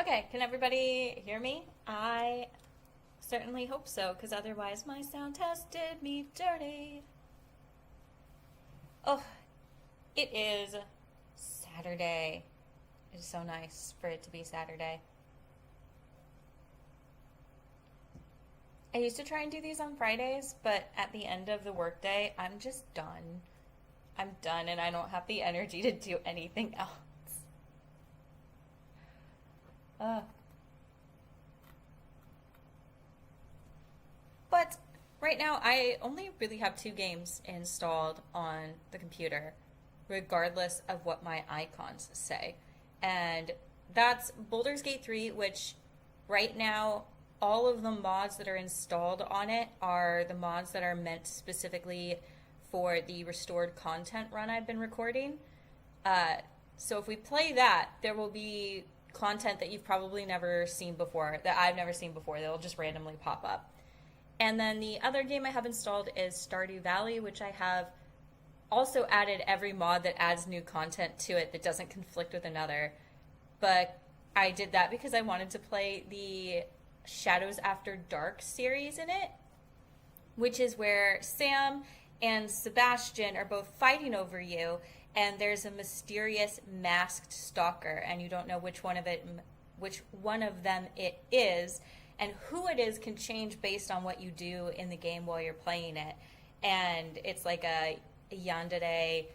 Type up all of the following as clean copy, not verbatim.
Okay, can everybody hear me? I certainly hope so, because otherwise my sound test did me dirty. Oh, it is Saturday. It is so nice for it to be Saturday. I used to try and do these on Fridays, but at the end of the workday, I'm just done. I'm done and I don't have the energy to do anything else. Ugh. But right now, I only really have two games installed on the computer, regardless of what my icons say. And that's Baldur's Gate 3, which right now, all of the mods that are installed on it are the mods that are meant specifically for the restored content run I've been recording. So if we play that, there will be content that you've probably never seen before, that I've never seen before, that'll just randomly pop up. And then the other game I have installed is Stardew Valley, which I have also added every mod that adds new content to it that doesn't conflict with another. But I did that because I wanted to play the Shadows After Dark series in it, which is where Sam and Sebastian are both fighting over you, and there's a mysterious masked stalker, and you don't know which one of them it is, and who it is can change based on what you do in the game while you're playing it. And it's like a yandere,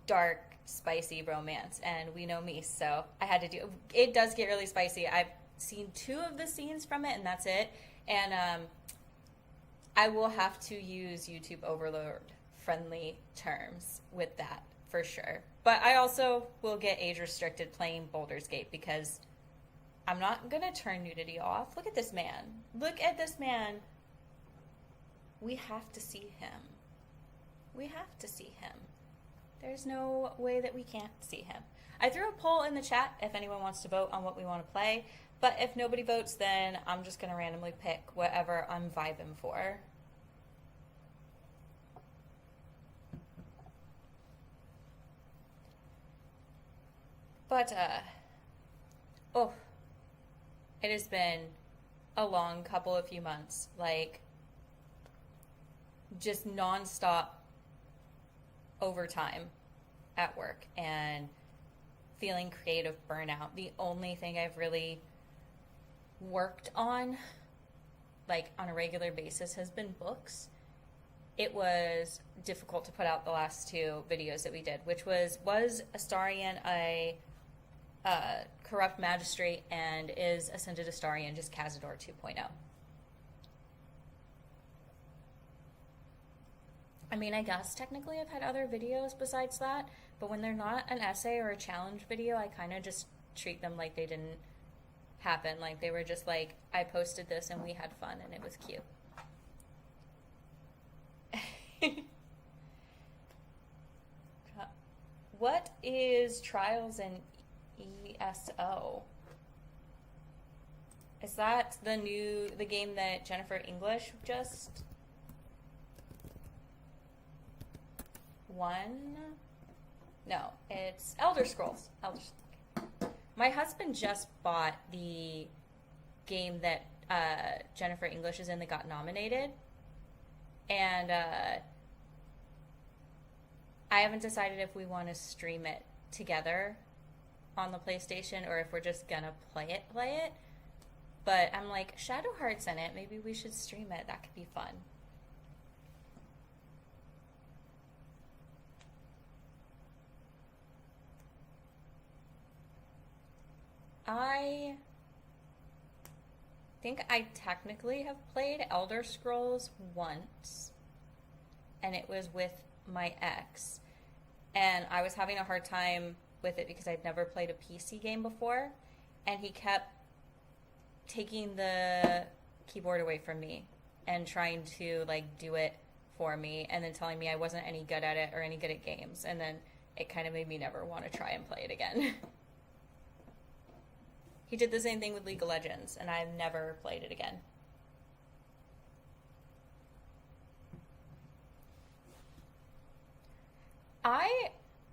dark, spicy romance, and we know me, so I had to do it. Does get really spicy. I've seen 2 of the scenes from it, and that's it. And I will have to use YouTube Overlord friendly terms with that for sure. But I also will get age restricted playing Baldur's Gate because I'm not going to turn nudity off. Look at this man. Look at this man. We have to see him. We have to see him. There's no way that we can't see him. I threw a poll in the chat if anyone wants to vote on what we want to play. But if nobody votes, then I'm just going to randomly pick whatever I'm vibing for. But, it has been a long couple of few months. Like, just nonstop overtime at work and feeling creative burnout. The only thing I've really worked on, like on a regular basis, has been books. It was difficult to put out the last 2 videos that we did, which was Astarion a corrupt magistrate, and is Ascended Astarion just Cazador 2.0. I mean, I guess technically I've had other videos besides that, but when they're not an essay or a challenge video, I kind of just treat them like they didn't happen. Like they were just like, I posted this and we had fun and it was cute. What is Trials in ESO? Is that the game that Jennifer English just won? No, it's Elder Scrolls. My husband just bought the game that Jennifer English is in that got nominated. And I haven't decided if we want to stream it together on the PlayStation or if we're just gonna play it. But I'm like, Shadowheart's in it. Maybe we should stream it. That could be fun. I think I technically have played Elder Scrolls once, and it was with my ex, and I was having a hard time with it because I'd never played a PC game before, and he kept taking the keyboard away from me and trying to like do it for me, and then telling me I wasn't any good at it or any good at games, and then it kind of made me never want to try and play it again. He did the same thing with League of Legends, and I've never played it again.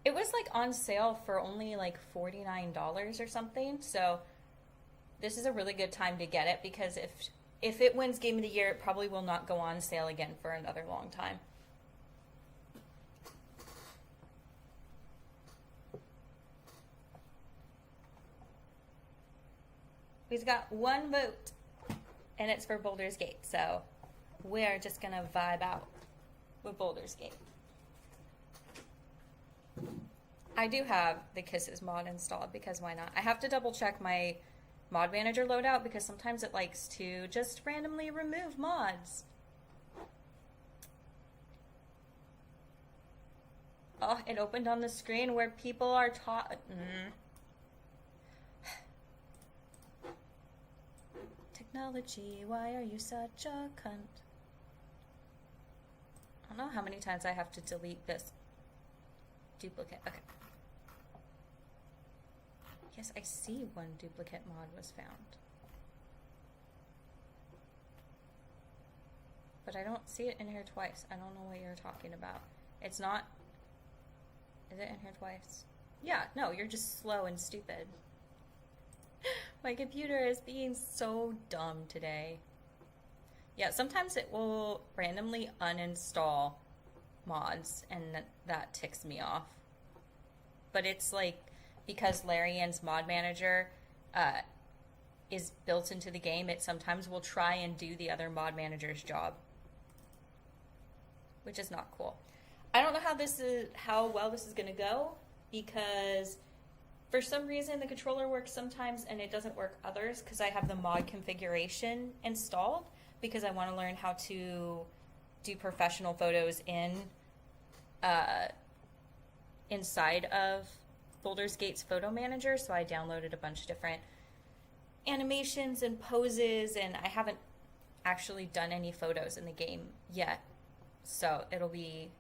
It was like on sale for only like $49 or something, so this is a really good time to get it because if it wins Game of the Year, it probably will not go on sale again for another long time. We've got one vote, and it's for Baldur's Gate, so we're just gonna vibe out with Baldur's Gate. I do have the Kisses mod installed because why not? I have to double check my mod manager loadout because sometimes it likes to just randomly remove mods. Oh, it opened on the screen where people are taught. Technology, why are you such a cunt? I don't know how many times I have to delete this duplicate. Okay. Yes, I see one duplicate mod was found. But I don't see it in here twice. I don't know what you're talking about. It's not... Is it in here twice? Yeah, no, you're just slow and stupid. My computer is being so dumb today. Yeah, sometimes it will randomly uninstall mods, and that ticks me off. But it's like, because Larian's mod manager is built into the game, it sometimes will try and do the other mod manager's job, which is not cool. I don't know how well this is going to go, because for some reason the controller works sometimes and it doesn't work others, because I have the mod configuration installed because I want to learn how to do professional photos inside of Baldur's Gate's photo manager. So I downloaded a bunch of different animations and poses, and I haven't actually done any photos in the game yet, so it'll be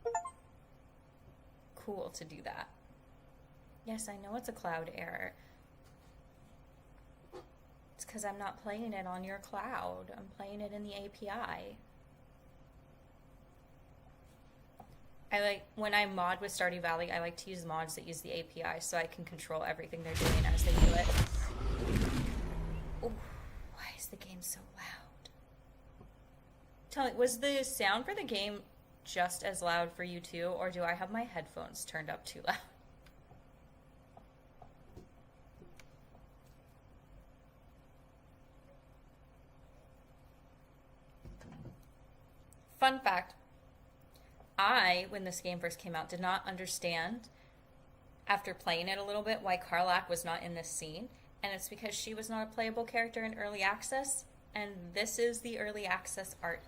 cool to do that. Yes, I know it's a cloud error. It's because I'm not playing it on your cloud. I'm playing it in the API. When I mod with Stardew Valley, I like to use mods that use the API so I can control everything they're doing as they do it. Oh, why is the game so loud? Tell me, was the sound for the game just as loud for you too, or do I have my headphones turned up too loud? Fun fact, when this game first came out, did not understand, after playing it a little bit, why Karlach was not in this scene. And it's because she was not a playable character in early access, and this is the early access art.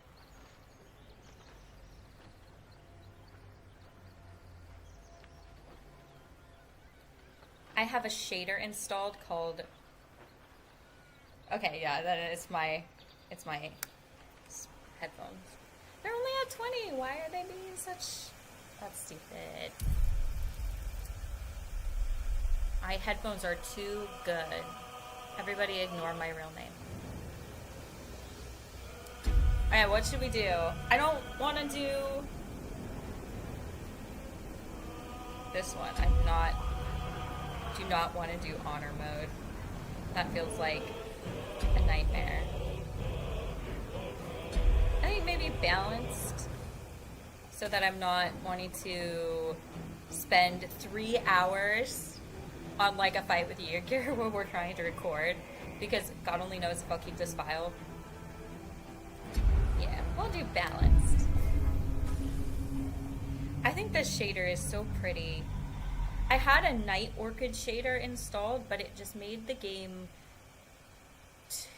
I have a shader installed called... Okay, yeah, it's my headphones. They're only at 20. Why are they being such... That's stupid. My headphones are too good. Everybody ignore my real name. Alright, what should we do? I don't want to do this one. Do not want to do honor mode. That feels like a nightmare. I think maybe balanced, so that I'm not wanting to spend 3 hours on like a fight with Yeager when we're trying to record, because God only knows if I'll keep this file. Yeah, we'll do balanced. I think this shader is so pretty. I had a Night Orchid shader installed, but it just made the game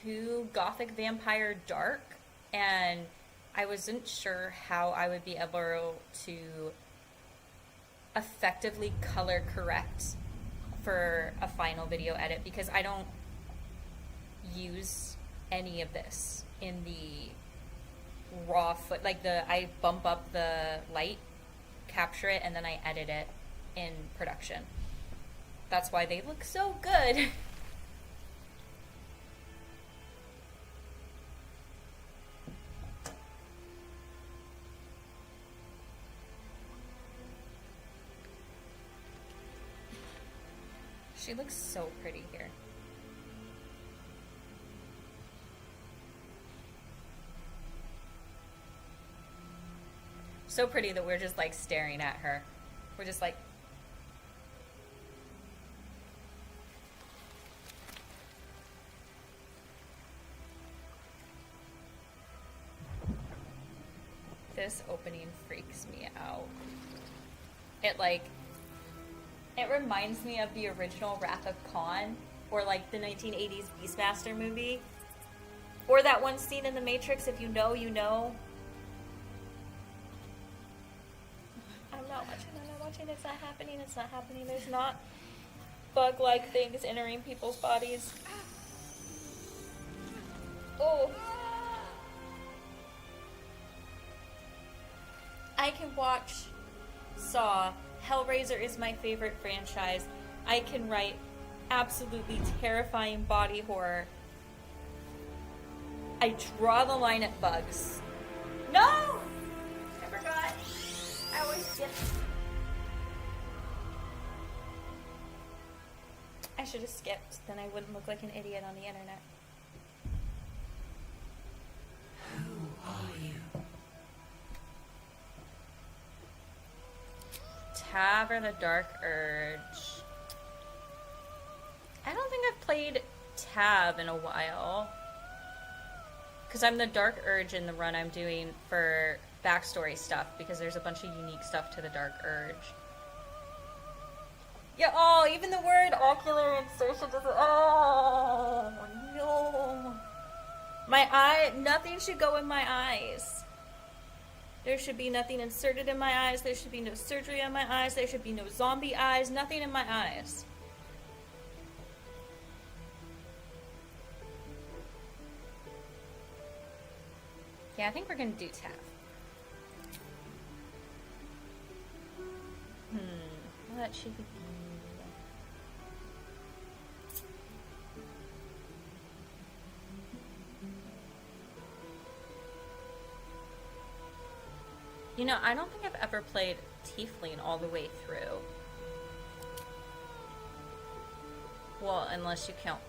too Gothic Vampire dark, and I wasn't sure how I would be able to effectively color correct for a final video edit, because I don't use any of this in the raw I bump up the light, capture it, and then I edit it in production. That's why they look so good. She looks so pretty here. So pretty that we're just like staring at her. We're just like. This opening freaks me out. It reminds me of the original Wrath of Khan, or like the 1980s Beastmaster movie, or that one scene in The Matrix, if you know, you know. I'm not watching, it's not happening, there's not bug-like things entering people's bodies. Oh. I can watch Saw. Hellraiser is my favorite franchise. I can write absolutely terrifying body horror. I draw the line at bugs. No! I forgot. I always skip. I should have skipped. Then I wouldn't look like an idiot on the internet. Who are you? Tab or the Dark Urge? I don't think I've played Tab in a while. Because I'm the Dark Urge in the run I'm doing for backstory stuff, because there's a bunch of unique stuff to the Dark Urge. Yeah, oh, even the word ocular insertion doesn't. Oh, no. My eye, nothing should go in my eyes. There should be nothing inserted in my eyes. There should be no surgery on my eyes. There should be no zombie eyes. Nothing in my eyes. Yeah, I think we're gonna do Tab. Well, that should be. You know, I don't think I've ever played Tiefling all the way through. Well, unless you count.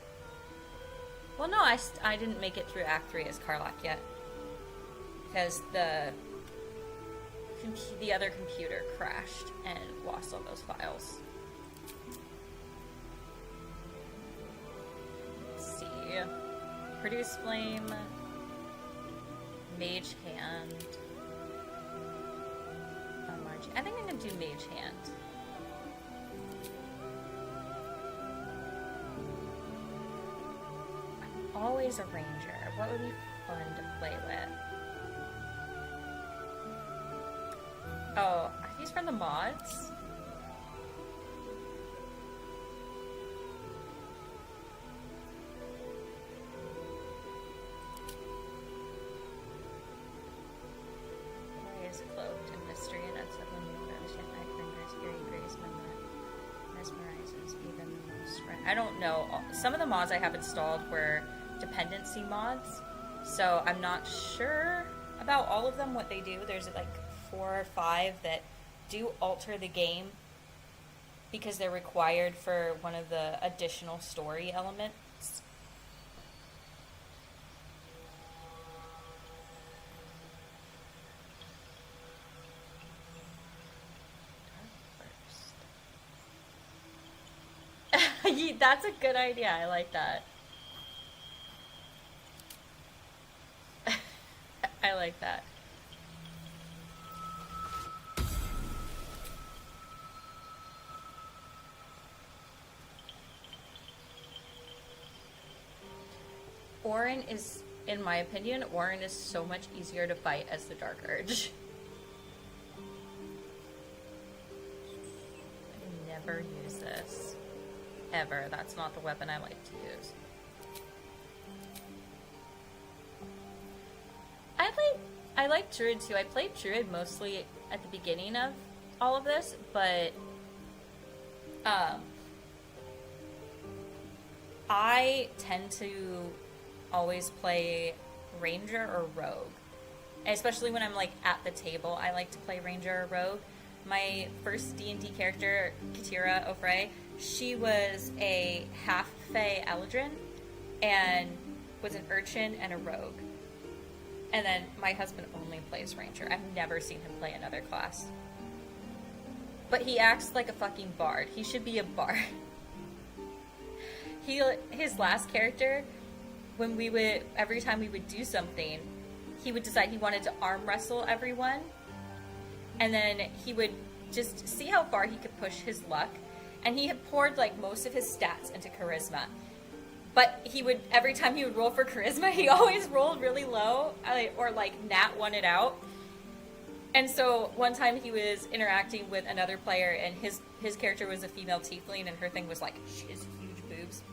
Well, no, I didn't make it through Act 3 as Karlach yet. Because the other computer crashed and lost all those files. Let's see. Produce Flame. Mage Hand. I think I'm gonna do Mage Hand. I'm always a ranger. What would be fun to play with? Oh, are these from the mods? Cloaked in mystery and unsettling windows, yet night lingers, eerie grace mesmerizes even the most friend. I don't know. Some of the mods I have installed were dependency mods, so I'm not sure about all of them, what they do. There's like 4 or 5 that do alter the game because they're required for one of the additional story elements. That's a good idea. I like that. I like that. Orin is, in my opinion, Orin is so much easier to fight as the Dark Urge. I never use this. Ever. That's not the weapon I like to use. I like Druid too. I played Druid mostly at the beginning of all of this, but I tend to always play Ranger or Rogue. Especially when I'm like at the table, I like to play Ranger or Rogue. My first D&D character, Katira O'Frey, she was a half-Fae Eldrin and was an urchin and a rogue. And then my husband only plays Ranger. I've never seen him play another class. But he acts like a fucking bard. He should be a bard. His last character, every time we would do something, he would decide he wanted to arm wrestle everyone. And then he would just see how far he could push his luck. And he had poured like most of his stats into charisma. But every time he would roll for charisma, he always rolled really low, or like nat one it out. And so one time he was interacting with another player, and his character was a female tiefling, and her thing was like, she has huge boobs.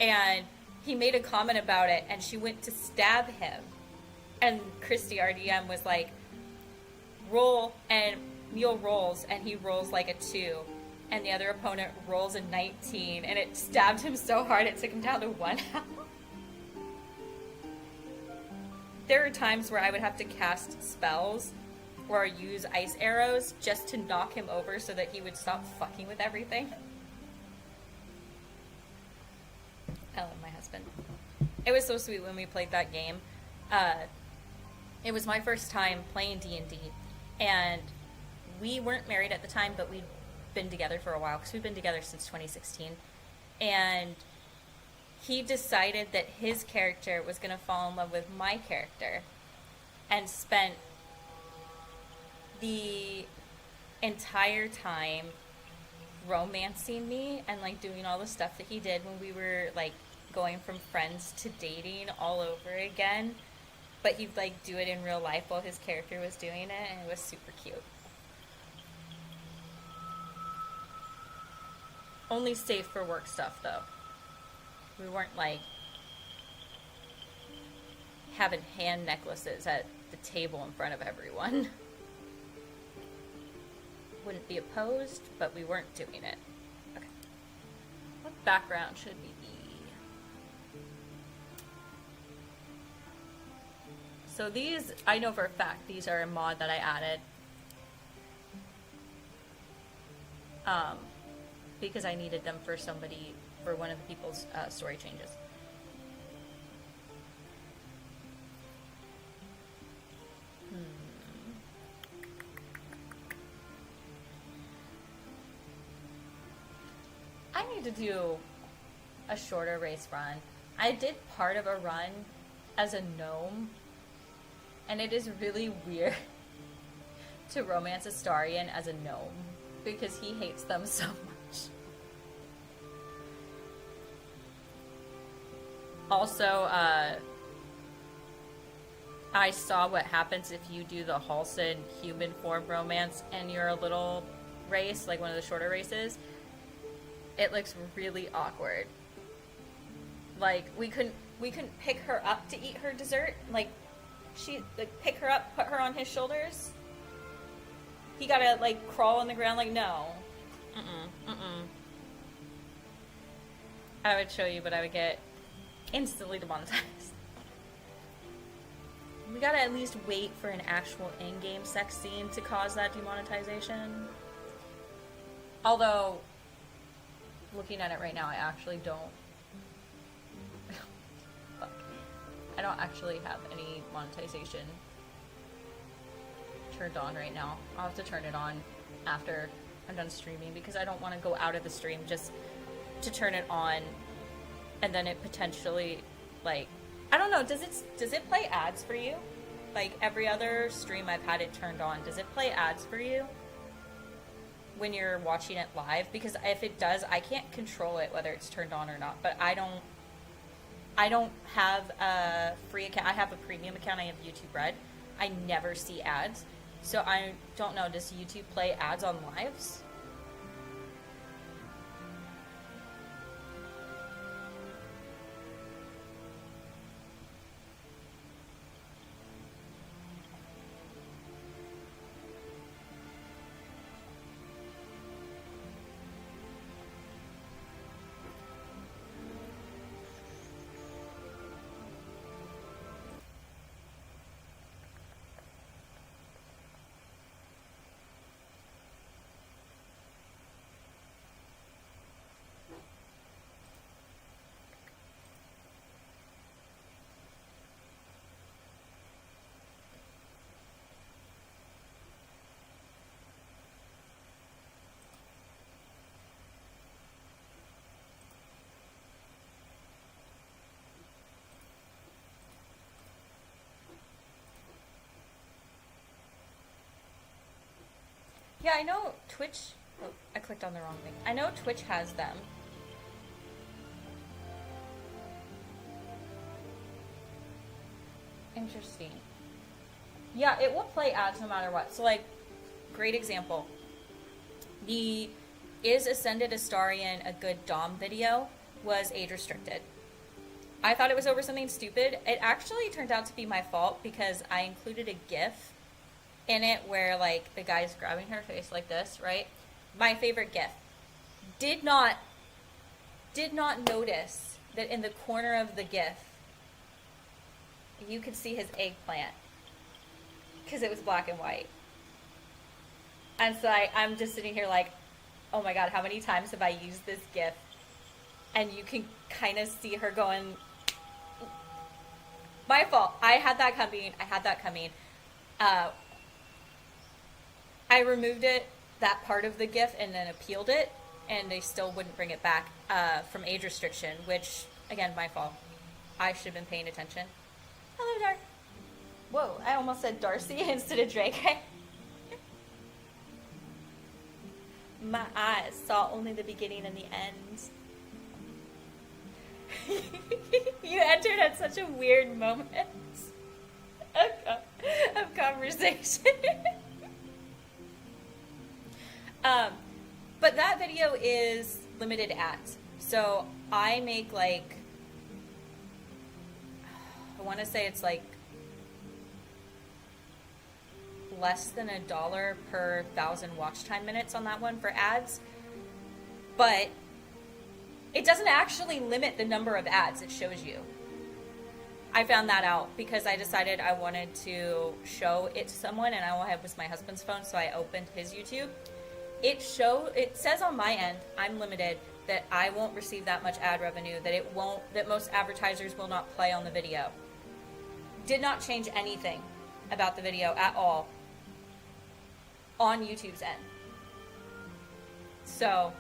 And he made a comment about it, and she went to stab him. And Christy, our DM, was like, roll, and Mule rolls, and he rolls like a 2. And the other opponent rolls a 19, and it stabbed him so hard it took him down to 1 health. There are times where I would have to cast spells or use ice arrows just to knock him over so that he would stop fucking with everything. I love my husband. It was so sweet when we played that game. It was my first time playing D&D, and we weren't married at the time, but we'd been together for a while because we've been together since 2016. And he decided that his character was going to fall in love with my character, and spent the entire time romancing me and like doing all the stuff that he did when we were like going from friends to dating all over again. But he'd like do it in real life while his character was doing it, and it was super cute. Only safe for work stuff, though. We weren't, like, having hand necklaces at the table in front of everyone. Wouldn't be opposed, but we weren't doing it. Okay. What background should we be? So these, I know for a fact, these are a mod that I added. Because I needed them for one of the people's story changes. I need to do a shorter race run. I did part of a run as a gnome, and it is really weird to romance a Starian as a gnome because he hates them so much. Also, I saw what happens if you do the Halson human form romance and you're a little race, like one of the shorter races. It looks really awkward. Like, we couldn't pick her up to eat her dessert. Like, pick her up, put her on his shoulders. He gotta, like, crawl on the ground, like, no. I would show you, but I would get instantly demonetized. We gotta at least wait for an actual in-game sex scene to cause that demonetization. Although, looking at it right now, I actually don't... Fuck. I don't actually have any monetization turned on right now. I'll have to turn it on after I'm done streaming because I don't want to go out of the stream just to turn it on and then it potentially, like, I don't know, does it play ads for you? Like, every other stream I've had it turned on, does it play ads for you when you're watching it live? Because if it does, I can't control it whether it's turned on or not, but I don't have a free account. I have a premium account. I have YouTube Red. I never see ads. So I don't know, does YouTube play ads on lives? Yeah, I know Twitch. Oh, I clicked on the wrong thing. I know Twitch has them. Interesting. Yeah, it will play ads no matter what. So, like, great example. The Is Ascended Astarion a Good Dom video was age restricted. I thought it was over something stupid. It actually turned out to be my fault because I included a GIF in it where, like, the guy's grabbing her face like this, right? My favorite GIF. Did not notice that in the corner of the GIF, you could see his eggplant because it was black and white. And so I'm just sitting here like, oh my god, how many times have I used this GIF? And you can kind of see her going, my fault. I had that coming. I removed it, that part of the GIF, and then appealed it, and they still wouldn't bring it back from age restriction, which, again, my fault. I should have been paying attention. Hello, Dark. Whoa, I almost said Darcy instead of Drake. My eyes saw only the beginning and the end. You entered at such a weird moment of conversation. But that video is limited ads. So I make like, I want to say it's like less than $1 per 1,000 watch time minutes on that one for ads. But it doesn't actually limit the number of ads it shows you. I found that out because I decided I wanted to show it to someone, and all I had was my husband's phone, so I opened his YouTube. It says on my end, I'm limited, that I won't receive that much ad revenue, that most advertisers will not play on the video. Did not change anything about the video at all on YouTube's end. So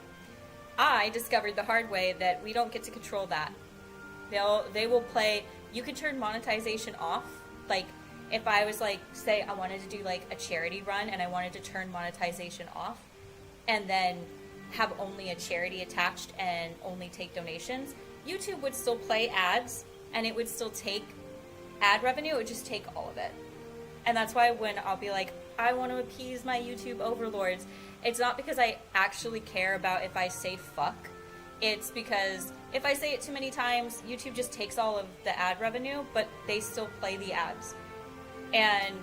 I discovered the hard way that we don't get to control that. They will play. You could turn monetization off. Like if I was like, say I wanted to do like a charity run and I wanted to turn monetization off and then have only a charity attached and only take donations, YouTube would still play ads and it would still take ad revenue. It would just take all of it. And that's why when I'll be like, I want to appease my YouTube overlords, it's not because I actually care about if I say fuck. It's because if I say it too many times, YouTube just takes all of the ad revenue, but they still play the ads. And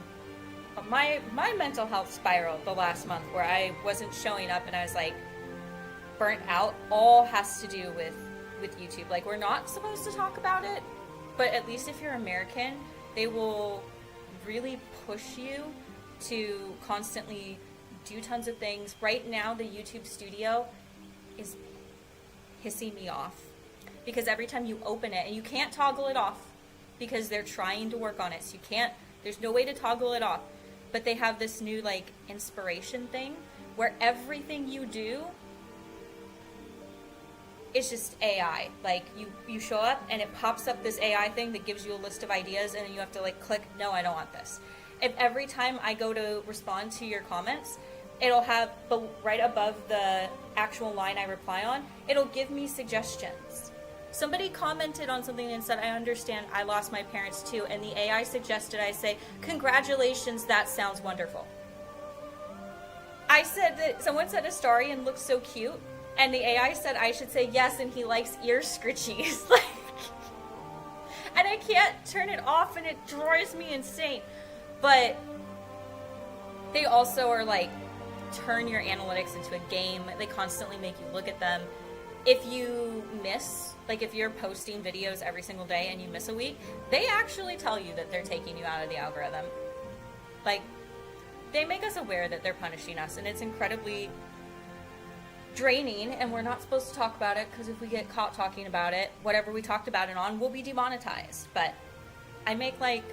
my mental health spiral the last month where I wasn't showing up and I was like burnt out, all has to do with YouTube. Like, we're not supposed to talk about it, but at least if you're American, they will really push you to constantly do tons of things. Right now, the YouTube studio is pissing me off because every time you open it, and you can't toggle it off because they're trying to work on it, so there's no way to toggle it off, but they have this new like inspiration thing where everything you do is just AI. Like you show up and it pops up this AI thing that gives you a list of ideas, and then you have to like click, no, I don't want this. If every time I go to respond to your comments, it'll have right above the actual line I reply on, it'll give me suggestions. Somebody commented on something and said, I understand, I lost my parents too, and the AI suggested I say, congratulations, that sounds wonderful. I said that someone said Astarion looks so cute, and the AI said I should say yes, and he likes ear scritchies. Like, and I can't turn it off, and it drives me insane. But they also are like, turn your analytics into a game. They constantly make you look at them. If you miss, like if you're posting videos every single day and you miss a week, they actually tell you that they're taking you out of the algorithm. Like, they make us aware that they're punishing us, and it's incredibly draining, and we're not supposed to talk about it because if we get caught talking about it, whatever we talked about it on will be demonetized. But I make like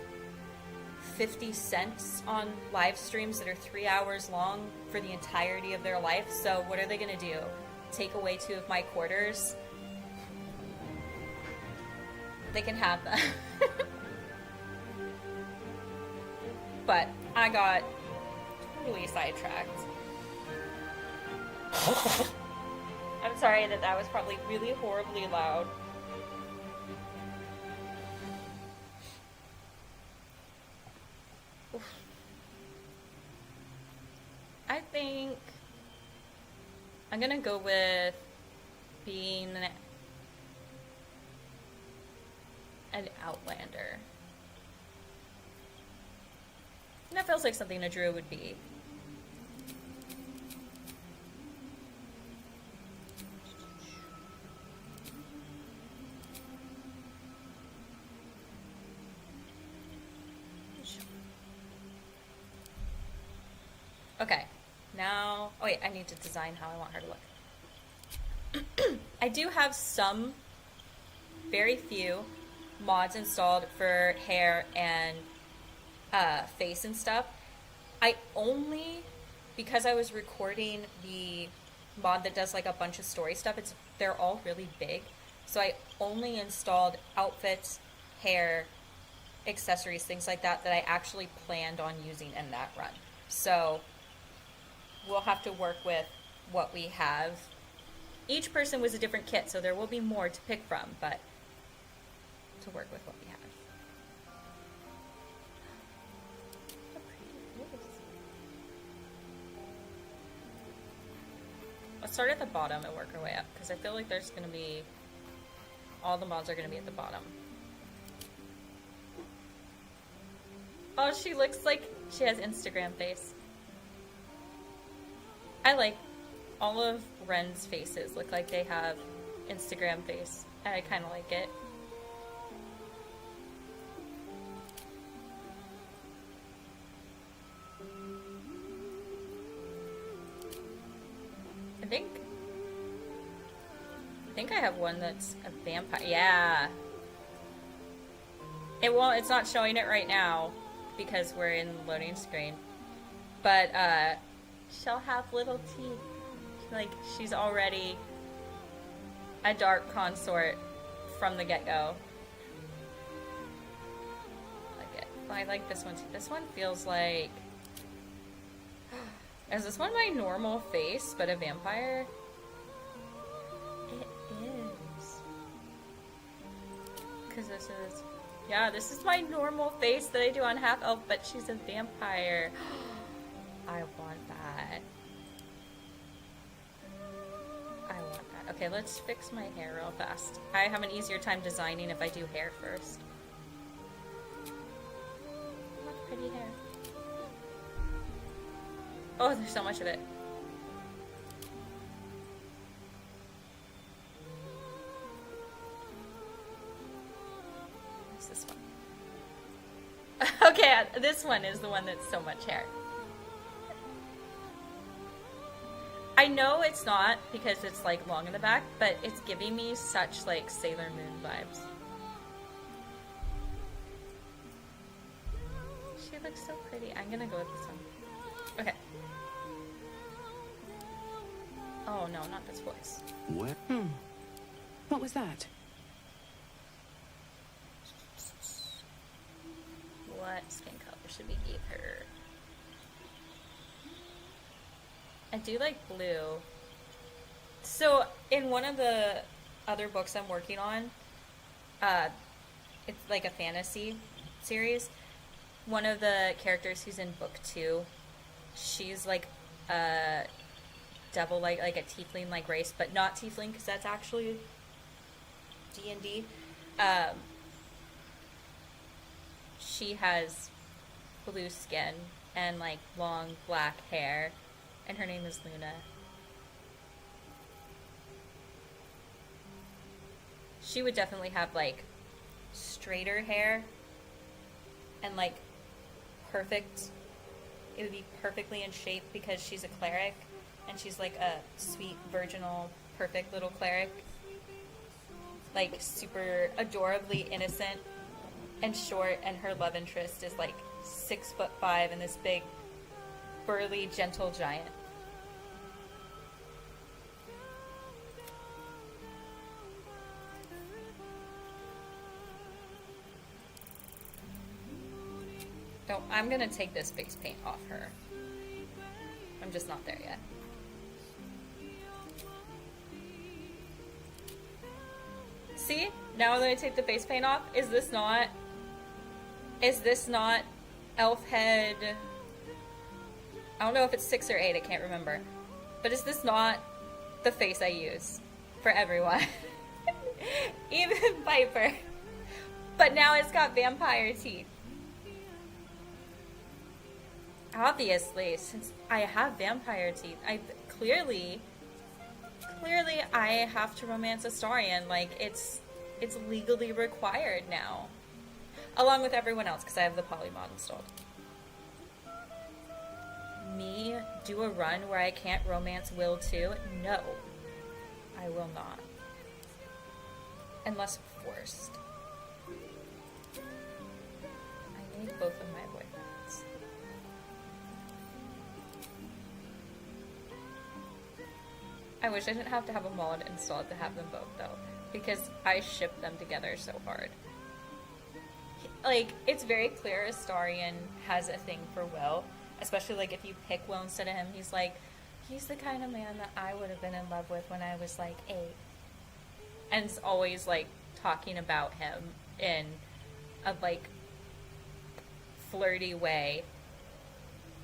50 cents on live streams that are 3 hours long for the entirety of their life. So what are they going to do? Take away 2 of my quarters? They can have them. But I got totally sidetracked. I'm sorry that was probably really horribly loud. Oof. I think I'm gonna go with being an outlander. And that feels like something a druid would be. Okay, now, oh wait, I need to design how I want her to look. I do have some, very few, mods installed for hair and face and stuff. I only, because I was recording the mod that does like a bunch of story stuff, they're all really big. So I only installed outfits, hair, accessories, things like that I actually planned on using in that run. So we'll have to work with what we have. Each person was a different kit, so there will be more to pick from, but to work with what we have. How pretty it is. Let's start at the bottom and work our way up, because I feel like there's going to be... all the mods are going to be at the bottom. Oh, she looks like she has Instagram face. I like all of Ren's faces look like they have Instagram face. I kind of like it. I think I have one that's a vampire. Yeah. It's not showing it right now because we're in loading screen. But, she'll have little teeth. Like, she's already a dark consort from the get-go. Like it. I like this one too. This one feels like... Is this one my normal face, but a vampire? It is. Because this is... Yeah, this is my normal face that I do on Half Elf, but she's a vampire. I want that. I want that. Okay, let's fix my hair real fast. I have an easier time designing if I do hair first. What pretty hair. Oh, there's so much of it. What's this one? Okay, this one is the one that's so much hair. I know it's not because it's like long in the back, but it's giving me such like Sailor Moon vibes. She looks so pretty. I'm gonna go with this one. Okay. Oh no, not this voice. What? What was that? What skin color should we give her? I do like blue. So, in one of the other books I'm working on, it's like a fantasy series. One of the characters who's in book 2, she's like a devil, like a tiefling-like race, but not tiefling because that's actually D&D. She has blue skin and like long black hair. And her name is Luna. She would definitely have, like, straighter hair. And, like, perfect. It would be perfectly in shape because she's a cleric. And she's, like, a sweet, virginal, perfect little cleric. Like, super adorably innocent and short. And her love interest is, like, 6'5" and this big... burly, gentle giant. Oh, I'm gonna take this face paint off her. I'm just not there yet. See? Now when I take the face paint off, is this not elf head? I don't know if it's 6 or 8, I can't remember. But is this not the face I use for everyone? Even Viper. But now it's got vampire teeth. Obviously, since I have vampire teeth, I clearly I have to romance Astarion. Like, it's legally required now. Along with everyone else, because I have the polymod installed. Me do a run where I can't romance Will too? No. I will not. Unless forced. I need both of my boyfriends. I wish I didn't have to have a mod installed to have them both, though. Because I ship them together so hard. Like, it's very clear Astarion has a thing for Will. Especially, like, if you pick Will instead of him, he's like, he's the kind of man that I would have been in love with when I was, like, 8. And it's always, like, talking about him in a, like, flirty way.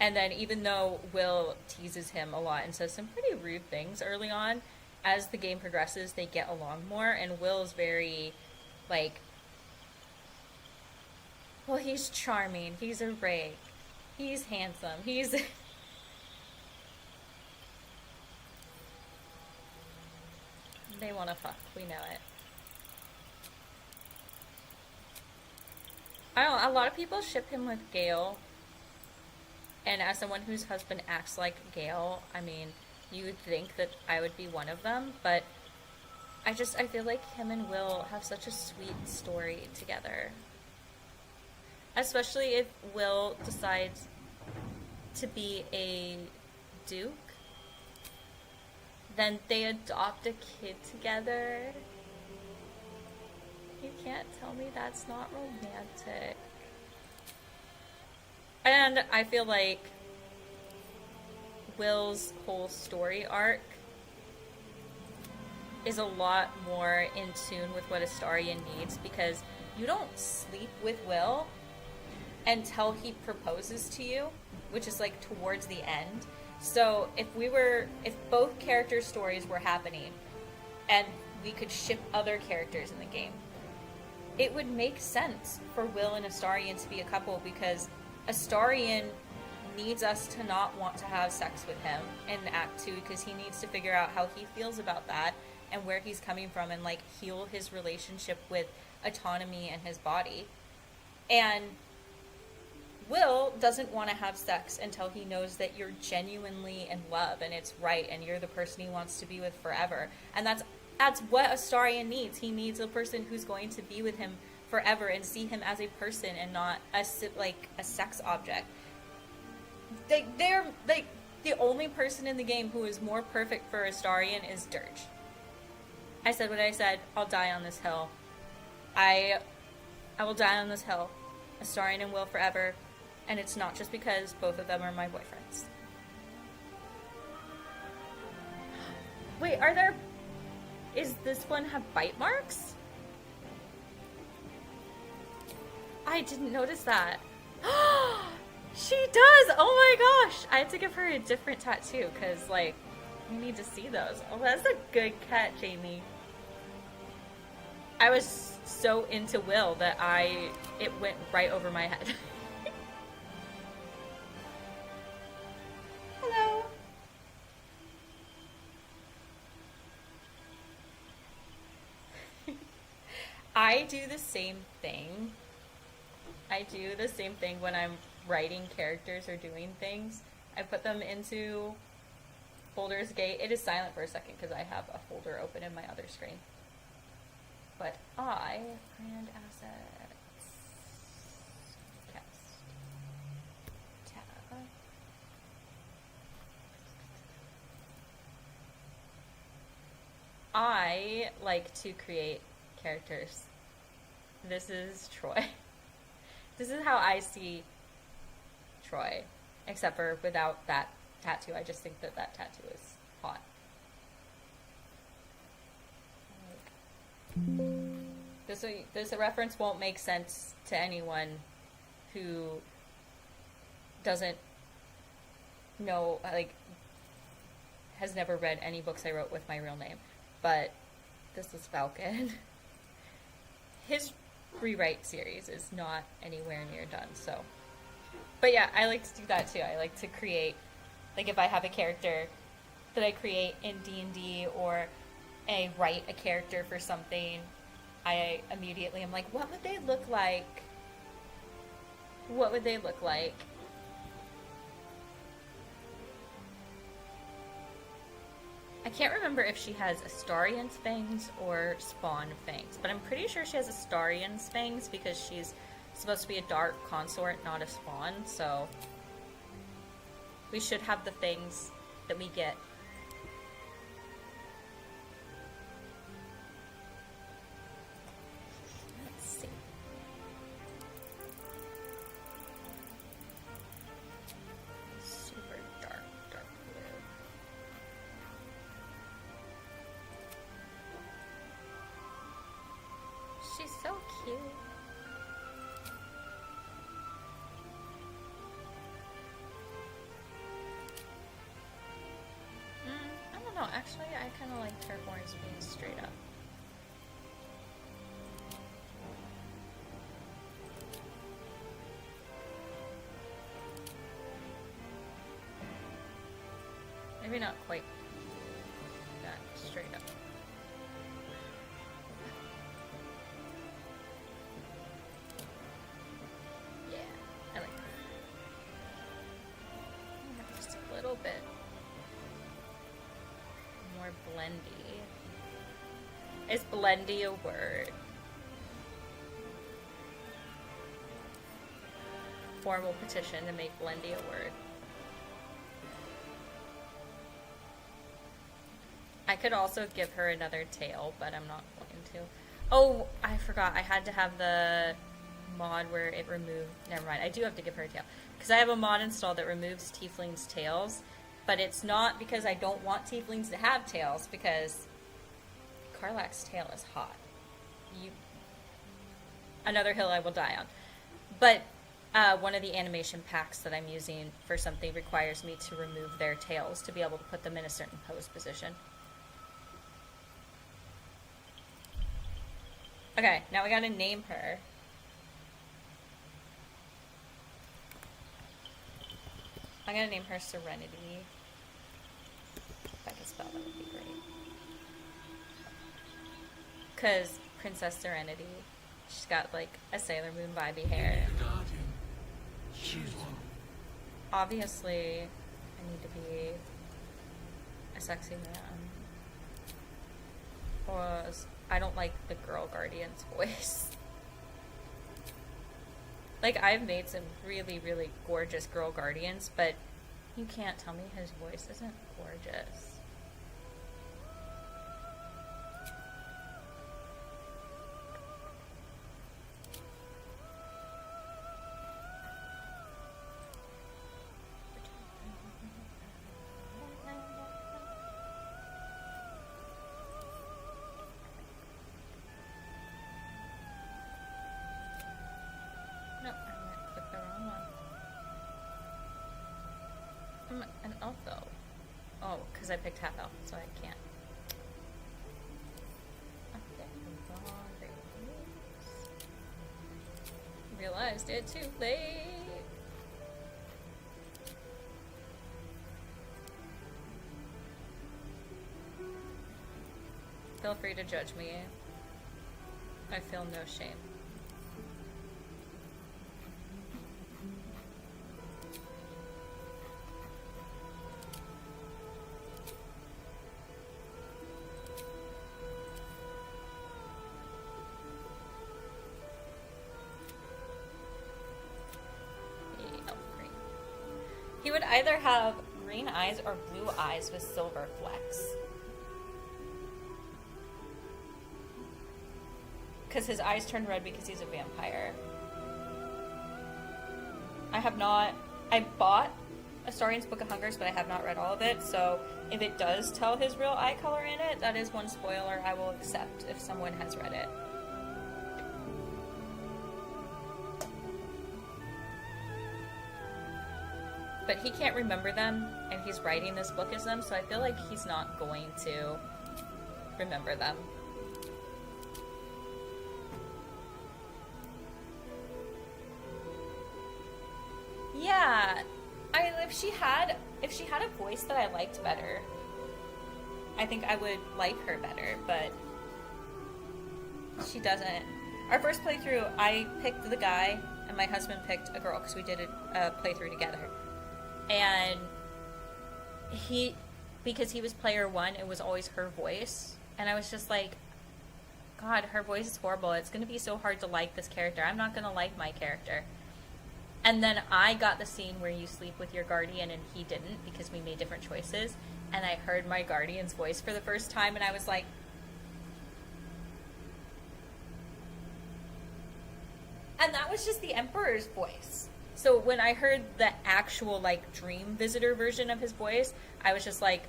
And then even though Will teases him a lot and says some pretty rude things early on, as the game progresses, they get along more, and Will's very, like, well, he's charming, he's a rake, he's handsome, he's... They wanna fuck, we know it. I don't know, a lot of people ship him with Gale. And as someone whose husband acts like Gale, I mean, you would think that I would be one of them, but I feel like him and Will have such a sweet story together. Especially if Will decides to be a duke, then they adopt a kid together. You can't tell me that's not romantic. And I feel like Will's whole story arc is a lot more in tune with what Astarion needs, because you don't sleep with Will until he proposes to you, which is like towards the end. So if both characters' stories were happening and we could ship other characters in the game, it would make sense for Will and Astarion to be a couple, because Astarion needs us to not want to have sex with him in Act 2, because he needs to figure out how he feels about that and where he's coming from, and like heal his relationship with autonomy and his body. And Will doesn't want to have sex until he knows that you're genuinely in love and it's right and you're the person he wants to be with forever. And that's what Astarion needs. He needs a person who's going to be with him forever and see him as a person and not a sex object. They're like the only person in the game who is more perfect for Astarion is Dirge. I said what I said. I'll die on this hill. I will die on this hill. Astarion and Will forever. And it's not just because both of them are my boyfriends. Wait, is this one have bite marks? I didn't notice that. She does! Oh my gosh! I had to give her a different tattoo, because, like, we need to see those. Oh, that's a good catch, Amy. I was so into Will that it went right over my head. Hello. I do the same thing. I do the same thing when I'm writing characters or doing things. I put them into Baldur's Gate. It is silent for a second because I have a folder open in my other screen. But brand assets, cast, tab. I like to create characters. This is Troy. This is how I see Troy, except for without that tattoo. I just think that tattoo is hot. Like, This reference won't make sense to anyone who doesn't know, like, has never read any books I wrote with my real name. But this is Falcon. His rewrite series is not anywhere near done, so. But yeah, I like to do that too. I like to create, like, if I have a character that I create in D&D, or I write a character for something, I immediately am like, what would they look like? What would they look like? I can't remember if she has Astarion's fangs or Spawn fangs, but I'm pretty sure she has Astarion's fangs because she's supposed to be a dark consort, not a Spawn, so we should have the things that we get. Let's see. Super dark blue. She's so cute. I don't know. Actually, I kind of like her horns being straight up. Maybe not quite that straight up. Yeah, I like that. Just a little bit more blendy. Is blendy a word? Formal petition to make blendy a word. I could also give her another tail, but I'm not going to. Oh, I forgot. I had to have the mod where it removed... Never mind. I do have to give her a tail. Because I have a mod installed that removes tieflings' tails. But it's not because I don't want tieflings to have tails, because Karlach's tail is hot. Another hill I will die on. But one of the animation packs that I'm using for something requires me to remove their tails to be able to put them in a certain pose position. Okay, now we gotta name her. I'm gonna name her Serenity. If I can spell, that would be great. Because Princess Serenity, she's got like a Sailor Moon vibey hair. Obviously, I need to be a sexy man. Or I don't like the Girl Guardian's voice. Like, I've made some really, really gorgeous Girl Guardians, but you can't tell me his voice isn't gorgeous. Nope, I clicked the wrong one. I'm an elf though. Oh, because I picked half elf, so I can't. Realized it too late. Feel free to judge me. I feel no shame. He would either have green eyes or blue eyes with silver flecks. Because his eyes turn red because he's a vampire. I bought Astarion's Book of Hungers, but I have not read all of it, so if it does tell his real eye color in it, that is one spoiler I will accept if someone has read it. but he can't remember them, and he's writing this book as them, so I feel like he's not going to remember them. Yeah, if she had a voice that I liked better, I think I would like her better, but she doesn't. Our first playthrough, I picked the guy, and my husband picked a girl, because we did a playthrough together. And because he was player one, it was always her voice. And I was just like, God, her voice is horrible. It's going to be so hard to like this character. I'm not going to like my character. And then I got the scene where you sleep with your guardian and he didn't, because we made different choices. And I heard my guardian's voice for the first time, and I was like, and that was just the Emperor's voice. So when I heard the actual, like, dream visitor version of his voice, I was just like,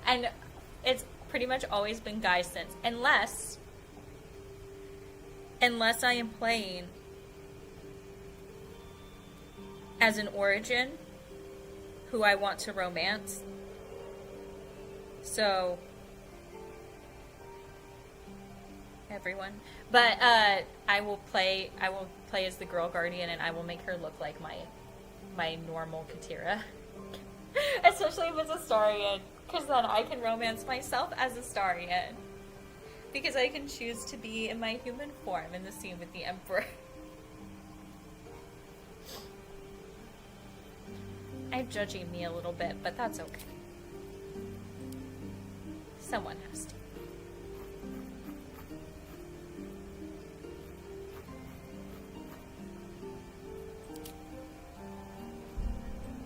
and it's pretty much always been guys since, unless I am playing as an origin who I want to romance. So everyone, but I will play as the girl guardian, and I will make her look like my normal Katira. Especially if it's a Starian, because then I can romance myself as a Starian, because I can choose to be in my human form in the scene with the Emperor. I'm judging me a little bit, but that's okay. Someone has to.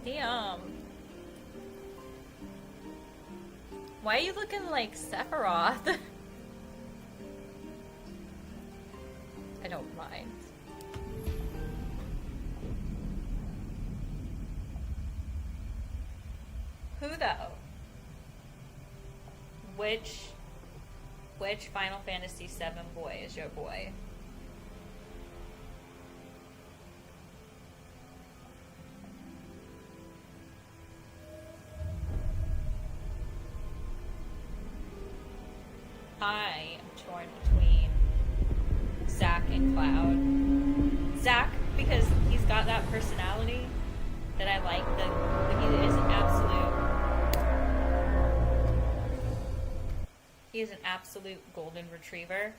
Damn. Why are you looking like Sephiroth? I don't mind. Who though? Which Final Fantasy VII boy is your boy? I am torn between Zack and Cloud. Zack, because he's got that personality that I like. He is an absolute golden retriever,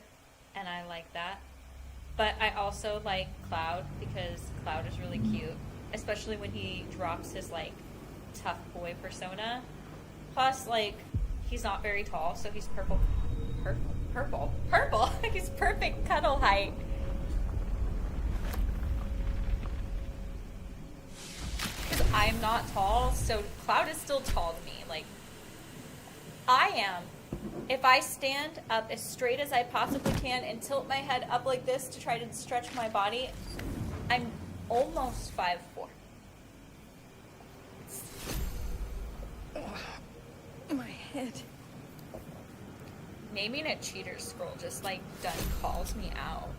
and I like that. But I also like Cloud, because Cloud is really cute, especially when he drops his, like, tough boy persona. Plus, like, he's not very tall, so he's purple. He's perfect cuddle height. Because I'm not tall, so Cloud is still tall to me. Like, I am. If I stand up as straight as I possibly can and tilt my head up like this to try to stretch my body, I'm almost 5'4". My head. Naming a cheater scroll just, like, done calls me out.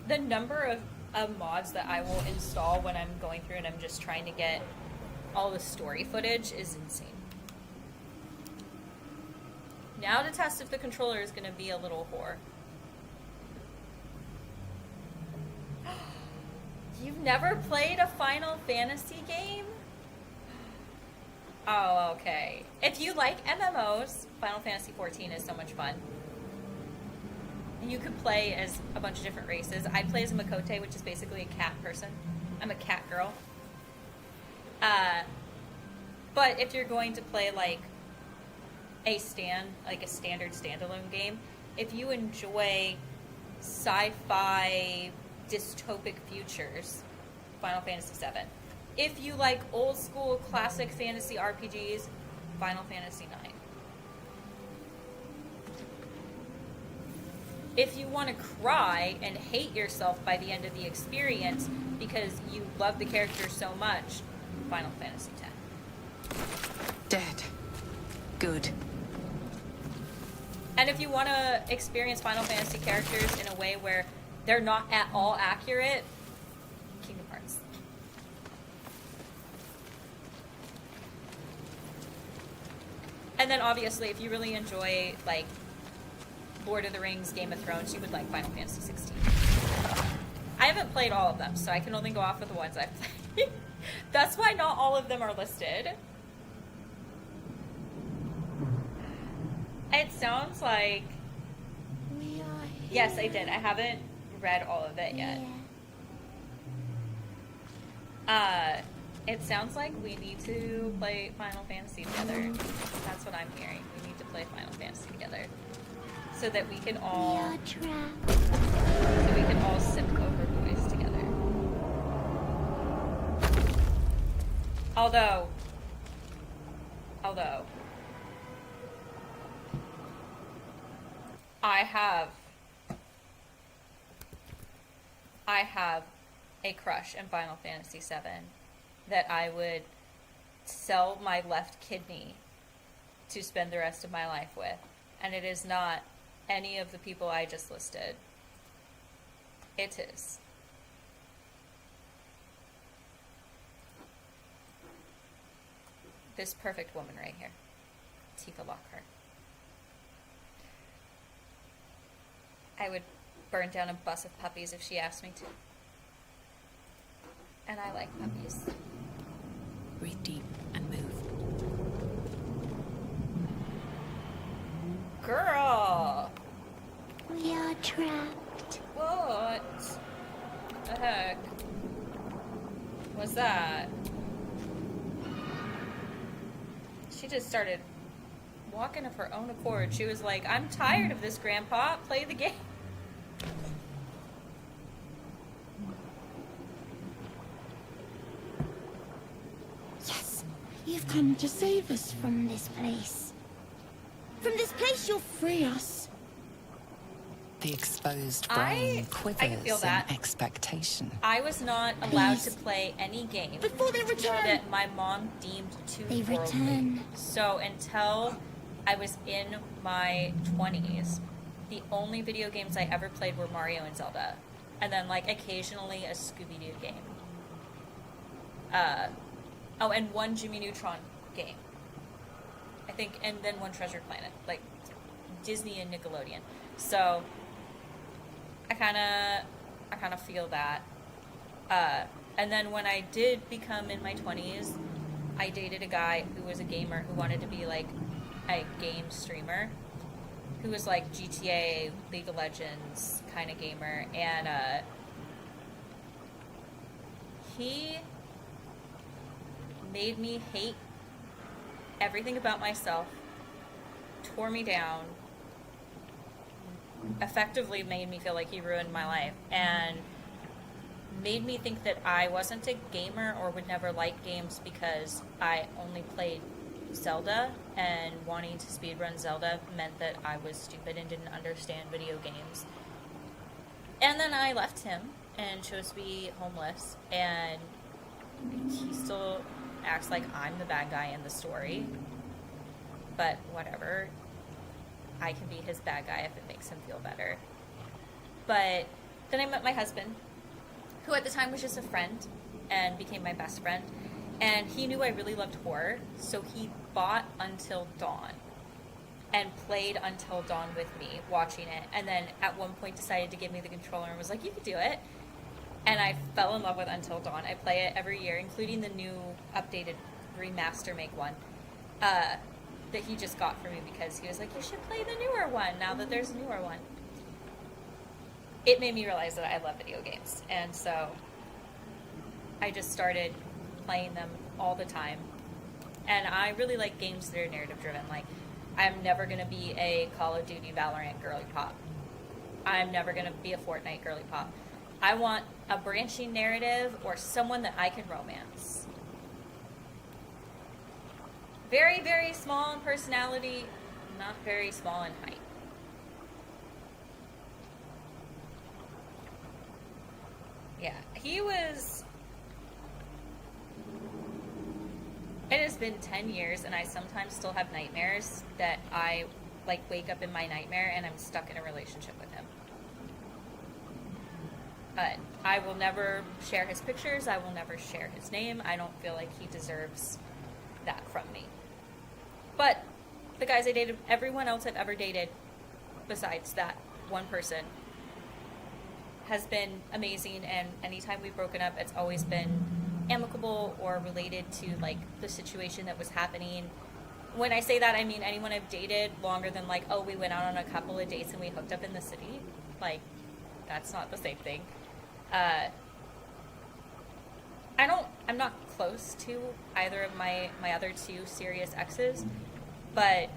The number of mods that I will install when I'm going through and I'm just trying to get all the story footage is insane. Now to test if the controller is going to be a little whore. You've never played a Final Fantasy game? Oh, okay. If you like MMOs, Final Fantasy XIV is so much fun. And you could play as a bunch of different races. I play as a Makote, which is basically a cat person. I'm a cat girl. But if you're going to play like a standard standalone game, if you enjoy sci-fi dystopic futures, Final Fantasy VII. If you like old school classic fantasy RPGs, Final Fantasy IX. If you want to cry and hate yourself by the end of the experience because you love the character so much, Final Fantasy X. Dead. Good. And if you want to experience Final Fantasy characters in a way where they're not at all accurate. Kingdom Hearts. And then obviously, if you really enjoy like Lord of the Rings, Game of Thrones, you would like Final Fantasy 16. I haven't played all of them, so I can only go off of the ones I've played. That's why not all of them are listed. It sounds like... We are here. Yes, I did. I haven't read all of it yet. It sounds like we need to play Final Fantasy together. That's what I'm hearing. We need to play Final Fantasy together. So that we can all... We are trapped. So we can all sip over boys together. Although... I have a crush in Final Fantasy VII that I would sell my left kidney to spend the rest of my life with. And it is not any of the people I just listed. It is. This perfect woman right here. Tifa Lockhart. I would burn down a bus of puppies if she asked me to. And I like puppies. Breathe deep and move. Girl! We are trapped. What the heck was that? She just started walking of her own accord. She was like, I'm tired of this, Grandpa. Play the game. Yes, you've come to save us from this place. From this place, you'll free us. The exposed I brain can feel quivers that. in expectation. I was not allowed to Please. play any game Before they return. that my mom deemed too They worldly. return. So until I was in my 20s, the only video games I ever played were Mario and Zelda. And then, like, occasionally a Scooby-Doo game. Oh, and one Jimmy Neutron game. I think, and then one Treasure Planet. Like, Disney and Nickelodeon. So, I kind of feel that. And then when I did become in my 20s, I dated a guy who was a gamer who wanted to be, like, a game streamer, who was like GTA, League of Legends kind of gamer, and he made me hate everything about myself, tore me down, effectively made me feel like he ruined my life, and made me think that I wasn't a gamer or would never like games because I only played Zelda, and wanting to speedrun Zelda meant that I was stupid and didn't understand video games. And then I left him and chose to be homeless, and he still acts like I'm the bad guy in the story. But whatever. I can be his bad guy if it makes him feel better. But then I met my husband, who at the time was just a friend and became my best friend. And he knew I really loved horror, so he bought Until Dawn and played Until Dawn with me, watching it. And then at one point decided to give me the controller and was like, you could do it. And I fell in love with Until Dawn. I play it every year, including the new updated remaster make one that he just got for me because he was like, you should play the newer one now that there's a newer one. It made me realize that I love video games. And so I just started playing them all the time. And I really like games that are narrative driven. Like, I'm never going to be a Call of Duty Valorant girly pop. I'm never going to be a Fortnite girly pop. I want a branching narrative or someone that I can romance. Very, very small in personality, not very small in height. Yeah, he was... It has been 10 years, and I sometimes still have nightmares that I, like, wake up in my nightmare and I'm stuck in a relationship with him. I will never share his pictures. I will never share his name. I don't feel like he deserves that from me. But the guys I dated, everyone else I've ever dated besides that one person has been amazing, and anytime we've broken up, it's always been amicable or related to like the situation that was happening. When I say that, I mean anyone I've dated longer than like, oh, we went out on a couple of dates and we hooked up in the city. Like, that's not the same thing. I'm not close to either of my other two serious exes, but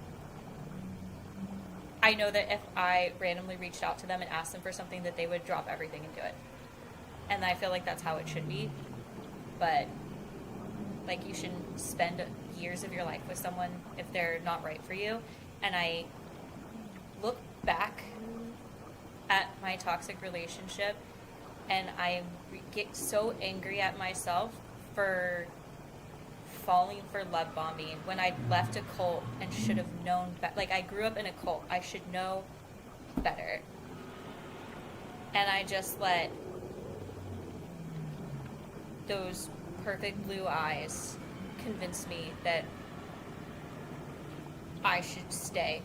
I know that if I randomly reached out to them and asked them for something, that they would drop everything and do it. And I feel like that's how it should be. But, like, you shouldn't spend years of your life with someone if they're not right for you. And I look back at my toxic relationship and I get so angry at myself for falling for love bombing when I left a cult and should have known like, I grew up in a cult. I should know better. And I just let those perfect blue eyes convince me that I should stay.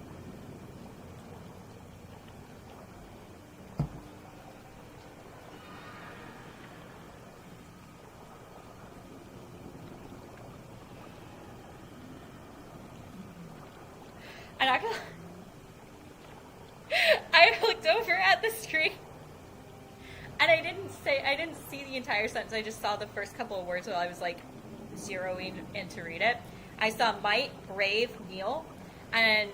And I looked over at the screen and I didn't see the entire sentence. I just saw the first couple of words while I was like zeroing in to read it. I saw might, brave, kneel, and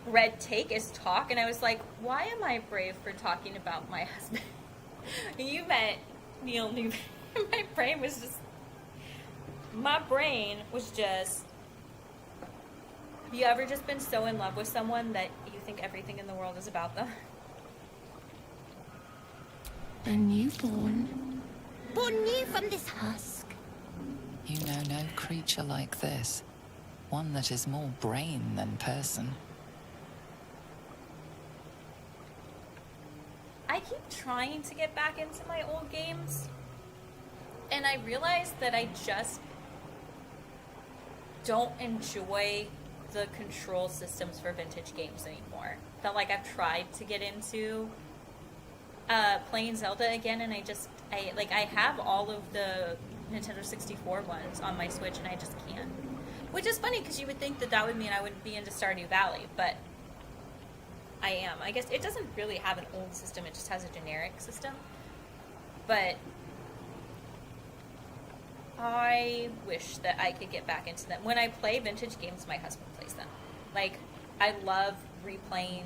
read take as talk, and I was like, why am I brave for talking about my husband? You meant kneel, knew. My brain was just, have you ever just been so in love with someone that you think everything in the world is about them? A newborn. Born new from this husk. You know no creature like this. One that is more brain than person. I keep trying to get back into my old games, and I realize that I just don't enjoy the control systems for vintage games anymore. Felt like I've tried to get into playing Zelda again, and I have all of the Nintendo 64 ones on my Switch, and I just can't. Which is funny, because you would think that that would mean I wouldn't be into Stardew Valley, but I am. I guess it doesn't really have an old system, it just has a generic system. But I wish that I could get back into them. When I play vintage games, my husband plays them. Like, I love replaying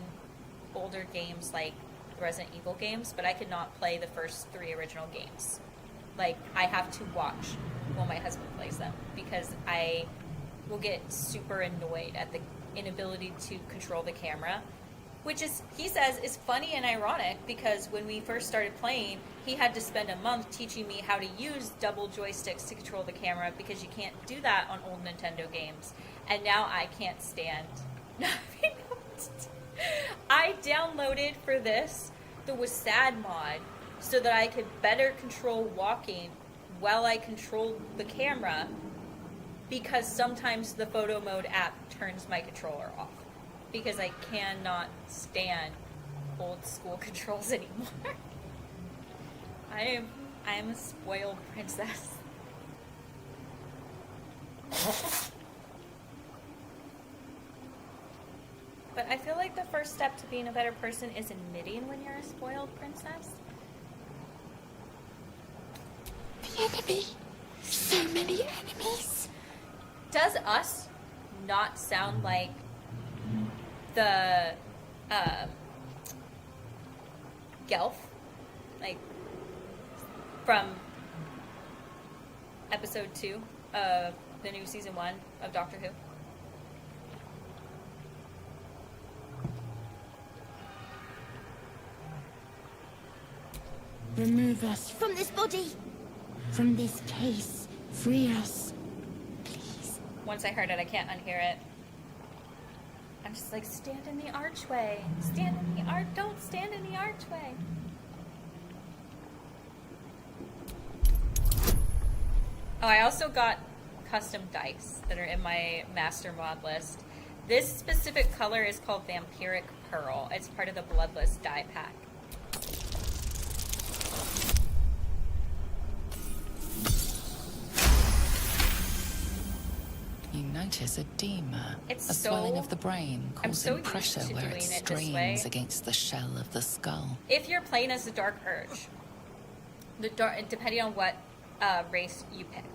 older games like the Resident Evil games, but I could not play the first 3 original games. Like, I have to watch while my husband plays them, because I will get super annoyed at the inability to control the camera, which is, he says, is funny and ironic, because when we first started playing, he had to spend a month teaching me how to use double joysticks to control the camera, because you can't do that on old Nintendo games. And now I can't stand not being able to do. I downloaded for this the WASD mod so that I could better control walking while I controlled the camera, because sometimes the photo mode app turns my controller off, because I cannot stand old school controls anymore. I am a spoiled princess. But I feel like the first step to being a better person is admitting when you're a spoiled princess. The enemy. So many enemies. Does us not sound like the Gelf, like from episode 2 of the new season 1 of Doctor Who? Remove us from this body. From this case. Free us. Please. Once I heard it, I can't unhear it. I'm just like, stand in the archway. Stand in the don't stand in the archway. Oh, I also got custom dice that are in my master mod list. This specific color is called Vampiric Pearl. It's part of the Bloodless die pack. You notice edema, It's a so- swelling of the brain, I'm so causing pressure used to where doing it it this strains way. against the shell of the skull. If you're playing as the Dark Urge, depending on what race you pick,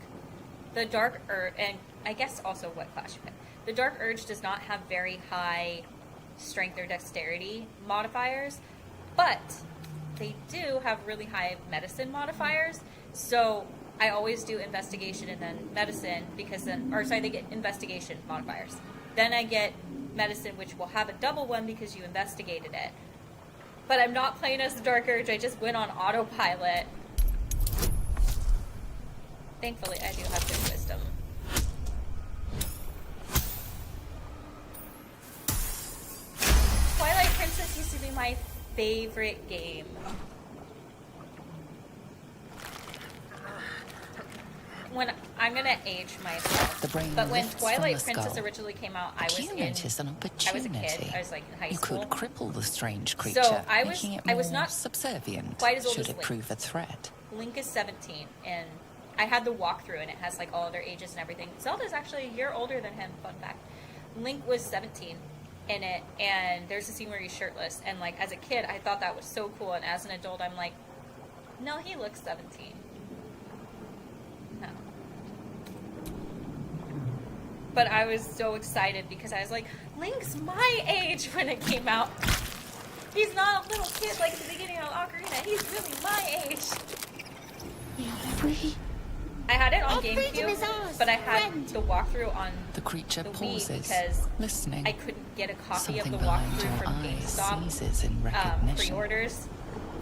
the Dark Urge, and I guess also what class you pick, the Dark Urge does not have very high strength or dexterity modifiers, but they do have really high medicine modifiers. So I always do investigation and then medicine because then, or sorry, they get investigation modifiers. Then I get medicine, which will have a double one because you investigated it. But I'm not playing as the Dark Urge. I just went on autopilot. Thankfully, I do have good wisdom. Twilight Princess used to be my favorite game. When I'm gonna age myself, The brain but when lifts Twilight from the Princess skull. originally came out, I was You in. notice an I was a opportunity. kid. I was like in high You school. could cripple the strange creature, So I was- making it I was more not subservient quite as old should as it Link. prove a threat. Link is 17, and I had the walkthrough, and it has like all their ages and everything. Zelda's actually a year older than him. Fun fact. Link was 17 in it, and there's a scene where he's shirtless. And like as a kid, I thought that was so cool, and as an adult, I'm like, no, he looks 17. No. But I was so excited because I was like, Link's my age when it came out. He's not a little kid like at the beginning of Ocarina. He's really my age. You're free. I had it on Our freedom is GameCube, ours, but I had friend. the walkthrough on The creature the Wii pauses, because listening. I couldn't get a copy Something of the behind walkthrough your from eyes GameStop seizes in recognition. pre-orders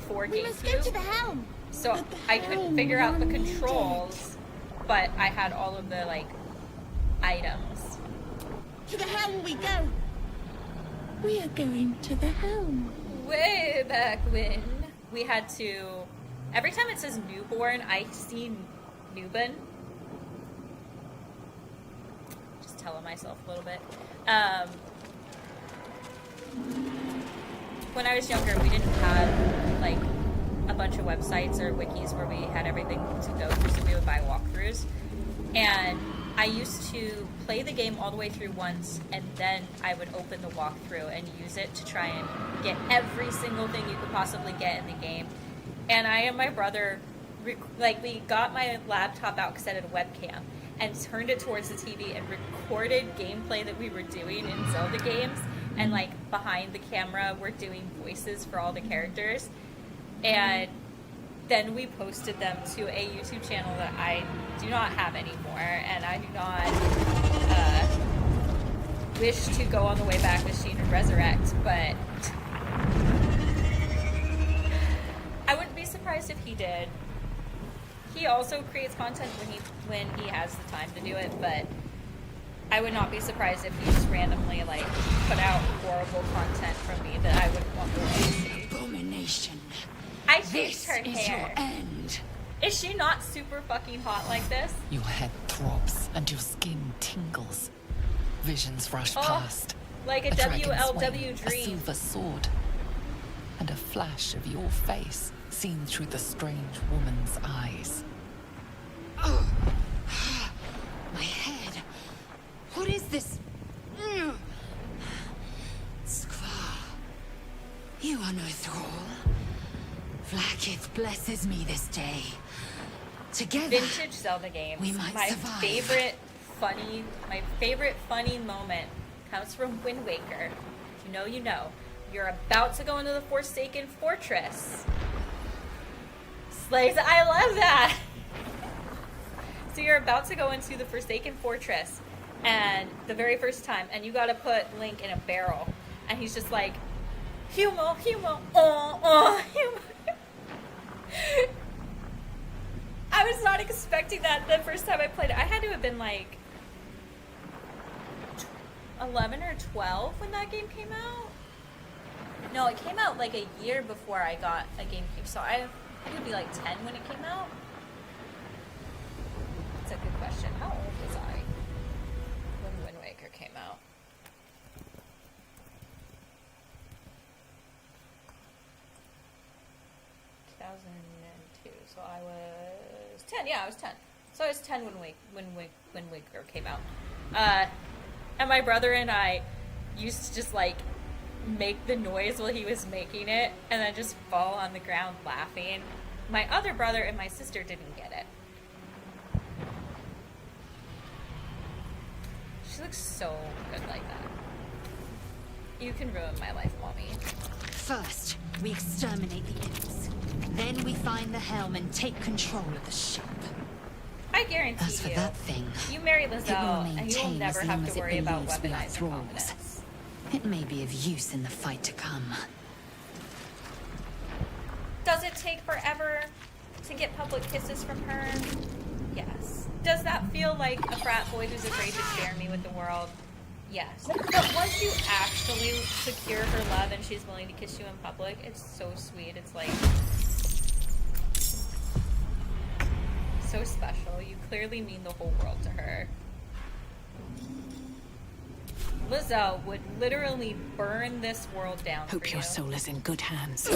for We must go to the GameCube. helm. So But the I couldn't helm figure out the one controls, but I had all of the like items. To the helm we go. We are going to the helm. Way back when we had to, every time it says newborn, I see Newbin. Just telling myself a little bit. When I was younger, we didn't have like a bunch of websites or wikis where we had everything to go through, so we would buy walkthroughs. And I used to play the game all the way through once, and then I would open the walkthrough and use it to try and get every single thing you could possibly get in the game. And I and my brother, we got my laptop out because it had a webcam, and turned it towards the TV and recorded gameplay that we were doing in Zelda games. And like behind the camera, we're doing voices for all the characters. And then we posted them to a YouTube channel that I do not have anymore, and I do not wish to go on the Wayback Machine and resurrect, but I wouldn't be surprised if he did. He also creates content when he has the time to do it, but I would not be surprised if he just randomly like put out horrible content from me that I wouldn't want to see. Abomination. I changed her This is hair. your end. Is she not super fucking hot like this? Your head throbs and your skin tingles. Visions rush Oh, past. like a dragon's WLW wing, dream. A silver sword. And a flash of your face seen through the strange woman's eyes. My head. What is this? Skvar. You are no thrall. Vlaakith blesses me this day. Together. Vintage Zelda games. We might my survive. my favorite funny moment comes from Wind Waker. If you know, you know. You're about to go into the Forsaken Fortress. Slays, I love that. So you're about to go into the Forsaken Fortress, and the very first time, and you gotta put Link in a barrel, and he's just like, Humo, Humo. I was not expecting that the first time I played it. I had to have been like 11 or 12 when that game came out. No, it came out like a year before I got a GameCube, so I would be like 10 when it came out. That's a good question. How old was I when Wind Waker came out? So I was 10. Yeah, I was 10. So I was 10 when Waker came out. And my brother and I used to just like make the noise while he was making it and then just fall on the ground laughing. My other brother and my sister didn't get it. She looks so good like that. You can ruin my life, Mommy. First, we exterminate the imps. Then we find the helm and take control of the ship. I guarantee As for you, that thing, you marry it will Lizelle and you will maintain never as have long to as it worry about believes we are weaponized thralls. confidence. It may be of use in the fight to come. Does it take forever to get public kisses from her? Yes. Does that feel like a frat boy who's afraid to share me with the world? Yes. But once you actually secure her love and she's willing to kiss you in public, it's so sweet. It's like so special. You clearly mean the whole world to her. Lizelle would literally burn this world down for Hope you. your soul is in good hands.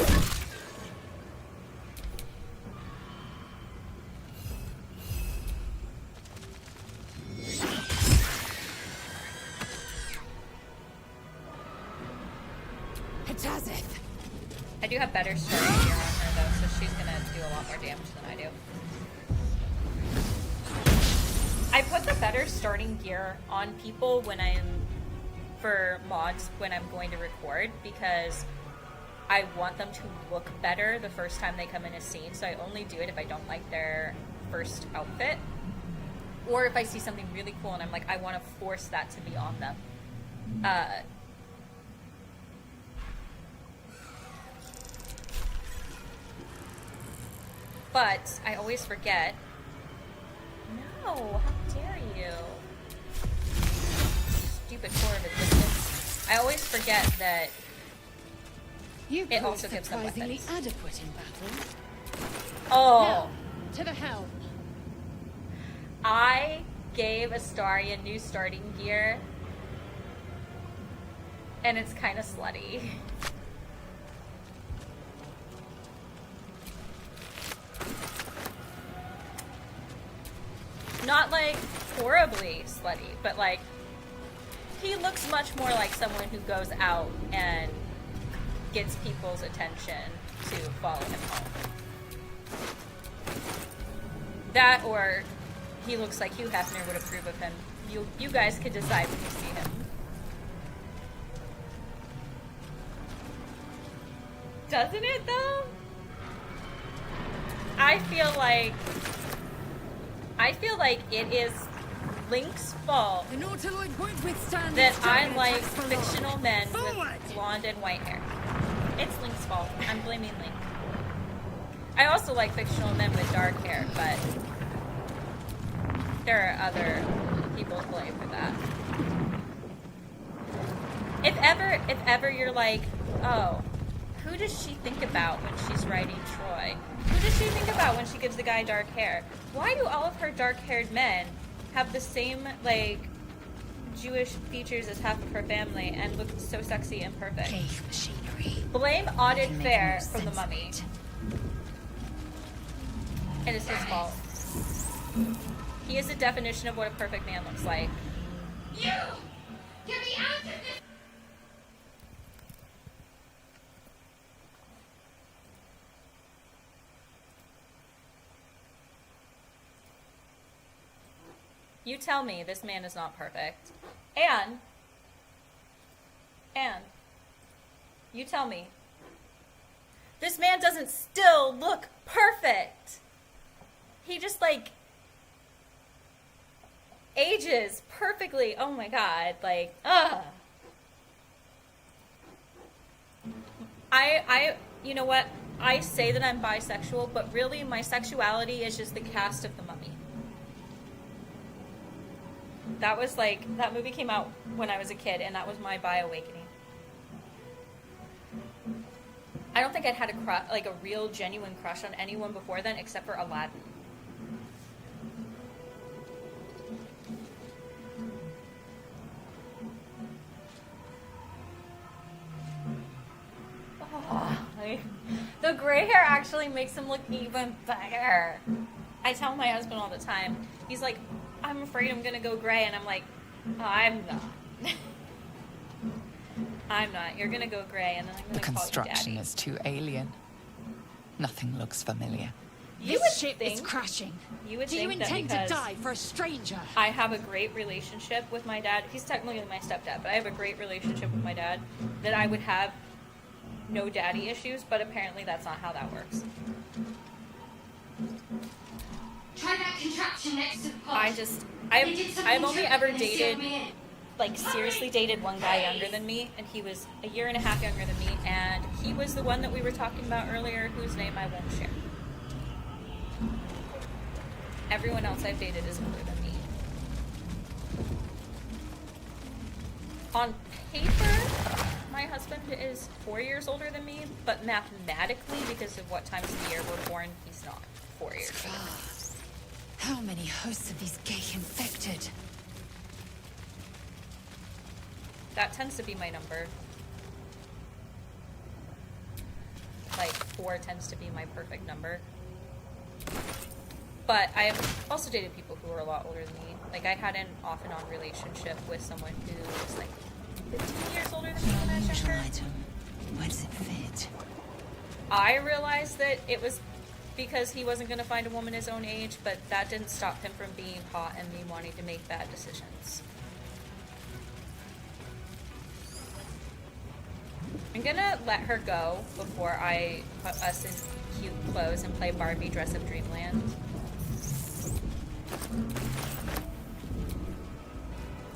I do have better starting gear on her though, so she's gonna do a lot more damage than I do. I put the better starting gear on people for mods when I'm going to record because I want them to look better the first time they come in a scene, so I only do it if I don't like their first outfit. Or if I see something really cool and I'm like, I want to force that to be on them. But I always forget. No, how dare you? Stupid core of existence. I always forget that You it also gives them surprisingly weapons. adequate in battle. Oh, Now, to the helm. I gave Astaria new starting gear, and it's kind of slutty. Not like horribly slutty, but like he looks much more like someone who goes out and gets people's attention to follow him home. That or he looks like Hugh Hefner would approve of him. You guys could decide when you see him. Doesn't it though? I feel like it is Link's fault The Nautiloid won't withstand that this I giant like attacks for long. fictional men Forward! with blonde and white hair. It's Link's fault. I'm blaming Link. I also like fictional men with dark hair, but there are other people to blame for that. If ever you're like, oh, who does she think about when she's writing Troy? Who does she think about when she gives the guy dark hair? Why do all of her dark-haired men have the same, like, Jewish features as half of her family and look so sexy and perfect? Cave machinery. Blame Audit Can make Fair more from the sense of Mummy. it. It is his fault. He is the definition of what a perfect man looks like. You! Get me out of this! You tell me this man is not perfect. And, you tell me, this man doesn't still look perfect. He just, like, ages perfectly. Oh my god, like, ugh. You know what? I say that I'm bisexual, but really my sexuality is just the cast of The Mummy. That was like, that movie came out when I was a kid, and that was my bi-awakening. I don't think I'd had a real, genuine crush on anyone before then, except for Aladdin. Like, the gray hair actually makes him look even better. I tell my husband all the time. He's like, I'm afraid I'm gonna go gray, and I'm like, I'm not. I'm not. You're gonna go gray, and then I'm The gonna call you construction Daddy. is too alien. Nothing looks familiar. You This would ship is think. crashing. You would Do you think that intend to because die for a stranger? I have a great relationship with my dad. He's technically my stepdad, but I have a great relationship with my dad. That I would have no daddy issues, but apparently that's not how that works. Try that contraption next to the pod. I've only ever and they dated, sealed me in. like seriously dated one guy younger than me, and he was a year and a half younger than me, and he was the one that we were talking about earlier, whose name I won't share. Everyone else I've dated is older than me. On paper, my husband is 4 years older than me, but mathematically, because of what times of the year we're born, he's not 4 years older than me. How many hosts of these gay infected? That tends to be my number. Like, 4 tends to be my perfect number. But I have also dated people who are a lot older than me. Like, I had an off and on relationship with someone who was like 15 years older than me when I was younger. Where does it fit? I realized that it was because he wasn't going to find a woman his own age, but that didn't stop him from being hot and me wanting to make bad decisions. I'm gonna let her go before I put us in cute clothes and play Barbie Dress Up Dreamland.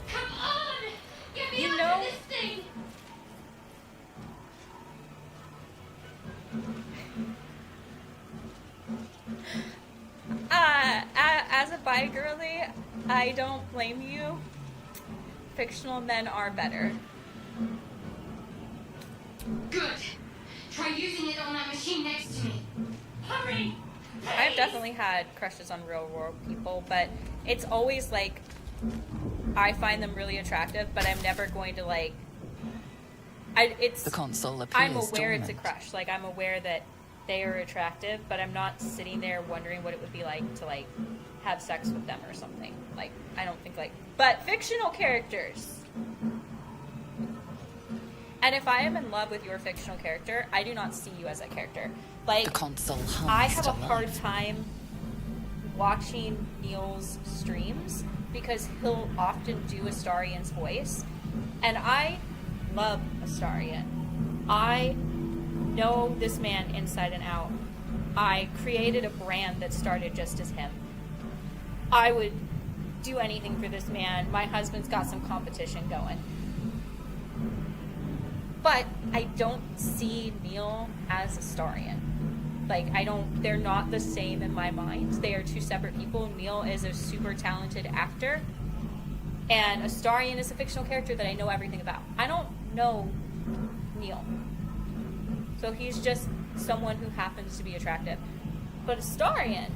Come on! Get me You out know- of this thing! As a bi girly, I don't blame you. Fictional men are better. Good. Try using it on that machine next to me. Hurry! I've definitely had crushes on real world people, but it's always like I find them really attractive, but I'm never going to like. The console appears I'm aware it's a dormant. crush. Like I'm aware that they are attractive, but I'm not sitting there wondering what it would be like to like have sex with them or something. Like I don't think like. But fictional characters. And if I am in love with your fictional character, I do not see you as that character. Like The console hums I have to a hard life. time watching Neil's streams because he'll often do Astarian's voice. And I love Astarian. I know this man inside and out. I created a brand that started just as him. I would do anything for this man. My husband's got some competition going. But I don't see Neil as Astarian. Like, they're not the same in my mind. They are two separate people. Neil is a super talented actor. And Astarian is a fictional character that I know everything about. I don't know Neil. So he's just someone who happens to be attractive. But Astarian,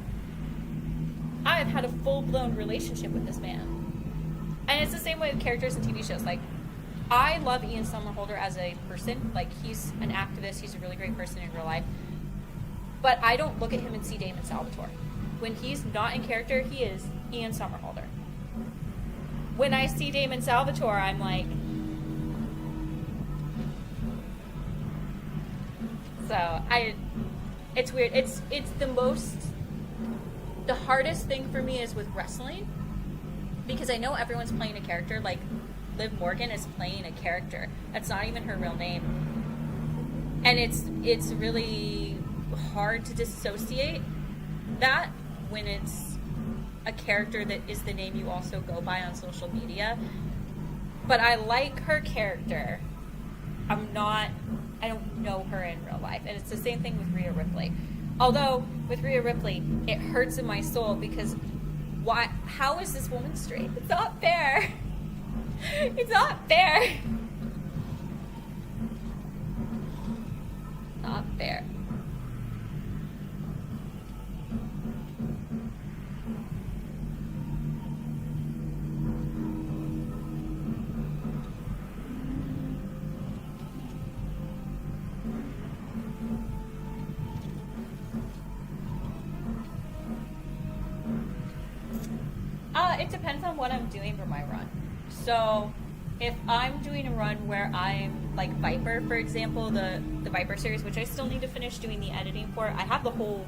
I've had a full-blown relationship with this man. And it's the same way with characters in TV shows. Like, I love Ian Somerhalder as a person. Like, he's an activist. He's a really great person in real life. But I don't look at him and see Damon Salvatore. When he's not in character, he is Ian Somerhalder. When I see Damon Salvatore, I'm like... It's weird. It's the hardest thing for me is with wrestling. Because I know everyone's playing a character. Like, Liv Morgan is playing a character. That's not even her real name. And it's really hard to dissociate that when it's a character that is the name you also go by on social media. But I like her character. I don't know her in real life. And it's the same thing with Rhea Ripley. Although, with Rhea Ripley, it hurts in my soul because how is this woman straight? It's not fair. It's not fair. Not fair. It depends on what I'm doing for my run. So, if I'm doing a run where I'm like Viper, for example, the Viper series, which I still need to finish doing the editing for, I have the whole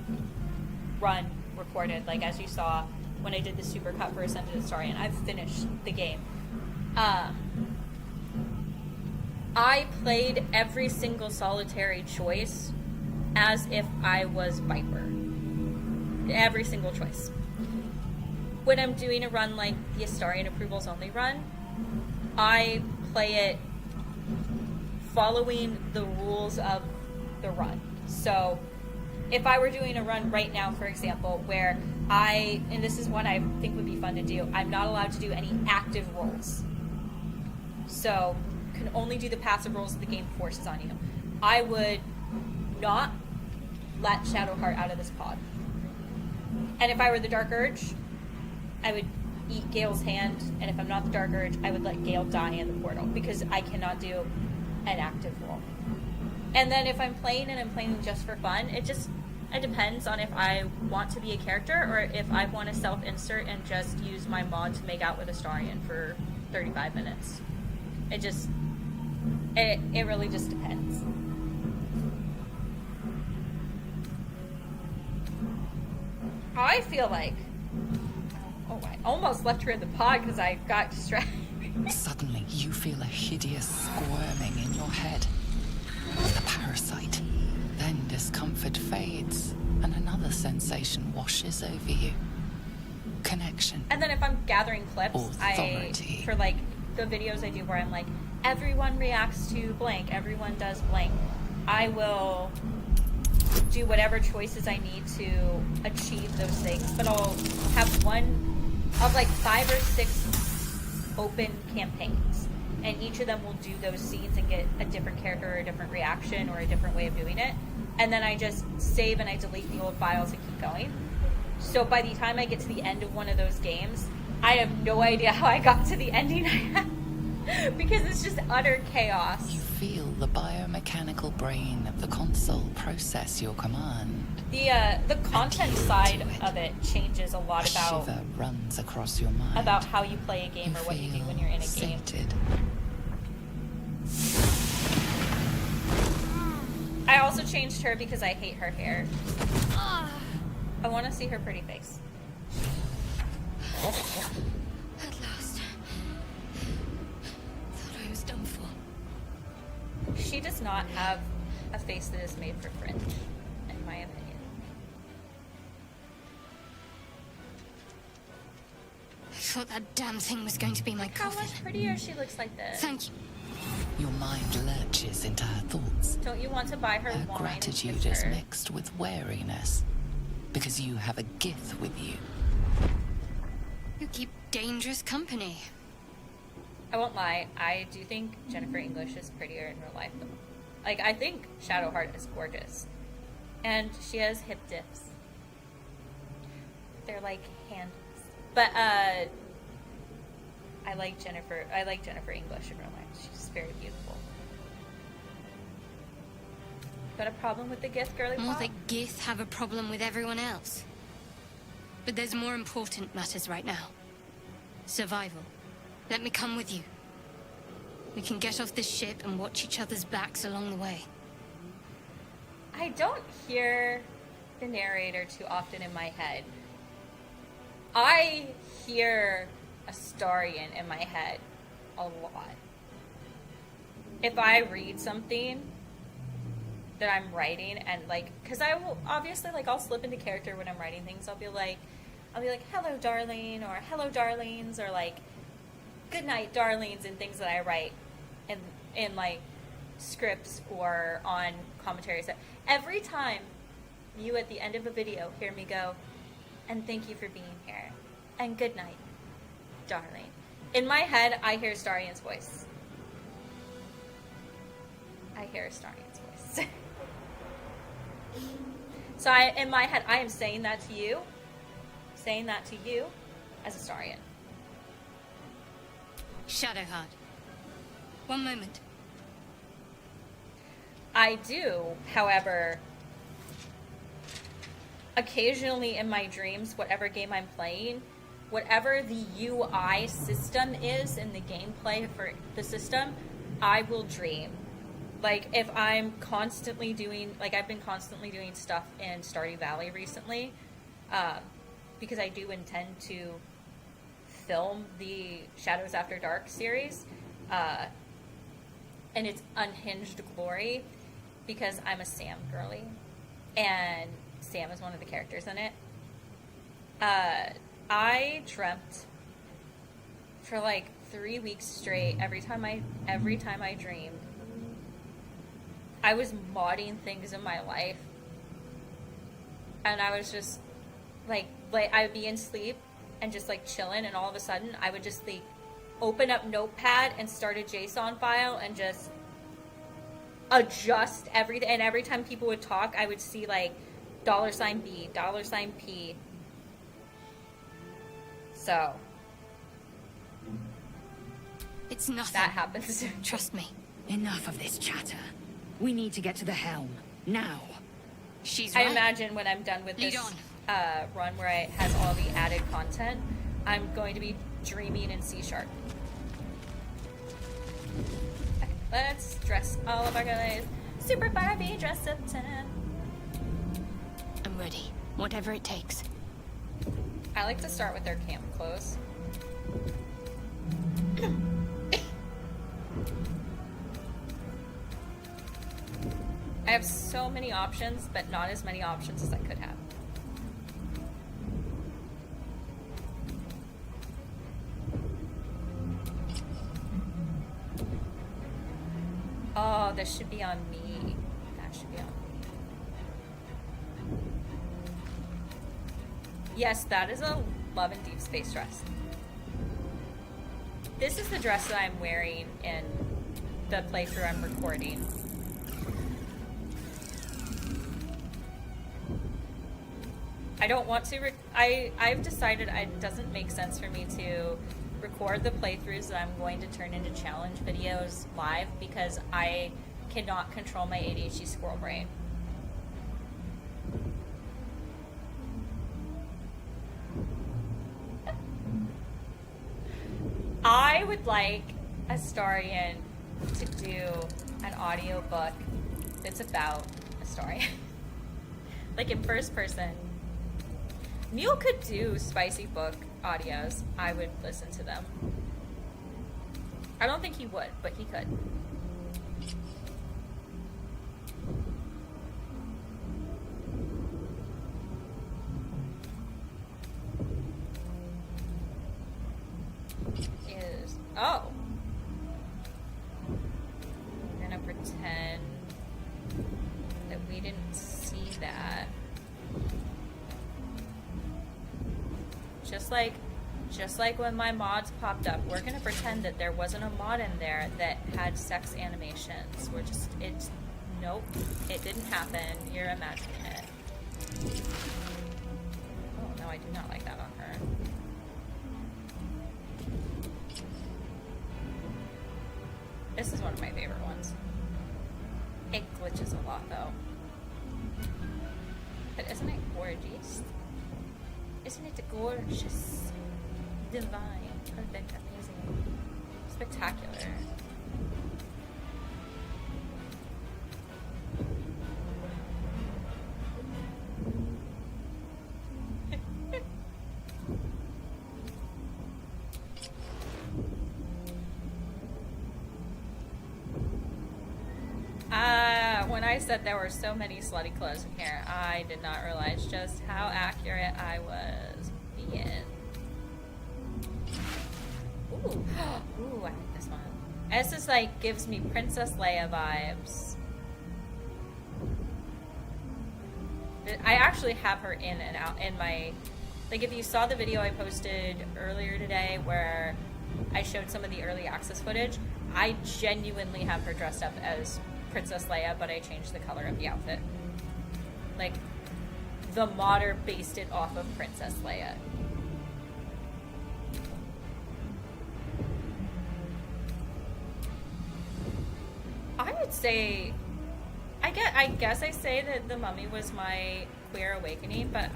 run recorded, like as you saw when I did the super cut for Ascended Astarion. I've finished the game. I played every single solitary choice as if I was Viper. Every single choice. When I'm doing a run like the Astarion Approvals Only run, I play it following the rules of the run. So, if I were doing a run right now, for example, where and this is one I think would be fun to do, I'm not allowed to do any active rolls. So, can only do the passive rolls that the game forces on you. I would not let Shadowheart out of this pod. And if I were the Dark Urge, I would eat Gale's hand, and if I'm not the Dark Urge, I would let Gale die in the portal, because I cannot do an active roll. And then if I'm playing and I'm playing just for fun, it depends on if I want to be a character or if I want to self-insert and just use my mod to make out with Astarion for 35 minutes. It really just depends. I feel like... Oh, I almost left her in the pod because I got distracted. Suddenly, you feel a hideous squirming in your head. The parasite. Then discomfort fades, and another sensation washes over you. Connection. And then if I'm gathering clips, Authority. for like the videos I do where I'm like, everyone reacts to blank, everyone does blank, I will do whatever choices I need to achieve those things. But I'll have one of like 5 or 6 open campaigns, and each of them will do those scenes and get a different character or a different reaction or a different way of doing it. And then I just save and I delete the old files and keep going. So by the time I get to the end of one of those games, I have no idea how I got to the ending I had, because it's just utter chaos. You feel the biomechanical brain of the console process your command. The content side of it changes a lot A about shiver runs across your mind. about how you play a game or what you do when you're in a game. Sated. I also changed her because I hate her hair. I want to see her pretty face. At last. Thought I was done for. She does not have a face that is made for Fringe, in my opinion. I thought that damn thing was going to be my How coffin. much prettier she looks like this. Thank you. Your mind lurches into her thoughts. Don't you want to buy her Her wine gratitude and kiss is her? mixed with wariness, because you have a gith with you. You keep dangerous company. I won't lie, I do think Jennifer English is prettier in real life though. Like, I think Shadowheart is gorgeous. And she has hip dips. They're like handles. But I like Jennifer English in real life. She's very beautiful. Got a problem with the gift, girly More pop? that Gith have a problem with everyone else. But there's more important matters right now. Survival. Let me come with you. We can get off this ship and watch each other's backs along the way. I don't hear the narrator too often in my head. I hear Astarion in my head a lot. If I read something that I'm writing and like, because I will obviously, like, I'll slip into character when I'm writing things. I'll be like, hello darling, or hello darlings, or like good night darlings, and things that I write in like scripts or on commentaries. Every time you at the end of a video hear me go, and thank you for being here, and good night darling, in my head I hear Astarion's voice. I hear Astarion's voice. So in my head, I am saying that to you as Astarion. Shadowheart. One moment. I do, however, occasionally in my dreams, whatever game I'm playing, whatever the UI system is in the gameplay for the system, I will dream. Like, if I'm constantly doing, like, I've been constantly doing stuff in Stardew Valley recently, because I do intend to film the Shadows After Dark series, and it's unhinged glory, because I'm a Sam girly, and Sam is one of the characters in it. I dreamt for like 3 weeks straight. Every time I dreamed, I was modding things in my life, and I was just like I would be in sleep and just like chilling, and all of a sudden I would just like open up Notepad and start a JSON file and just adjust everything. And every time people would talk, I would see like $B, $P. So It's nothing. that happens. Trust me. Enough of this chatter. We need to get to the helm. Now. She's I right. imagine when I'm done with Lead this on. run where it has all the added content, I'm going to be dreaming in C#. Okay, let's dress all of our guys. Super Barbie dress up 10. I'm ready. Whatever it takes. I like to start with their camp clothes. I have so many options, but not as many options as I could have. Oh, this should be on me. That should be on me. Yes, that is a Love and Deep Space dress. This is the dress that I'm wearing in the playthrough I'm recording. I don't want to. I've decided it doesn't make sense for me to record the playthroughs that I'm going to turn into challenge videos live, because I cannot control my ADHD squirrel brain. I would like Astarian to do an audiobook that's about Astarian. Like in first person. Neil could do spicy book audios. I would listen to them. I don't think he would, but he could. Oh. We're gonna pretend that we didn't see that. Just like when my mods popped up, we're gonna pretend that there wasn't a mod in there that had sex animations. Nope, it didn't happen. You're imagining it. Oh no, I do not like that on her. This is one of my favorite ones. It glitches a lot though. But isn't it gorgeous? Isn't it gorgeous? Divine, perfect, amazing, spectacular. When I said there were so many slutty clothes in here, I did not realize just how accurate I was being. Ooh, ooh, I like this one. This is like, gives me Princess Leia vibes. I actually have her in and out in my, like if you saw the video I posted earlier today where I showed some of the early access footage, I genuinely have her dressed up as Princess Leia, but I changed the color of the outfit. Like, the modder based it off of Princess Leia. I would say, I guess I say that The Mummy was my queer awakening, but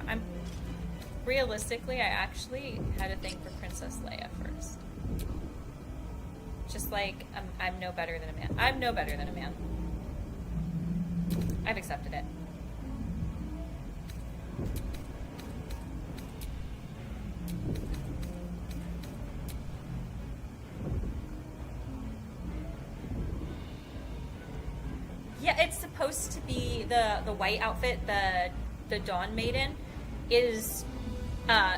realistically, I actually had a thing for Princess Leia first. Just like, I'm no better than a man. I'm no better than a man. I've accepted it. Yeah, it's supposed to be the white outfit, the Dawn Maiden, is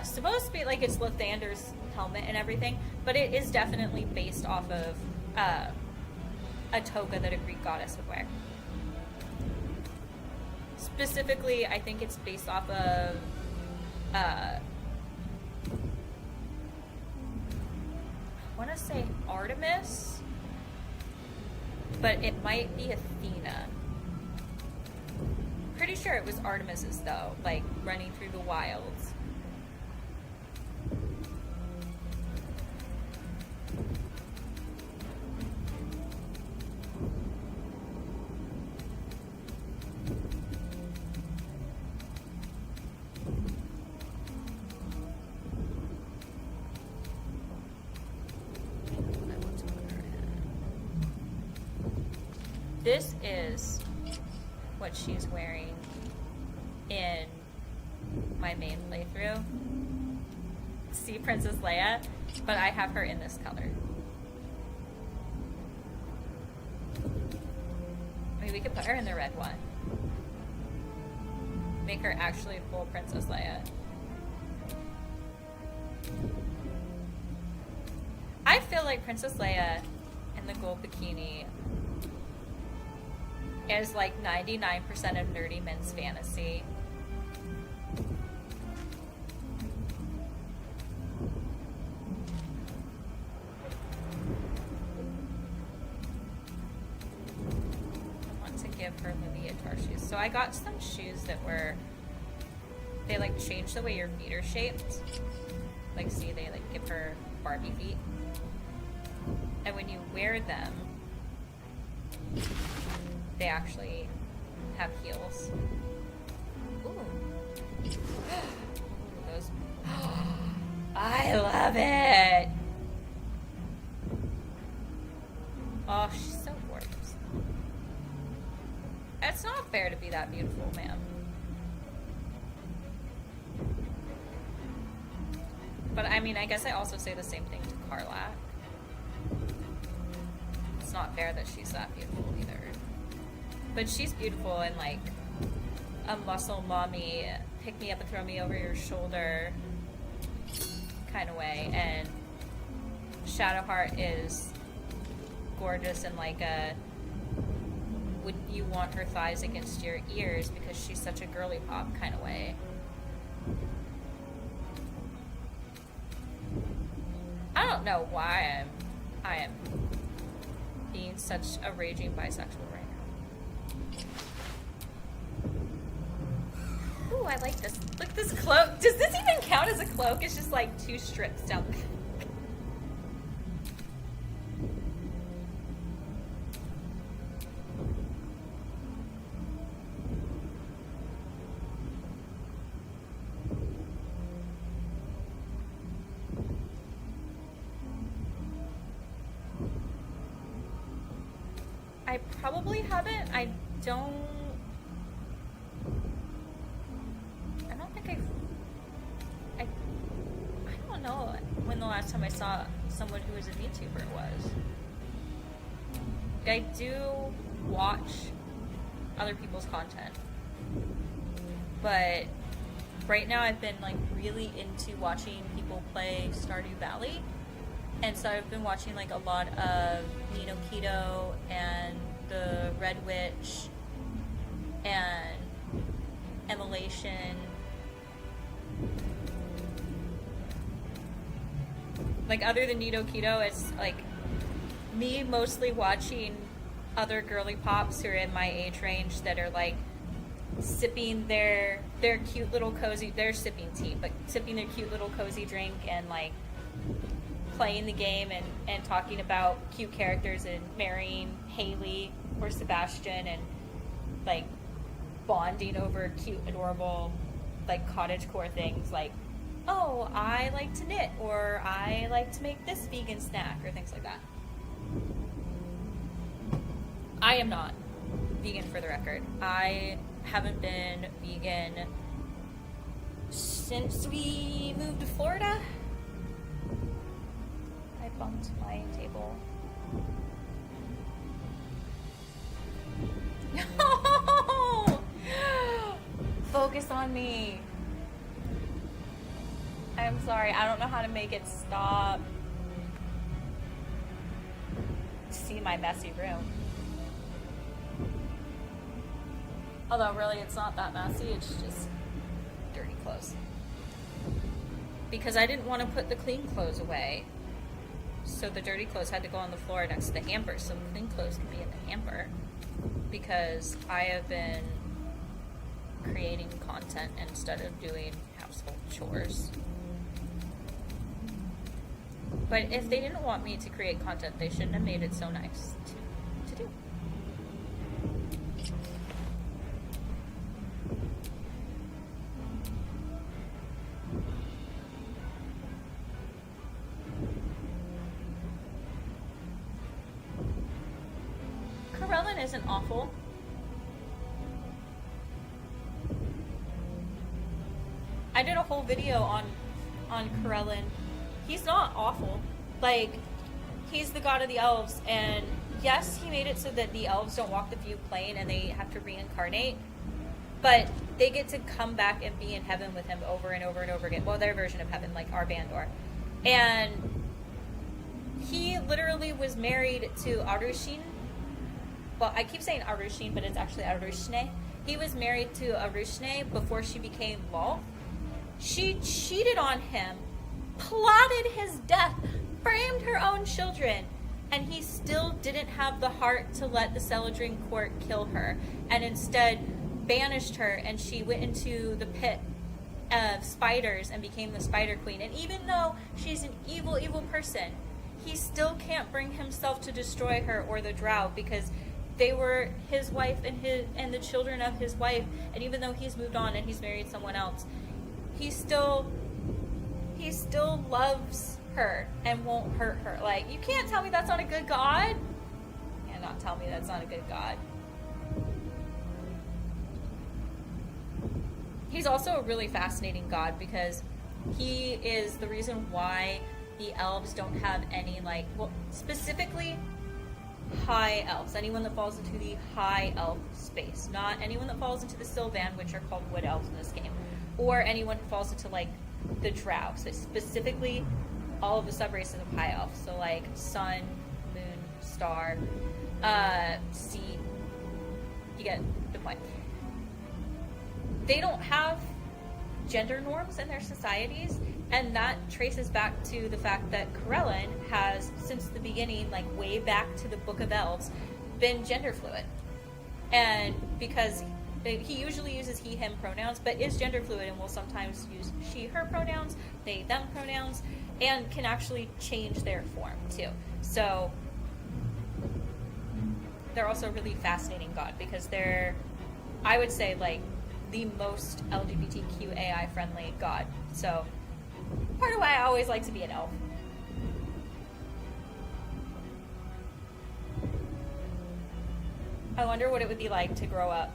supposed to be like it's Lathander's helmet and everything, but it is definitely based off of a toga that a Greek goddess would wear. Specifically, I think it's based off of I want to say Artemis, but it might be Athena. Pretty sure it was Artemis's though, like running through the wilds. This is what she's wearing in my main playthrough. See Princess Leia, but I have her in this color. I mean, we could put her in the red one. Make her actually full Princess Leia. I feel like Princess Leia in the gold bikini is like 99% of nerdy men's fantasy. I want to give her Louis Vuitton shoes. So I got some shoes that were, they like change the way your feet are shaped. Like see, they like give her Barbie feet. And when you wear them, they actually have heels. Ooh. Those. I love it. Oh, she's so gorgeous. It's not fair to be that beautiful, ma'am. But I mean, I guess I also say the same thing to Karlach. It's not fair that she's that beautiful either. But she's beautiful in like a muscle mommy, pick me up and throw me over your shoulder kind of way. And Shadowheart is gorgeous in like a would you want her thighs against your ears because she's such a girly pop kind of way. I don't know why I am being such a raging bisexual right now. Ooh, I like this. Look, this cloak. Does this even count as a cloak? It's just like two strips down the I probably haven't. I don't think I don't know when the last time I saw someone who was a VTuber was. I do watch other people's content, but right now I've been like really into watching people play Stardew Valley. And so I've been watching like a lot of Nino Keto and the Red Witch and Immolation. Like other than Nino Keto, it's like me mostly watching other girly pops who are in my age range that are like sipping their cute little cozy, they're sipping tea, but sipping their cute little cozy drink and like playing the game and talking about cute characters and marrying Haley or Sebastian and like bonding over cute, adorable like cottagecore things like oh, I like to knit, or I like to make this vegan snack, or things like that. I am not vegan, for the record. I haven't been vegan since we moved to Florida. I bumped my table. No! Focus on me. I'm sorry, I don't know how to make it stop. See my messy room. Although really it's not that messy, it's just dirty clothes. Because I didn't want to put the clean clothes away. So the dirty clothes had to go on the floor next to the hamper so the clean clothes can be in the hamper. Because I have been creating content instead of doing household chores. But if they didn't want me to create content, they shouldn't have made it so nice to do. Corellin isn't awful. I did a whole video on Corellin. He's not awful. Like, he's the god of the elves, and yes, he made it so that the elves don't walk the view plane and they have to reincarnate, but they get to come back and be in heaven with him over and over and over again. Well, their version of heaven, like Arbandor. And he literally was married to Arushin. Well, I keep saying Arushin, but it's actually Arushne. He was married to Arushne before she became Lolth. She cheated on him, plotted his death, framed her own children, and he still didn't have the heart to let the Celadrin court kill her, and instead banished her, and she went into the pit of spiders and became the Spider Queen. And even though she's an evil, evil person, he still can't bring himself to destroy her or the Drow, because they were his wife and the children of his wife, and even though he's moved on and he's married someone else, he still loves her and won't hurt her. Like, you can't tell me that's not a good god. You cannot tell me that's not a good god. He's also a really fascinating god because he is the reason why the elves don't have any, like, well, specifically high elves. Anyone that falls into the high elf space. Not anyone that falls into the Sylvan, which are called wood elves in this game. Or anyone who falls into, like, the Drow. So specifically all of the subraces of high elf. So like sun, moon, star, sea. You get the point. They don't have gender norms in their societies, and that traces back to the fact that Corellin has, since the beginning, like way back to the Book of Elves, been gender fluid. And because he usually uses he, him pronouns, but is gender fluid and will sometimes use she, her pronouns, they, them pronouns, and can actually change their form too. So they're also a really fascinating god because they're, I would say, like the most LGBTQAI friendly god. So part of why I always like to be an elf. I wonder what it would be like to grow up.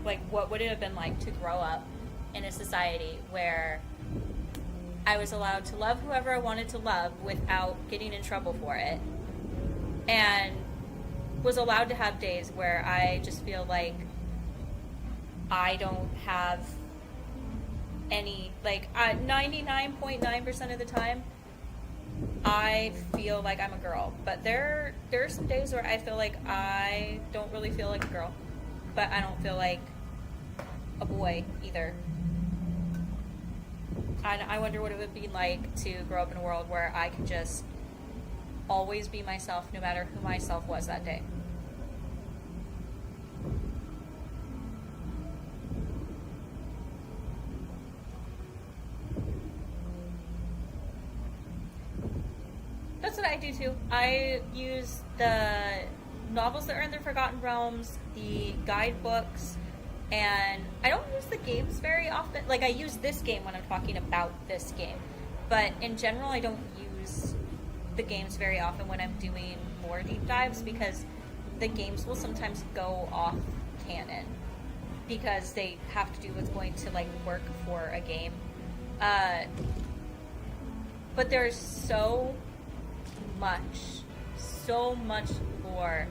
Like, what would it have been like to grow up in a society where I was allowed to love whoever I wanted to love without getting in trouble for it, and was allowed to have days where I just feel like I don't have any, like, 99.9% of the time, I feel like I'm a girl. But there are some days where I feel like I don't really feel like a girl, but I don't feel like a boy either. And I wonder what it would be like to grow up in a world where I could just always be myself, no matter who myself was that day. That's what I do too. I use the novels that are in the Forgotten Realms, the guidebooks, and I don't use the games very often. Like, I use this game when I'm talking about this game, but in general, I don't use the games very often when I'm doing more deep dives, because the games will sometimes go off canon because they have to do what's going to like work for a game. But there's so much lore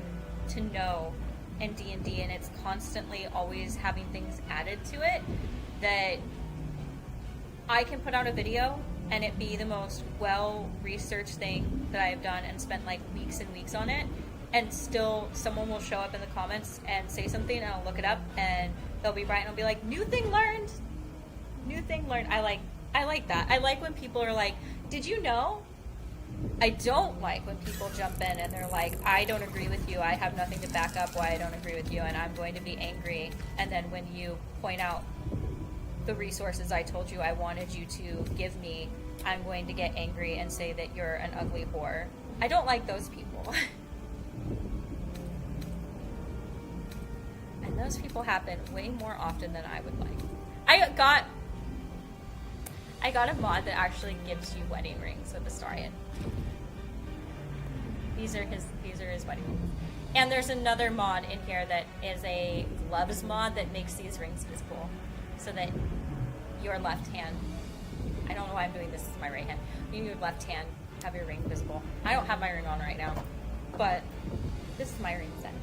to know in D&D, and it's constantly always having things added to it, that I can put out a video and it be the most well-researched thing that I've done and spent like weeks and weeks on it, and still someone will show up in the comments and say something, and I'll look it up and they'll be right and I'll be like, new thing learned. I like that. I like when people are like, did you know? I don't like when people jump in and they're like, I don't agree with you, I have nothing to back up why I don't agree with you, and I'm going to be angry. And then when you point out the resources I told you I wanted you to give me, I'm going to get angry and say that you're an ugly whore. I don't like those people. And those people happen way more often than I would like. I got a mod that actually gives you wedding rings with Astarion. These are his wedding rings. And there's another mod in here that is a gloves mod that makes these rings visible, so that your left hand, I don't know why I'm doing this with my right hand, your left hand have your ring visible. I don't have my ring on right now, but this is my ring set.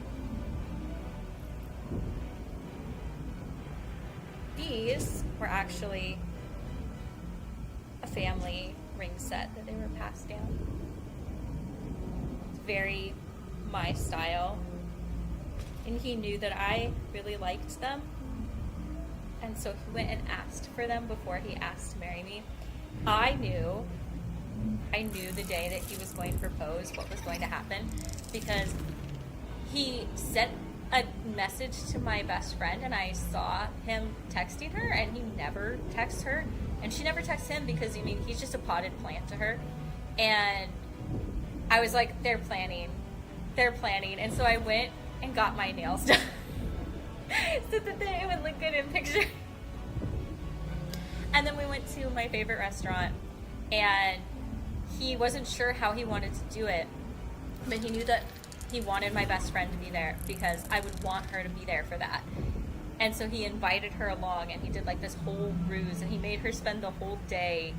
These were actually a family ring set that they were passed down. It's very my style. And he knew that I really liked them. And so he went and asked for them before he asked to marry me. I knew the day that he was going to propose what was going to happen, because he sent a message to my best friend and I saw him texting her, and he never texts her. And she never texts him because, I mean, he's just a potted plant to her. And I was like, they're planning. And so I went and got my nails done so that they would look good in picture. And then we went to my favorite restaurant, and he wasn't sure how he wanted to do it, but he knew that he wanted my best friend to be there because I would want her to be there for that. And so he invited her along, and he did like this whole ruse, and he made her spend the whole day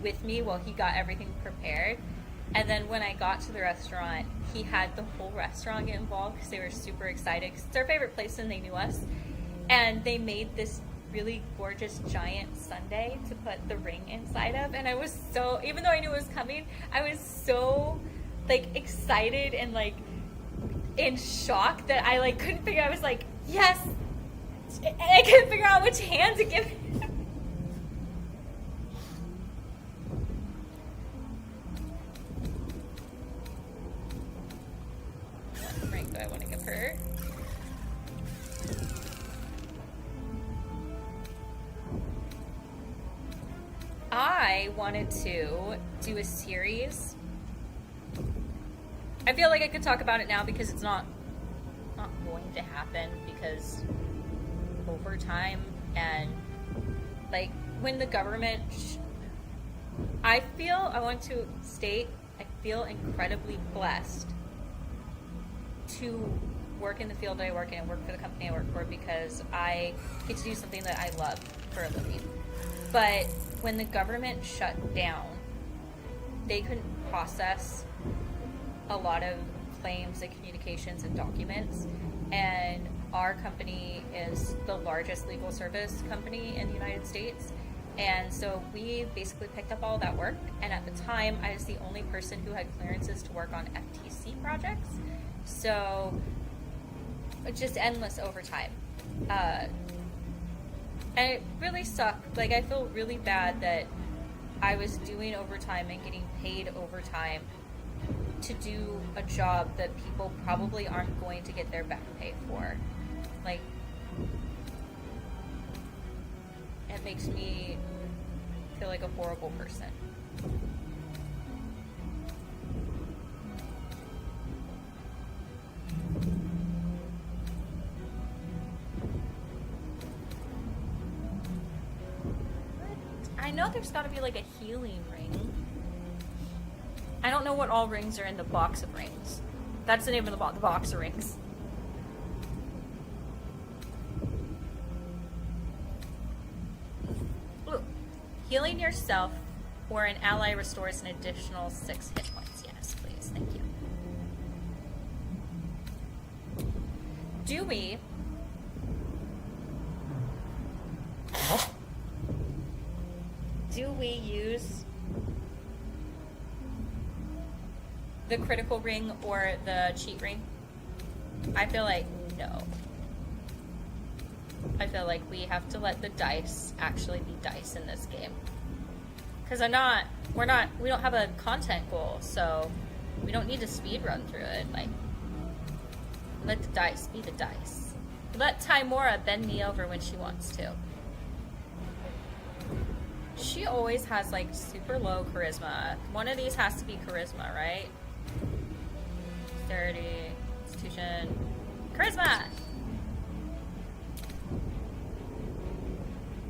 with me while he got everything prepared. And then when I got to the restaurant, he had the whole restaurant get involved because they were super excited, because it's their favorite place and they knew us. And they made this really gorgeous giant sundae to put the ring inside of. And I was so, even though I knew it was coming, I was so like excited and like in shock that I like couldn't figure out. I was like, yes. And I couldn't figure out which hand to give him. What ring do I want to give her? I wanted to do a series. I feel like I could talk about it now because it's not going to happen, because over time and like when the government I want to state I feel incredibly blessed to work in the field that I work in and work for the company I work for, because I get to do something that I love for a living. But when the government shut down, they couldn't process a lot of claims and communications and documents, and our company is the largest legal service company in the United States, and so we basically picked up all that work. And at the time, I was the only person who had clearances to work on FTC projects, so just endless overtime. And it really sucked. Like, I feel really bad that I was doing overtime and getting paid overtime to do a job that people probably aren't going to get their back pay for. Like, it makes me feel like a horrible person. there's gotta be like a healing ring. I don't know what all rings are in the box of rings. That's the name of the box of rings. Ooh. Healing yourself or an ally restores an additional 6 hit points. Yes, please. Thank you. Do we... use the critical ring or the cheat ring? I feel like no. I feel like we have to let the dice actually be dice in this game. Because we don't have a content goal, so we don't need to speed run through it. Like, let the dice be the dice. Let Timora bend me over when she wants to. She always has like super low charisma. One of these has to be charisma, right? Dexterity, Constitution, Charisma!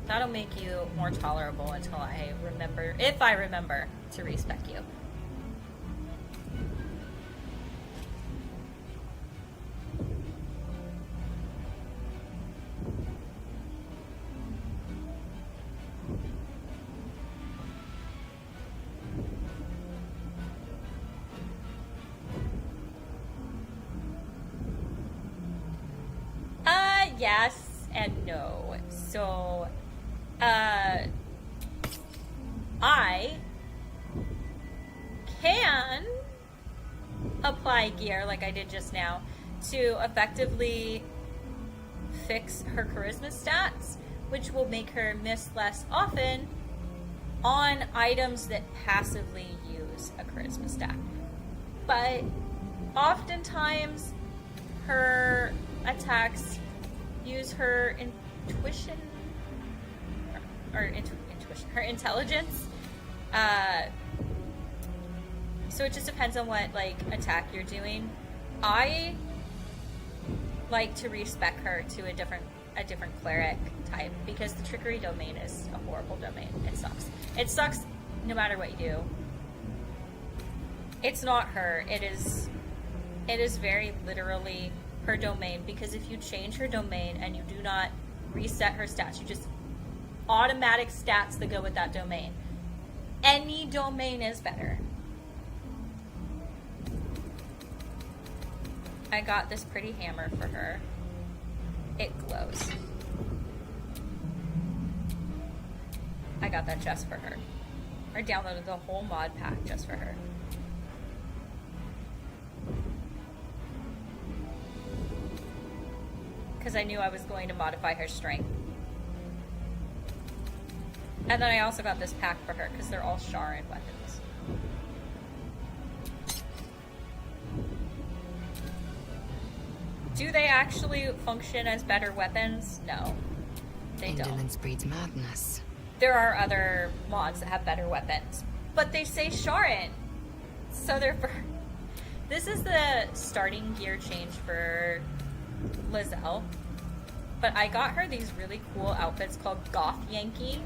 That'll make you more tolerable until I remember, if I remember, to respec you. Yes and no. So, I can apply gear like I did just now to effectively fix her charisma stats, which will make her miss less often on items that passively use a charisma stat. But oftentimes her attacks use her intuition her intelligence. So it just depends on what like attack you're doing. I like to respec her to a different cleric type because the trickery domain is a horrible domain. It sucks. It sucks no matter what you do. It's not her. It is very literally her domain, because if you change her domain and you do not reset her stats, you just automatic stats that go with that domain. Any domain is better. I got this pretty hammer for her. It glows. I got that just for her. I downloaded the whole mod pack just for her. Because I knew I was going to modify her strength. And then I also got this pack for her because they're all Sharon weapons. Do they actually function as better weapons? No, they don't. Indolence breeds madness. There are other mods that have better weapons, but they say Sharon, so therefore, this is the starting gear change for Lizelle, but I got her these really cool outfits called Goth Yankee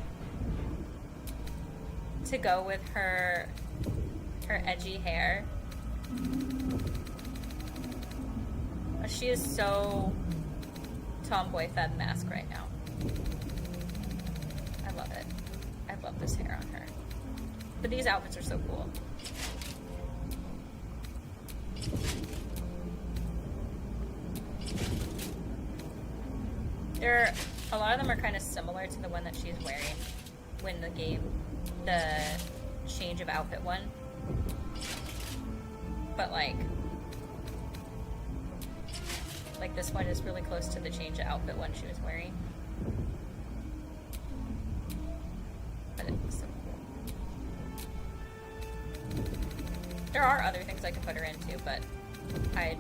to go with her edgy hair. She is so tomboy femme mask right now. I love it. I love this hair on her. But these outfits are so cool. A lot of them are kind of similar to the one that she's wearing when the change of outfit one. But like this one is really close to the change of outfit one she was wearing. But it's so cool. There are other things I could put her into, but I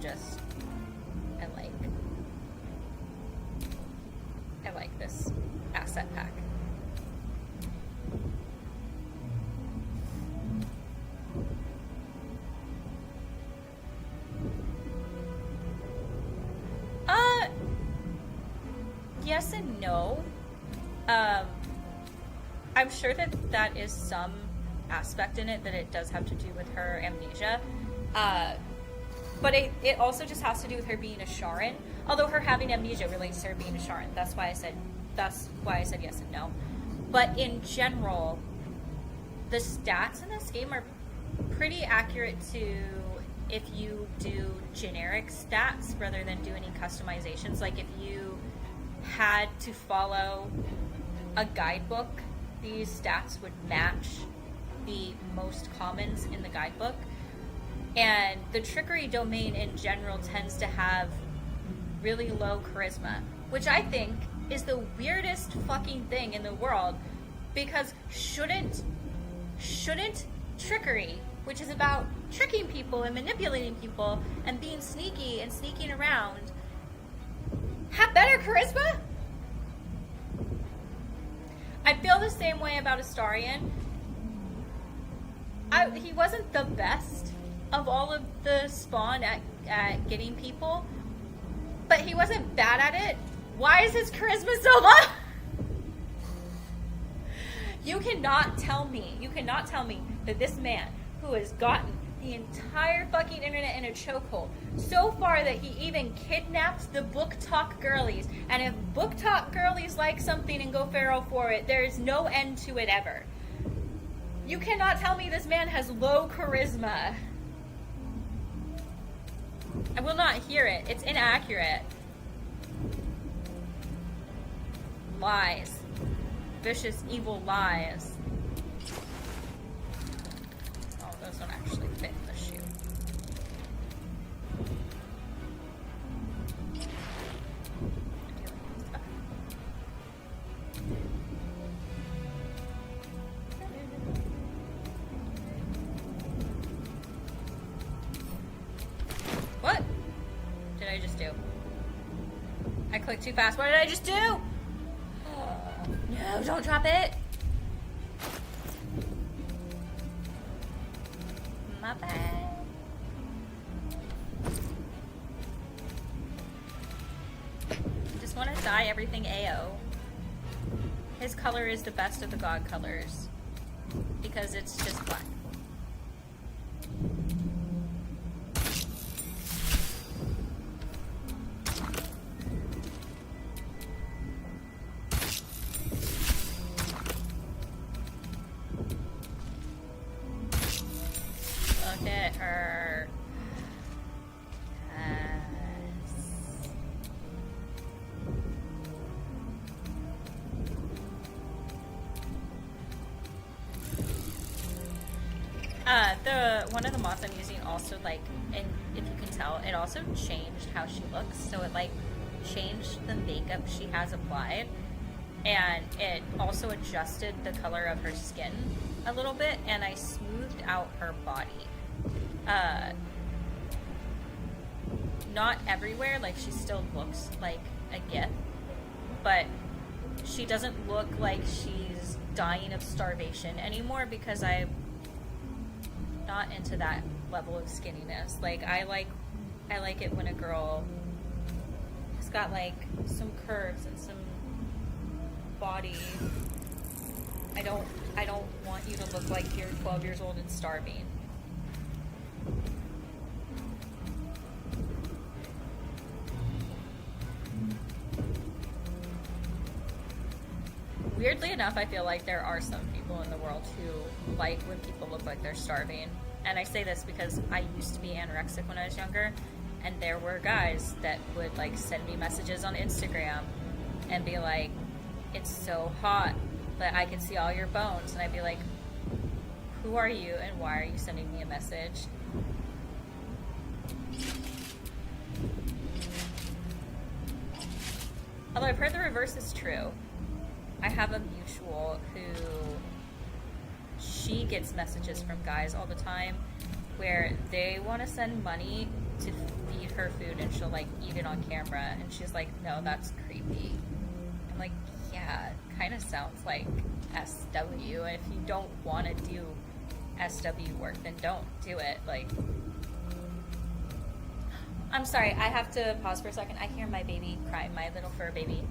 like this asset pack. Yes and no. I'm sure that that is some aspect in it that it does have to do with her amnesia. But it also just has to do with her being a Sharan. Although her having amnesia relates to her being a Sharan. That's why I said yes and no. But in general, the stats in this game are pretty accurate to if you do generic stats rather than do any customizations. Like if you had to follow a guidebook, these stats would match the most commons in the guidebook. And the trickery domain in general tends to have really low charisma, which I think is the weirdest fucking thing in the world, because shouldn't trickery, which is about tricking people and manipulating people and being sneaky and sneaking around, have better charisma? I feel the same way about Astarion. He wasn't the best of all of the spawn at getting people, but he wasn't bad at it. Why is his charisma so low? You cannot tell me that this man who has gotten the entire fucking internet in a chokehold so far that he even kidnapped the book talk girlies, and if book talk girlies like something and go feral for it, there is no end to it ever. You cannot tell me this man has low charisma. I will not hear it. It's inaccurate. Lies. Vicious, evil lies. Oh, those don't actually fit in the shoe. What did I just do? I clicked too fast. What did I just do? No, don't drop it. My bad. Just want to dye everything AO. His color is the best of the god colors because it's just black. Look at her. The one of the mods I'm using also, like, and if you can tell, it also changed how she looks. So it like changed the makeup she has applied, and it also adjusted the color of her skin a little bit, and I smoothed out her body. Not everywhere, like she still looks like a GIF, but she doesn't look like she's dying of starvation anymore because I'm not into that level of skinniness. Like I like it when a girl has got like some curves and some body. I don't want you to look like you're 12 years old and starving. Weirdly enough, I feel like there are some people in the world who like when people look like they're starving. And I say this because I used to be anorexic when I was younger, and there were guys that would like send me messages on Instagram and be like, "It's so hot that I can see all your bones." And I'd be like, "Who are you and why are you sending me a message?" Although I've heard the reverse is true. I have a mutual who, she gets messages from guys all the time where they want to send money to feed her food and she'll like eat it on camera, and she's like, "No, that's creepy." I'm like, yeah, it kind of sounds like SW, and if you don't want to do SW work, then don't do it. Like, I'm sorry, I have to pause for a second. I hear my baby crying, my little fur baby.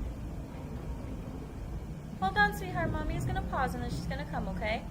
Hold on, sweetheart. Mommy's gonna pause and then she's gonna come, okay?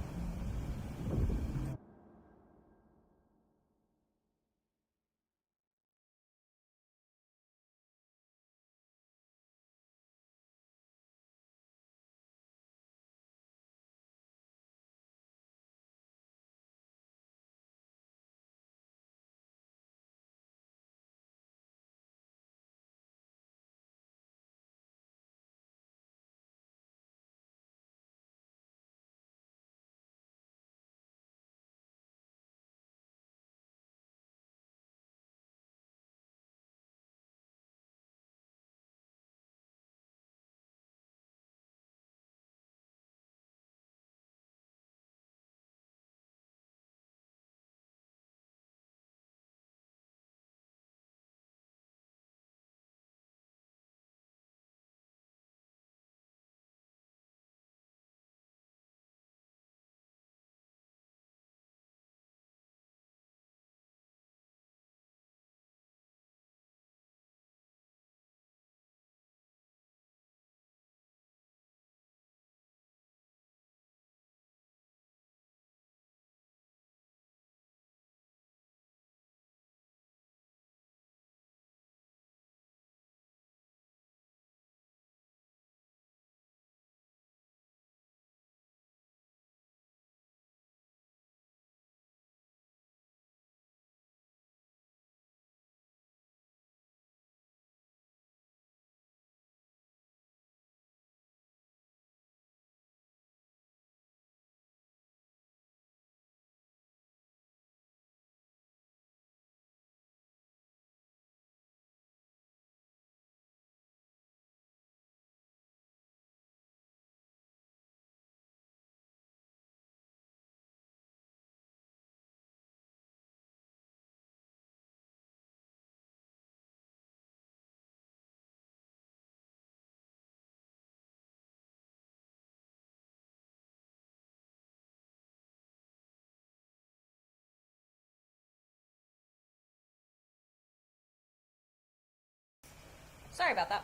Sorry about that.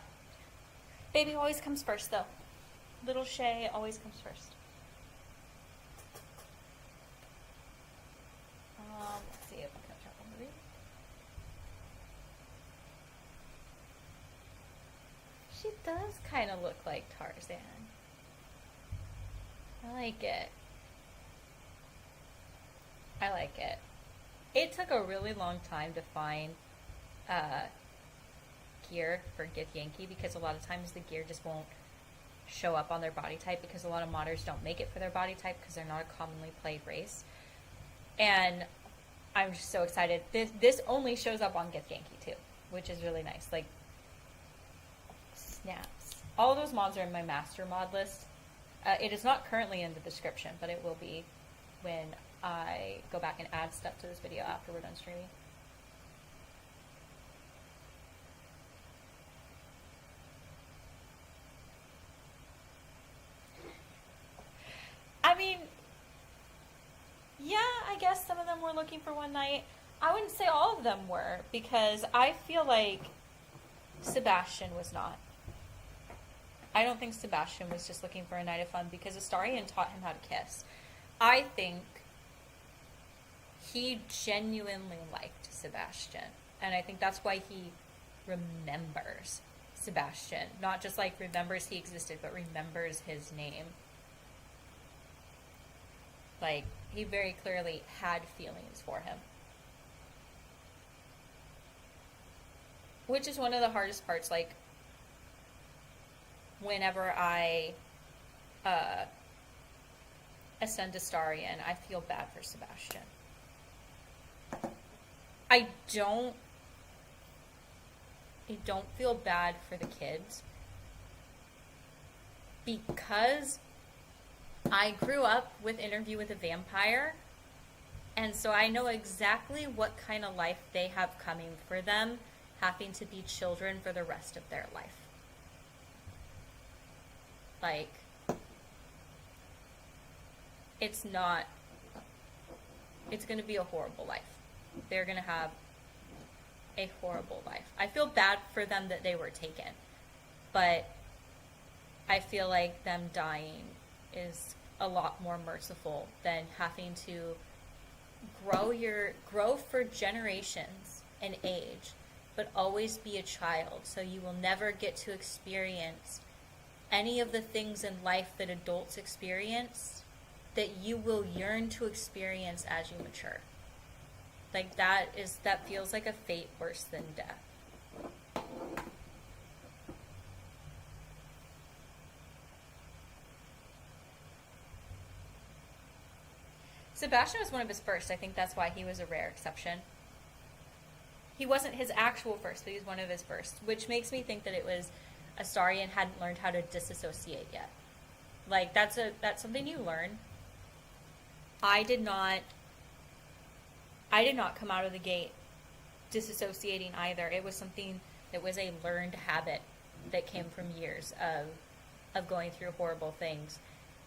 Baby always comes first, though. Little Shay always comes first. Let's see if I can catch up on the read. She does kind of look like Tarzan. I like it. I like it. It took a really long time to find gear for Githyanki because a lot of times the gear just won't show up on their body type because a lot of modders don't make it for their body type because they're not a commonly played race. And I'm just so excited. This only shows up on Githyanki too, which is really nice. Like, snaps. All of those mods are in my master mod list. It is not currently in the description, but it will be when I go back and add stuff to this video after we're done streaming. I mean, yeah, I guess some of them were looking for one night. I wouldn't say all of them were, because I feel like Sebastian was not. I don't think Sebastian was just looking for a night of fun because Astarion taught him how to kiss. I think he genuinely liked Sebastian. And I think that's why he remembers Sebastian. Not just like remembers he existed, but remembers his name. Like, he very clearly had feelings for him. Which is one of the hardest parts, like, whenever I ascend to Starion, I feel bad for Sebastian. I don't feel bad for the kids because I grew up with Interview with a Vampire, and so I know exactly what kind of life they have coming for them, having to be children for the rest of their life. Like, it's going to be a horrible life. They're going to have a horrible life. I feel bad for them that they were taken, but I feel like them dying is a lot more merciful than having to grow for generations in age, but always be a child, so you will never get to experience any of the things in life that adults experience that you will yearn to experience as you mature. Like, that feels like a fate worse than death. Sebastian was one of his first. I think that's why he was a rare exception. He wasn't his actual first, but he was one of his first, which makes me think that it was Astarion hadn't learned how to disassociate yet. Like, that's something you learn. I did not come out of the gate disassociating either. It was something that was a learned habit that came from years of going through horrible things.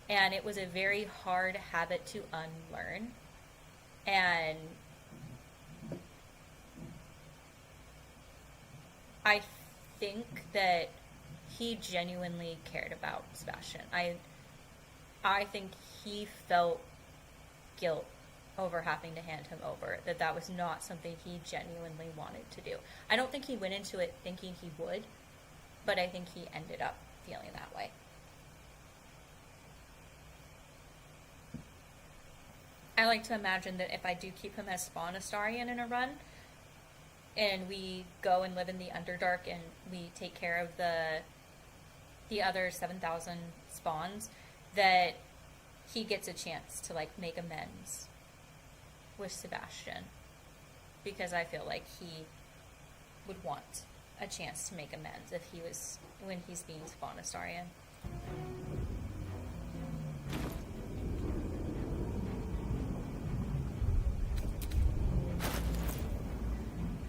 And it was a very hard habit to unlearn. And I think that he genuinely cared about Sebastian. I think he felt guilt over having to hand him over, that was not something he genuinely wanted to do. I don't think he went into it thinking he would, but I think he ended up feeling that way. I like to imagine that if I do keep him as Spawn Astarion in a run, and we go and live in the Underdark and we take care of the other 7,000 spawns, that he gets a chance to, like, make amends with Sebastian. Because I feel like he would want a chance to make amends when he's being Spawn Astarion.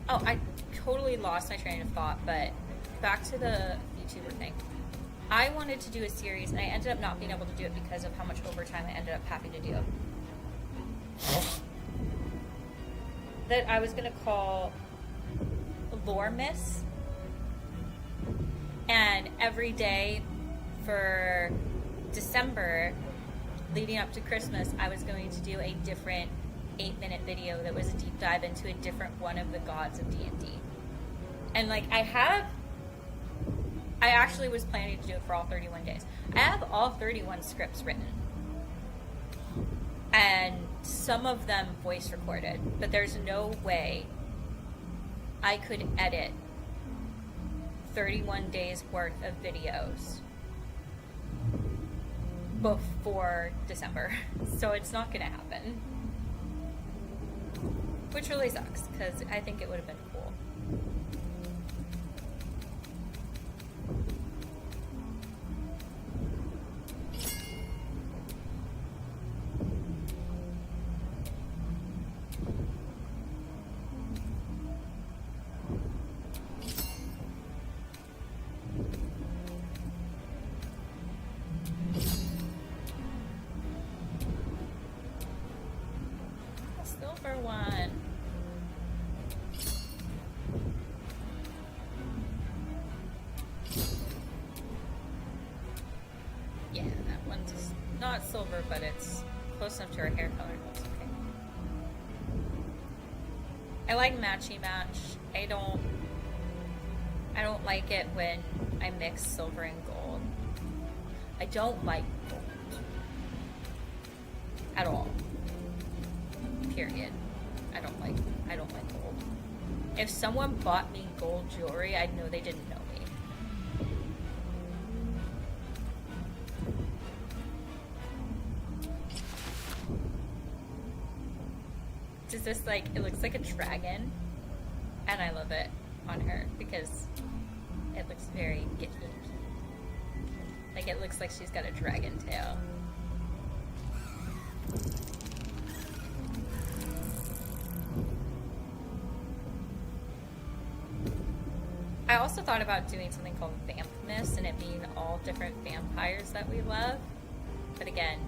Oh, I totally lost my train of thought, but back to the YouTuber thing. I wanted to do a series, and I ended up not being able to do it because of how much overtime I ended up having to do. That I was going to call Lore Miss. And every day for December, leading up to Christmas, I was going to do a different 8-minute video that was a deep dive into a different one of the gods of D&D. And, like, I actually was planning to do it for all 31 days. I have all 31 scripts written. And some of them voice recorded. But there's no way I could edit 31 days worth of videos before December. So it's not going to happen. Which really sucks, because I think it would have been cool. A silver one. Not silver, but it's close enough to her hair color. That's okay. I like matchy match. I don't like it when I mix silver and gold. I don't like gold at all. Period. I don't like gold. If someone bought me gold jewelry, I'd know they didn't know me. Is this, like, it looks like a dragon, and I love it on her because it looks very gifty. Like, it looks like she's got a dragon tail. I also thought about doing something called Vampness, and it being all different vampires that we love, but again,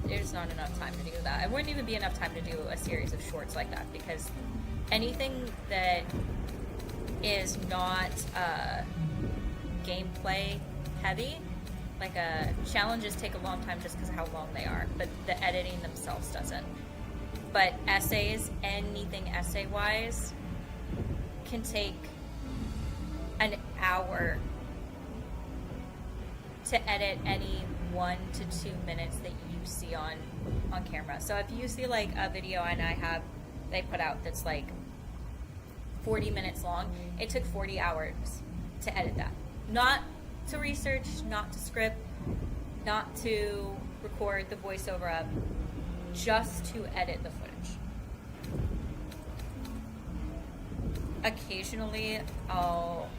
there's not enough time to do that. It wouldn't even be enough time to do a series of shorts like that, because anything that is not gameplay heavy. Like, challenges take a long time just because of how long they are, but the editing themselves doesn't. But essays, anything essay-wise, can take an hour to edit any 1 to 2 minutes that you see on camera. So if you see like a video and they put out that's like 40 minutes long, it took 40 hours to edit that. Not to research, not to script, not to record the voiceover up, just to edit the footage. Occasionally, I'll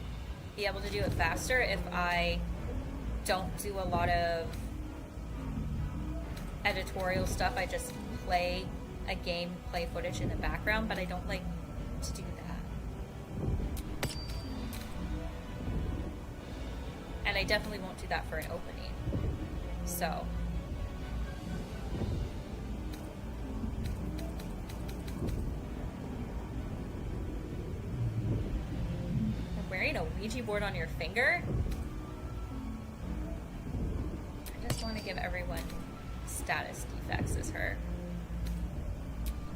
be able to do it faster if I don't do a lot of editorial stuff. I just play a game, play footage in the background, but I don't like to do that. And I definitely won't do that for an opening. So. Wearing a Ouija board on your finger? I just want to give everyone status defects as her.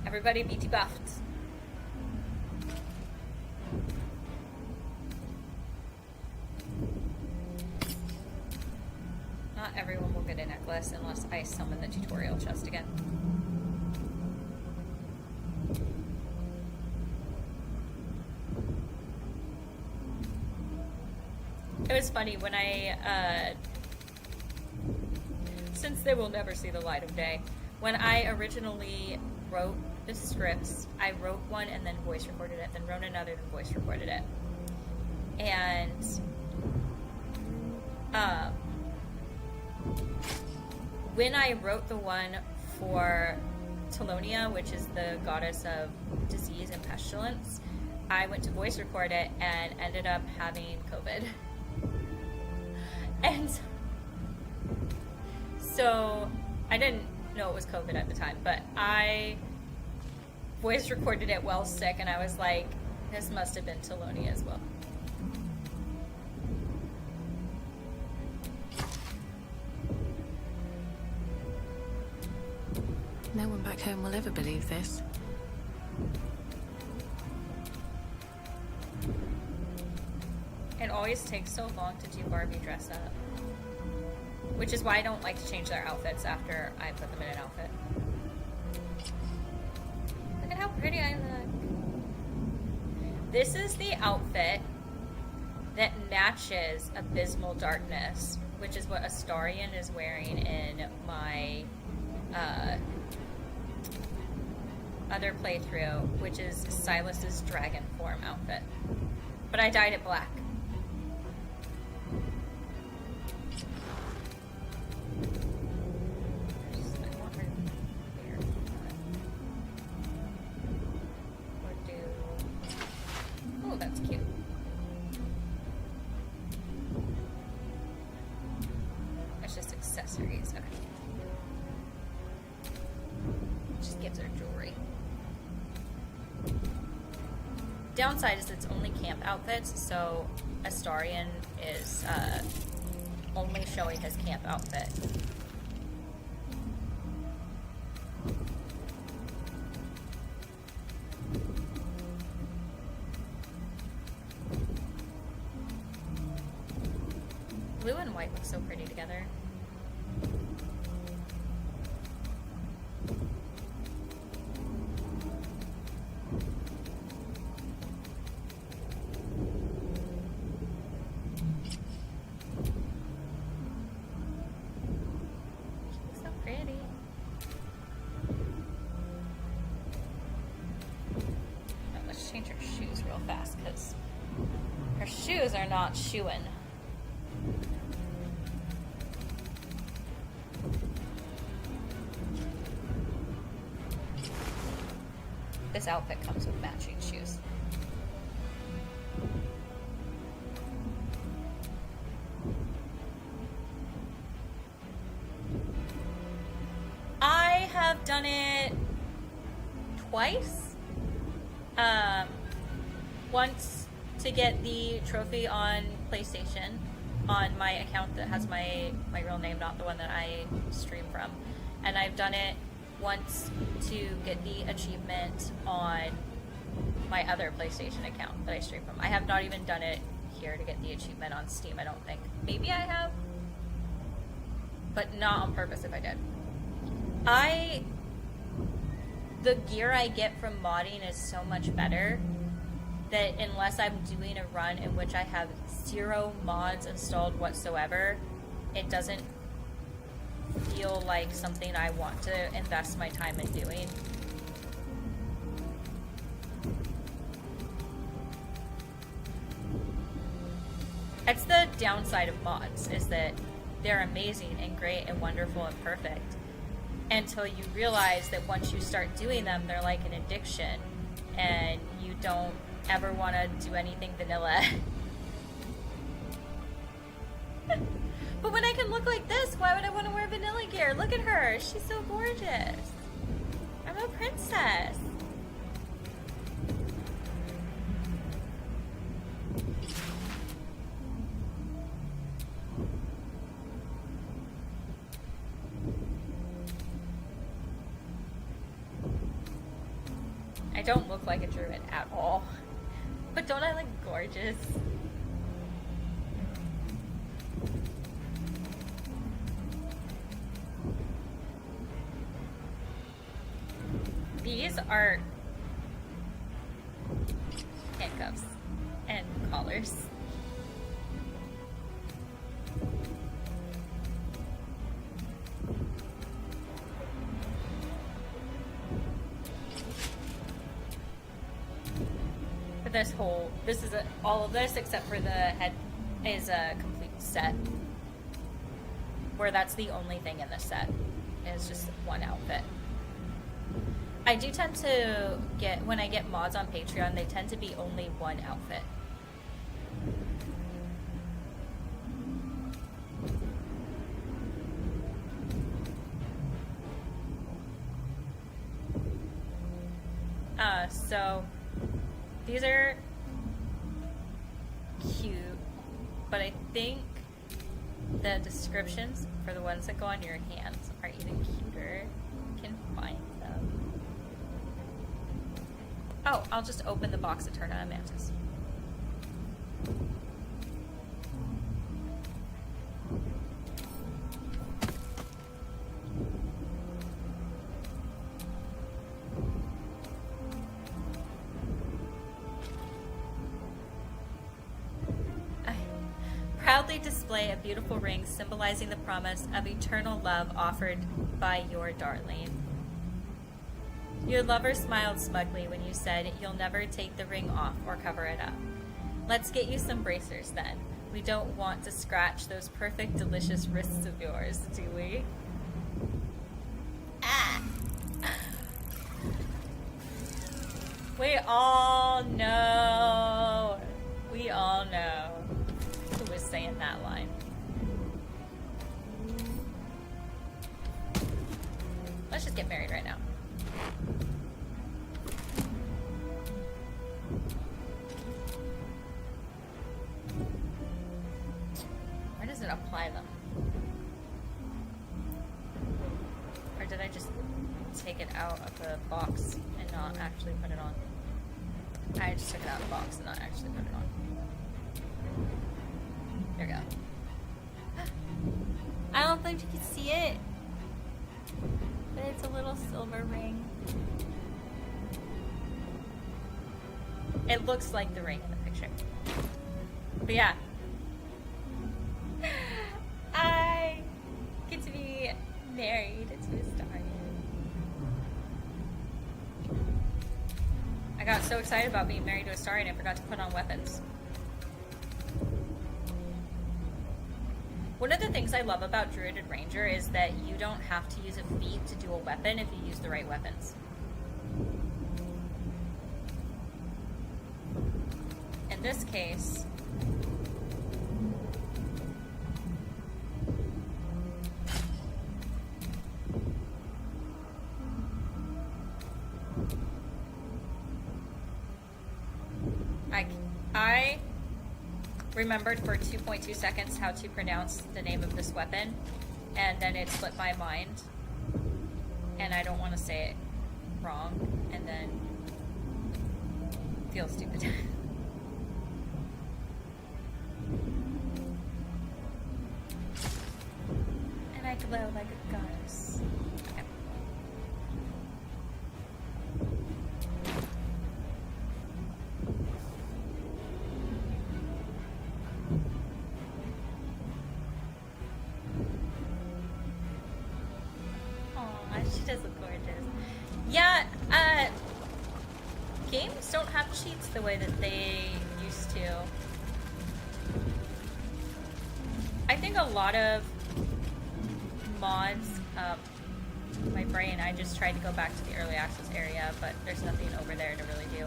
Everybody be debuffed. Not everyone will get a necklace unless I summon the tutorial chest again. It was funny when since they will never see the light of day, when I originally wrote the scripts, I wrote one and then voice recorded it, then wrote another, then voice recorded it. And when I wrote the one for Telonia, which is the goddess of disease and pestilence, I went to voice record it and ended up having COVID. And so I didn't know it was COVID at the time, but I voice recorded it while sick, and I was like, this must have been Telonia as well. No one back home will ever believe this. It always takes so long to do Barbie dress up. Which is why I don't like to change their outfits after I put them in an outfit. Look at how pretty I look. This is the outfit that matches Abysmal Darkness, which is what Astarion is wearing in my other playthrough, which is Silas's dragon form outfit. But I dyed it black. Oh, that's cute. That's just accessories. Okay. Just gives her jewelry. Downside is it's only camp outfits, so Astarion is only showing his camp outfit. Blue and white look so pretty together. So pretty. Oh, let's change her shoes real fast because her shoes are not shoeing. This outfit comes with matching shoes. I have done it twice. Once to get the trophy on PlayStation, on my account that has my real name, not the one that I stream from. And I've done it once to get the achievement on my other PlayStation account that I stream from. I have not even done it here to get the achievement on Steam, I don't think. Maybe I have, but not on purpose if I did. The gear I get from modding is so much better that unless I'm doing a run in which I have 0 mods installed whatsoever, it doesn't feel like something I want to invest my time in doing. That's the downside of mods, is that they're amazing and great and wonderful and perfect until you realize that once you start doing them, they're like an addiction and you don't ever want to do anything vanilla. But when I can look like this, why would I want to wear vanilla gear? Look at her. She's so gorgeous. I'm a princess. I don't look like a druid at all. But don't I look gorgeous? These are handcuffs and collars. But this is all of this except for the head is a complete set. Where that's the only thing in the set. It's just one outfit. I do tend to get, when I get mods on Patreon, they tend to be only one outfit. So these are cute, but I think the descriptions for the ones that go on your hands are even cuter. You can find them. Oh, I'll just open the box to turn on a mantis. Proudly display a beautiful ring symbolizing the promise of eternal love offered by your darling. Your lover smiled smugly when you said you'll never take the ring off or cover it up. Let's get you some bracers then. We don't want to scratch those perfect, delicious wrists of yours, do we? Ah! We all know. We all know who was saying that line. Let's just get married right now. Where does it apply them? Or did I just take it out of the box and not actually put it on? I just took it out of the box and not actually put it on. There we go. I don't think you can see it, but it's a little silver ring. It looks like the ring in the picture. But yeah. I get to be married to a Astarion. I got so excited about being married to a Astarion I forgot to put on weapons. One of the things I love about Druid and Ranger is that you don't have to use a feat to do a weapon if you use the right weapons. In this case, remembered for 2.2 seconds how to pronounce the name of this weapon, and then it slipped my mind, and I don't want to say it wrong, and then feel stupid. And I glow like a goddess. Okay. Aw, she does look gorgeous. Yeah, games don't have cheats the way that they used to. I think a lot of mods, my brain, I just tried to go back to the early access area, but there's nothing over there to really do.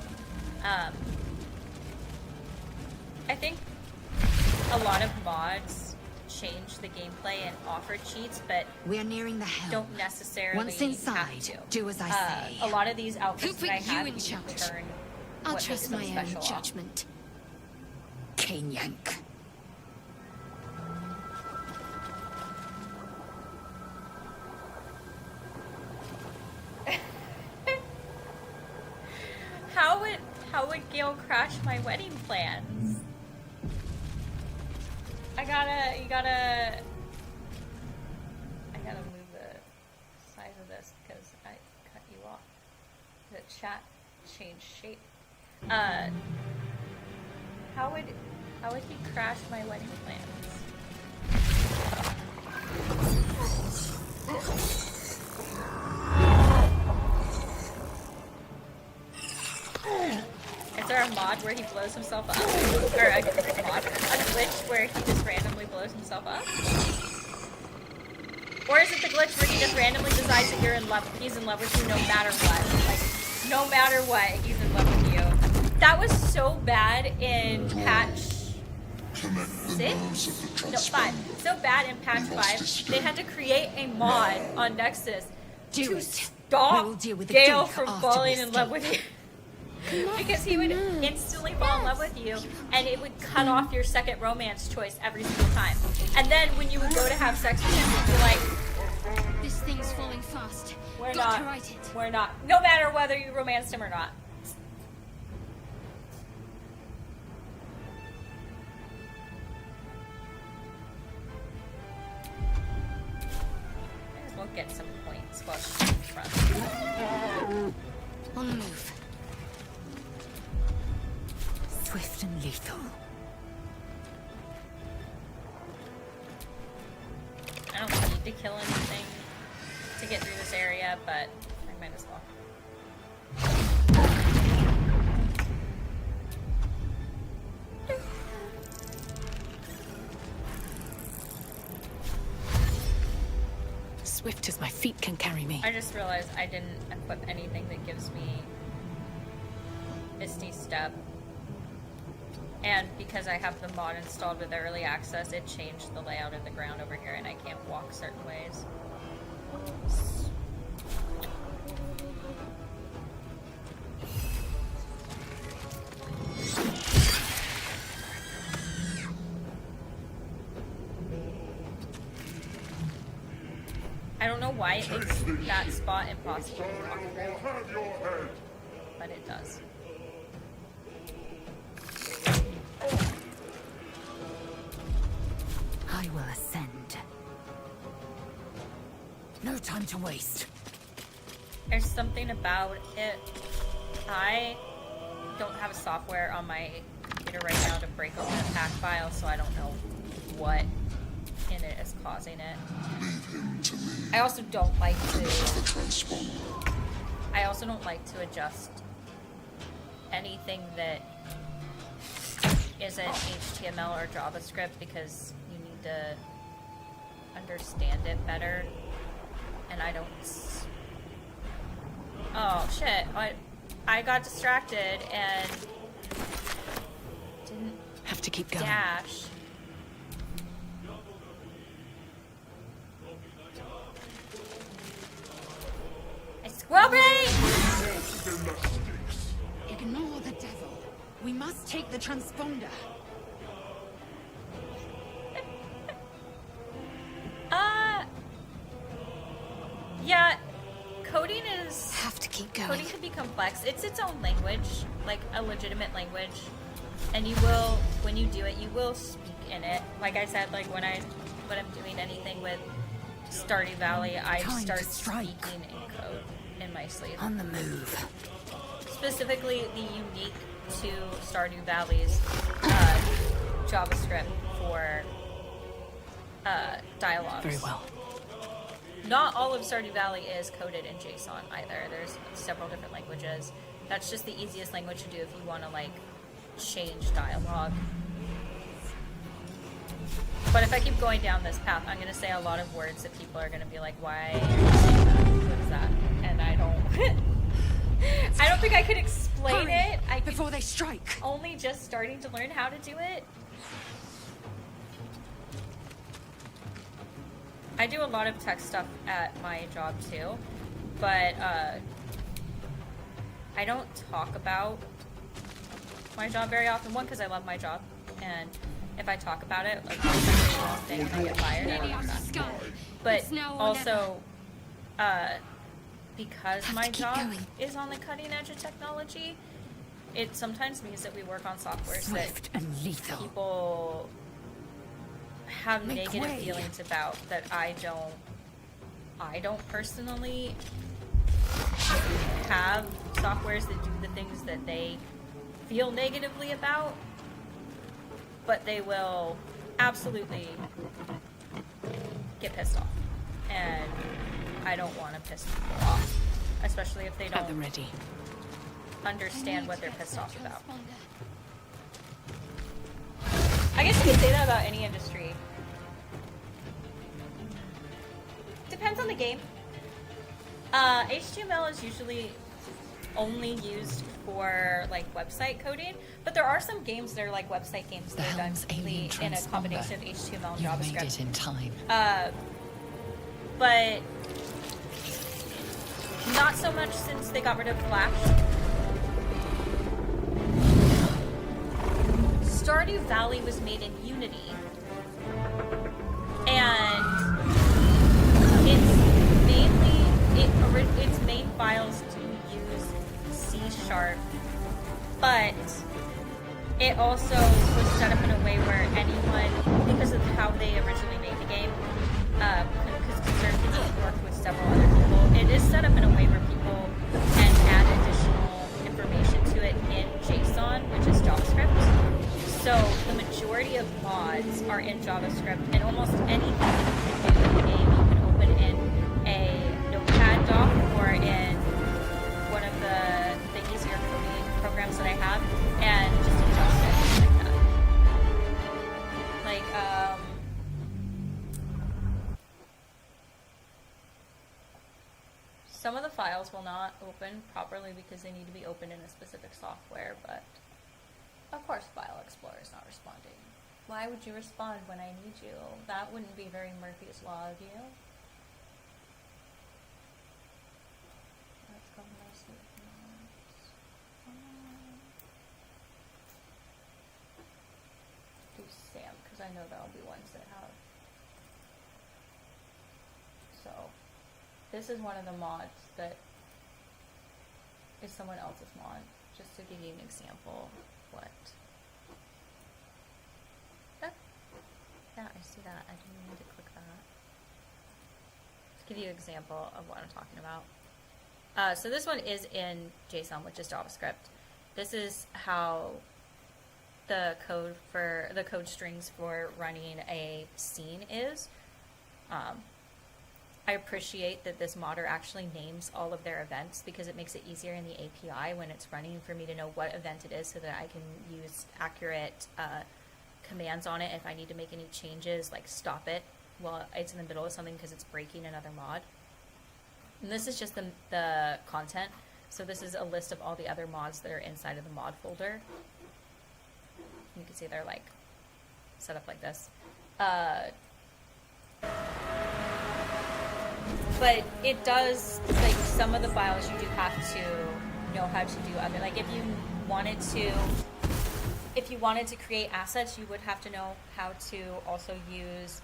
I think a lot of mods change the gameplay and offer cheats, but We're nearing the helm. don't necessarily Once inside, have to. do as I say. A lot of these outfits Who that I put you have in you can charge? turn I'll what trust makes my them own special off. judgment. Cane yank. How would Gale crash my wedding plans? I gotta move the size of this because I cut you off. The chat changed shape. How would he crash my wedding plans? Is there a mod where he blows himself up? Or a glitch where he just randomly blows himself up? Or is it the glitch where he just randomly decides that he's in love with you no matter what? Like, no matter what, he's in love with you. That was so bad in patch 6? No, 5. So bad in patch 5, they had to create a mod on Nexus to stop Gale from falling in love with you. Because he would instantly fall in love with you, and it would cut off your second romance choice every single time. And then when you would go to have sex with him, he'd be like, This thing's falling fast. we're Got not, to right it. we're not. No matter whether you romanced him or not. Might as well get some points while she's in front. On the move. Swift and lethal. I don't need to kill anything to get through this area, but I might as well. Swift as my feet can carry me. I just realized I didn't equip anything that gives me Misty Step. And because I have the mod installed with early access, it changed the layout of the ground over here and I can't walk certain ways. I don't know why it makes that spot impossible to walk through, but it does. I will ascend. No time to waste. There's something about it. I don't have a software on my computer right now to break open a pack file, so I don't know what in it is causing it. I also don't like to. I also don't like to adjust anything that isn't HTML or JavaScript because you need to understand it better, and I don't. Oh shit! I got distracted and didn't Have to keep going. dash. Squirrel brain! Ignore the devil. We must take the transponder. is Have to keep going. coding can be complex. It's its own language, like a legitimate language, and you will, when you do it, you will speak in it. Like I said, like when I'm doing anything with Stardew Valley, I Time to start strike. speaking in code in my sleep. On the move. Specifically, the unique to Stardew Valley's JavaScript for dialogues. Very well. Not all of Stardew Valley is coded in JSON either. There's several different languages. That's just the easiest language to do if you want to like change dialogue. But if I keep going down this path, I'm going to say a lot of words that people are going to be like, why are you saying that? What is that? And I don't... I don't think I could explain Hurry, it. before they strike. Only just starting to learn how to do it. I do a lot of tech stuff at my job too, but I don't talk about my job very often. One, because I love my job, and if I talk about it, like they get fired. I don't want that. But It's now or also, because Have my to keep job going. is on the cutting edge of technology, it sometimes means that we work on software that Swift and lethal. people have Make negative way. feelings about that I don't personally have softwares that do the things that they feel negatively about, but they will absolutely get pissed off, and I don't want to piss people off, especially if they At the don't ready. understand what they're pissed off about. I guess you could say that about any industry. Depends on the game. HTML is usually only used for like website coding, but there are some games that are like website games The that are done Helm's alien completely in a transponder. combination of HTML and You made JavaScript. it in time. But not so much since they got rid of Flash. Stardew Valley was made in Unity, and its main files do use C#, but it also was set up in a way where anyone, because of how they originally made the game, because certain people worked with several other people, it is set up in a way where people can add additional information to it in JSON, which is JavaScript. So the majority of mods are in JavaScript, and almost anything that you can do in the game, you can open in a Notepad doc or in one of the easier coding programs that I have, and just adjust it like that. Like, some of the files will not open properly because they need to be opened in a specific software, but of course File Explorer is not responding. Why would you respond when I need you? That wouldn't be very Murphy's Law of you. Let's go nicely. Do Sam, because I know there'll be ones that have. So, this is one of the mods that is someone else's mod, just to give you an example of what. Yeah, I see that. I didn't need to click that. To give you an example of what I'm talking about. So this one is in JSON, which is JavaScript. This is how the code strings for running a scene is. I appreciate that this modder actually names all of their events because it makes it easier in the API when it's running for me to know what event it is so that I can use accurate commands on it if I need to make any changes, like stop it while it's in the middle of something because it's breaking another mod. And this is just the content. So this is a list of all the other mods that are inside of the mod folder. You can see they're like set up like this. But it does, like, some of the files you do have to know how to do other, like if you wanted to create assets, you would have to know how to also use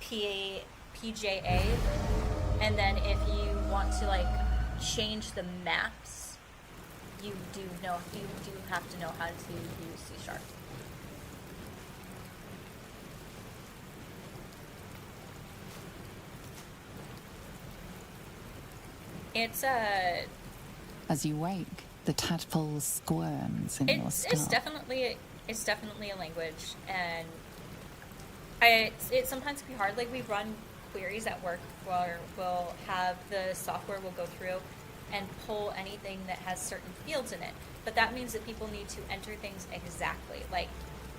PJA, And then if you want to like change the maps, you do have to know how to use C#. It's As you wake, the tadpole squirms in your skull. It's definitely a language, and it sometimes can be hard. Like we run queries at work where we'll have the software will go through and pull anything that has certain fields in it. But that means that people need to enter things exactly. Like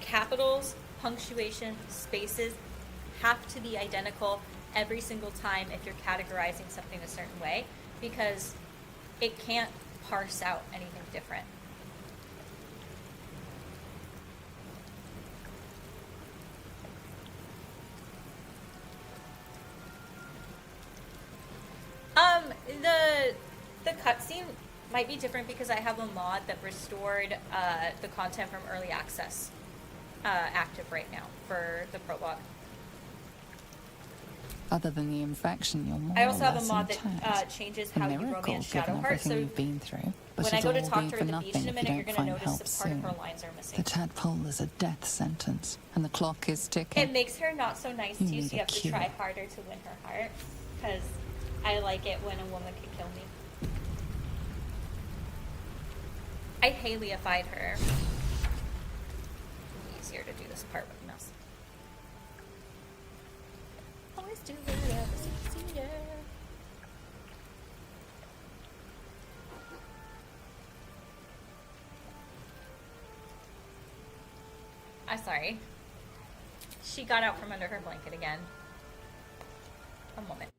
capitals, punctuation, spaces have to be identical every single time if you're categorizing something a certain way, because it can't parse out anything different. The cutscene might be different because I have a mod that restored the content from early access active right now for the prologue. Other than the infection, you're more I also or have a less mod intact. that changes how you miracle, romance given Shadowheart. everything So you've been through. But when I it'll go to all talk be to her for at the beach in a nothing if minute, you you're don't going to find notice help that part of her soon. lines are missing. The tadpole is a death sentence, and the clock is ticking. It makes her not so nice You to you, need so you a have to cure. try harder to win her heart. Because I like it when a woman can kill me. I Haley-ified her. Easier to do this part with mouse. Always do whatever's easier. I'm sorry. She got out from under her blanket again. A moment.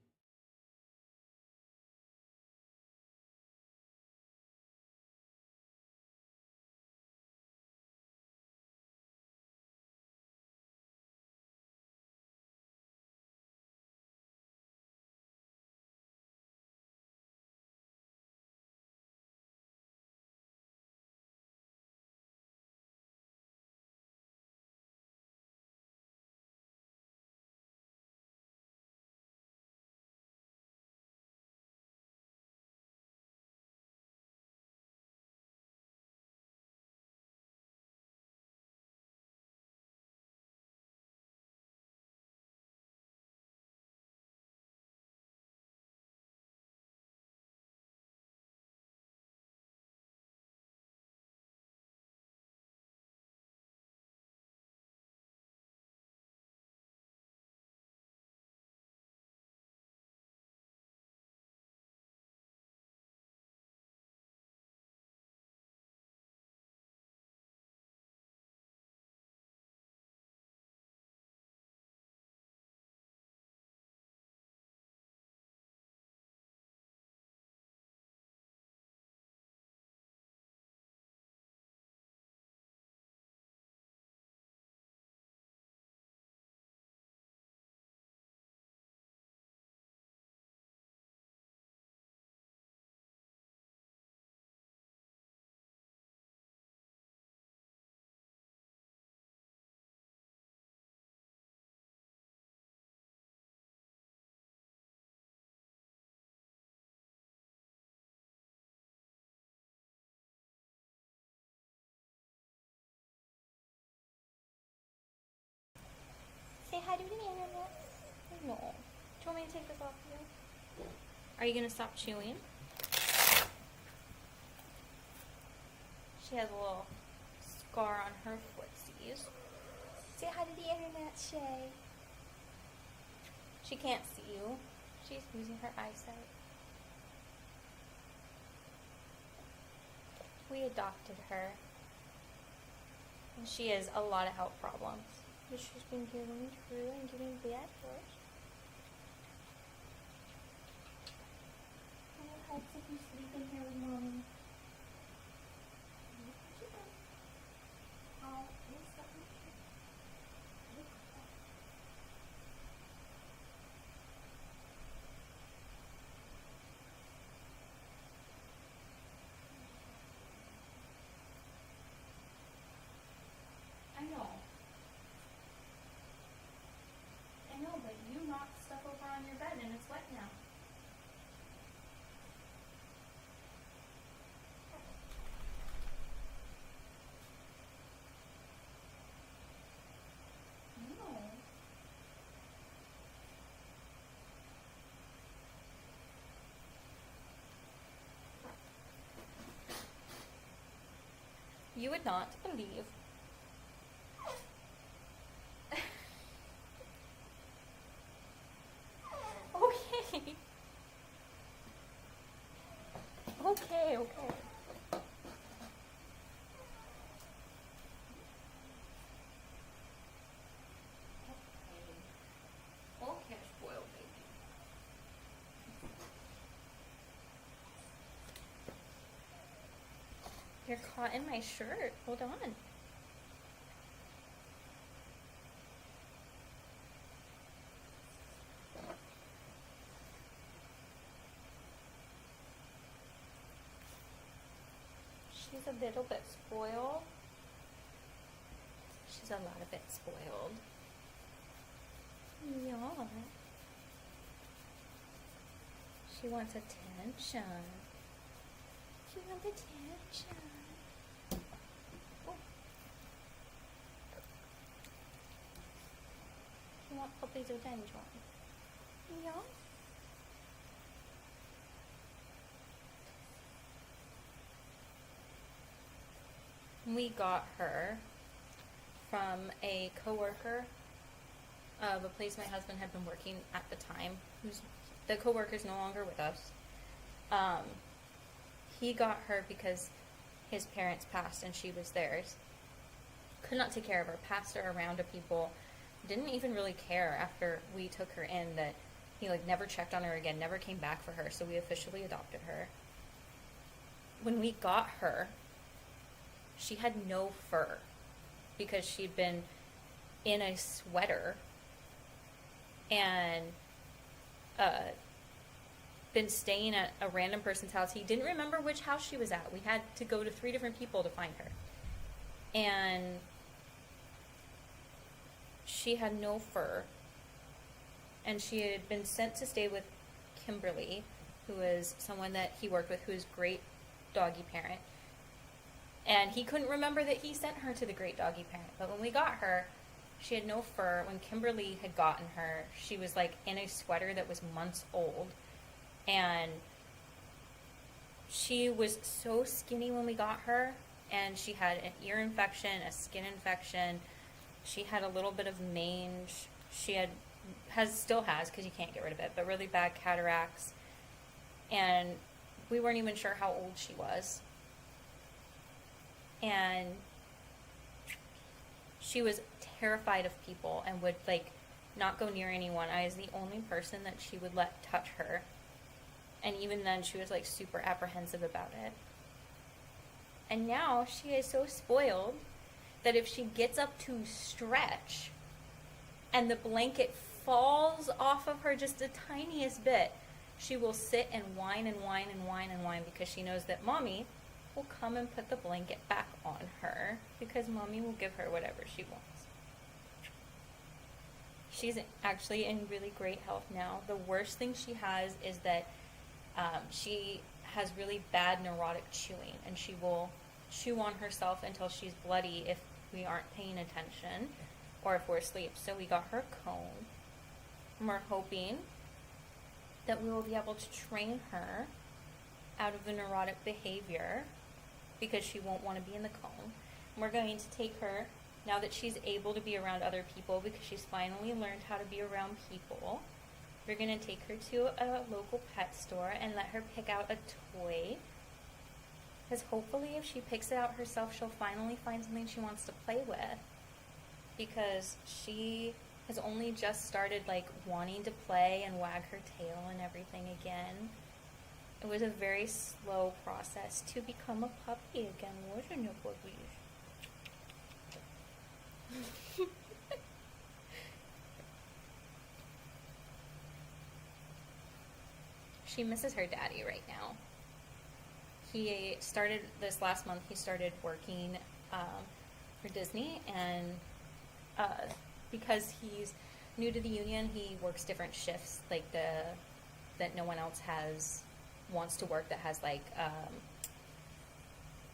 Say hi to the internet. No. Do you want me to take this off you? Are you gonna stop chewing? She has a little scar on her footsies. Say hi to the internet, Shay. She can't see you. She's losing her eyesight. We adopted her. And she has a lot of health problems. But she's been getting through and getting better. I hope if you sleep in here with mommy. I know, but you knocked stuff over on your bed and it's wet now. You would not believe. Okay. Okay, okay. Okay, spoiled baby. You're caught in my shirt. Hold on. She's a little bit spoiled. She's a lot of it spoiled. Yeah. She wants attention. She wants attention. Oh. She wants puppy's attention. Yeah. We got her from a coworker of a place my husband had been working at the time. The coworker's no longer with us. He got her because his parents passed and she was theirs. Could not take care of her. Passed her around to people. Didn't even really care after we took her in that he never checked on her again. Never came back for her. So we officially adopted her. When we got her, she had no fur because she'd been in a sweater and been staying at a random person's house. He didn't remember which house she was at. We had to go to 3 different people to find her. And she had no fur. And she had been sent to stay with Kimberly, who is someone that he worked with, who is great doggy parent. And he couldn't remember that he sent her to the great doggy parent. But when we got her, she had no fur. When Kimberly had gotten her, she was in a sweater that was months old. And she was so skinny when we got her. And she had an ear infection, a skin infection. She had a little bit of mange. She still has, because you can't get rid of it, but really bad cataracts. And we weren't even sure how old she was. And she was terrified of people and would not go near anyone. I was the only person that she would let touch her. And even then she was super apprehensive about it. And now she is so spoiled that if she gets up to stretch and the blanket falls off of her just the tiniest bit, she will sit and whine and whine and whine and whine because she knows that mommy will come and put the blanket back on her because mommy will give her whatever she wants. She's actually in really great health now. The worst thing she has is that she has really bad neurotic chewing, and she will chew on herself until she's bloody if we aren't paying attention or if we're asleep. So we got her a comb, and we're hoping that we will be able to train her out of the neurotic behavior because she won't want to be in the comb. And we're going to take her, now that she's able to be around other people because she's finally learned how to be around people, we're going to take her to a local pet store and let her pick out a toy. Because hopefully if she picks it out herself, she'll finally find something she wants to play with. Because she has only just started wanting to play and wag her tail and everything again. It was a very slow process to become a puppy again, wasn't it, puppies? She misses her daddy right now. He started this last month. He started working for Disney, and because he's new to the union, he works different shifts, that no one else wants to work, that has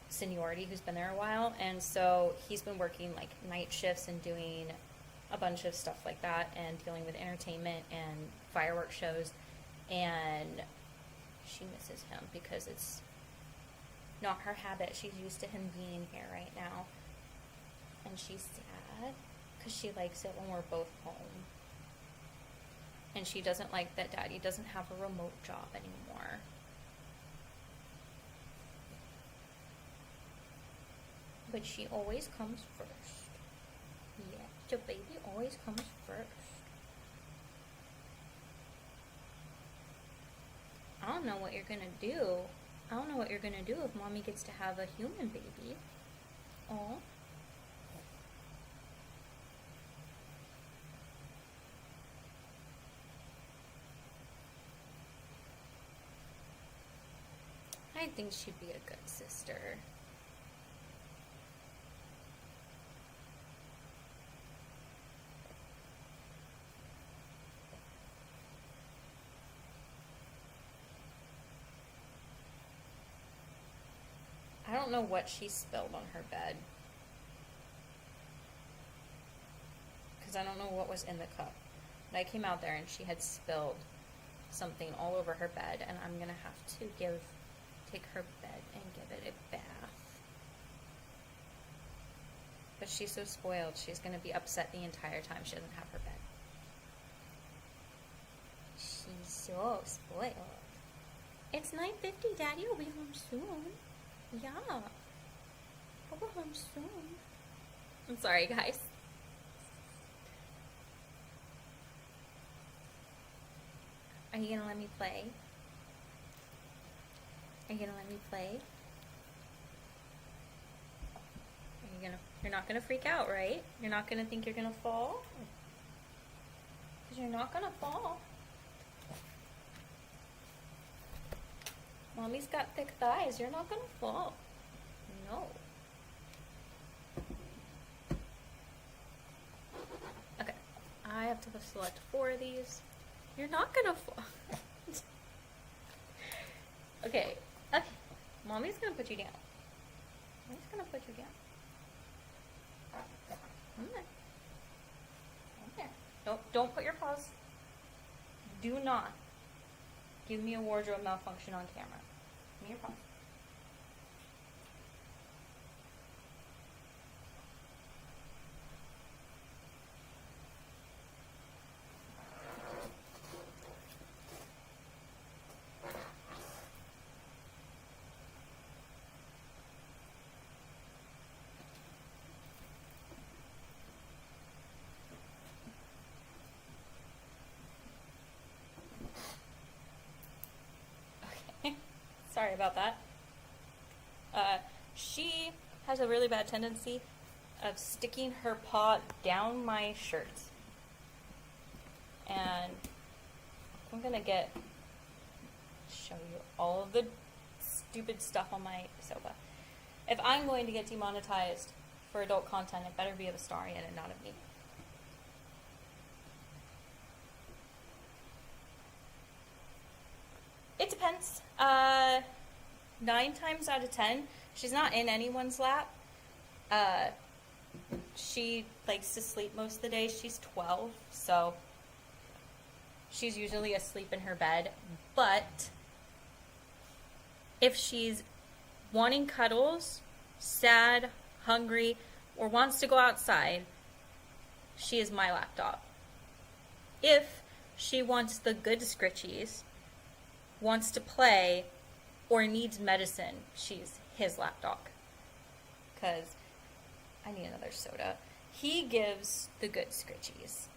seniority, who's been there a while. And so he's been working night shifts and doing a bunch of stuff like that and dealing with entertainment and fireworks shows. And she misses him because it's not her habit. She's used to him being here right now. And she's sad because she likes it when we're both home. And she doesn't like that Daddy doesn't have a remote job anymore. But she always comes first. Yeah, your baby always comes first. I don't know what you're gonna do. I don't know what you're gonna do if Mommy gets to have a human baby. Aw. I think she'd be a good sister. I don't know what she spilled on her bed. Because I don't know what was in the cup. But I came out there and she had spilled something all over her bed, and I'm gonna have to take her bed and give it a bath. But she's so spoiled, she's gonna be upset the entire time she doesn't have her bed. She's so spoiled. It's 9:50, Daddy will be home soon. Yeah. I'll go home soon. I'm sorry, guys. Are you gonna let me play? Are you gonna let me play? You're not gonna freak out, right? You're not gonna think you're gonna fall? Because you're not gonna fall. Mommy's got thick thighs. You're not gonna fall. No. Okay. I have to select 4 of these. You're not gonna fall. Okay. Okay. Mommy's gonna put you down. Mommy's gonna put you down. Come there. Come there. Don't put your paws. Do not give me a wardrobe malfunction on camera. Give me your paws. Sorry about that. She has a really bad tendency of sticking her paw down my shirt. And I'm gonna show you all of the stupid stuff on my sofa. If I'm going to get demonetized for adult content, it better be of Astarion and not of me. It depends. 9 times out of 10, she's not in anyone's lap. She likes to sleep most of the day. She's 12, so she's usually asleep in her bed. But if she's wanting cuddles, sad, hungry, or wants to go outside, she is my lapdog. If she wants the good scritchies, wants to play, or needs medicine, she's his lapdog. Because I need another soda. He gives the good scritchies.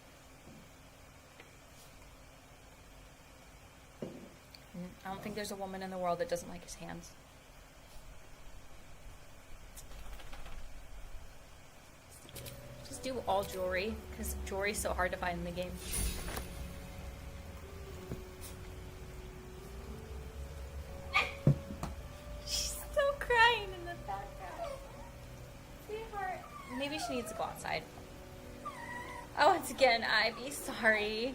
I don't think there's a woman in the world that doesn't like his hands. Just do all jewelry, because jewelry's so hard to find in the game. Maybe she needs to go outside. Oh, once again, Ivy, sorry.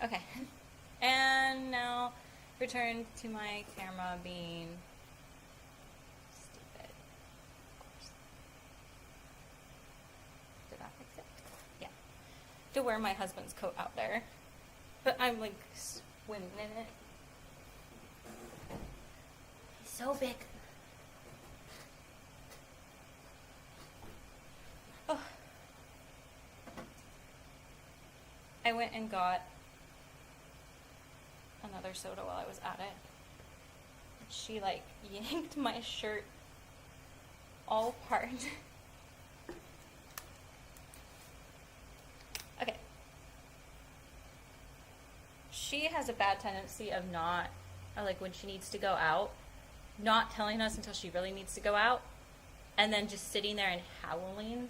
Okay. And now return to my camera being stupid. Of course. Did that fix it? Yeah. To wear my husband's coat out there. But I'm like swimming in it. He's so big. Oh. I went and got another soda while I was at it. She like yanked my shirt all apart. Okay. She has a bad tendency of not, or like when she needs to go out, not telling us until she really needs to go out, and then just sitting there and howling,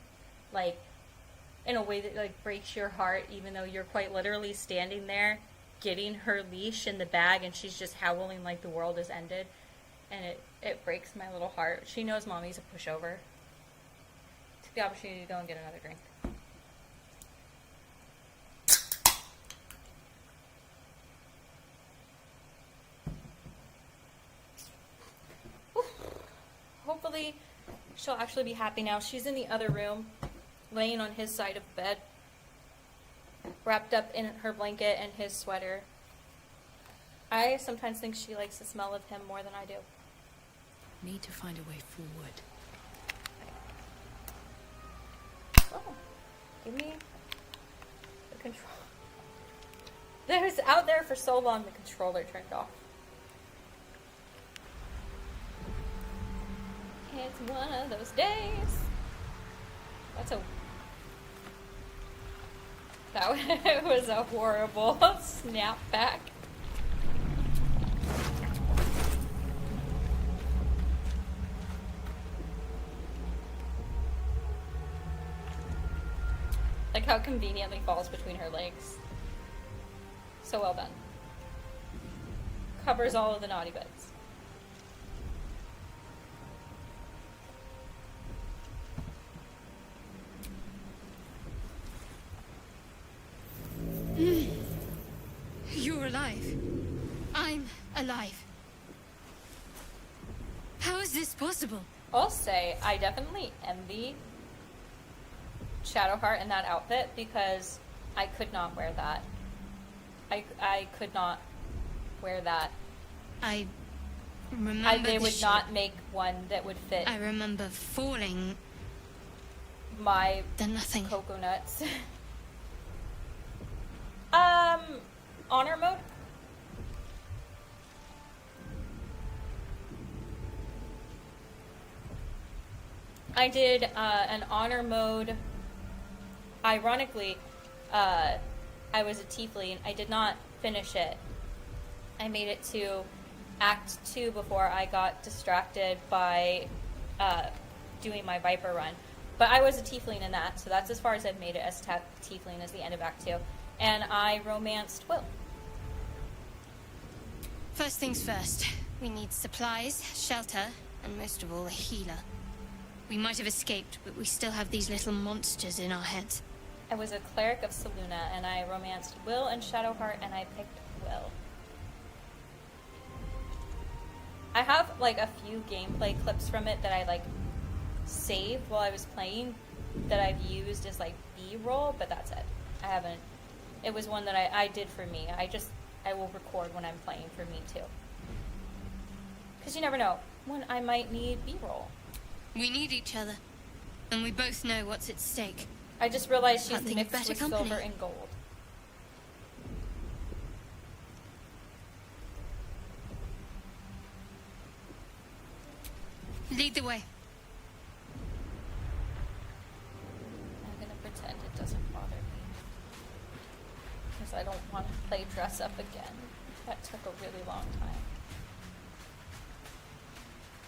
like in a way that like breaks your heart, even though you're quite literally standing there getting her leash in the bag and she's just howling like the world has ended, and it breaks my little heart. She knows mommy's a pushover. Took the opportunity to go and get another drink. Whew. Hopefully she'll actually be happy now. She's in the other room, laying on his side of the bed, wrapped up in her blanket and his sweater. I sometimes think she likes the smell of him more than I do. Need to find a way forward. Oh, give me the control. That was out there for so long, the controller turned off. It's one of those days. That was a horrible snapback. Like how conveniently falls between her legs. So well done. Covers all of the naughty bits. You're alive. I'm alive. How is this possible? I'll say I definitely envy Shadowheart in that outfit because I could not wear that. I could not wear that. I remember they the would ship. not make one that would fit I remember falling. my Then nothing. coconuts. Honor mode? I did an honor mode. Ironically, I was a tiefling. I did not finish it. I made it to Act 2 before I got distracted by doing my Viper run. But I was a tiefling in that, so that's as far as I've made it as tiefling as the end of Act 2. And I romanced Will. First things first. We need supplies, shelter, and most of all, a healer. We might have escaped, but we still have these little monsters in our heads. I was a cleric of Saluna, and I romanced Will and Shadowheart, and I picked Will. I have, like, a few gameplay clips from it that I, like, saved while I was playing that I've used as, like, B-roll, but that's it. I haven't... It was one that I did for me. I will record when I'm playing for me, too. Because you never know when I might need B-roll. We need each other, and we both know what's at stake. I just realized she's Can't think of mixed better with company. silver and gold. Lead the way. I'm gonna pretend it doesn't bother me. Because I don't want to play dress up again. That took a really long time.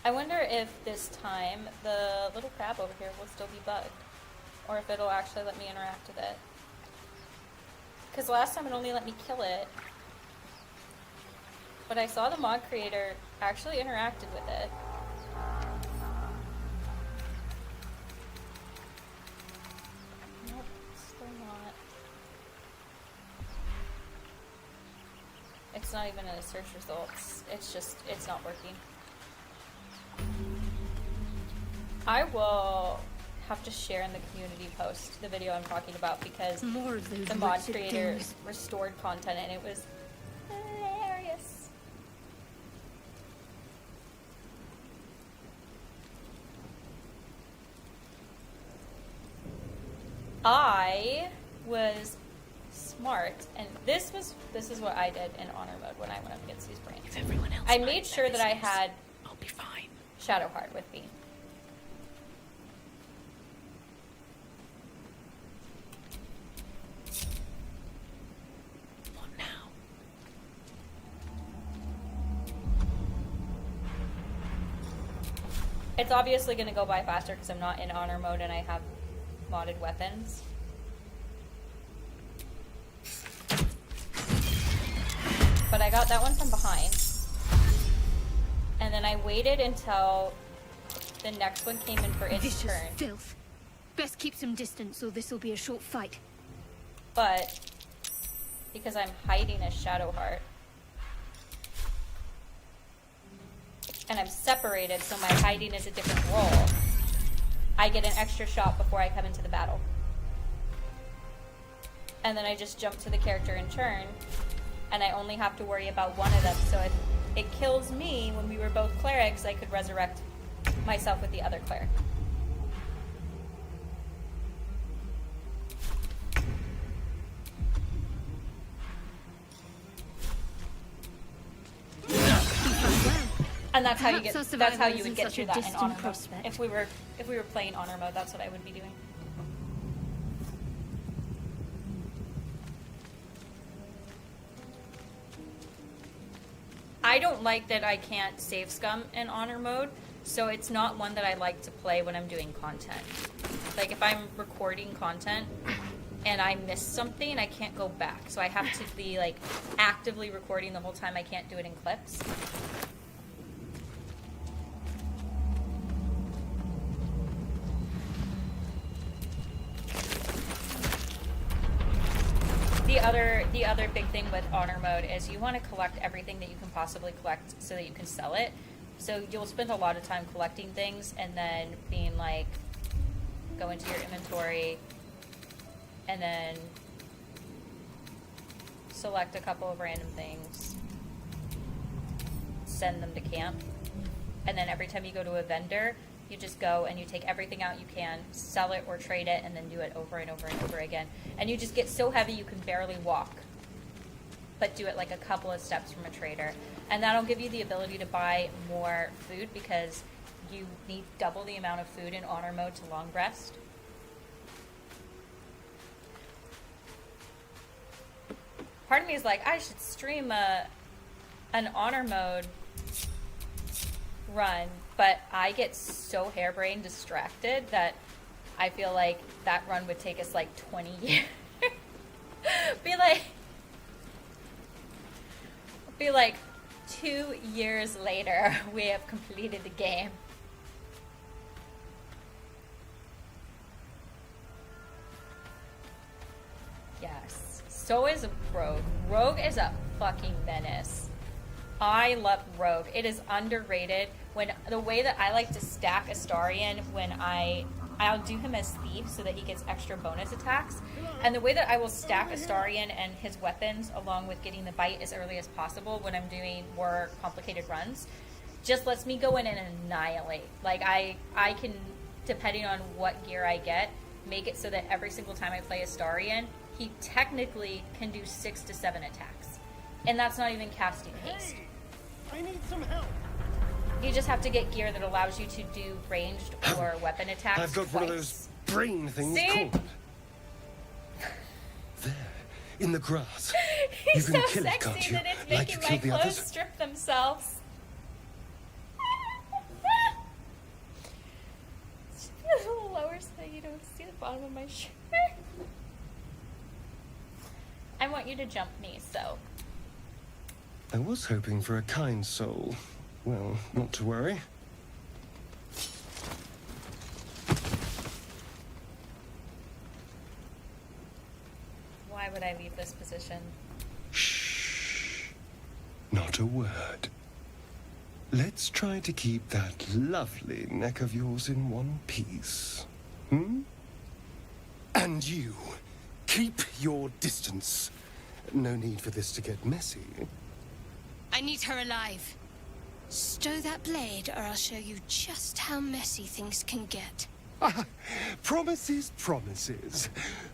I wonder if this time the little crab over here will still be bugged. Or if it'll actually let me interact with it. Because last time it only let me kill it. But I saw the mod creator actually interacted with it. Nope, still not. not even in the search results. It's just, it's not working. I will have to share in the community post the video I'm talking about because More of those the mod wretched creator things. restored content and it was hilarious. I was smart, and this is what I did in honor mode when I went up against these brains. If everyone else I minds made their sure that I business, had I'll be fine. Shadowheart with me. What now? It's obviously going to go by faster because I'm not in honor mode and I have modded weapons. But I got that one from behind. And then I waited until the next one came in for its Vicious turn. filth. Best keep some distance or this'll be a short fight. But because I'm hiding a Shadowheart and I'm separated, so my hiding is a different role, I get an extra shot before I come into the battle. And then I just jump to the character in turn, and I only have to worry about one of them. So if it kills me when we were both clerics, I could resurrect myself with the other cleric. And that's how you Perhaps get. our That's how survival you would isn't get such through a that in distant honor mode. prospect. If we were playing honor mode, that's what I would be doing. I don't like that I can't save scum in honor mode, so it's not one that I like to play when I'm doing content. Like if I'm recording content and I miss something, I can't go back. So I have to be like actively recording the whole time. I can't do it in clips. The other big thing with honor mode is you want to collect everything that you can possibly collect so that you can sell it. So you'll spend a lot of time collecting things and then being like, go into your inventory and then select a couple of random things, send them to camp, and then every time you go to a vendor, you just go and you take everything out you can, sell it or trade it, and then do it over and over and over again. And you just get so heavy you can barely walk, but do it like a couple of steps from a trader. And that'll give you the ability to buy more food because you need double the amount of food in honor mode to long rest. Part of me is like, I should stream an honor mode run, but I get so harebrained distracted that I feel like that run would take us like 20 years. be like 2 years later we have completed the game. Yes. So is Rogue. Rogue is a fucking menace. I love Rogue. It is underrated. When the way that I like to stack Astarion when I'll do him as thief so that he gets extra bonus attacks. And the way that I will stack Astarion and his weapons along with getting the bite as early as possible when I'm doing more complicated runs just lets me go in and annihilate. Like I can, depending on what gear I get, make it so that every single time I play Astarion, he technically can do 6 to 7 attacks. And that's not even casting haste. I need some help. You just have to get gear that allows you to do ranged or weapon attacks. I've got twice. one of those brain things See? called. There, in the grass. He's You so can kill it, sexy can't you? that it's Like making you my killed the clothes others? strip themselves. A little lower so that you don't see the bottom of my shirt. I want you to jump me, so. I was hoping for a kind soul. Well, not to worry. Why would I leave this position? Shh. Not a word. Let's try to keep that lovely neck of yours in one piece. Hmm? And you, keep your distance. No need for this to get messy. I need her alive. Stow that blade, or I'll show you just how messy things can get. Promises, promises.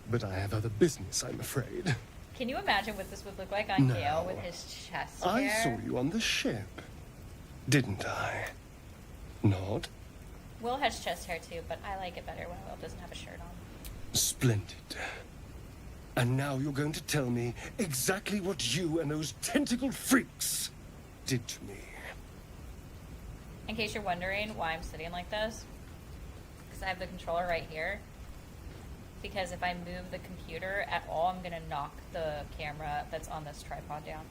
But I have other business, I'm afraid. Can you imagine what this would look like on No. Gale with his chest I hair? saw you on the ship, didn't I? Not? Will has chest hair too, but I like it better when Will doesn't have a shirt on. Splendid. And now you're going to tell me exactly what you and those tentacled freaks did to me. In case you're wondering why I'm sitting like this, because I have the controller right here. Because if I move the computer at all, I'm going to knock the camera that's on this tripod down.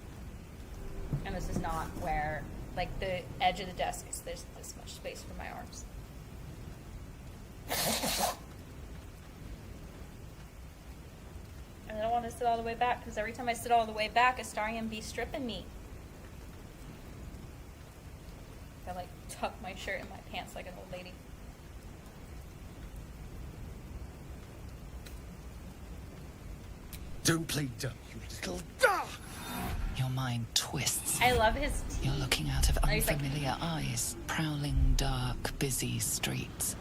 And this is not where, like, the edge of the desk is, there's this much space for my arms. And I don't want to sit all the way back, because every time I sit all the way back, Astarion be stripping me. I, like, tuck my shirt in my pants like an old lady. Don't play dumb, you little... Your mind twists. I love his teeth. You're looking out of he's like- unfamiliar eyes, prowling dark, busy streets.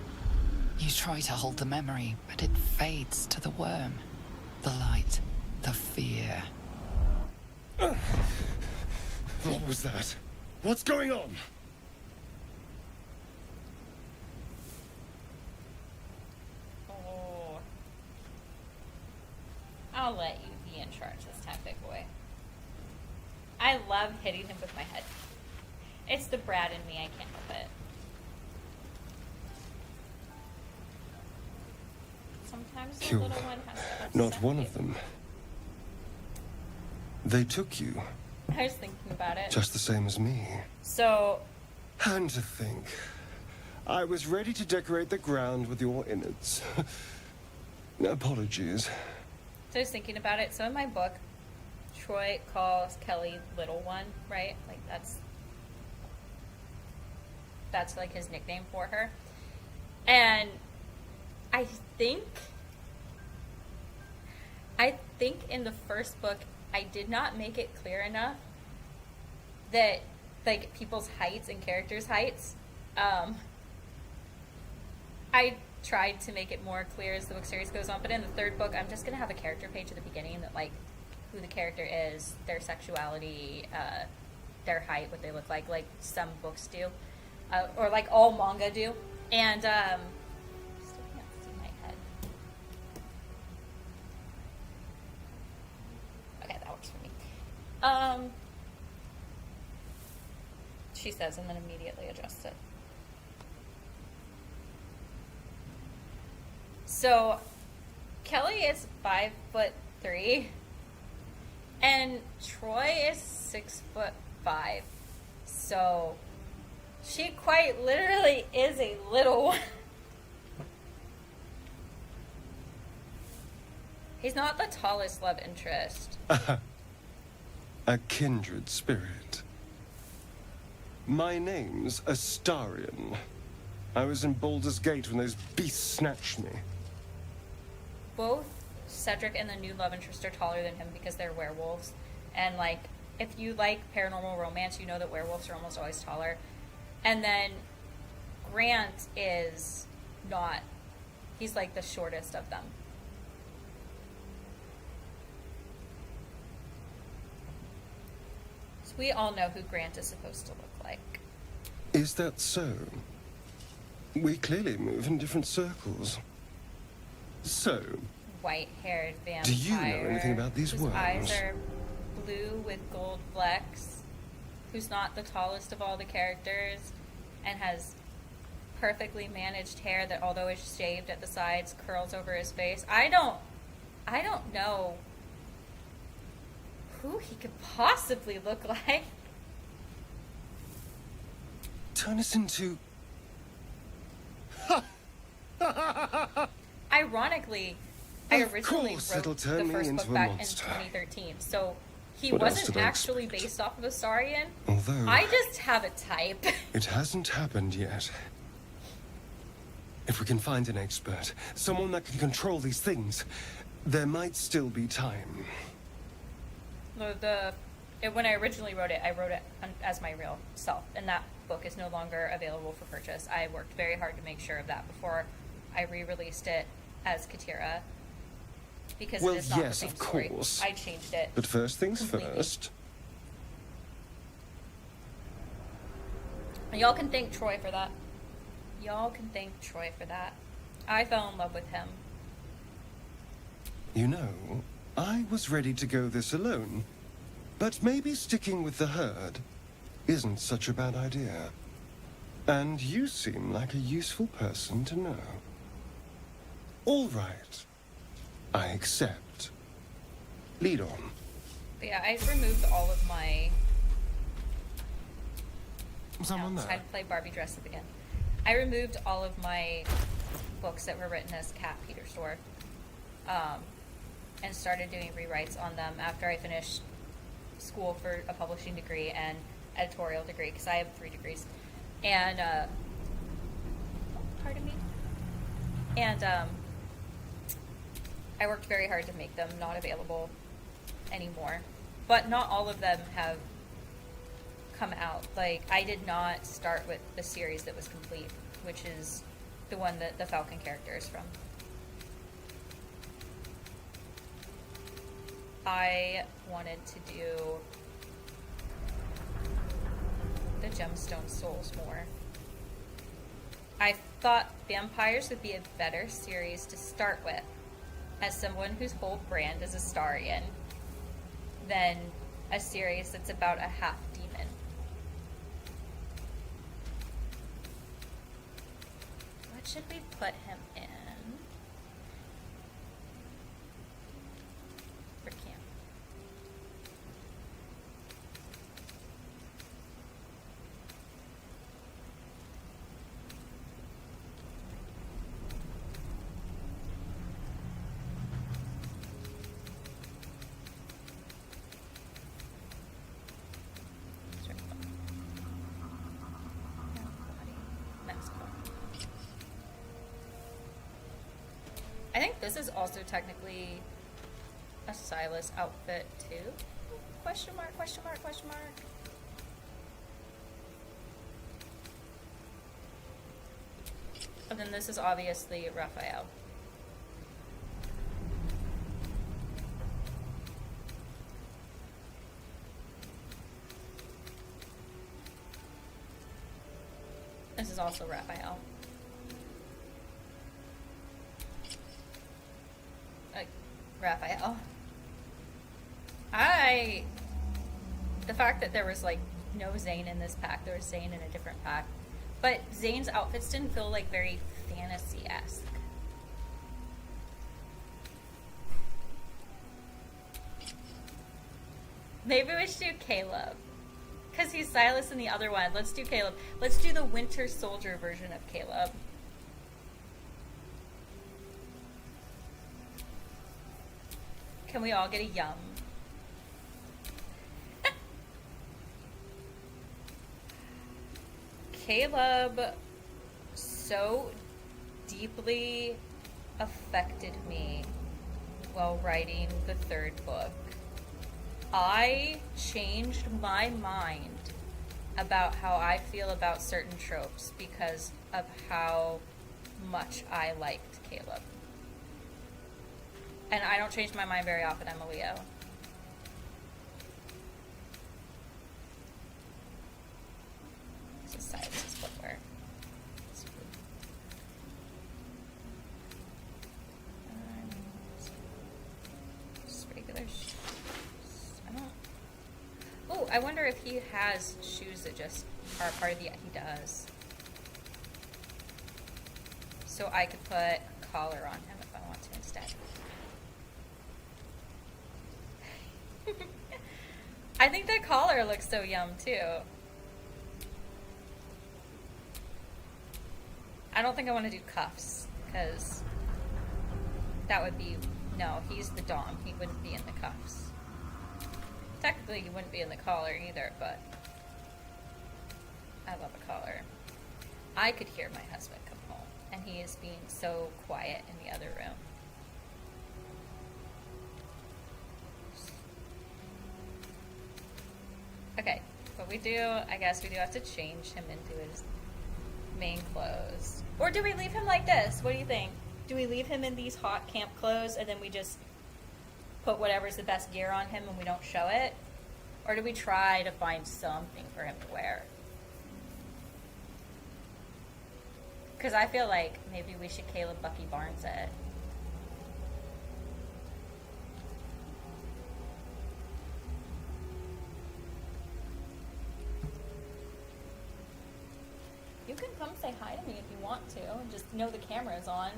You try to hold the memory, but it fades to the worm. The light, the fear. What was that? What's going on? Oh. I'll let you be in charge this time, big boy. I love hitting him with my head. It's the brat in me, I can't help it. Sometimes the You're little one has to not upset one you. of them. They took you, I was thinking about it. just the same as me. So, And to think, I was ready to decorate the ground with your innards. Apologies. so I was thinking about it. So in my book, Troy calls Kelly Little One, right? Like that's like his nickname for her. And I think in the first book I did not make it clear enough that like people's heights and characters' heights. I tried to make it more clear as the book series goes on, but in the third book I'm just gonna have a character page at the beginning that like who the character is, their sexuality, their height, what they look like some books do, or like all manga do. And still can't see my head. Okay, that works for me. She says, and then immediately adjusts it. So, Kelly is 5'3", and Troy is 6'5". So, she quite literally is a little one. He's not the tallest love interest. A kindred spirit. My name's Astarion. I was in Baldur's Gate when those beasts snatched me. Both Cedric and the new love interest are taller than him because they're werewolves. And, like, if you like paranormal romance, you know that werewolves are almost always taller. And then Grant is not. He's, like, the shortest of them. So we all know who Grant is supposed to look like. Is that so? We clearly move in different circles. So, White-haired vampire. do you know anything about these whose worms? eyes are blue with gold flecks, who's not the tallest of all the characters, and has perfectly managed hair that, although it's shaved at the sides, curls over his face. I don't know who he could possibly look like. Turn us into... Ironically, I Of originally course wrote it'll the turn me first into book a back monster. in 2013, so He What else wasn't did I actually expect? based off of a Saurian. Although I just have a type. it hasn't happened yet. If we can find an expert, someone that can control these things, there might still be time. When I originally wrote it, I wrote it as my real self, and that book is no longer available for purchase. I worked very hard to make sure of that before I re-released it as Katira, because Well, it is not yes, the same of story. course. I changed it. But first things completely. first. Y'all can thank Troy for that. Y'all can thank Troy for that. I fell in love with him. You know, I was ready to go this alone. But maybe sticking with the herd isn't such a bad idea. And you seem like a useful person to know. All right. I accept. Lead on. But yeah, I removed all of my... Someone Trying there. to play Barbie dress up again. I removed all of my books that were written as Cat Peter Store, and started doing rewrites on them after I finished school for a publishing degree and editorial degree, because I have 3 degrees. And pardon me. And I worked very hard to make them not available anymore. But not all of them have come out. Like, I did not start with the series that was complete, which is the one that the Falcon character is from. I wanted to do the Gemstone Souls more. I thought Vampires would be a better series to start with, as someone whose whole brand is Astarian, than a series that's about a half-demon. What should we put him in? For camp. I think this is also technically a Silas outfit too. Question mark, question mark, question mark. And then this is obviously Raphael. This is also Raphael. Raphael. The fact that there was like no Zane in this pack, there was Zane in a different pack, but Zane's outfits didn't feel like very fantasy-esque. Maybe we should do Caleb, because he's Silas in the other one. Let's do Caleb. Let's do the Winter Soldier version of Caleb. Can we all get a yum? Caleb so deeply affected me while writing the 3rd book. I changed my mind about how I feel about certain tropes because of how much I liked Caleb. And I don't change my mind very often. I'm a Leo. This is Silas's footwear. Just regular shoes. I don't... Oh, I wonder if he has shoes that just are part of the... He does. So I could put a collar on him if I want to instead. I think that collar looks so yum too. I don't think I want to do cuffs because that would be... No, he's the Dom. He wouldn't be in the cuffs. Technically, you wouldn't be in the collar either, but I love a collar. I could hear my husband come home, and he is being so quiet in the other room. Okay, what we do, I guess we do have to change him into his main clothes. Or do we leave him like this? What do you think? Do we leave him in these hot camp clothes and then we just put whatever's the best gear on him and we don't show it? Or do we try to find something for him to wear? Because I feel like maybe we should Caleb Bucky Barnes it. You can come say hi to me if you want to. Just know the camera's on.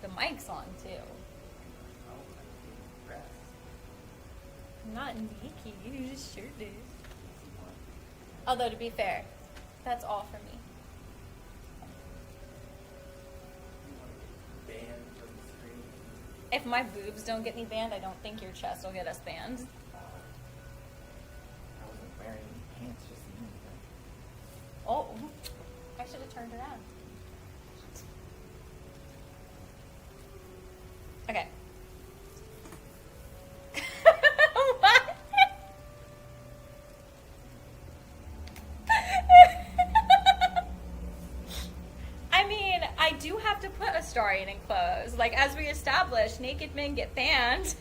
The mic's on too. I'm not Nikki, you just sure did. Although to be fair, that's all for me. If my boobs don't get me banned, I don't think your chest will get us banned. Oh, I should have turned around. Okay. What? I mean, I do have to put Astarion in clothes. Like, as we established, naked men get banned.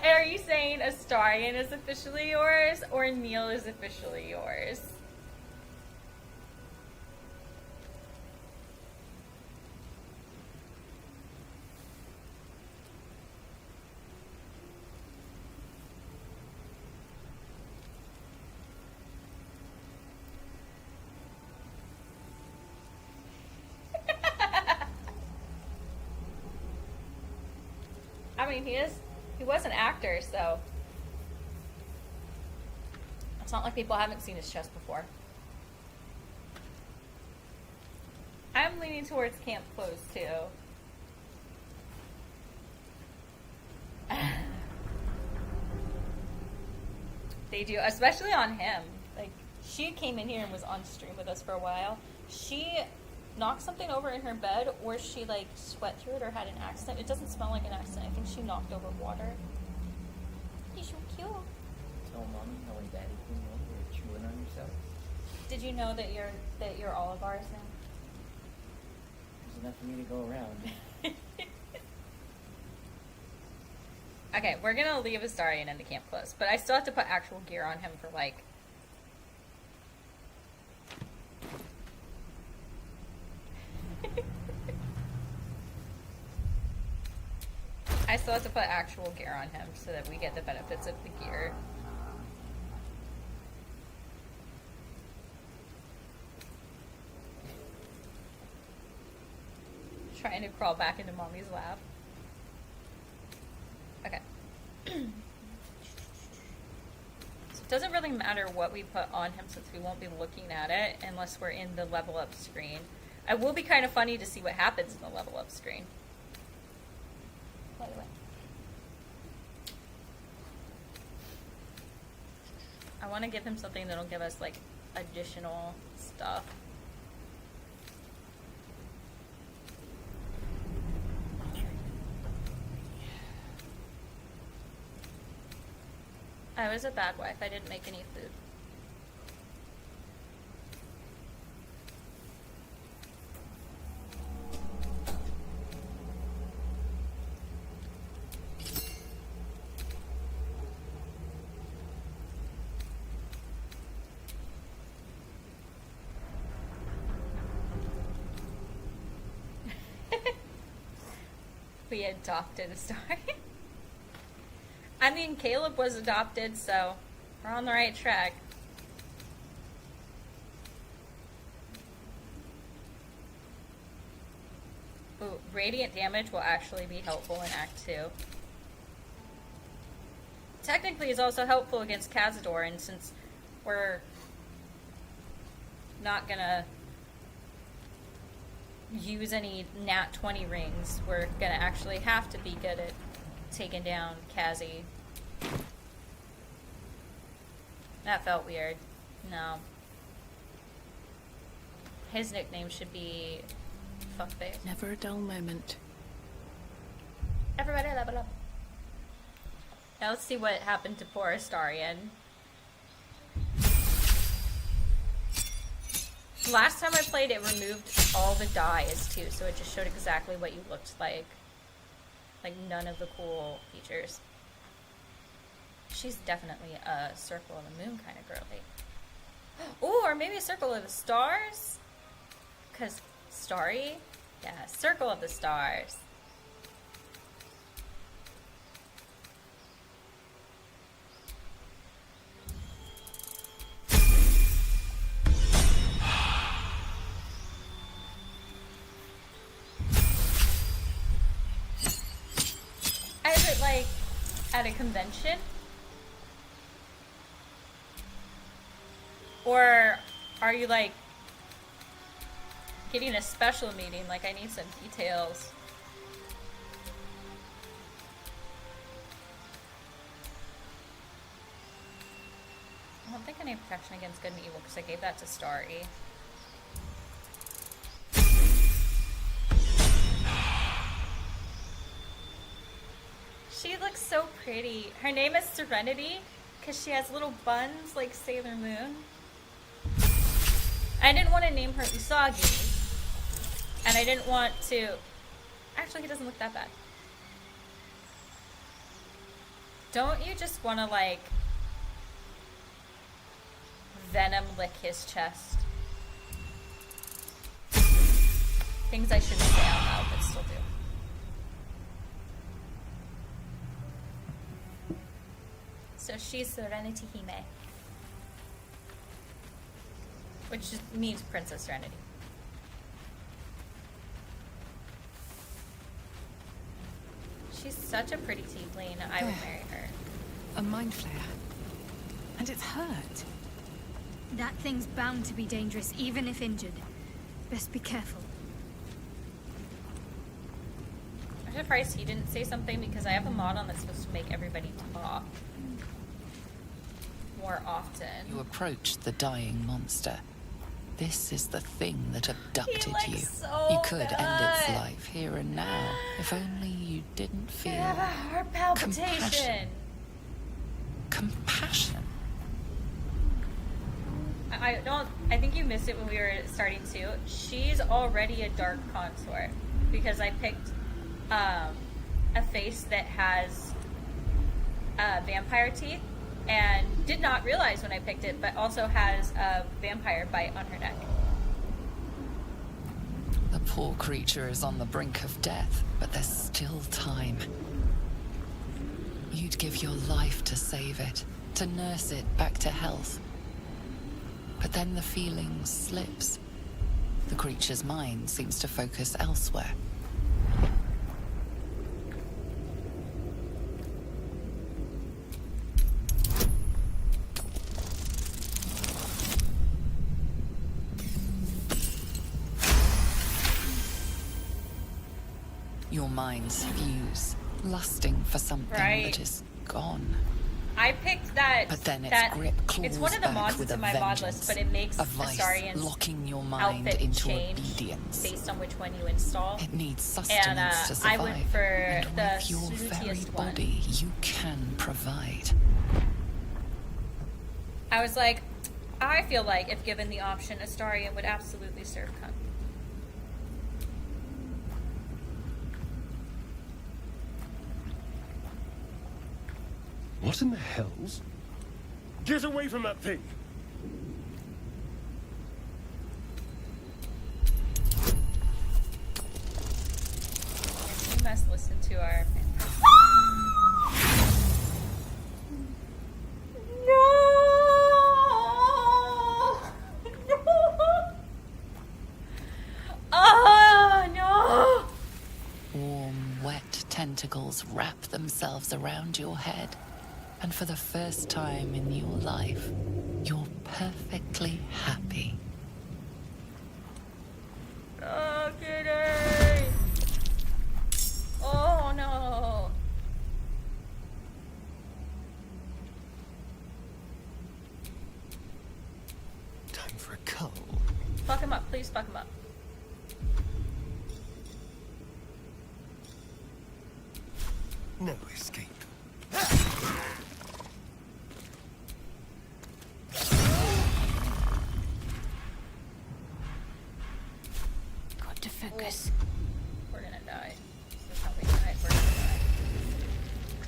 Are you saying Astarion is officially yours, or Neil is officially yours? I mean, he was an actor, so it's not like people haven't seen his chest before. I'm leaning towards camp clothes too. They do, especially on him. Like, she came in here and was on stream with us for a while. She knocked something over in her bed, or she like sweat through it or had an accident. It doesn't smell like an accident. I think she knocked over water. He's so cute. Tell mommy how when daddy came home you were chewing on yourself. Did you know that you're all of ours now? There's enough for me to go around. Okay, we're gonna leave Astarion in the camp clothes, but I still have to put actual gear on him for like I still have to put actual gear on him so that we get the benefits of the gear. Trying to crawl back into mommy's lap. Okay. So it doesn't really matter what we put on him since we won't be looking at it unless we're in the level up screen. It will be kind of funny to see what happens in the level up screen. By the way. I want to give him something that'll give us like additional stuff. I was a bad wife. I didn't make any food. We adopted a star. I mean, Caleb was adopted, so we're on the right track. Ooh, radiant damage will actually be helpful in Act 2. Technically, it's also helpful against Cazador, and since we're not gonna use any nat 20 rings. We're gonna actually have to be good at taking down Kazzy. That felt weird. No. His nickname should be Fuckface. Never a dull moment. Everybody level up. Now let's see what happened to poor Astarion. Last time I played, it removed all the dyes too, so it just showed exactly what you looked like. Like none of the cool features. She's definitely a Circle of the Moon kind of girly. Ooh, or maybe a Circle of the Stars? Because starry? Yeah, Circle of the Stars. Is it like at a convention? Or are you like getting a special meeting? Like I need some details. I don't think I need protection against good and evil because I gave that to Starry. She looks so pretty. Her name is Serenity because she has little buns like Sailor Moon. I didn't want to name her Usagi. And I didn't want to... Actually, he doesn't look that bad. Don't you just want to, like, Venom lick his chest? Things I shouldn't say out loud, but still do. So she's Serenity Hime. Which just means Princess Serenity. She's such a pretty tiefling. I would marry her. A mind flare. And it's hurt. That thing's bound to be dangerous, even if injured. Best be careful. I'm surprised he didn't say something because I have a mod on that's supposed to make everybody talk more often. You approach the dying monster. This is the thing that abducted you. So you could good. end its life here and now, if only you didn't feel I have a heart palpitation. Compassion. I think you missed it when we were starting to. She's already a dark consort because I picked a face that has vampire teeth and did not realize when I picked it, but also has a vampire bite on her neck. The poor creature is on the brink of death, but there's still time. You'd give your life to save it, to nurse it back to health. But then the feeling slips. The creature's mind seems to focus elsewhere. Your minds fuse, lusting for something that is gone. I picked that. But then its that, grip claws it's one of the back mods with that's a in my mod vengeance, list, but it makes a vice Astarian's locking your mind outfit into change obedience. based on which one you install. It needs sustenance And to I survive. went for and the with your very snootiest one. body, you can provide. I was like, I feel like if given the option, Astarian would absolutely serve cunt. What in the hells? Get away from that thing! We must listen to our... No! No! Oh, no! Warm, wet tentacles wrap themselves around your head. And for the first time in your life, you're perfectly happy. fuck him up. No escape. Got to focus. We're gonna die. This is how we die. We're gonna die.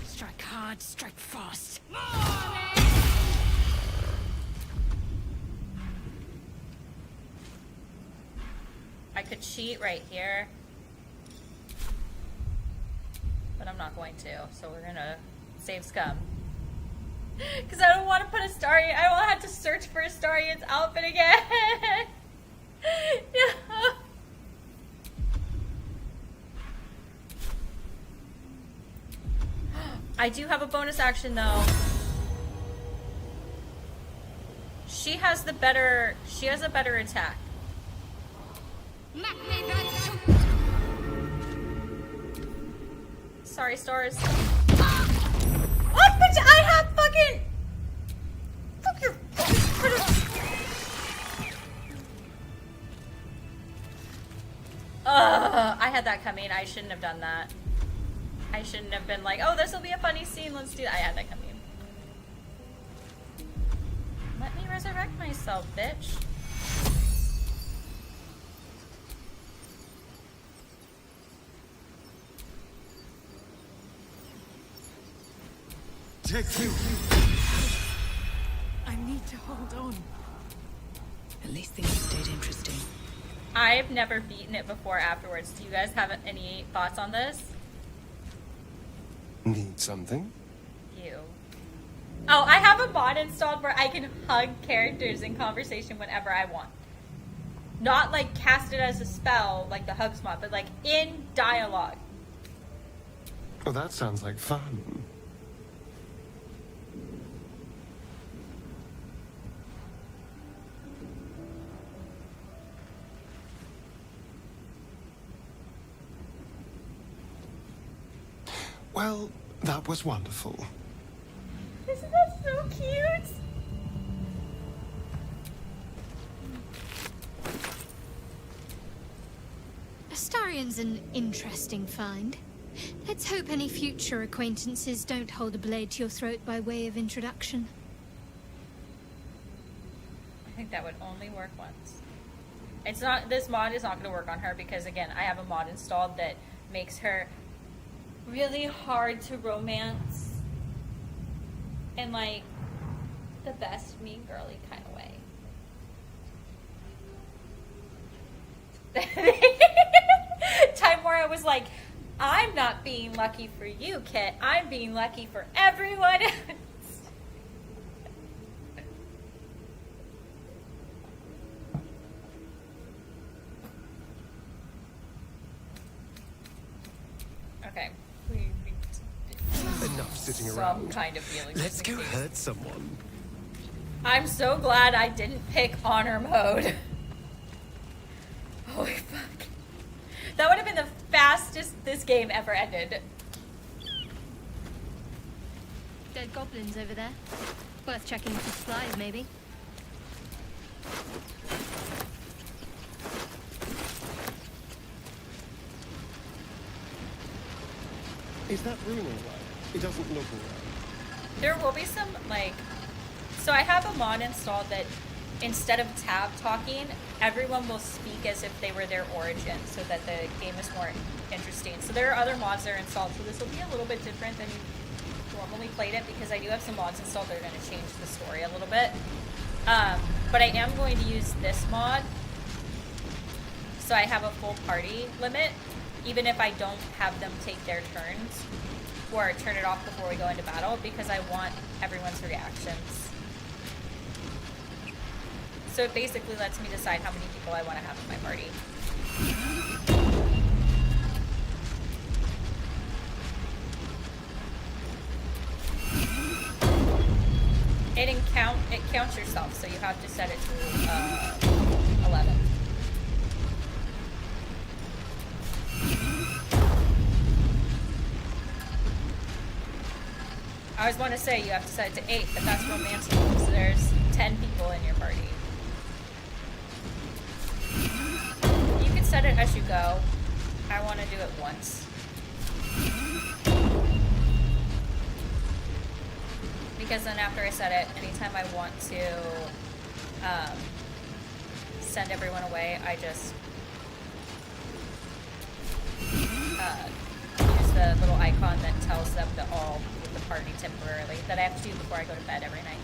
Strike hard, strike fast. I could cheat right here. But I'm not going to, so we're gonna save scum. Because I don't want to put Astarion, I don't have to search for Astarion's outfit again. No. I do have a bonus action though. She has a better attack. Sorry, stars. What? But I have fucking. Fuck your I had that coming. I shouldn't have done that. I shouldn't have been like, oh, this will be a funny scene. Let's do that. I had that coming. Let me resurrect myself, bitch. Take two. I need to hold on. At least things stayed interesting. I've never beaten it before afterwards. Do you guys have any thoughts on this? Need something? You. Oh, I have a mod installed where I can hug characters in conversation whenever I want. Not like cast it as a spell, like the hugs mod, but like in dialogue. Oh, that sounds like fun. Well, that was wonderful. Isn't that so cute? Astarion's an interesting find. Let's hope any future acquaintances don't hold a blade to your throat by way of introduction. I think that would only work once. It's not. This mod is not going to work on her because, again, I have a mod installed that makes her really hard to romance in, like, the best mean girly kind of way. Time where I was like, I'm not being lucky for you, Kit. I'm being lucky for everyone else. Okay. Enough sitting Some around. kind of feeling. Let's go hurt someone. I'm so glad I didn't pick honor mode. Holy fuck. That would have been the fastest this game ever ended. Dead goblins over there. Worth checking for supplies, maybe. Is that room alright? It doesn't look alright. There will be some, like... So I have a mod installed that instead of tab talking, everyone will speak as if they were their origin so that the game is more interesting. So there are other mods that are installed, so this will be a little bit different than you normally played it because I do have some mods installed that are going to change the story a little bit. But I am going to use this mod so I have a full party limit, even if I don't have them take their turns or turn it off before we go into battle because I want everyone's reactions. So it basically lets me decide how many people I want to have in my party. It counts yourself, so you have to set it to 11. I always want to say you have to set it to 8, but that's romantic, so there's 10 people in your party. it as you go. I want to do it once. Because then after I set it, anytime I want to send everyone away, I just use the little icon that tells them to all leave the party temporarily, that I have to do before I go to bed every night.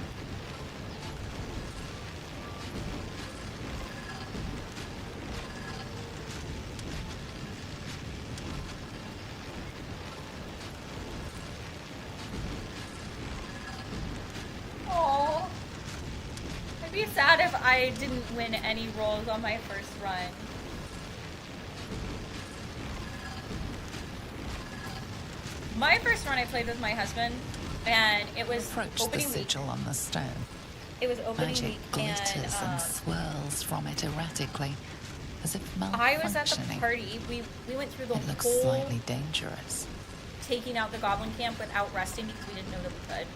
Oh, I'd be sad if I didn't win any rolls on my first run. My first run I played with my husband, and it was Approach the opening week. sigil on the stone. It was opening Magic week, glitters and swirls from it erratically, as if malfunctioning. I was at the party. We went through the It looks whole slightly dangerous. taking out the goblin camp without resting because we didn't know that we could.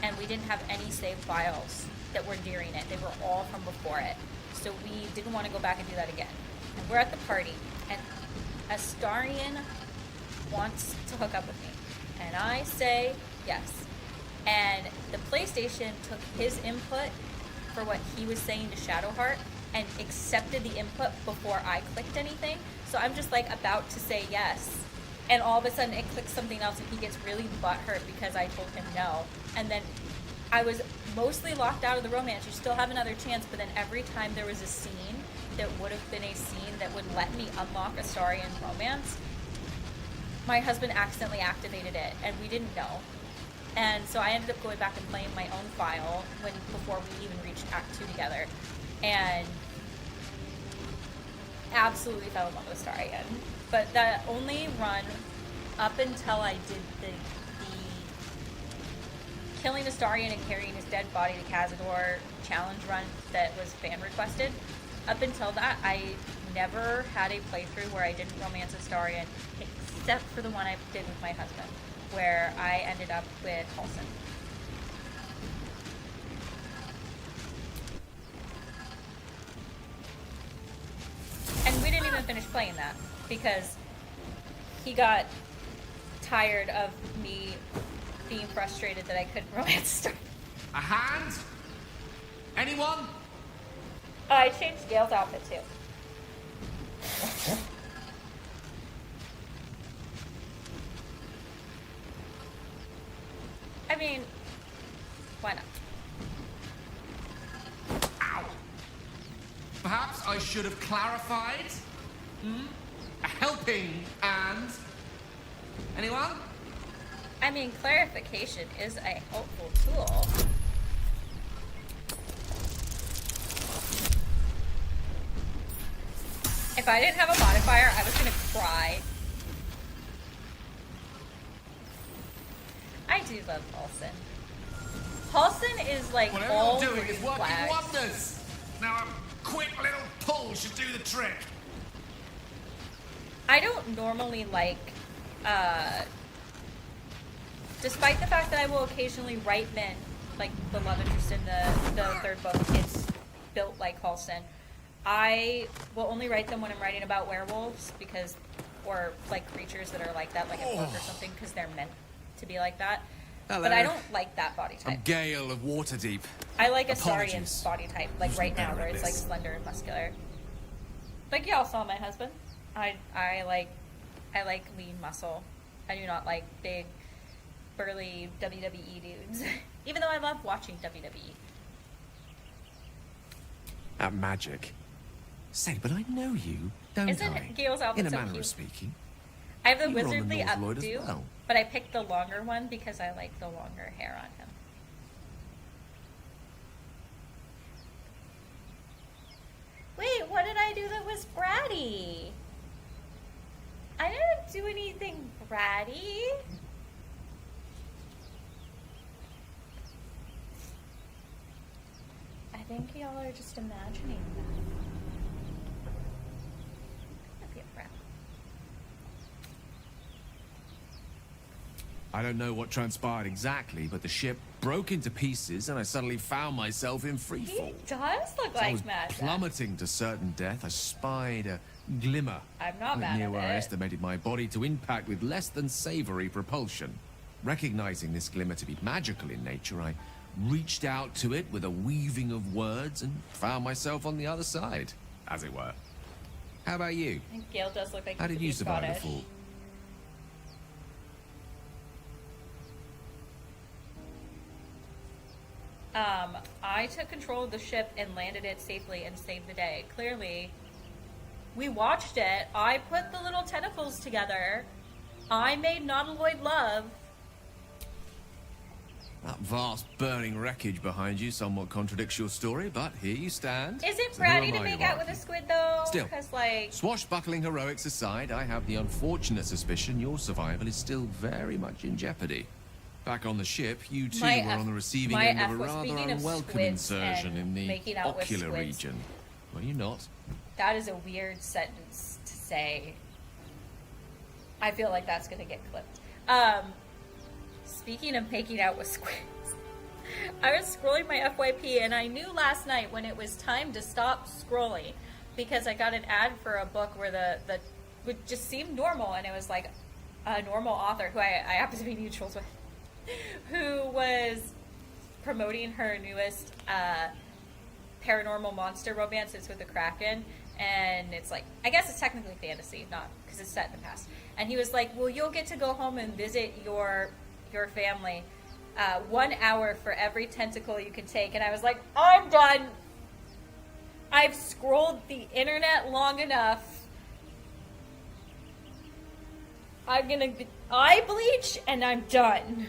And we didn't have any save files that were during it. They were all from before it. So we didn't want to go back and do that again. And we're at the party, and Astarion wants to hook up with me. And I say yes. And the PlayStation took his input for what he was saying to Shadowheart and accepted the input before I clicked anything. So I'm just like about to say yes. And all of a sudden it clicks something else and he gets really butthurt because I told him no. And then I was mostly locked out of the romance. You still have another chance, but then every time there was a scene that would have been a scene that would let me unlock Astarion romance, my husband accidentally activated it and we didn't know. And so I ended up going back and playing my own file before we even reached Act 2 together. And absolutely fell in love with Astarion. But the only run up until I did the killing Astarion and carrying his dead body to Cazador challenge run that was fan requested, up until that, I never had a playthrough where I didn't romance Astarion, except for the one I did with my husband, where I ended up with Halsin. And we didn't even finish playing that, because he got tired of me being frustrated that I couldn't romance Astarion. A hand? Anyone? I changed Gale's outfit too. I mean, why not? Ow! Perhaps I should have clarified? A helping hand? Anyone? I mean, clarification is a helpful tool. If I didn't have a modifier, I was gonna cry. I do love Halsin. Halsin is like Whatever all you're doing green is working flags. wonders. Now a quick little pull should do the trick. I don't normally like, despite the fact that I will occasionally write men, like the love interest in the third book, it's built like Halsin. I will only write them when I'm writing about werewolves, because, or like creatures that are like that, like a book or something, because they're meant to be like that. Hello. But I don't like that body type. I'm Gale of Waterdeep. I like Astarion's Apologies. body type, like Who's right better now, where at it's like this? slender and muscular. Like y'all saw my husband. I like lean muscle. I do not like big, burly WWE dudes. Even though I love watching WWE. At magic. Say, but I know you, don't Isn't I? Gale's outfit In a so manner cute? of speaking. I have the You were on the wizardly North Lloyd as updo, well. but I picked the longer one because I like the longer hair on him. Wait, what did I do that was bratty? I didn't do anything bratty. I think y'all are just imagining that. I'd be a brat. I don't know what transpired exactly, but the ship broke into pieces and I suddenly found myself in free He fall. does look As I like was Mad Jack. plummeting to certain death, I spied a glimmer. I'm not right mad near at where I it. estimated my body to impact with less than savory propulsion. Recognizing this glimmer to be magical in nature, I reached out to it with a weaving of words and found myself on the other side, as it were. How about you? I think Gale does look like How he did could you be survive the Scottish. fall? I took control of the ship and landed it safely and saved the day. Clearly, we watched it. I put the little tentacles together. I made non-alloyed love. That vast burning wreckage behind you somewhat contradicts your story, but here you stand. Is it So who bratty am to I make to out with a argue? squid, though? Still. Because, like, Swashbuckling heroics aside, I have the unfortunate suspicion your survival is still very much in jeopardy. Back on the ship, you two My were F- on the receiving my end F of a was- rather speaking of unwelcome squids insertion and in the making out with ocular squids. region. Were you not? that is a weird sentence to say. I feel like that's going to get clipped. Speaking of making out with squids, I was scrolling my FYP and I knew last night when it was time to stop scrolling because I got an ad for a book where the would just seem normal, and it was like a normal author who I happen to be mutuals with, who was promoting her newest paranormal monster romance. It's with the Kraken, and it's like, I guess it's technically fantasy, not because it's set in the past. And he was like, well, you'll get to go home and visit your family 1 hour for every tentacle you can take. And I was like, I'm done. I've scrolled the internet long enough. I'm gonna eye bleach and I'm done.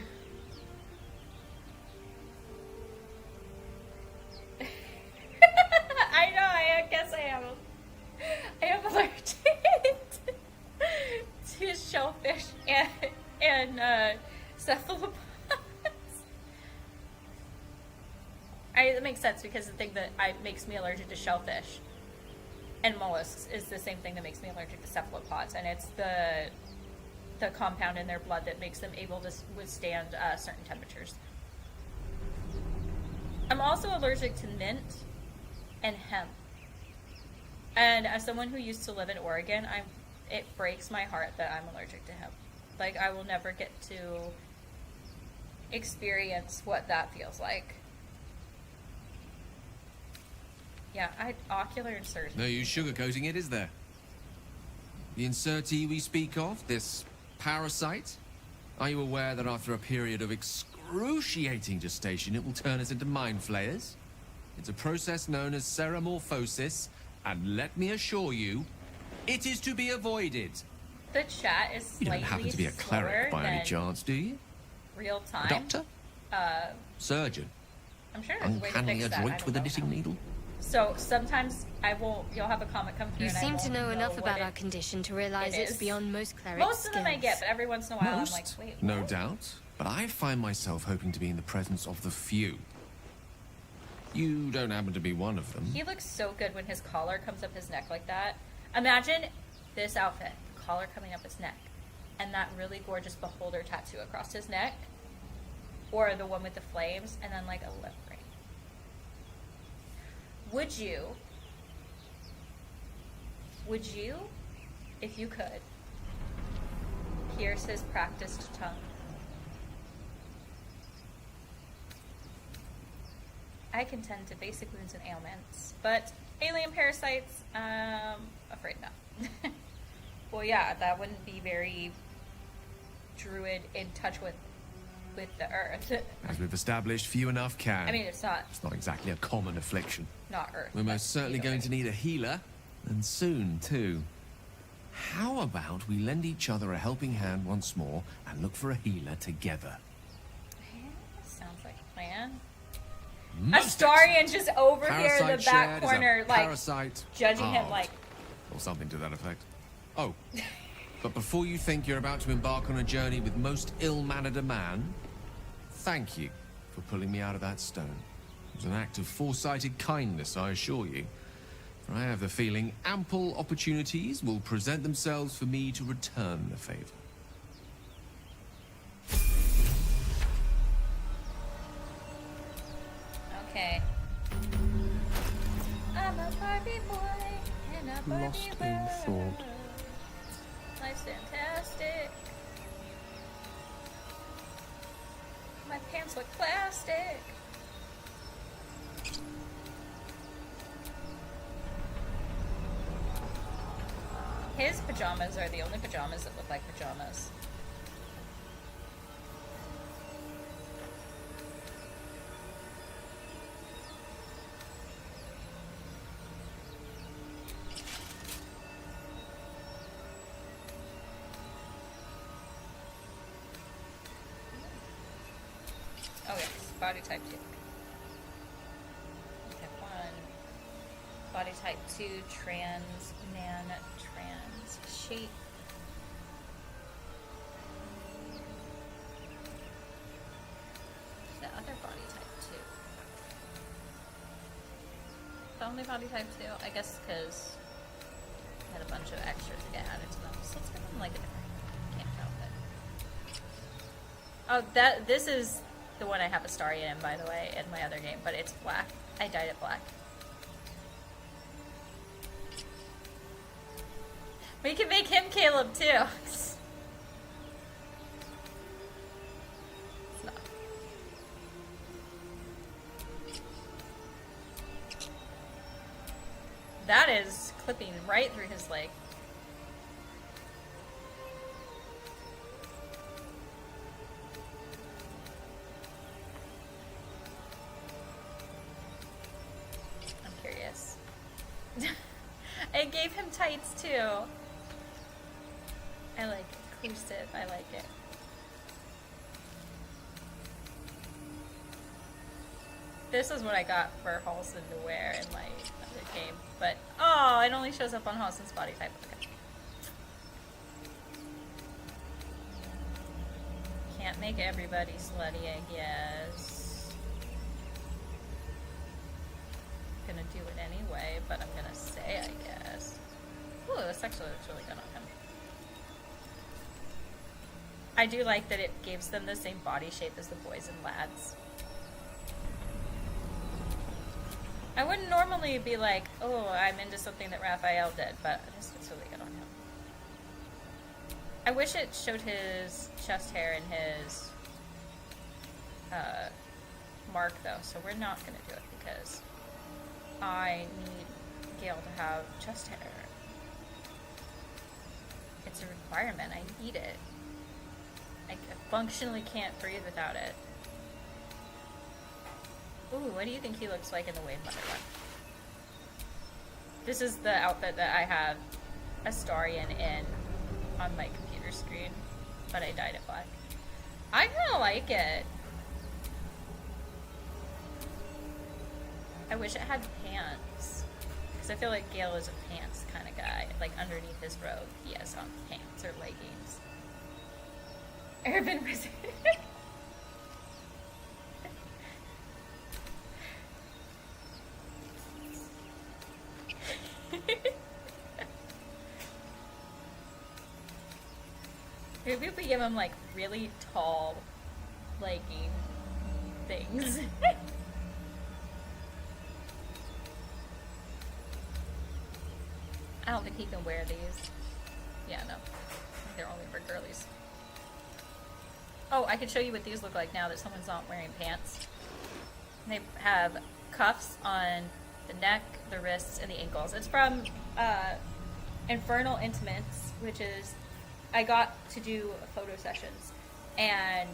I know, I guess I am allergic to shellfish and cephalopods. That makes sense because the thing that makes me allergic to shellfish and mollusks is the same thing that makes me allergic to cephalopods, and it's the compound in their blood that makes them able to withstand certain temperatures. I'm also allergic to mint and hemp. And as someone who used to live in Oregon, it breaks my heart that I'm allergic to hemp. Like, I will never get to experience what that feels like. Yeah, ocular insertion. No use sugarcoating it, is there? The insertee we speak of, this parasite, are you aware that after a period of excruciating gestation, it will turn us into mind flayers? It's a process known as ceremorphosis, and let me assure you, it is to be avoided. The chat is You slightly don't happen to be a slower cleric by any than chance, do you? real time. A doctor? Surgeon? I'm sure there's a way to Uncannily fix that. I adroit don't with a know knitting how. needle? So sometimes you'll have a comment come through You and I seem to won't know enough what about it- our condition to realize it it's is. beyond most clerics' Most of them I get, but every once in a while Most? I'm like, wait, No what? doubt. But I find myself hoping to be in the presence of the few. You don't happen to be one of them. He looks so good when his collar comes up his neck like that. Imagine this outfit, collar coming up his neck, and that really gorgeous beholder tattoo across his neck, or the one with the flames, and then like a lip ring. Would you, if you could, pierce his practiced tongue? I can tend to basic wounds and ailments, but alien parasites, afraid not. Well, yeah, that wouldn't be very druid in touch with the earth. As we've established, few enough can. I mean, it's not exactly a common affliction. not earth. We're but most certainly either going way. to need a healer, and soon, too. How about we lend each other a helping hand once more and look for a healer together? Yeah, sounds like a plan. Most Astarian just over here in Parasite the shared back is a corner, like parasite judging him, halved, like or something to that effect. Oh, but before you think you're about to embark on a journey with most ill-mannered a man, thank you for pulling me out of that stone. It was an act of foresighted kindness, I assure you. For I have the feeling ample opportunities will present themselves for me to return the favor. lost in thought. Life's fantastic. My pants look plastic. His pajamas are the only pajamas that look like pajamas. Oh yes, body type 2. Type 1. Body type 2, trans man, trans shape. The other body type 2. The only body type 2, I guess because I had a bunch of extras to get added to them. So let's give them like a different camp outfit. Oh, this is the one I have Astaria in, by the way, in my other game, but it's black. I dyed it black. We can make him Caleb, too. It's not. That is clipping right through his leg. I'm curious. I gave him tights, too. I like it. Inclusive. I like it. This is what I got for Halson to wear in my other game. But, oh, it only shows up on Halson's body type. Okay. Can't make everybody slutty, I guess. Gonna do it anyway, but I'm gonna say, I guess. Ooh, this actually looks really good on him. I do like that it gives them the same body shape as the boys and lads. I wouldn't normally be like, oh, I'm into something that Raphael did, but this looks really good on him. I wish it showed his chest hair and his mark, though, so we're not going to do it because I need Gale to have chest hair. It's a requirement. I need it. I functionally can't breathe without it. Ooh, what do you think he looks like in the Wayne Mother one? This is the outfit that I have Astarion in on my computer screen, but I dyed it black. I kind of like it. I wish it had pants, because I feel like Gale is a pants kind of guy. Like underneath his robe, he has on pants or leggings. Urban Wizard. Maybe if we give him like really tall legging things. I don't think he can wear these. Yeah, no. They're only for girlies. Oh, I can show you what these look like now that someone's not wearing pants. They have cuffs on the neck, the wrists, and the ankles. It's from Infernal Intimates, which is, I got to do photo sessions, and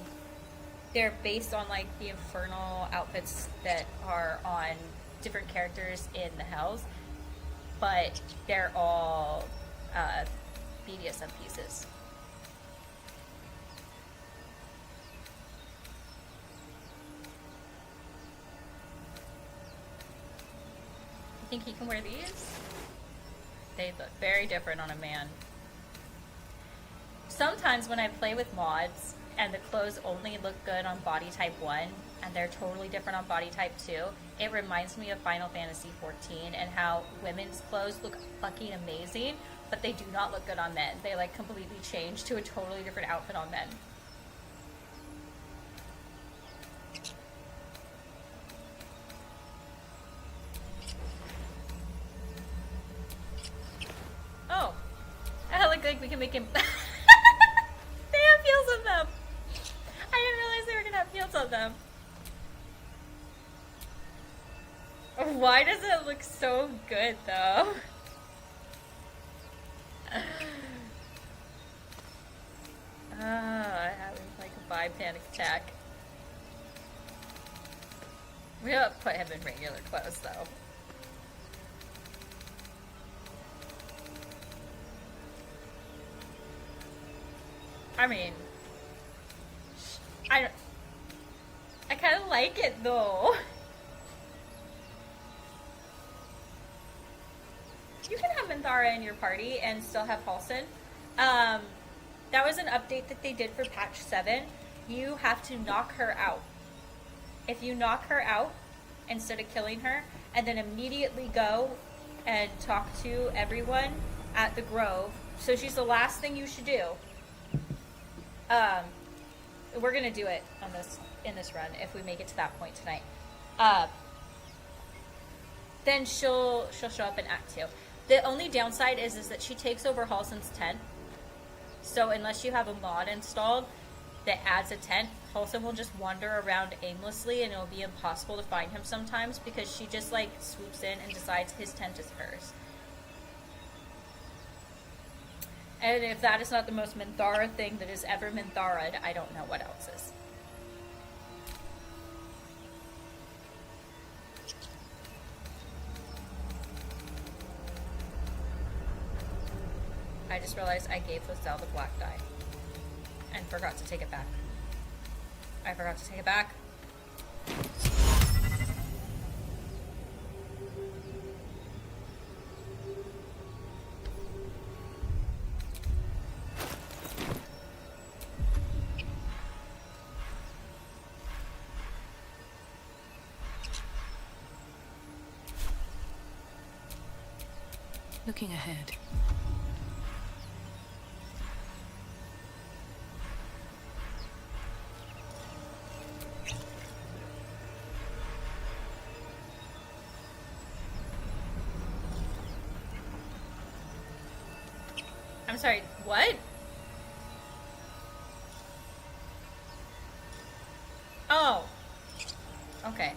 they're based on like the Infernal outfits that are on different characters in the Hells, but they're all BDSM pieces. Think he can wear these? They look very different on a man. Sometimes when I play with mods and the clothes only look good on body type 1 and they're totally different on body type 2, it reminds me of Final Fantasy XIV and how women's clothes look fucking amazing, but they do not look good on men. They like completely change to a totally different outfit on men. think we can make him... They have fields of them! I didn't realize they were gonna have fields of them. Why does it look so good, though? I'm having like a vibe panic attack. We don't put him in regular clothes, though. I mean, I kind of like it, though. You can have Minthara in your party and still have Halsin. That was an update that they did for patch 7. You have to knock her out. If you knock her out instead of killing her, and then immediately go and talk to everyone at the Grove, so she's the last thing you should do. We're gonna do it on in this run if we make it to that point tonight. Then she'll show up in Act 2. The only downside is that she takes over Halsin's tent. So unless you have a mod installed that adds a tent, Halsin will just wander around aimlessly and it'll be impossible to find him sometimes because she just like swoops in and decides his tent is hers. And if that is not the most Minthara thing that is ever Minthara'd, I don't know what else is. I just realized I gave Lizelle the black dye and forgot to take it back. I forgot to take it back. Looking ahead. I'm sorry, what? Oh. Okay.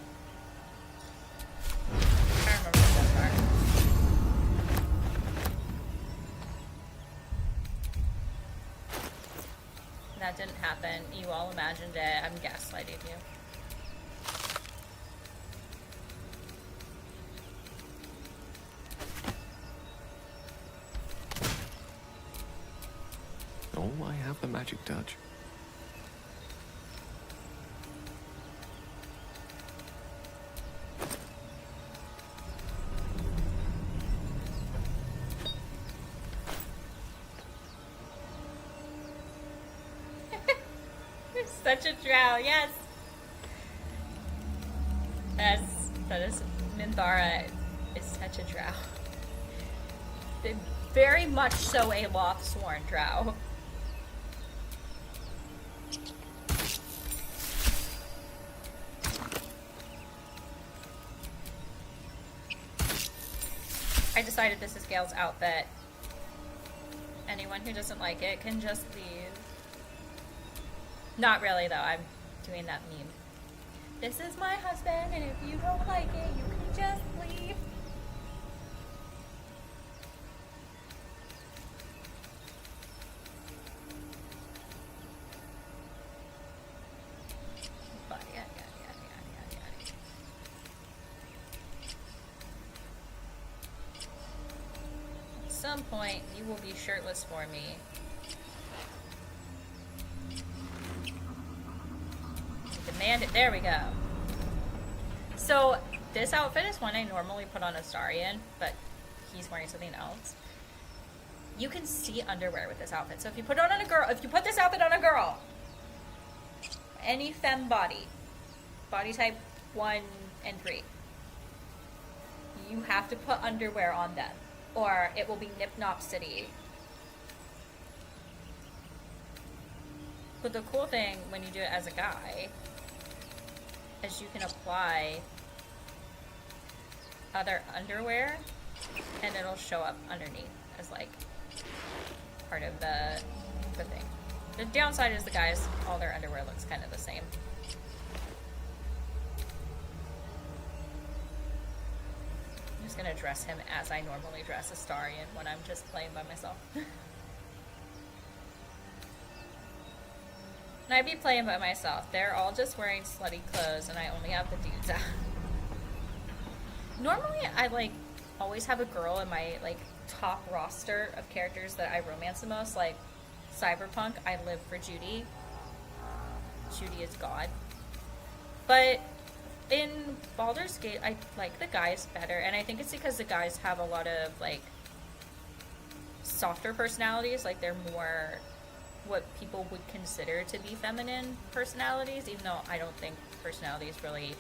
I remember that part. That didn't happen. You all imagined it. I'm gaslighting you. Oh, I have the magic touch. You're such a drow, yes. That is Minthara is such a drow. Very much so a Lothsworn drow. I decided this is Gale's outfit. Anyone who doesn't like it can just leave. Not really, though. I'm doing that meme. This is my husband, and if you don't like it, you can just leave. But yeah. At some point, you will be shirtless for me. Demand it. There we go. So this outfit is one I normally put on Astarion, but he's wearing something else. You can see underwear with this outfit. So if you put it on a girl, if you put this outfit on a girl, any femme body type 1 and 3, you have to put underwear on them, or it will be Nip Nop City. But the cool thing when you do it as a guy is you can apply other underwear and it'll show up underneath as like part of the thing. The downside is the guys, all their underwear looks kind of the same. I'm just gonna dress him as I normally dress Astarion when I'm just playing by myself. And I'd be playing by myself. They're all just wearing slutty clothes and I only have the dudes out. Normally I like always have a girl in my like top roster of characters that I romance the most. Like Cyberpunk, I live for Judy. Judy is God. But in Baldur's Gate, I like the guys better, and I think it's because the guys have a lot of like softer personalities. Like they're more what people would consider to be feminine personalities, even though I don't think personalities really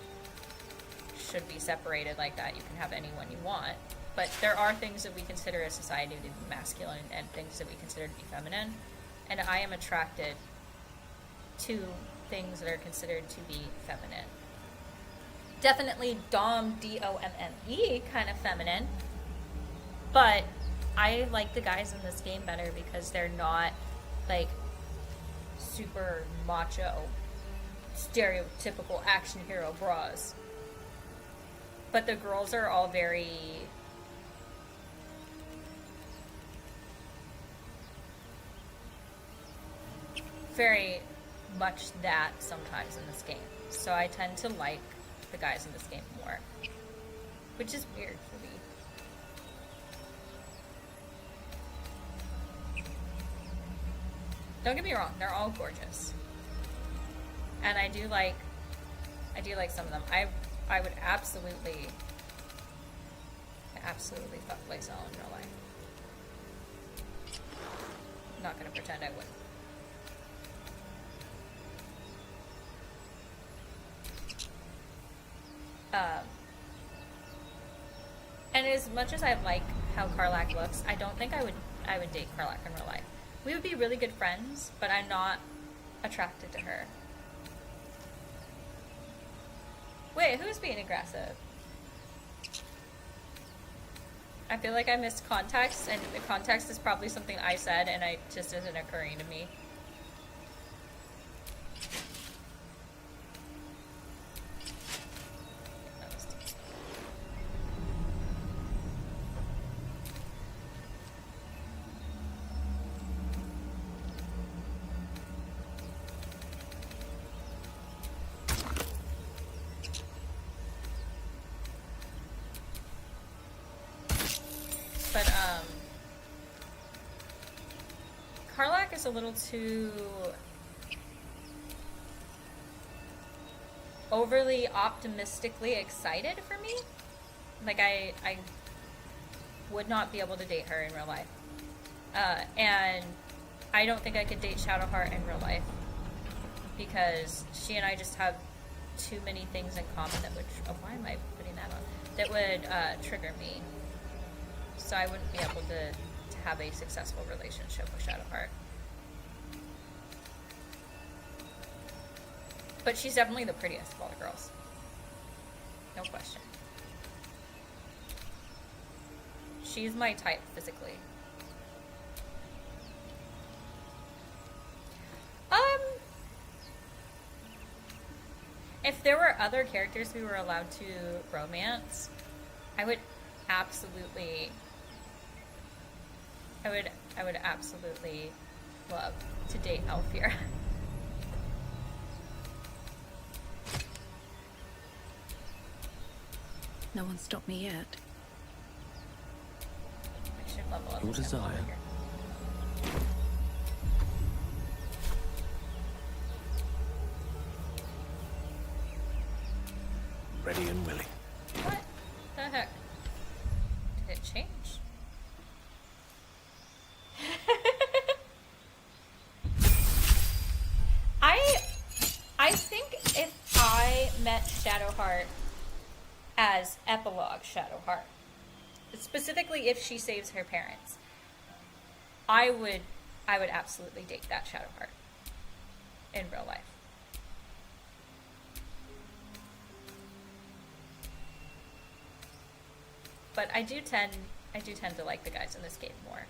should be separated like that. You can have anyone you want. But there are things that we consider as society to be masculine and things that we consider to be feminine. And I am attracted to things that are considered to be feminine. Definitely Dom, D-O-M-M-E, kind of feminine. But I like the guys in this game better because they're not like super macho, stereotypical action hero bras. But the girls are all very much that sometimes in this game. So I tend to like the guys in this game more, which is weird for me. Don't get me wrong, they're all gorgeous. And I do like some of them. I would absolutely fuck Lae'zel in real life. I'm not gonna pretend I wouldn't. And as much as I like how Karlach looks, I don't think I would date Karlach in real life. We would be really good friends, but I'm not attracted to her. Wait, who's being aggressive? I feel like I missed context, and the context is probably something I said, and it just isn't occurring to me. Karlach is a little too overly optimistically excited for me. Like I would not be able to date her in real life. And I don't think I could date Shadowheart in real life because she and I just have too many things in common that would, oh, why am I putting that on? That would trigger me. So I wouldn't be able to have a successful relationship with Shadowheart. But she's definitely the prettiest of all the girls. No question. She's my type physically. If there were other characters we were allowed to romance, I would absolutely love to date Alfira. No one stopped me yet. I should level up. Your this desire. here. Ready and willing. What the heck? Did it change? I think if I met Shadowheart as epilogue Shadowheart, specifically if she saves her parents, I would absolutely date that Shadowheart in real life. But I do tend to like the guys in this game more.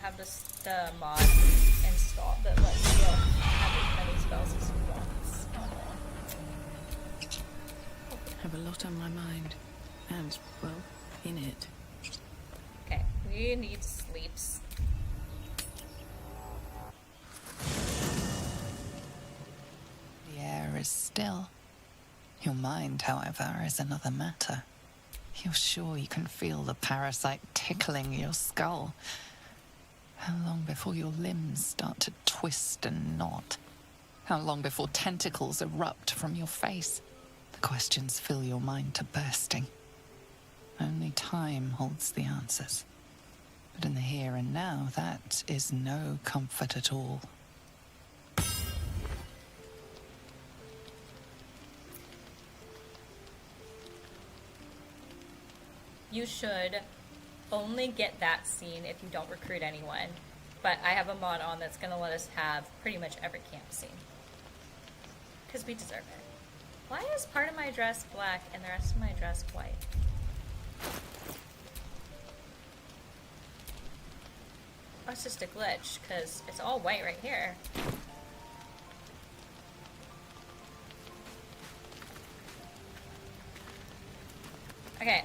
have the mod installed that lets you have as many spells as you want. I have a lot on my mind. And, well, in it. Okay, we need sleeps. The air is still. Your mind, however, is another matter. You're sure you can feel the parasite tickling your skull. How long before your limbs start to twist and knot? How long before tentacles erupt from your face? The questions fill your mind to bursting. Only time holds the answers. But in the here and now, that is no comfort at all. You should only get that scene if you don't recruit anyone. But I have a mod on that's going to let us have pretty much every camp scene. Because we deserve it. Why is part of my dress black and the rest of my dress white? Oh, it's just a glitch, because it's all white right here. Okay.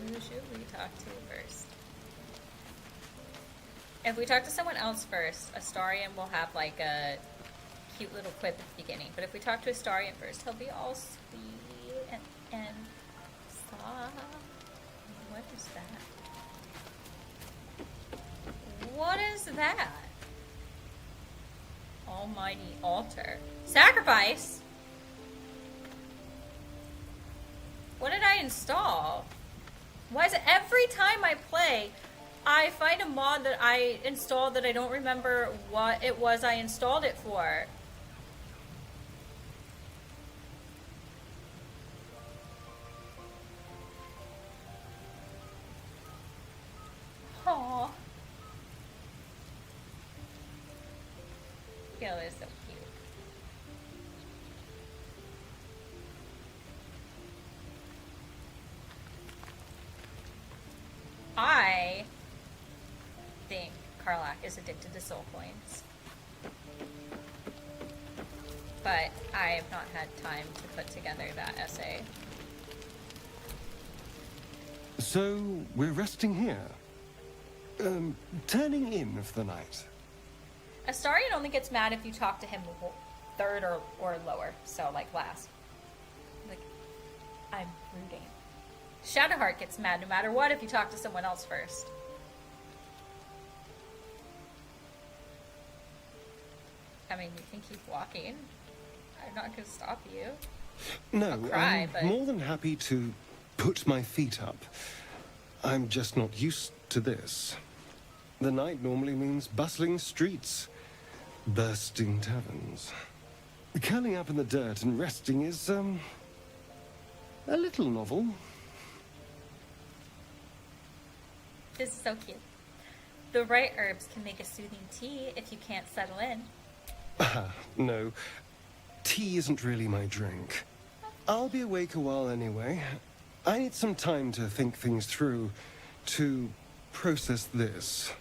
Who should we talk to first? If we talk to someone else first, Astarion will have like a cute little quip at the beginning. But if we talk to Astarion first, he'll be all sweet and soft. What is that? What is that? Almighty altar. Sacrifice? What did I install? Why is it every time I play, I find a mod that I installed that I don't remember what it was I installed it for? Aww. Gil is so cute. I think Karlach is addicted to soul coins. But I have not had time to put together that essay. So, we're resting here. Turning in of the night. Astarion only gets mad if you talk to him third or lower, so like last. Like, I'm brooding. Shadowheart gets mad no matter what if you talk to someone else first. I mean, you can keep walking. I'm not going to stop you. No, I'll cry, I'm but... more than happy to put my feet up. I'm just not used to this. The night normally means bustling streets, bursting taverns. Curling up in the dirt and resting is, a little novel. This is so cute. The right herbs can make a soothing tea if you can't settle in. No. Tea isn't really my drink. I'll be awake a while anyway. I need some time to think things through, to process this.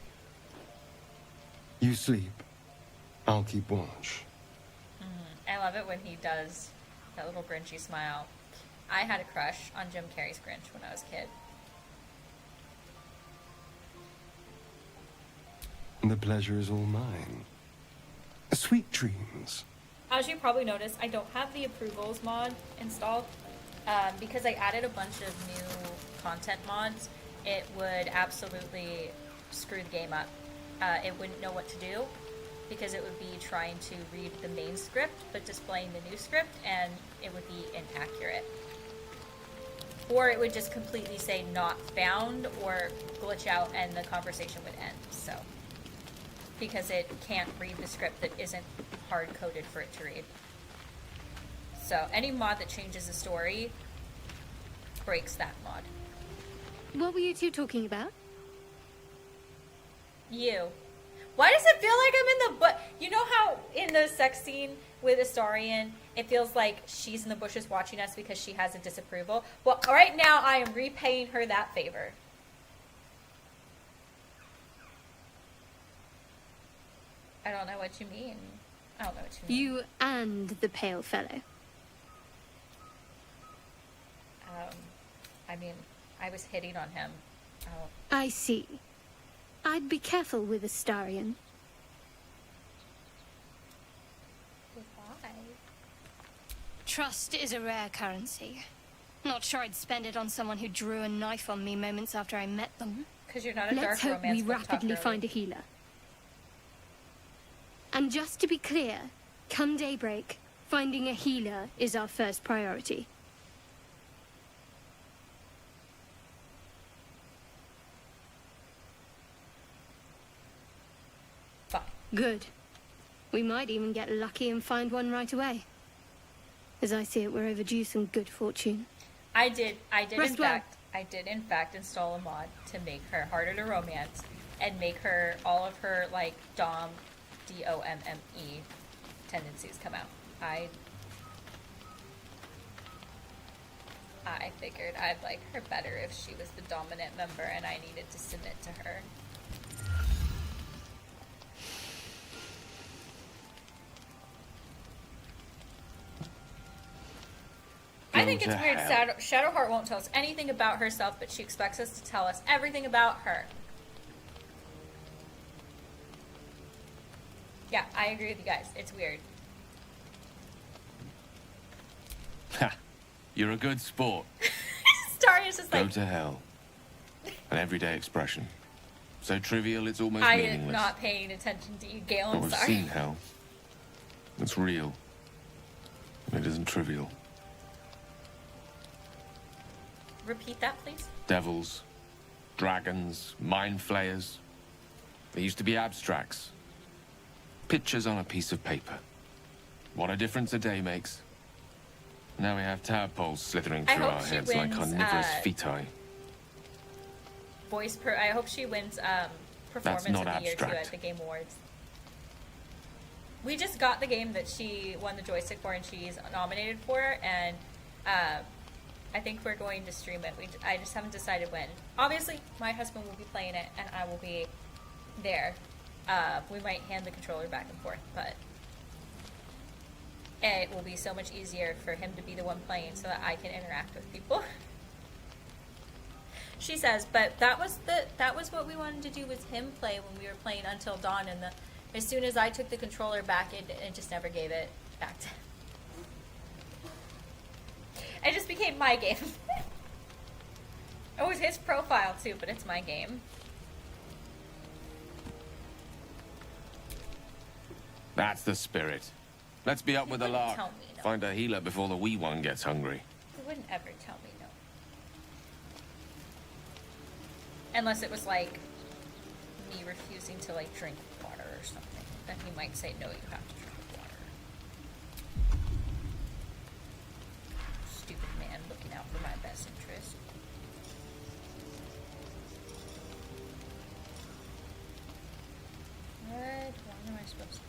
You sleep. I'll keep watch. I love it when he does that little Grinchy smile. I had a crush on Jim Carrey's Grinch when I was a kid. The pleasure is all mine. Sweet dreams. As you probably noticed, I don't have the approvals mod installed because I added a bunch of new content mods. It would absolutely screw the game up. It wouldn't know what to do because it would be trying to read the main script but displaying the new script, and it would be inaccurate. Or it would just completely say not found or glitch out and the conversation would end. So, because it can't read the script that isn't hard-coded for it to read. So any mod that changes the story breaks that mod. What were you two talking about? You. Why does it feel like I'm in the you know how in the sex scene with Astarion, it feels like she's in the bushes watching us because she has a disapproval. Well, right now I am repaying her that favor. I don't know what you mean. I don't know what you mean. You and the pale fellow. I mean, I was hitting on him. Oh. I see. I'd be careful with Astarion. Why? Trust is a rare currency. Not sure I'd spend it on someone who drew a knife on me moments after I met them. Because you're not a Let's dark hope romance we book rapidly talker, find a healer. And just to be clear, come daybreak, finding a healer is our first priority. Fine. Good. We might even get lucky and find one right away. As I see it, we're overdue some good fortune. I did Rest well. I did in fact install a mod to make her harder to romance and make her all of her like DOMME tendencies come out. I figured I'd like her better if she was the dominant member and I needed to submit to her. I think it's weird. Shadowheart won't tell us anything about herself, but she expects us to tell us everything about her. Yeah, I agree with you guys. It's weird. Ha! You're a good sport. Starry's just Go like, to hell. An everyday expression. So trivial it's almost I meaningless. am not paying attention to you, Gale. But I'm we've sorry. seen hell. It's real. It isn't trivial. Repeat that, please. Devils, dragons, mind flayers. They used to be abstracts. Pictures on a piece of paper. What a difference a day makes. Now we have tadpoles slithering I through hope our she heads like wins, carnivorous feti. I hope she wins performance not of the year too abstract. at the Game Awards. We just got the game that she won the joystick for and she's nominated for, and I think we're going to stream it. I just haven't decided when. Obviously, my husband will be playing it and I will be there. We might hand the controller back and forth, but it will be so much easier for him to be the one playing so that I can interact with people. She says, but that was what we wanted to do, was him play when we were playing Until Dawn, and as soon as I took the controller back, it just never gave it back to him. It just became my game. It was his profile too, but it's my game. That's the spirit. Let's be up with the wouldn't lark. tell me no. Find a healer before the wee one gets hungry. You wouldn't ever tell me no. Unless it was like me refusing to like drink water or something. Then he might say, no, you have to drink water. Stupid man looking out for my best interest. What one am I supposed to do?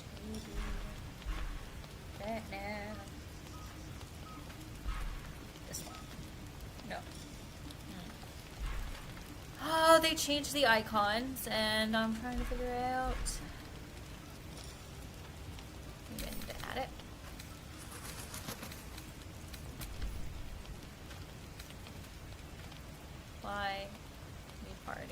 That now. This one. No. Oh, they changed the icons, and I'm trying to figure out. Maybe I need to add it. Apply. New party.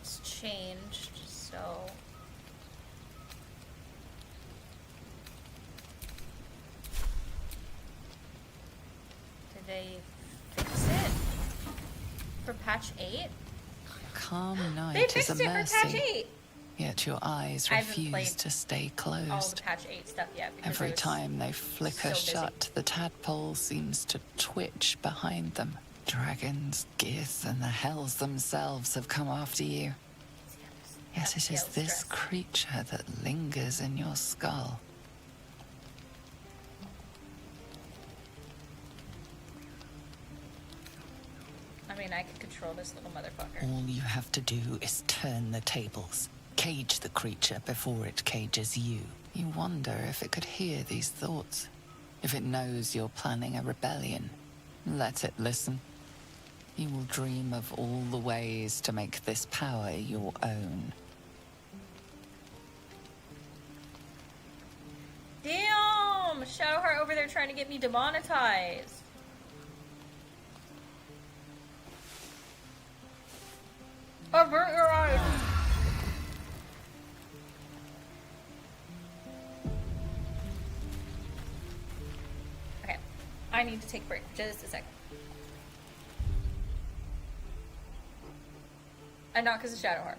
It's changed, so... Did they fix it? For patch 8? Calm They night is fixed a it for patch mercy, 8! yet your eyes I haven't played refuse to stay all the closed. patch 8 stuff yet. Because I Every was time they flicker so busy. shut, the tadpole seems to twitch behind them. Dragons, geese, and the hells themselves have come after you. Yet it is this creature that lingers in your skull. I mean, I can control this little motherfucker. All you have to do is turn the tables. Cage the creature before it cages you. You wonder if it could hear these thoughts. If it knows you're planning a rebellion. Let it listen. You will dream of all the ways to make this power your own. Damn! Shadowheart over there trying to get me demonetized. Avert your eyes! Okay. I need to take a break for just a second. And not because of Shadowheart.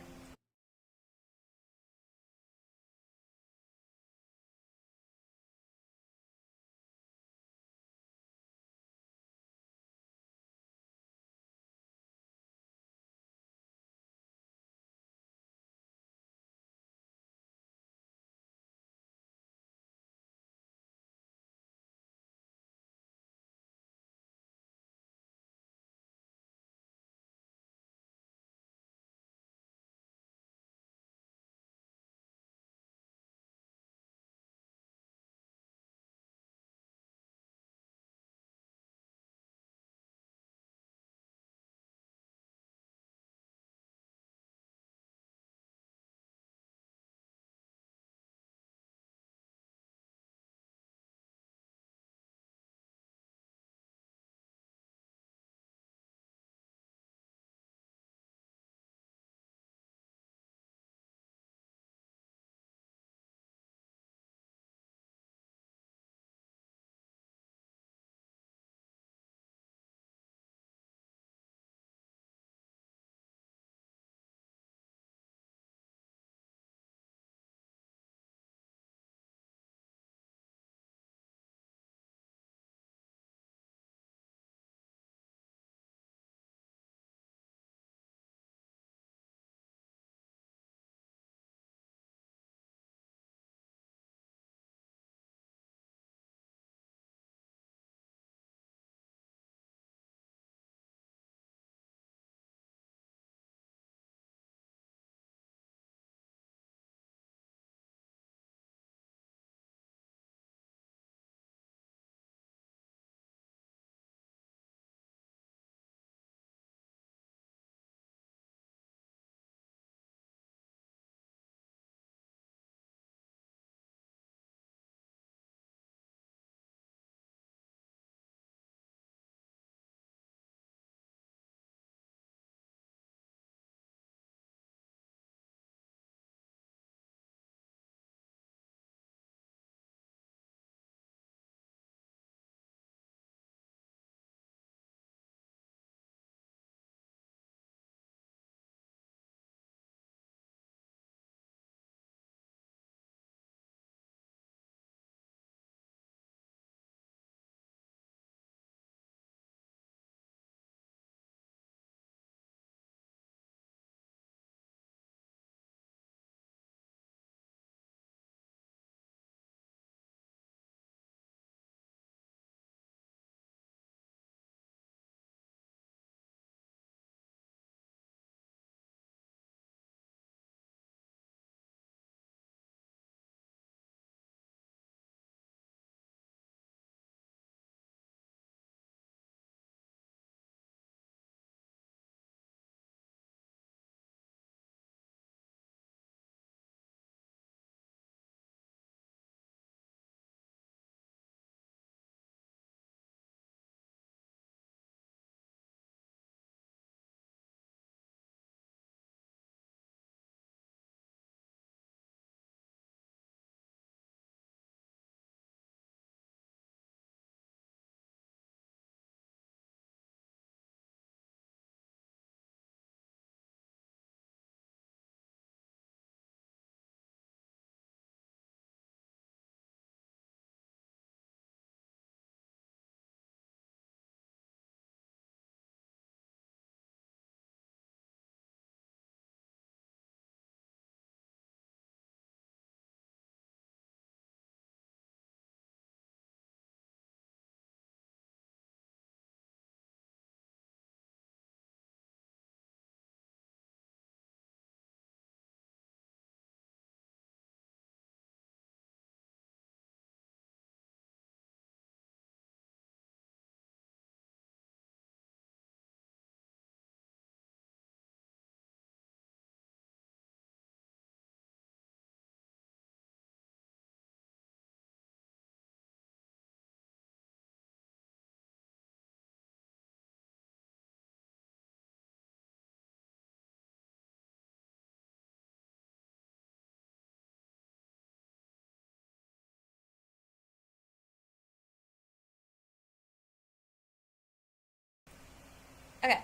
Okay,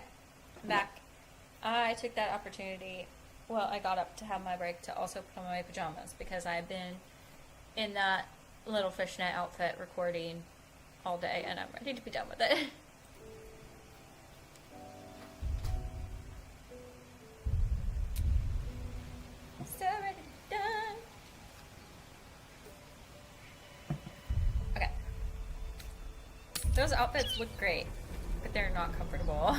I'm back. I took that opportunity. Well, I got up to have my break to also put on my pajamas because I've been in that little fishnet outfit recording all day and I'm ready to be done with it. So ready to be done. Okay. Those outfits look great, but they're not comfortable.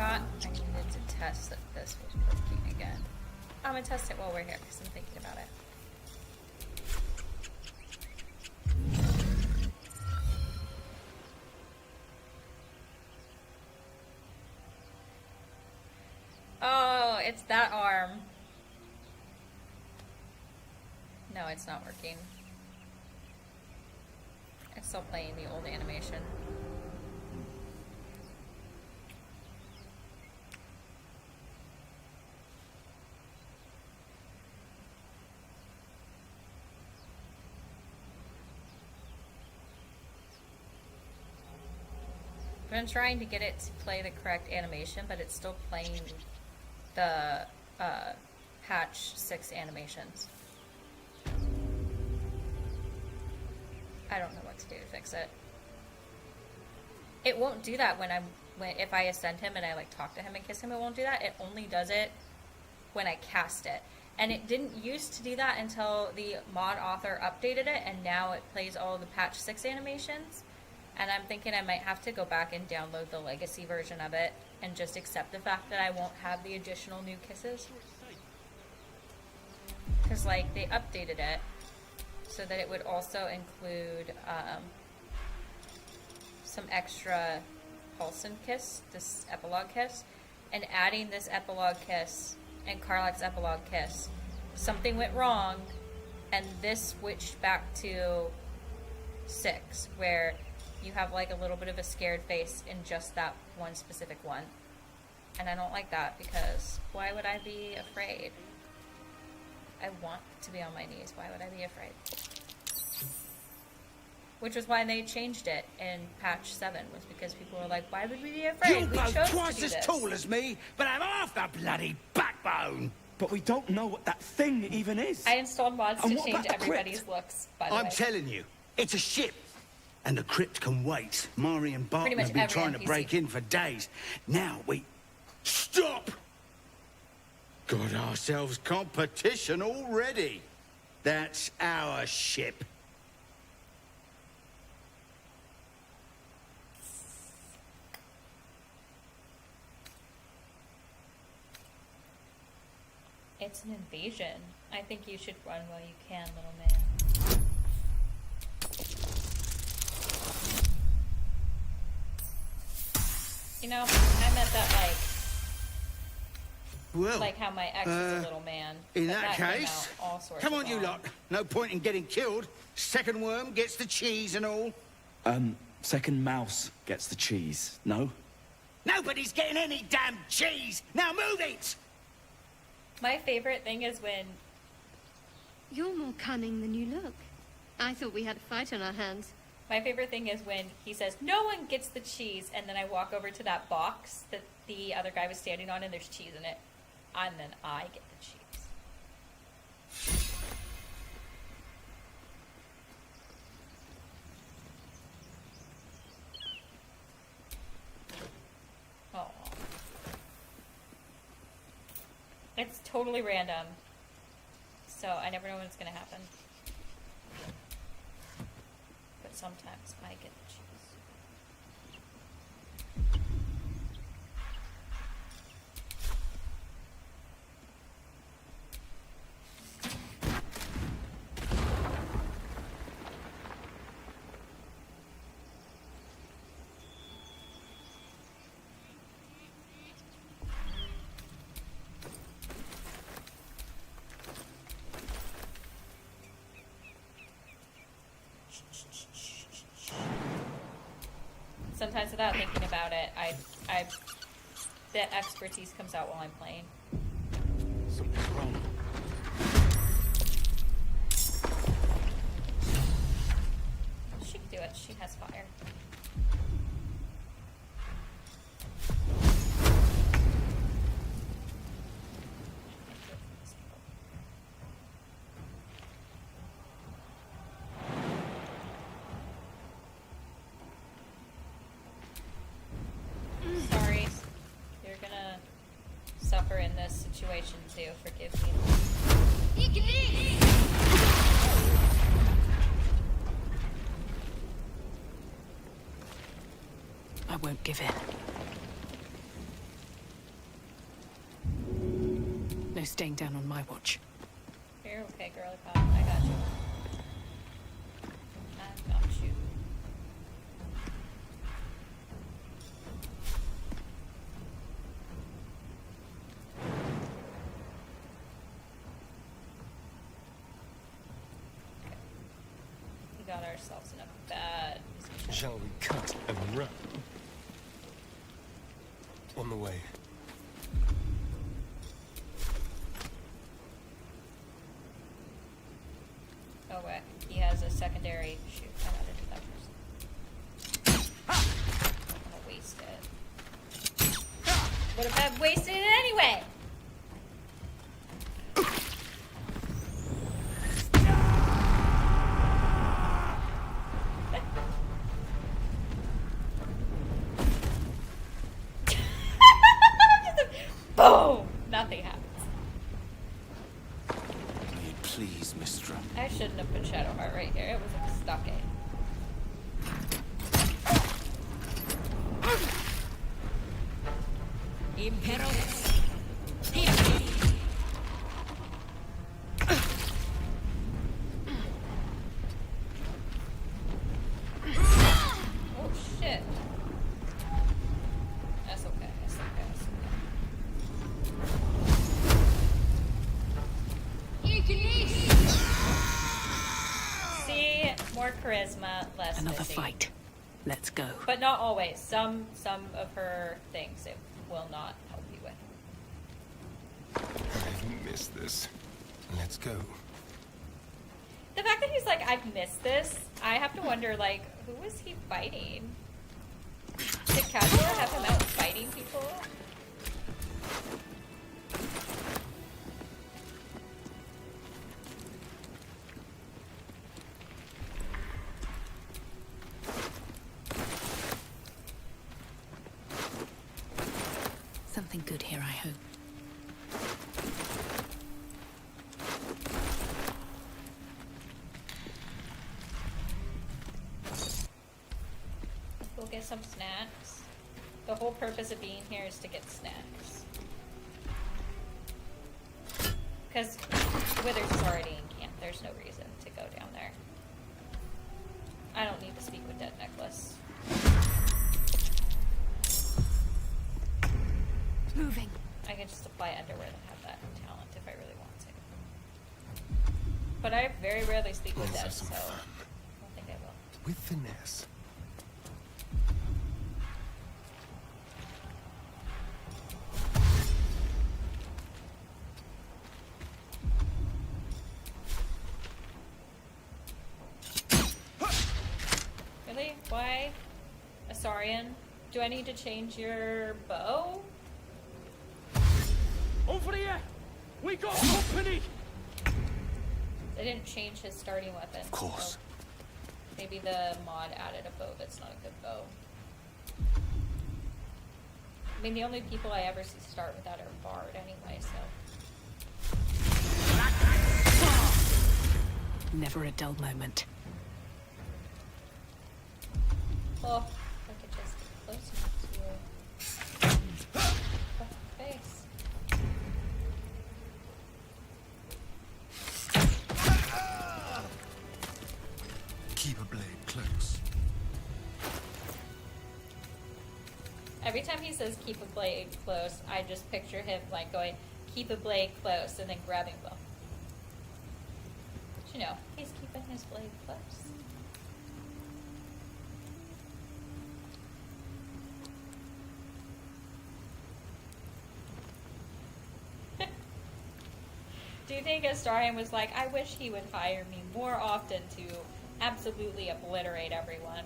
I needed to test that this was working again. I'm gonna test it while we're here because I'm thinking about it. Oh, it's that arm. No, it's not working. It's still playing the old animation. I've been trying to get it to play the correct animation, but it's still playing the patch 6 animations. I don't know what to do to fix it. It won't do that if I ascend him and I like talk to him and kiss him. It won't do that. It only does it when I cast it. And it didn't used to do that until the mod author updated it, and now it plays all the patch 6 animations. And I'm thinking I might have to go back and download the legacy version of it and just accept the fact that I won't have the additional new kisses. Because, like, they updated it so that it would also include some extra Paulson kiss, this epilogue kiss. And adding this epilogue kiss and Karlach's epilogue kiss, something went wrong, and this switched back to 6, where you have like a little bit of a scared face in just that one specific one. And I don't like that because why would I be afraid? I want to be on my knees. Why would I be afraid? Which was why they changed it in patch 7, was because people were like, why would we be afraid? You're We both chose twice to do as this. tall as me, but have half the bloody backbone. But we don't know what that thing even is. I installed mods And to what change about the everybody's crypt? looks, by the way. I'm telling you, it's a ship. And the crypt can wait. Mari and Barton much have been every trying to NPC. break in for days. Now we... Stop! Got ourselves competition already. That's our ship. It's an invasion. I think you should run while you can, little man. You know, I meant that Well, like how my ex is a little man. in but that came case, out all sorts come of on, you wrong. lot. No point in getting killed. Second worm gets the cheese and all. Second mouse gets the cheese, no? Nobody's getting any damn cheese. Now move it! My favorite thing is when You're more cunning than you look. I thought we had a fight on our hands. my favorite thing is when he says no one gets the cheese, and then I walk over to that box that the other guy was standing on, and there's cheese in it, and then I get the cheese. Oh, it's totally random, so I never know when it's gonna happen. But sometimes I get the cheese. Sometimes without thinking about it, the expertise comes out while I'm playing. Something's wrong. She can do it. She has fire. Sorry. You're gonna suffer in this situation too. Forgive me. I won't give in. No staying down on my watch. You're okay, girly pop. I got you. I got you. We got ourselves in a bad position. Shall we cut and run? On the way. Oh, wait. He has a secondary. Shoot, I gotta do that first. I'm gonna waste it. Would have wasted it anyway! Boom! Nothing happens. May it please, Mistra. I shouldn't have put Shadowheart right here. It was like stuck it. Oh shit. That's okay. That's okay. That's okay. See, more charisma, less Another busy. fight. Let's go. But not always. Some of her things it will not help you with. I've missed this. Let's go. The fact that he's like, I've missed this, I have to wonder, like, who is he fighting? Did Casual have him out fighting people? Something good here, I hope. We'll get some snacks. The whole purpose of being here is to get snacks. Because Withers is already in camp. There's no reason to go down there. I don't need to speak with Dead Necklace. Moving. I can just apply underwear and have that talent if I really want to. But I very rarely speak with Let's Dead, have so some I fun. don't think I will. With finesse. Really? Why? Asarian? Do I need to change your bow? Over here! We got company! They didn't change his starting weapon. Of course. So maybe the mod added a bow that's not a good bow. I mean, the only people I ever see start with that are Bard anyway, so. Never a dull moment. Oh, if I could just get close enough to you. Fuck the face. Keep a blade close. Every time he says keep a blade close, I just picture him like going, keep a blade close, and then grabbing both. But you know, he's keeping his blade close. Do you think Astarion was like, I wish he would hire me more often to absolutely obliterate everyone?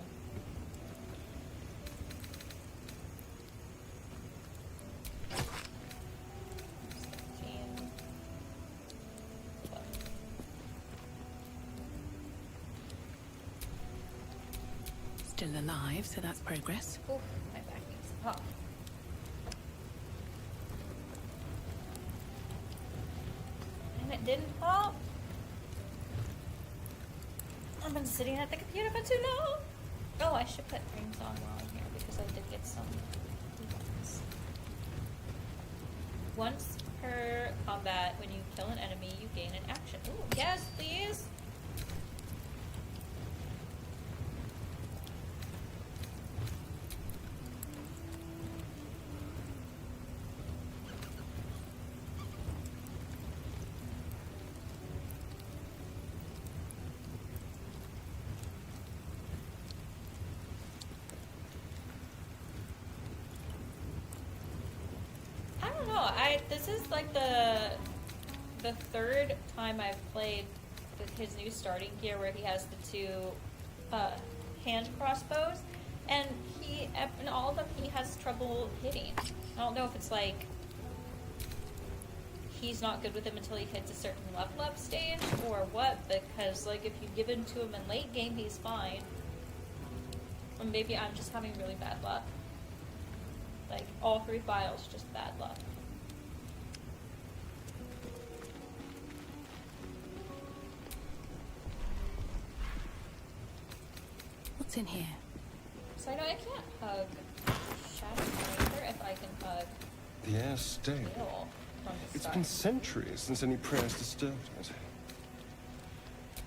Still alive, so that's progress. Oof, my back needs to pop. And it didn't pop. I've been sitting at the computer for too long. Oh, I should put dreams on while I'm here because I did get some weapons. Once per combat, when you kill an enemy, you gain an action. Ooh, yes, please. This is like the third time I've played with his new starting gear where he has the two hand crossbows, and in all of them he has trouble hitting. I don't know if it's like he's not good with them until he hits a certain level up stage or what, because like if you give in to him in late game he's fine. Or maybe I'm just having really bad luck. Like all three files just bad luck. What's in here? So I know I can't hug Shadow. I wonder if I can hug The air's stale. Will from the It's start. been centuries since any prayers disturbed it.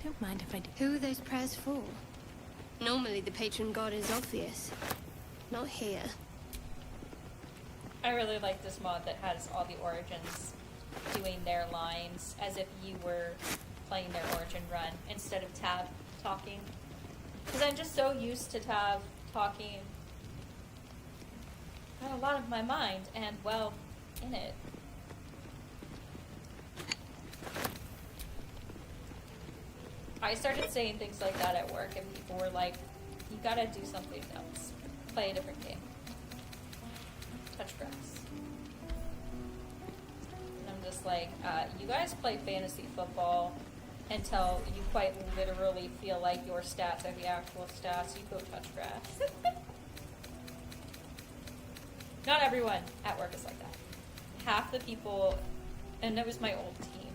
Don't mind if I do. Who are those prayers for? Normally the patron god is obvious. Not here. I really like this mod that has all the origins doing their lines as if you were playing their origin run instead of Tab talking. Because I'm just so used to Tab talking on a lot of my mind and, well, in it. I started saying things like that at work and people were like, you gotta do something else. Play a different game. Touch grass. And I'm just like, you guys play fantasy football until you quite literally feel like your stats are the actual stats. You go touch grass. Not everyone at work is like that. Half the people, and it was my old team.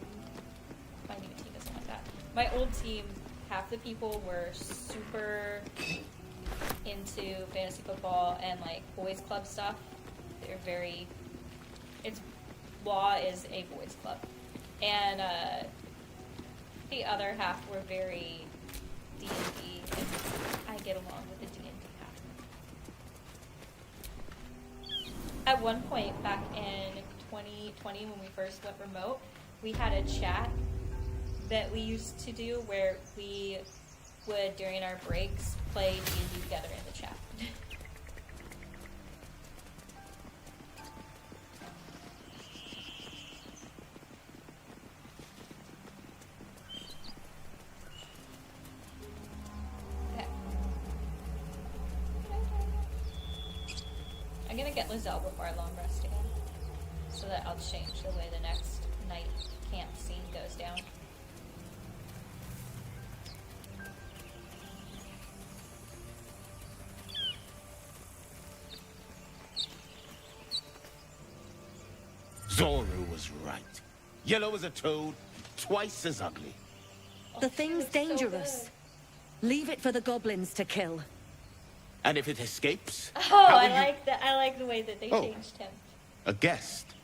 My new team isn't like that. My old team, half the people were super into fantasy football and like boys club stuff. They're very, law is a boys club. And the other half were very D&D, and I get along with the D&D half. At one point back in 2020 when we first went remote, we had a chat that we used to do where we would, during our breaks, play D&D together in the chat. Okay. I'm gonna get Lizelle before our long rest again, so that I'll change the way the next night camp scene goes down. Zora was right. Yellow as a toad, twice as ugly. The thing's dangerous. Leave it for the goblins to kill. And if it escapes? Oh, how will I you- like that. I like the way that they Oh. changed him. A guest.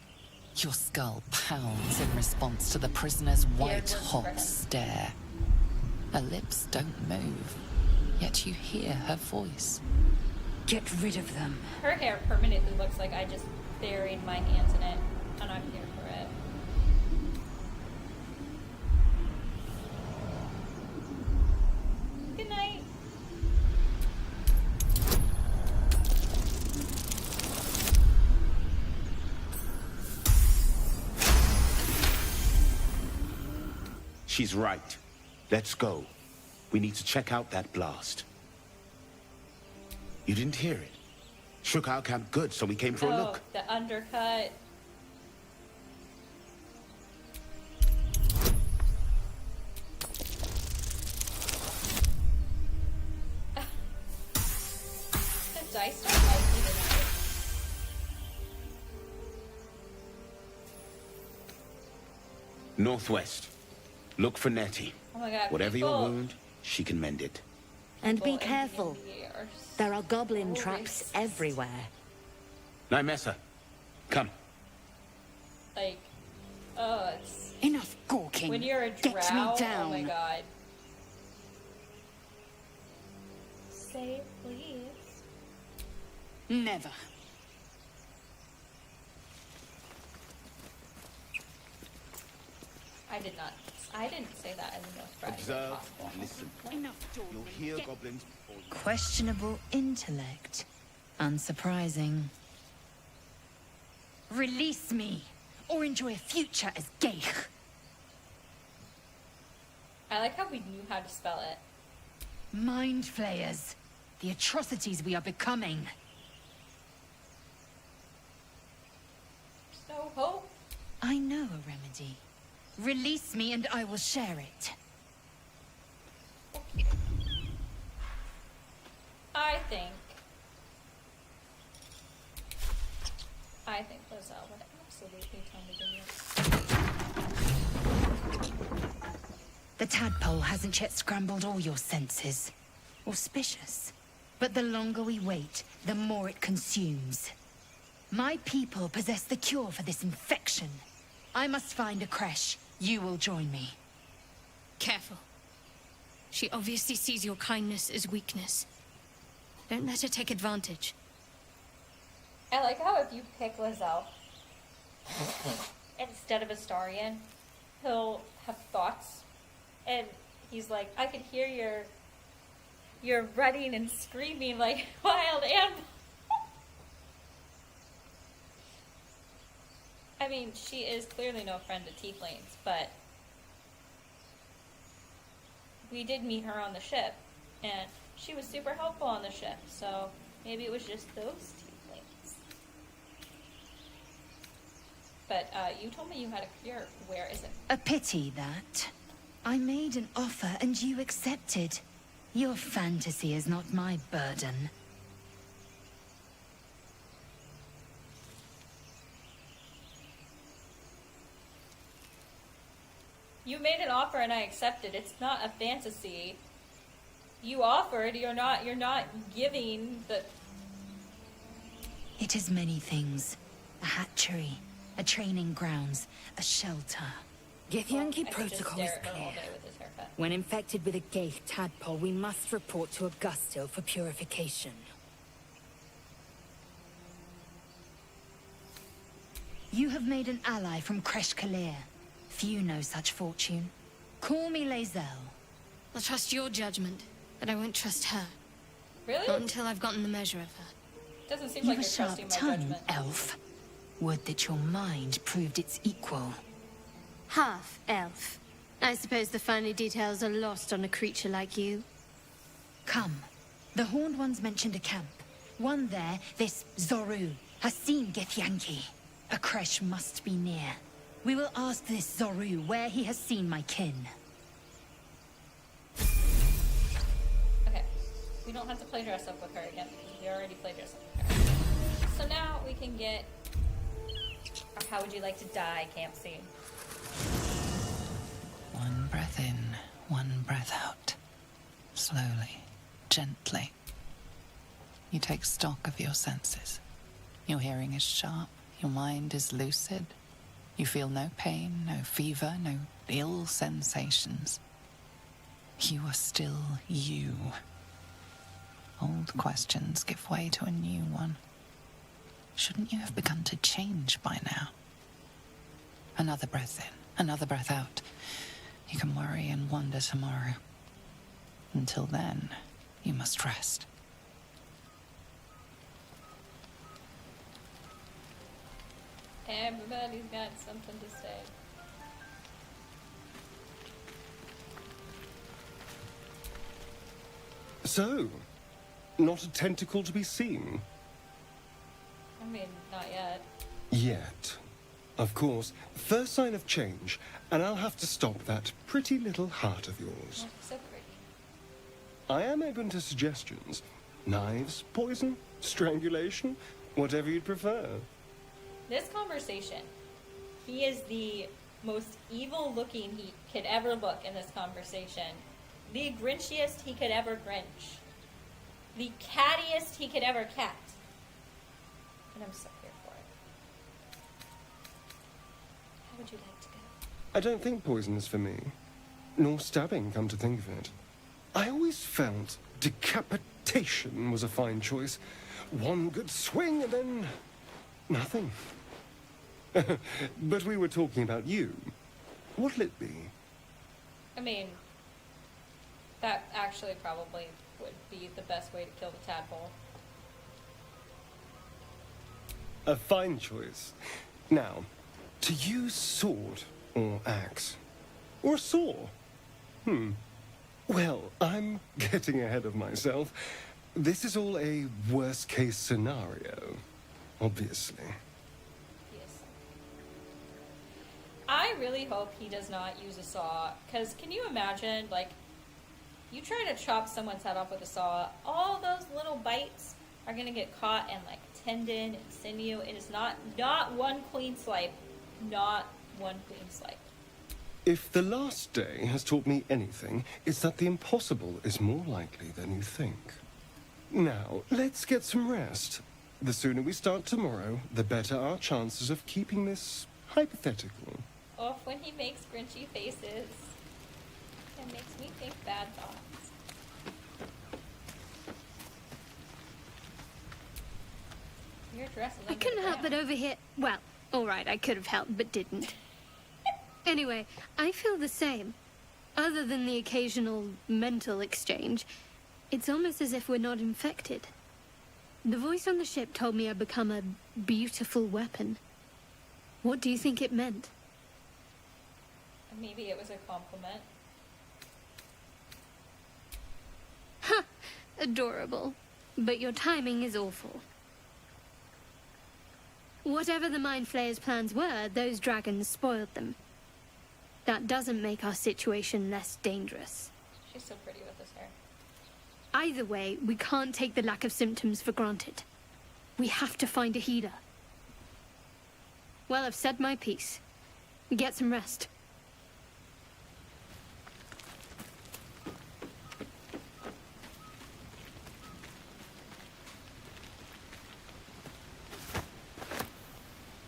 Your skull pounds in response to the prisoner's white, works for hot him. stare. Her lips don't move, yet you hear her voice. Get rid of them. Her hair permanently looks like I just buried my hands in it, and I'm here for it. Good night. She's right. Let's go. We need to check out that blast. You didn't hear it? Shook our camp good, so we came for a look. The undercut. The dice don't like me tonight. Northwest. Look for Nettie. Oh my god. Whatever your people- wound, she can mend it. And be people in careful. D&D are There are goblin so traps racist. everywhere. Nymessa, come. Like, oh, it's Enough gawking. when you're a Get me drow. down. Oh my god. Say please. Never. I didn't say that in the most practical Observe possible. and listen. Enough talking. You'll hear goblins before you... Questionable intellect. Unsurprising. Release me, or enjoy a future as Geich. I like how we knew how to spell it. Mind flayers. The atrocities we are becoming. There's no hope. I know a remedy. Release me and I will share it. I think Lizelle would absolutely tell me to do this. The tadpole hasn't yet scrambled all your senses. Auspicious. But the longer we wait, the more it consumes. My people possess the cure for this infection. I must find a creche. You will join me. Careful. She obviously sees your kindness as weakness. Don't let her take advantage. I like how if you pick Lizelle instead of Astarion, he'll have thoughts, and he's like, I could hear your running and screaming like wild animal. I mean, she is clearly no friend to tieflings, but we did meet her on the ship, and she was super helpful on the ship, so maybe it was just those tieflings. But you told me you had a cure. Where is it? A pity that. I made an offer and you accepted. Your fantasy is not my burden. You made an offer and I accepted. It's not a fantasy. You offered. You're not giving the... It is many things. A hatchery, a training grounds, a shelter. I Githyanki could just protocol is stare at her all clear. day with his haircut. When infected with a Geich tadpole, we must report to Augustil for purification. You have made an ally from Kresh Kalir. Few know such fortune. Call me Lazelle. I'll trust your judgment, but I won't trust her. Really? Not until I've gotten the measure of her. Doesn't seem You've like a you're sharp trusting my tongue, judgment. elf. Would that your mind proved its equal. Half elf. I suppose the finer details are lost on a creature like you. Come. The Horned Ones mentioned a camp. One there, this Zoru, has seen Githyanki. A creche must be near. We will ask this Zoru where he has seen my kin. Okay. We don't have to play dress up with her again because we already played dress up with her. So now we can get our How Would You Like to Die camp scene. One breath in, one breath out. Slowly, gently. You take stock of your senses. Your hearing is sharp, your mind is lucid. You feel no pain, no fever, no ill sensations. You are still you. Old questions give way to a new one. Shouldn't you have begun to change by now? Another breath in, another breath out. You can worry and wonder tomorrow. Until then, you must rest. Everybody's got something to say. So, not a tentacle to be seen? I mean, not yet. Yet. Of course, first sign of change, and I'll have to stop that pretty little heart of yours. Oh, so pretty. I am open to suggestions. Knives, poison, strangulation, whatever you'd prefer. This conversation, he is the most evil looking he could ever look in this conversation. The grinchiest he could ever grinch. The cattiest he could ever cat. And I'm so here for it. How would you like to go? I don't think poison is for me. Nor stabbing, come to think of it. I always felt decapitation was a fine choice. One good swing and then nothing. But we were talking about you. What'll it be? I mean, that actually probably would be the best way to kill the tadpole. A fine choice. Now, to use sword or axe or saw. Well, I'm getting ahead of myself. This is all a worst-case scenario, obviously. Yes. I really hope he does not use a saw, because can you imagine, like, you try to chop someone's head off with a saw, all those little bites are going to get caught in, like, tendon and sinew. It is not one clean swipe. Not one clean swipe. If the last day has taught me anything, it's that the impossible is more likely than you think. Now, let's get some rest. The sooner we start tomorrow, the better our chances of keeping this hypothetical. Oh, when he makes grinchy faces, it makes me think bad thoughts. Your dress is I couldn't help but overhear. Well, alright, I could have helped, but didn't. Anyway, I feel the same. Other than the occasional mental exchange, it's almost as if we're not infected. The voice on the ship told me I'd become a beautiful weapon. What do you think it meant? Maybe it was a compliment. Ha! Adorable. But your timing is awful. Whatever the Mind Flayer's plans were, those dragons spoiled them. That doesn't make our situation less dangerous. She's so pretty with this hair. Either way, we can't take the lack of symptoms for granted. We have to find a healer. Well, I've said my piece. Get some rest.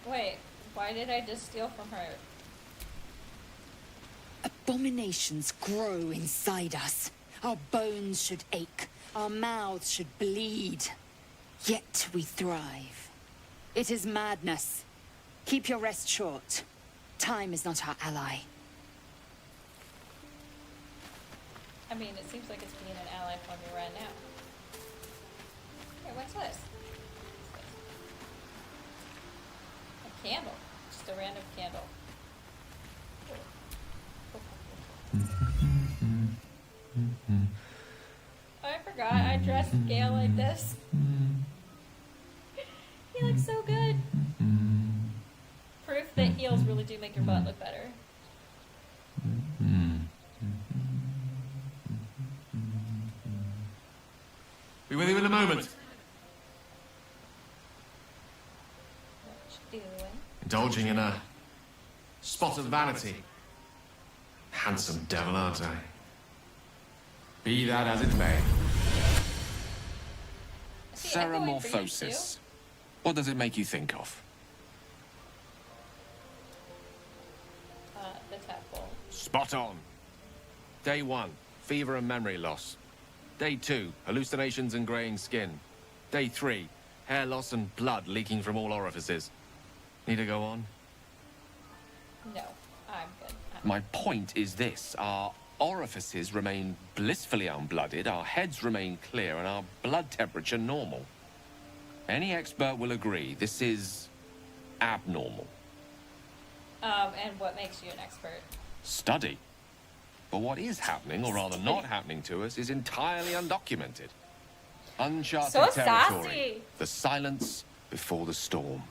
Wait, why did I just steal from her? Abominations grow inside us. Our bones should ache. Our mouths should bleed. Yet we thrive. It is madness. Keep your rest short. Time is not our ally. I mean, it seems like it's being an ally for me right now. Hey, what's this? A candle. Just a random candle. I forgot I dressed Gale like this. He looks so good. Proof that heels really do make your butt look better. Be with you in a moment. What you doing? Indulging in a spot of vanity. Handsome devil, aren't I? Be that as it may. Ceramorphosis. What does it make you think of? The tadpole. Spot on. Day 1, fever and memory loss. Day 2, hallucinations and greying skin. Day 3, hair loss and blood leaking from all orifices. Need to go on? No, I'm good. My point is this. Our orifices remain blissfully unblooded, our heads remain clear, and our blood temperature normal. Any expert will agree this is abnormal. And what makes you an expert? Study. But what is happening, or rather not happening to us, is entirely undocumented. Uncharted So territory. sassy. The silence before the storm.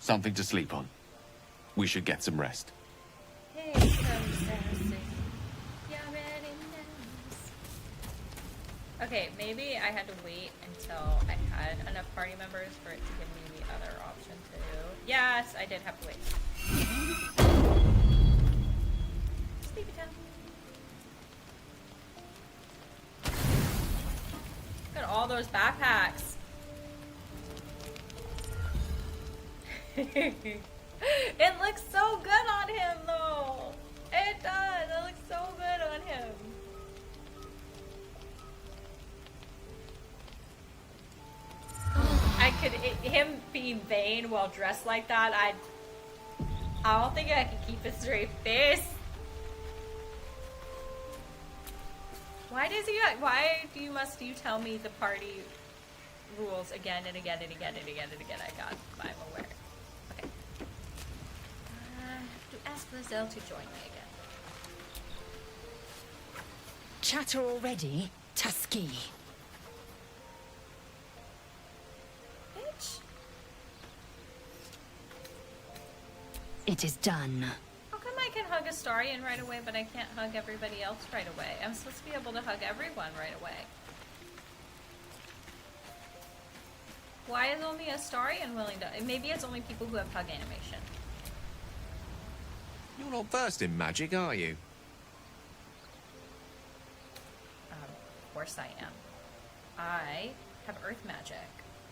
Something to sleep on. We should get some rest. Hey, so sassy. You already knows. Okay, maybe I had to wait until I had enough party members for it to give me the other option to do. Yes, I did have to wait. Sleepy time. Look at all those backpacks. It looks so good on him, though. It does. It looks so good on him. Him being vain while dressed like that, I don't think I can keep a straight face. Why must you tell me the party rules again and again and again and again and again? I'm aware. Okay. I have to ask Lizelle to join me again. Chatter already, Tusky. Bitch. It is done. How come I can hug Astarion right away, but I can't hug everybody else right away? I'm supposed to be able to hug everyone right away. Why is only Astarion willing to? Maybe it's only people who have hug animation. You're not versed in magic, are you? Of course I am. I have earth magic,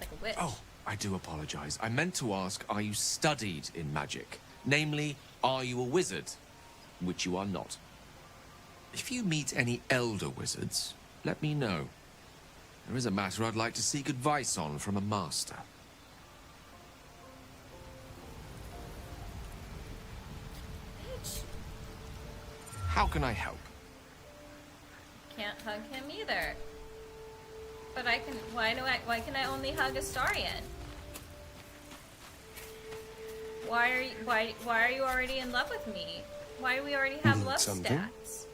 like a witch. Oh, I do apologize. I meant to ask, are you studied in magic? Namely, are you a wizard? Which you are not. If you meet any elder wizards, let me know. There is a matter I'd like to seek advice on from a master. Bitch. How can I help? Can't hug him either. But I can. Why can I only hug Astarion? Why are you already in love with me? Why do we already have love stats?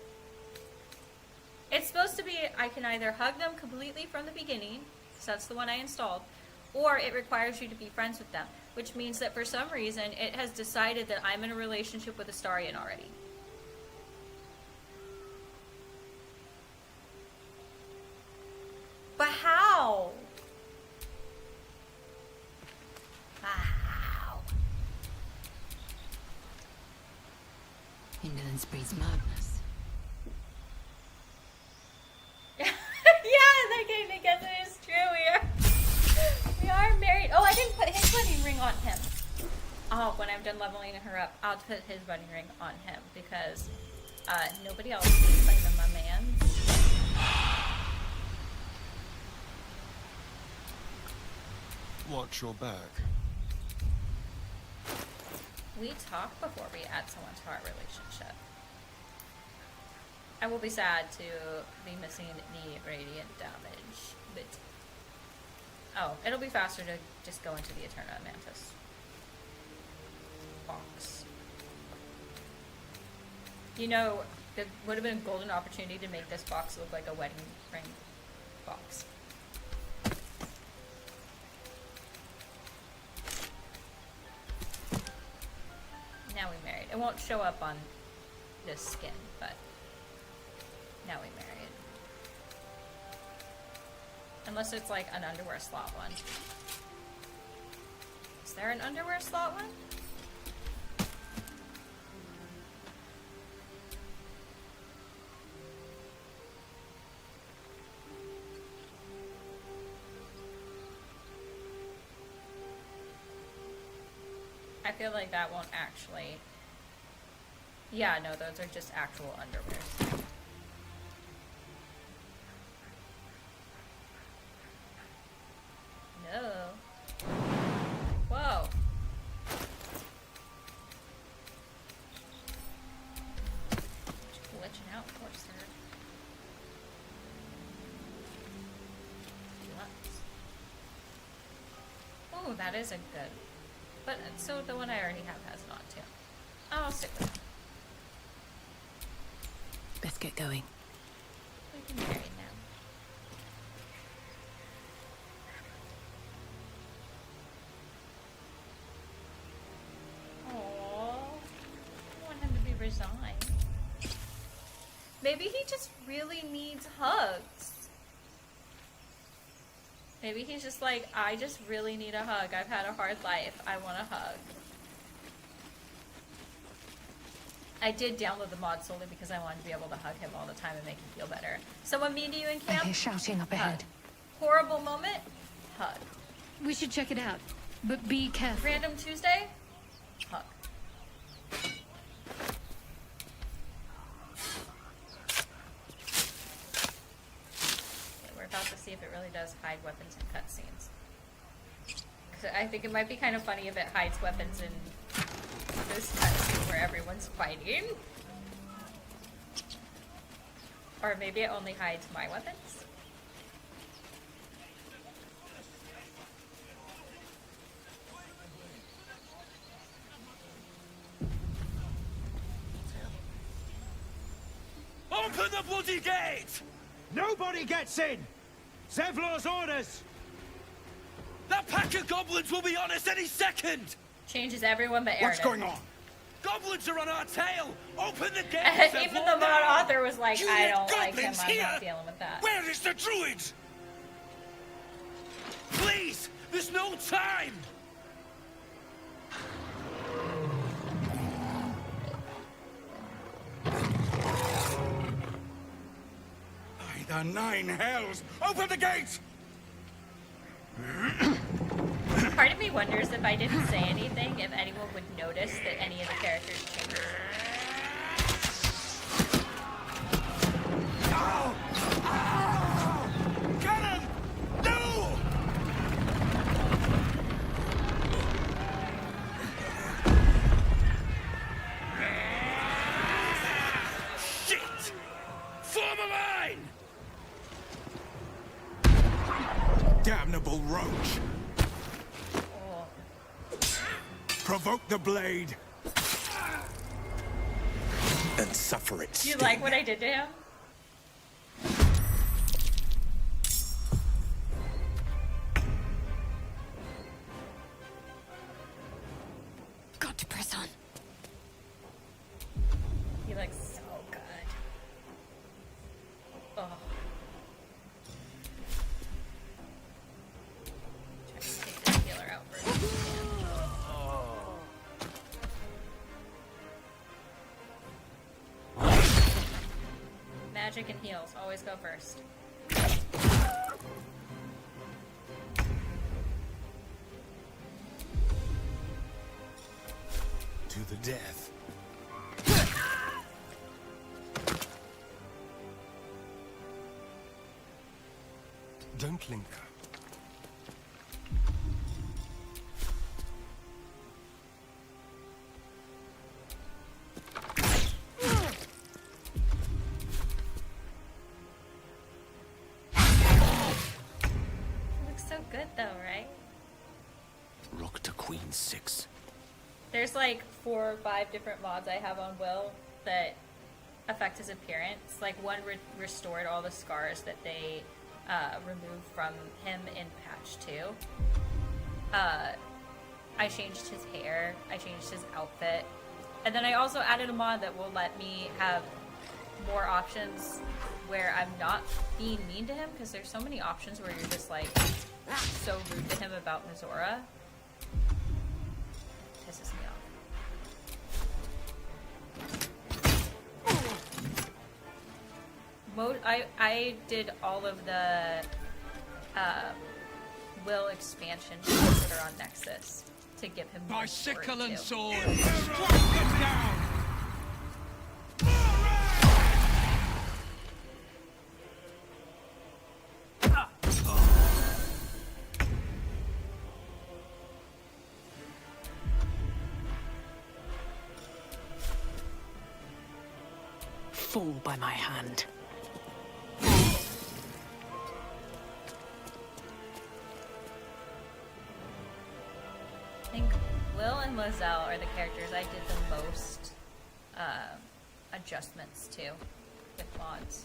It's supposed to be I can either hug them completely from the beginning, so that's the one I installed, or it requires you to be friends with them, which means that for some reason it has decided that I'm in a relationship with Astarion already. But how? How? Indolence breeds madness. Yeah, I guess it is true. We are married. Oh, I didn't put his wedding ring on him. Oh, when I'm done leveling her up, I'll put his wedding ring on him because nobody else is playing my man. Watch your back. We talk before we add someone to our relationship. I will be sad to be missing the radiant damage, but oh, it'll be faster to just go into the Eterna Mantis box. You know, it would have been a golden opportunity to make this box look like a wedding ring box. Now we married. It won't show up on this skin, but now we married. Unless it's like an underwear slot one. Is there an underwear slot one? I feel like that won't actually... Yeah, no, those are just actual underwears. No. Whoa. Just glitching out, of course, sir. Oh, that is a good... But, so the one I already have has it on, too. I'll stick with it. Let's get going. We can marry now. Aww. I want him to be resigned. Maybe he just really needs hugs. Maybe he's just like, I just really need a hug. I've had a hard life. I want a hug. I did download the mod solely because I wanted to be able to hug him all the time and make him feel better. Someone mean to you in camp? I hear shouting up ahead. Horrible moment? Hug. We should check it out, but be careful. Random Tuesday? Hug. Okay, we're about to see if it really does hide weapons in cutscenes. 'Cause I think it might be kind of funny if it hides weapons in this cutscene where everyone's fighting. Or maybe it only hides my weapons. Open the bloody gate! Nobody gets in! Zevlor's orders! That pack of goblins will be on us any second! Changes everyone but Aaron. What's going on? Goblins are on our tail! Open the gate! Even the mod author was like, You I let don't like him, goblins I'm here? not dealing with that. Where is the druid? Please! There's no time! By the nine hells! Open the gate! Part of me wonders if I didn't say anything, if anyone would notice that any of the characters changed. Cannon! No! Shit! Form a line! Damnable roach! Provoke the blade! And suffer its Do you sting. like what I did to him? Got to press on. He looks so good. Oh. Try to take this healer out first. Magic and heals, always go first. To the death. Don't linger. Looks so good though, right? Rook to Queen 6. There's like 4 or 5 different mods I have on Will that affect his appearance. Like one restored all the scars that they removed from him in patch 2. I changed his hair, I changed his outfit, and then I also added a mod that will let me have more options where I'm not being mean to him, because there's so many options where you're just like so rude to him about Mizora. Pisses me off. I did all of the Will expansion shows that are on Nexus to give him more Sickle and sword. Fall by my hand. I think Will and Lozelle are the characters I did the most adjustments to. with mods.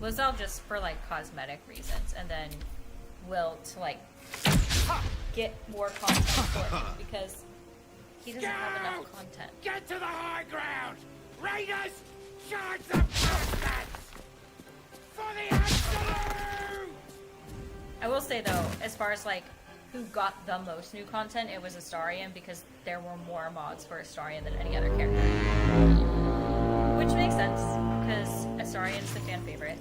Lizelle just for like cosmetic reasons, and then Will to like get more content for him because he doesn't have enough content. Get to the high ground! Raiders, charge the bastards! For the absolute! I will say though, as far as like who got the most new content, it was Astarion because there were more mods for Astarion than any other character. Which makes sense, because Astarion's the fan favorite.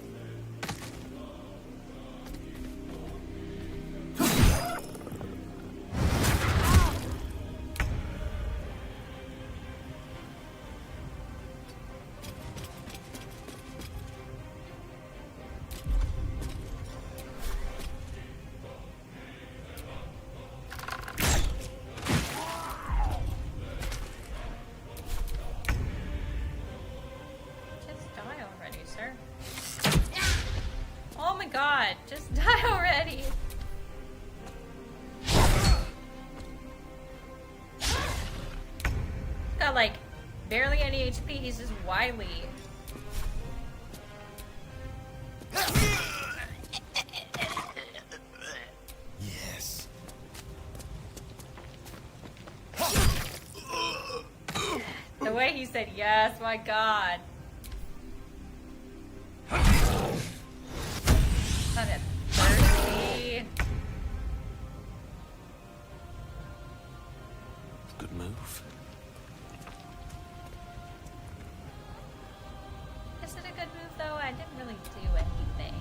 Just die already! He's got like barely any HP, he's just wily. Yes. The way he said yes, my god. Not at 30. Good move. Is it a good move though? I didn't really do anything.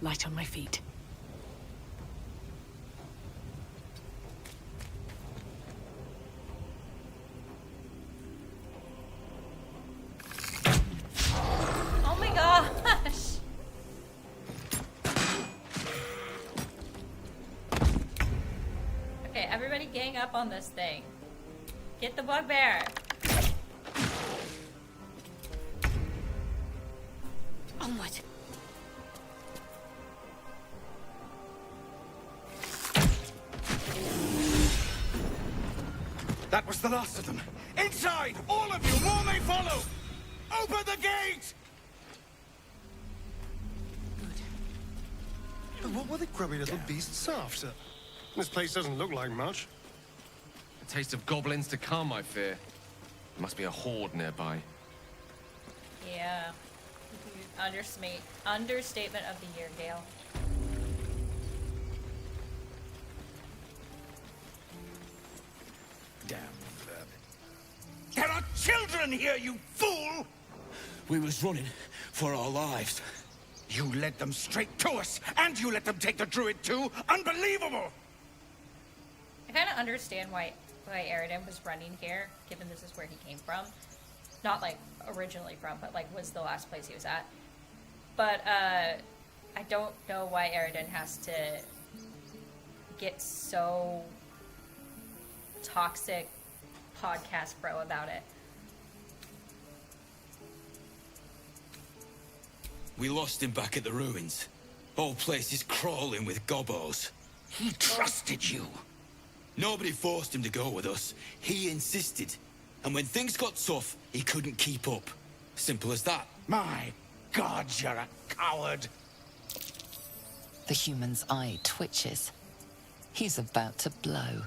Light on my feet. Oh my gosh! Okay, everybody gang up on this thing. Get the bugbear! Onward! That was the last of them. Inside! All of you! More may follow! Open the gate! What were the grubby little beasts after? This place doesn't look like much. A taste of goblins to come, I fear. There must be a horde nearby. Yeah. Understatement of the year, Gale. Damn vermin. There are children here, you fool! We was running for our lives. You led them straight to us, and you let them take the druid too? Unbelievable! I kind of understand why Aridin was running here, given this is where he came from. Not like originally from, but like was the last place he was at. But I don't know why Aridin has to get so toxic podcast bro about it. We lost him back at the ruins. Whole place is crawling with gobos. He trusted you. Nobody forced him to go with us. He insisted. And when things got tough, he couldn't keep up. Simple as that. My God, you're a coward. The human's eye twitches. He's about to blow.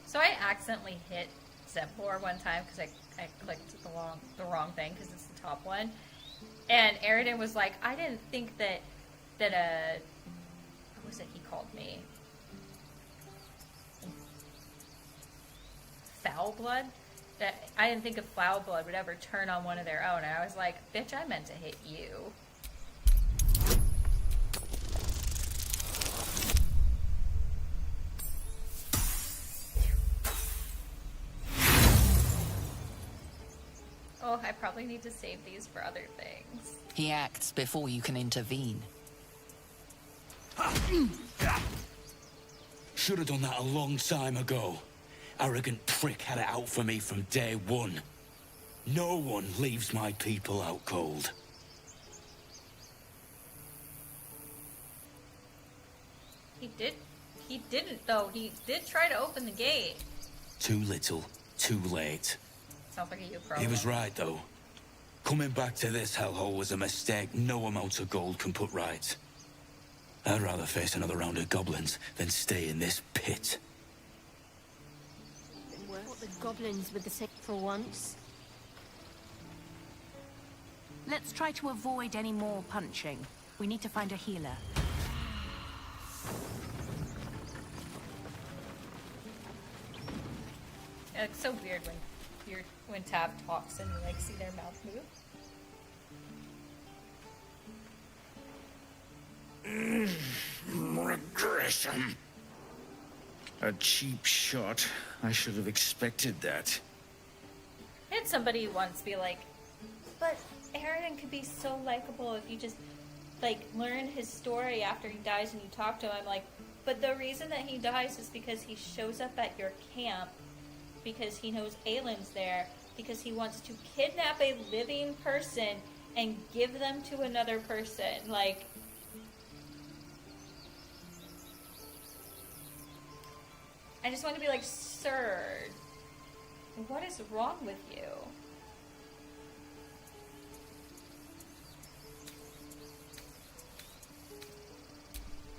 So I accidentally hit Zevlor one time because I clicked the wrong thing because it's the top one. And Aridin was like, I didn't think that what was it he called me? Foul blood? That I didn't think of foul blood would ever turn on one of their own. And I was like, bitch, I meant to hit you. Oh, I probably need to save these for other things. He acts before you can intervene. Should have done that a long time ago. Arrogant prick had it out for me from day one. No one leaves my people out cold. He didn't, though. He did try to open the gate. Too little, too late. Sounds like a you problem. He was right, though. Coming back to this hellhole was a mistake no amount of gold can put right. I'd rather face another round of goblins than stay in this pit. What the goblins with the sick for once. Let's try to avoid any more punching. We need to find a healer. It's so weird when Tav talks and you like see their mouth move. Regression. A cheap shot. I should have expected that. I had somebody once be like, but Aaron could be so likable if you just like learn his story after he dies and you talk to him. I'm like, but the reason that he dies is because he shows up at your camp because he knows Aylin's there, because he wants to kidnap a living person and give them to another person. Like, I just want to be like, sir, what is wrong with you?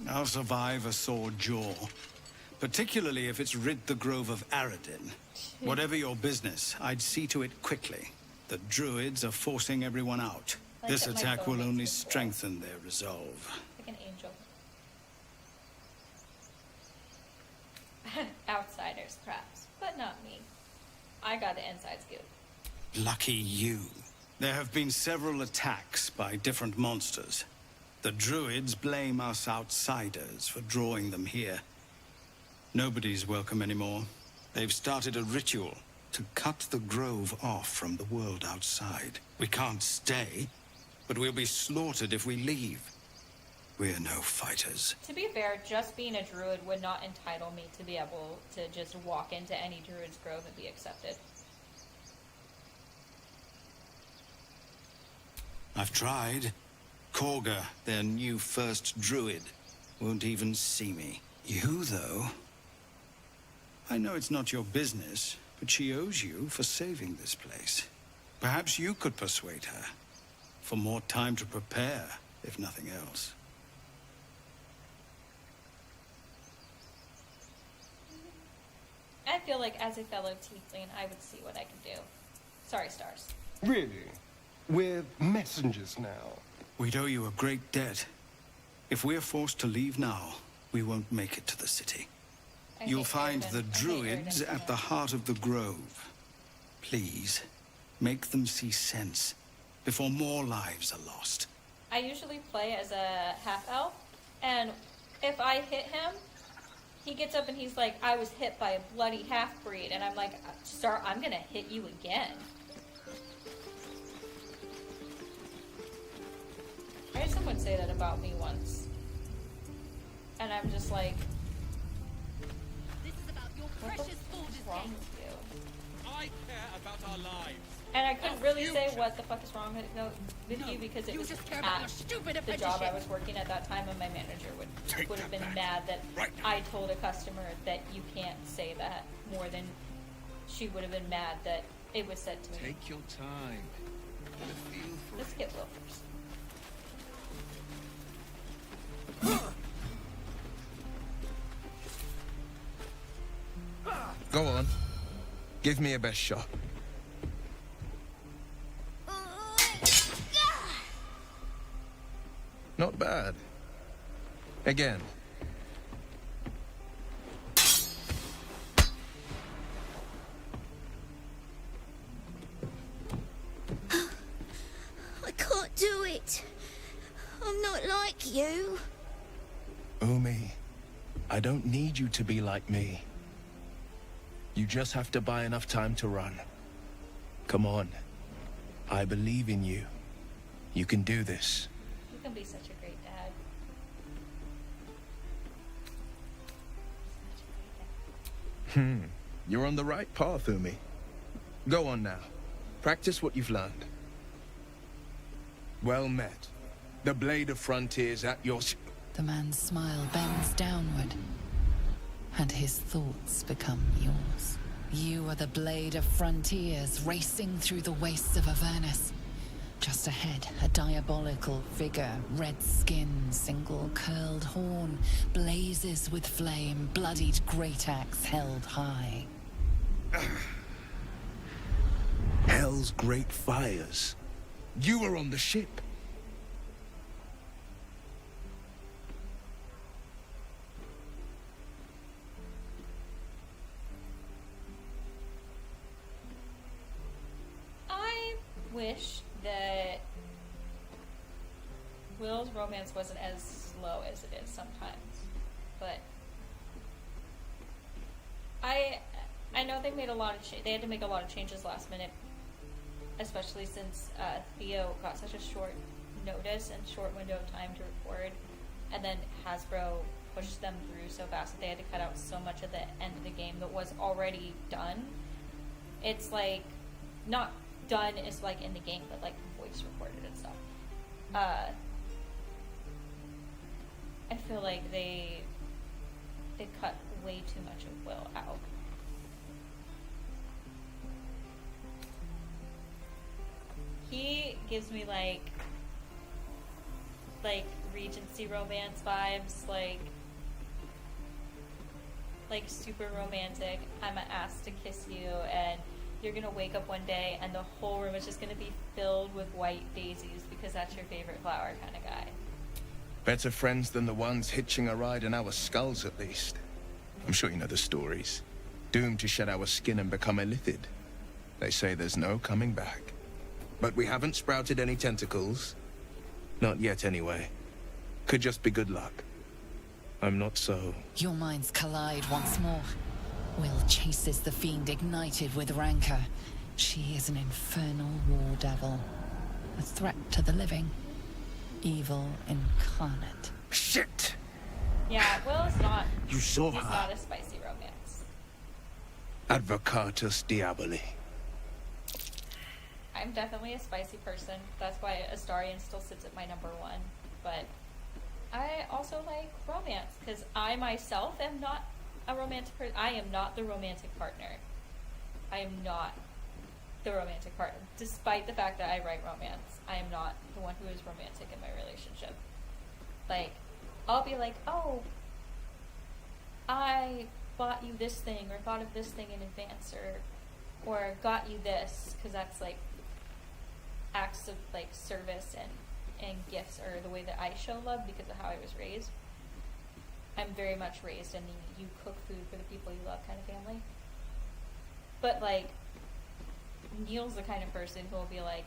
I'll survive a sore jaw, particularly if it's rid the grove of Aradin. Whatever your business, I'd see to it quickly. The druids are forcing everyone out. Like This that my attack phone will only makes me strengthen their resolve. Like an angel. Outsiders, perhaps, but not me. I got the inside scoop. Lucky you. There have been several attacks by different monsters. The druids blame us outsiders for drawing them here. Nobody's welcome anymore. They've started a ritual to cut the grove off from the world outside. We can't stay, but we'll be slaughtered if we leave. We're no fighters. To be fair, just being a druid would not entitle me to be able to just walk into any druid's grove and be accepted. I've tried. Korga, their new first druid, won't even see me. You, though? I know it's not your business, but she owes you for saving this place. Perhaps you could persuade her. For more time to prepare, if nothing else. I feel like as a fellow tiefling, I would see what I could do. Sorry, stars. Really? We're messengers now. We'd owe you a great debt. If we're forced to leave now, we won't make it to the city. You'll find the druids at the heart of the grove. Please, make them see sense before more lives are lost. I usually play as a half-elf, and if I hit him, he gets up and he's like, I was hit by a bloody half-breed, and I'm like, sir, I'm gonna hit you again. I had someone say that about me once, and I'm just like, what the fuck is wrong with you? I care about our lives. And I couldn't really say what the fuck is wrong with you because it was at the job I was working at that time, and my manager would have been mad that I told a customer that you can't say that more than she would have been mad that it was said to me. Take your time. Get a feel for Let's it. get Will first. Go on. Give me a best shot. Not bad. Again. I can't do it. I'm not like you. Umi, I don't need you to be like me. You just have to buy enough time to run. Come on. I believe in you. You can do this. You can be such a great dad. You're on the right path, Umi. Go on now. Practice what you've learned. Well met. The Blade of Frontiers at your... The man's smile bends downward, and his thoughts become yours. You are the Blade of Frontiers, racing through the wastes of Avernus. Just ahead, a diabolical figure, red skin, single curled horn, blazes with flame, bloodied great axe held high. Hell's great fires. You were on the ship. I wish that Will's romance wasn't as slow as it is sometimes, but I know they made a lot of they had to make a lot of changes last minute, especially since Theo got such a short notice and short window of time to record, and then Hasbro pushed them through so fast that they had to cut out so much of the end of the game that was already done. It's like not done is like in the game, but like voice recorded and stuff. I feel like they cut way too much of Will out. He gives me like Regency romance vibes, like super romantic. I'm asked to kiss you, and you're gonna wake up one day and the whole room is just gonna be filled with white daisies because that's your favorite flower kind of guy. Better friends than the ones hitching a ride in our skulls, at least. I'm sure you know the stories. Doomed to shed our skin and become illithid. They say there's no coming back. But we haven't sprouted any tentacles. Not yet, anyway. Could just be good luck. I'm not so... Your minds collide once more. Will chases the fiend ignited with rancor. She is an infernal war devil. A threat to the living. Evil incarnate. Shit! Yeah, Will's not... You saw he's her. not a spicy romance. Advocatus Diaboli. I'm definitely a spicy person. That's why Astarion still sits at my number one. But I also like romance, because I myself am not a romantic person. I am not the romantic partner. I am not the romantic partner. Despite the fact that I write romance, I am not the one who is romantic in my relationship. Like, I'll be like, oh, I bought you this thing, or thought of this thing in advance, or got you this, because that's like acts of like service and gifts, or the way that I show love because of how I was raised. I'm very much raised in the you cook food for the people you love kind of family. But like, Neil's the kind of person who will be like,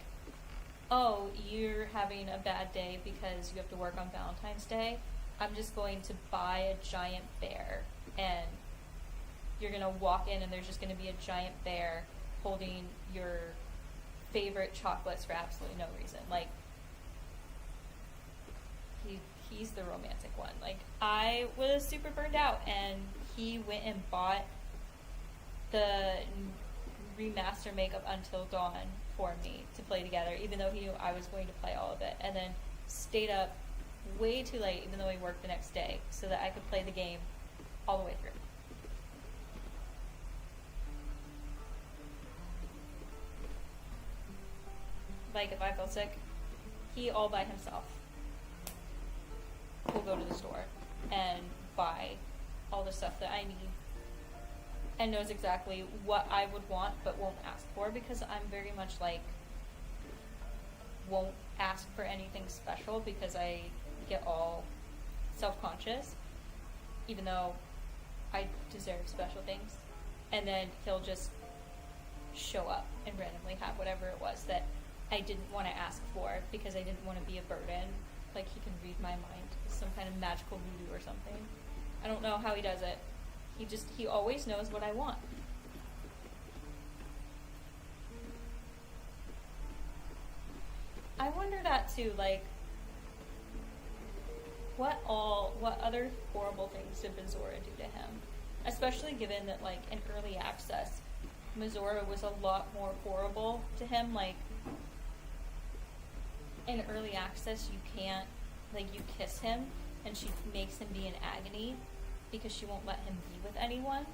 oh, you're having a bad day because you have to work on Valentine's Day. I'm just going to buy a giant bear, and you're going to walk in and there's just going to be a giant bear holding your favorite chocolates for absolutely no reason. Like, he's the romantic one. Like, I was super burned out, and he went and bought the remaster make of Until Dawn for me to play together, even though he knew I was going to play all of it, and then stayed up way too late, even though he worked the next day, so that I could play the game all the way through. Like, if I feel sick, he all by himself will go to the store and buy all the stuff that I need, and knows exactly what I would want but won't ask for, because I'm very much like, won't ask for anything special because I get all self-conscious, even though I deserve special things. And then he'll just show up and randomly have whatever it was that I didn't want to ask for because I didn't want to be a burden. Like, he can read my mind, some kind of magical voodoo or something. I don't know how he does it. He always knows what I want. I wonder that too, like, what other horrible things did Mizora do to him? Especially given that, like, in early access, Mizora was a lot more horrible to him. Like, in early access, you can't, like, you kiss him, and she makes him be in agony because she won't let him be with anyone.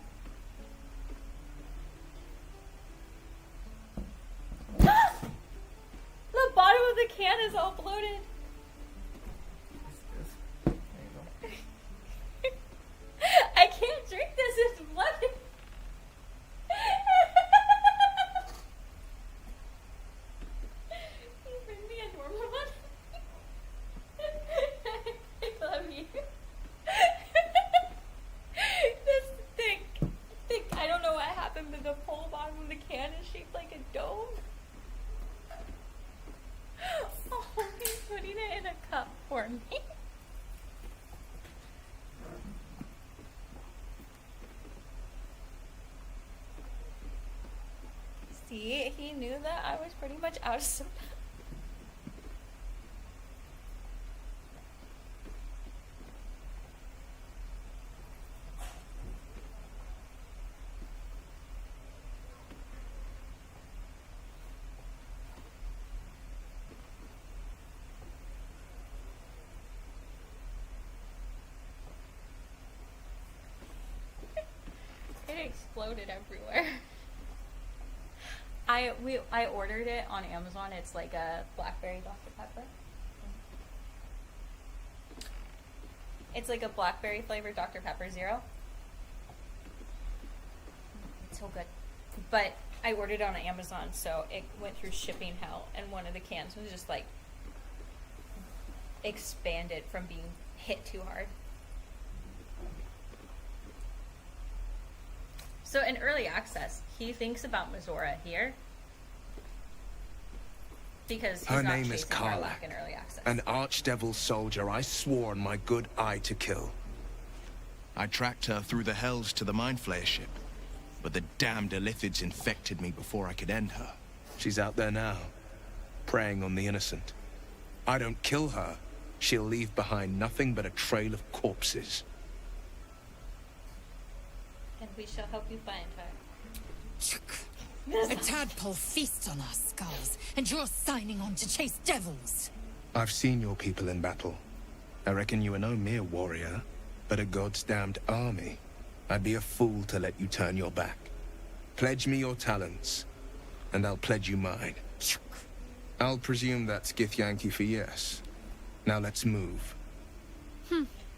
The bottom of the can is all bloated. I can't drink this, it's bloody. Can you bring me a normal one? I love you. This thick, I don't know what happened, but the whole bottom of the can is shaped like a dome. Oh, he's putting it in a cup for me. See, he knew that I was pretty much out of soda. It exploded everywhere. I ordered it on Amazon. It's like a blackberry Dr. Pepper. It's like a blackberry flavored Dr. Pepper Zero. It's so good. But I ordered it on Amazon, so it went through shipping hell, and one of the cans was just like expanded from being hit too hard. So in early access, he thinks about Mizora here because he's Her not name is chasing Karlach Karlach, in early access. an archdevil soldier I swore on my good eye to kill. I tracked her through the hells to the Mind Flayer ship, but the damned Illithids infected me before I could end her. She's out there now, preying on the innocent. I don't kill her, she'll leave behind nothing but a trail of corpses. And we shall help you find her. A tadpole feasts on our skulls, and you're signing on to chase devils. I've seen your people in battle. I reckon you are no mere warrior, but a god's damned army. I'd be a fool to let you turn your back. Pledge me your talents, and I'll pledge you mine. I'll presume that's Githyanki for yes. Now let's move.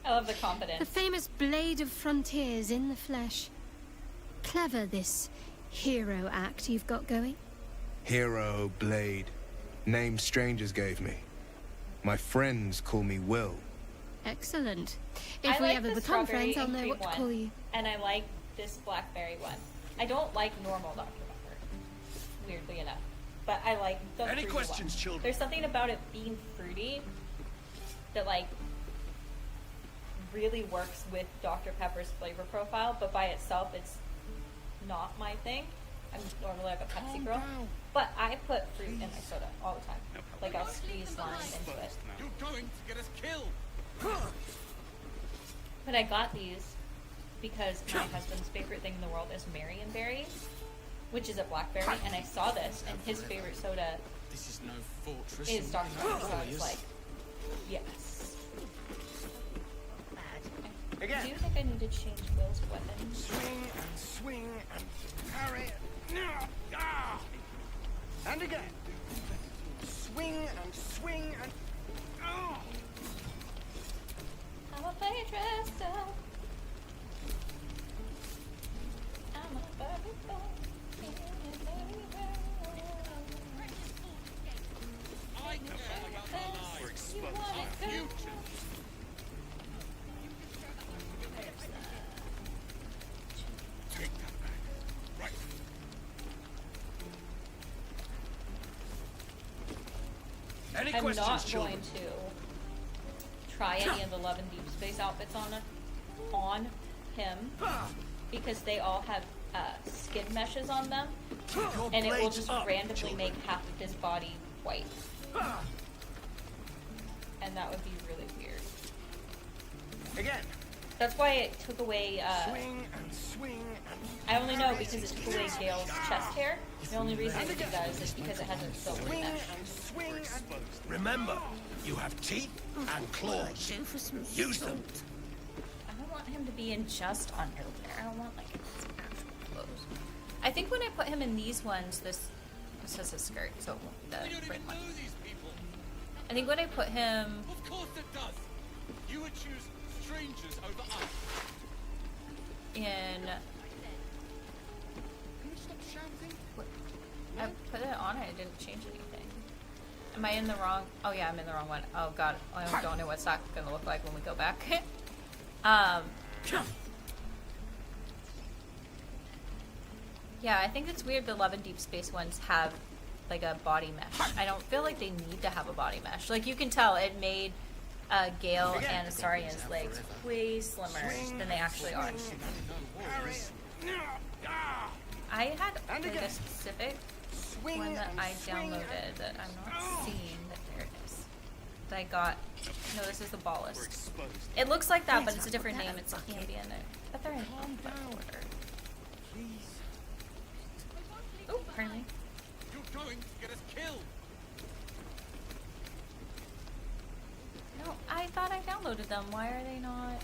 I love the confidence. The famous Blade of Frontiers in the flesh. Clever, this hero act you've got going. Hero, Blade. Name strangers gave me. My friends call me Will. Excellent. I If we like ever the become strawberry friends, I'll and know cream what to one, call you. And I like this blackberry one. I don't like normal Dr. Pepper, weirdly enough. But I like the Any fruity questions, one. children? There's something about it being fruity that, like, really works with Dr. Pepper's flavor profile, but by itself, it's not my thing. I'm normally like a Pepsi girl. But I put fruit in my soda all the time. Like, I'll squeeze lime into it. You're going to get us killed. But I got these because my husband's favorite thing in the world is Marionberry, which is a blackberry, and I saw this, and his favorite soda This is no fortress. is Dr. Pepper, so it's like, yes. I do think I need to change Will's weapon. Swing and parry. Ah! And again. Swing and. Oh! I'm a playtester. I'm a Barbie boy. I know all about the lies exposed. You two. Take that back. Right. Any I'm questions, not children? going to try any of the Love and Deep Space outfits on him because they all have skin meshes on them, and it will just randomly make half of his body white. And that would be really weird. Again. That's why it took away, Swing and swing and... I only know because it took away Gale's chest hair. The only reason it did that is because it hasn't filled with mesh. Swing and... Remember, you have teeth and claws. Use them. I don't want him to be in just underwear. I don't want, like, his actual clothes. I think when I put him in these ones, this is a skirt, so it won't be the red one. I think when I put him... Of course it does. You would choose strangers over us. In... Can you stop shouting? I put it on, I didn't change anything. Am I in the wrong... Oh yeah, I'm in the wrong one. Oh god, I don't know what's that gonna look like when we go back. Yeah, I think it's weird the Love and Deep Space ones have like a body mesh. I don't feel like they need to have a body mesh. Like you can tell it made Gale and Astarian's legs way slimmer than they actually are. I had like a specific one that I downloaded that I'm not seeing. That there it is. That I got. No, this is the Ballast. It looks like that, but it's a different name. It's Cambion. But they're in order. Oh, apparently. You're going to get us killed. No, I thought I downloaded them. Why are they not?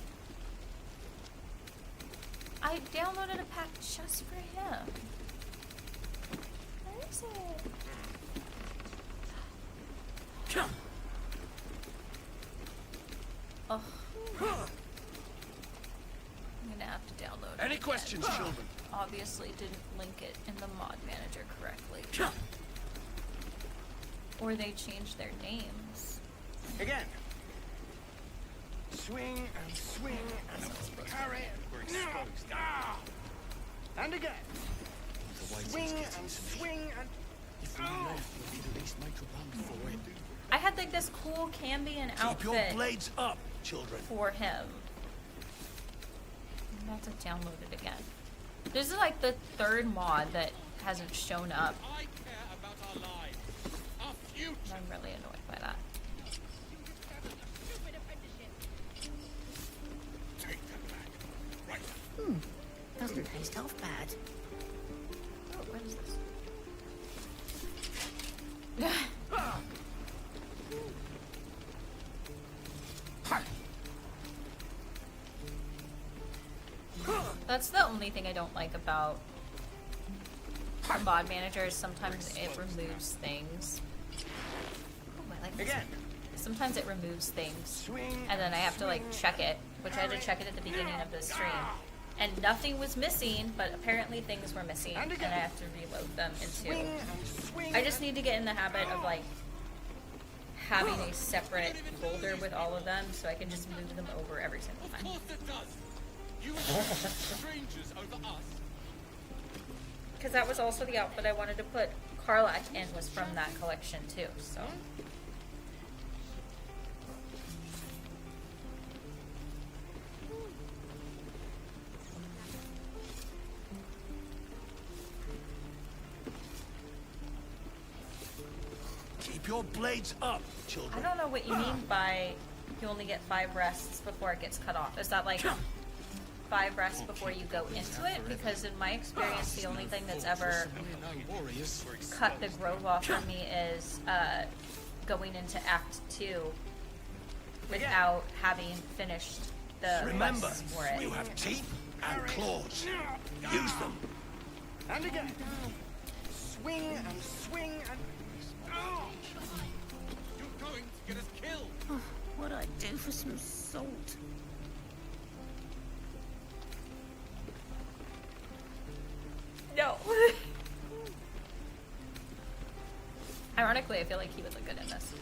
I downloaded a pack just for him. Where is it? Oh. I'm gonna have to download it. Any questions, children? Obviously didn't link it in the mod manager correctly. Or they changed their names. Again. Swing and swing and carry. We're exposed. And again. Swing and swing and... If we left, we'll be the least microband for it. I had like this cool Cambion outfit. Keep your blades up, children. For him. I'm about to download it again. This is like the third mod that hasn't shown up. I care about our lives. Our future. I'm really annoyed by that. Take that back. Right. Doesn't taste half bad. Oh, what is this? That's the only thing I don't like about the mod manager is sometimes it removes things. Oh, I like this. Again. Sometimes it removes things, and then I have to like check it, which I had to check it at the beginning of the stream. And nothing was missing, but apparently things were missing, and I have to reload them into... I just need to get in the habit of like having a separate folder with all of them, so I can just move them over every single time. Of course it does. You would choose strangers over us. Because that was also the outfit I wanted to put Karlach in, was from that collection too, so... Keep your blades up, children. I don't know what you mean by you only get 5 rests before it gets cut off. Is that like 5 rests before you go into it? Because in my experience, the only thing that's ever cut the grove off for me is going into Act 2 without having finished the Remember, quests for it. you have teeth and claws. Use them. And again. Swing and swing and... You're going to get us killed. Oh, what'd I do for some salt? No. Ironically, I feel like he would look good in this.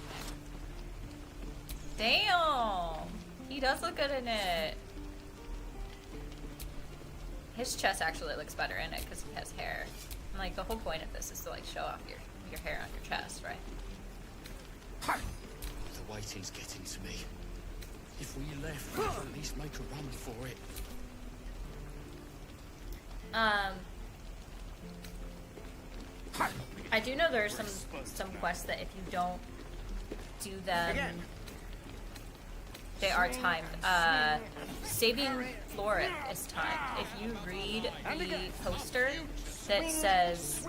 Damn! He does look good in it. His chest actually looks better in it because he has hair. And, like, the whole point of this is to like show off your hair on your chest, right? The waiting's getting to me. If we left, we'd at least make a run for it. I do know there are some quests that if you don't do them, they are timed. Saving Floric is timed. If you read the poster that says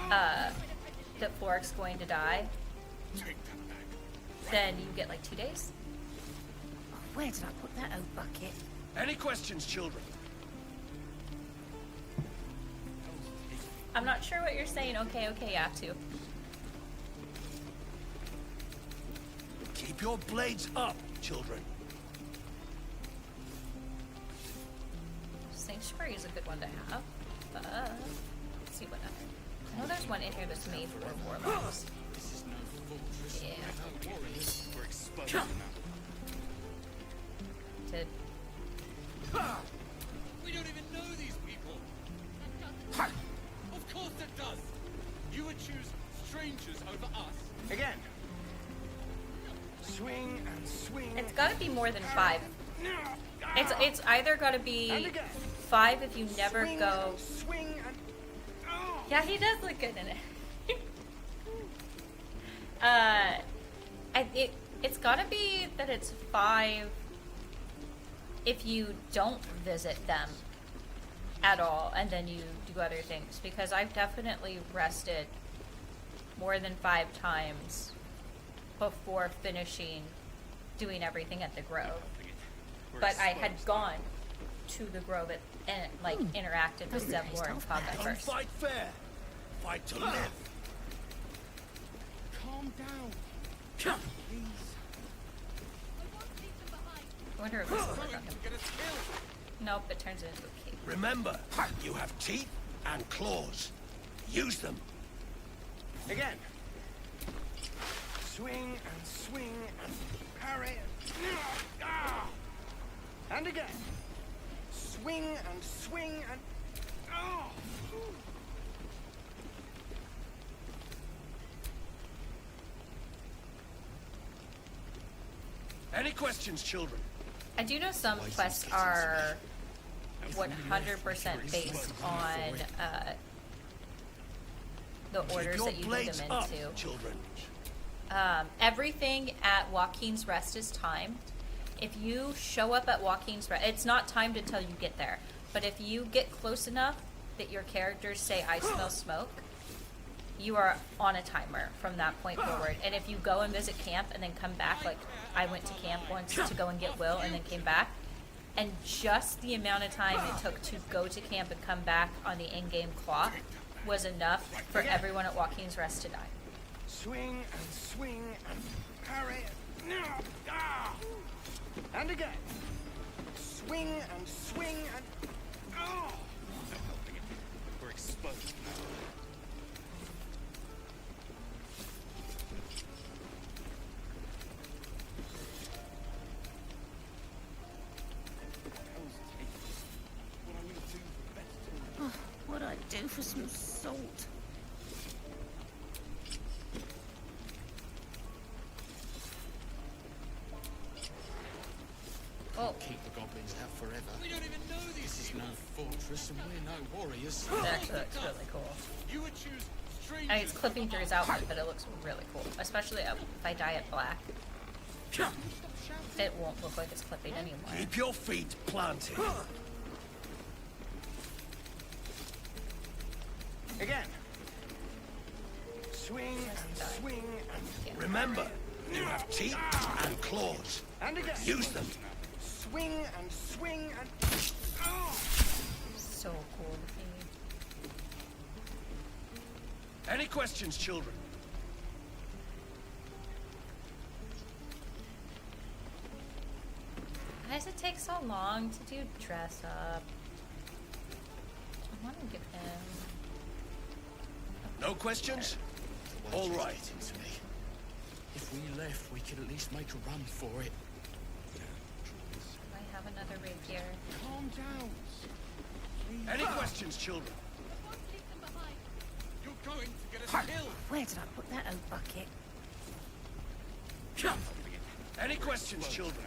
that Floric's going to die, then you get like 2 days. Oh, where did I put that old bucket? Any questions, children? I'm not sure what you're saying. Okay, you have to. Keep your blades up, children. Sanctuary is a good one to have. Let's see what other. I know there's one in here that's made for warlocks. Yeah. Did. We don't even know these people. Of course it does. You would choose strangers over us. Again. Swing and swing. It's got to be more than 5. It's either got to be 5 if you never go. Yeah, he does look good in it. It's got to be that it's 5 if you don't visit them at all, and then you do other things. Because I've definitely rested more than 5 times before finishing doing everything at the Grove. But I had gone to the Grove and like interacted with Zevlor and combat first. Fight fair. Fight to live. Calm down. Please. I wonder if this will work on him. Nope, it turns it into a cape. Remember, you have teeth and claws. Use them. Again. Swing and swing and parry. And again. Swing and swing and... Any questions, children? I do know some quests are 100% based on the orders that you do them into. Children. Everything at Joaquin's Rest is timed. If you show up at Joaquin's Rest, it's not timed until you get there. But if you get close enough that your characters say, "I smell smoke," you are on a timer from that point forward. And if you go and visit camp and then come back, like I went to camp once to go and get Will and then came back, and just the amount of time it took to go to camp and come back on the in-game clock was enough for everyone at Joaquin's Rest to die. Swing and swing and parry. And again. Swing and swing and... We're exposed now. Oh, what'd I do for some salt? Oh. Keep the goblins out forever. We don't even know these. This is no fortress, and we're no warriors. It actually looks really cool. You would choose strangers. I mean, it's clipping through his outfit, but it looks really cool. Especially if I dye it black. It won't look like it's clipping anymore. Keep your feet planted. Again. Swing and swing and... Remember, you have teeth and claws. And again. Use them. Swing and swing and... So cool looking. Any questions, children? Why does it take so long to do dress up? I want to give him... No questions? All right. If we left, we could at least make a run for it. I have another rapier. Calm down. Any questions, children? You're going to get us killed. Where did I put that old bucket? Any questions, children?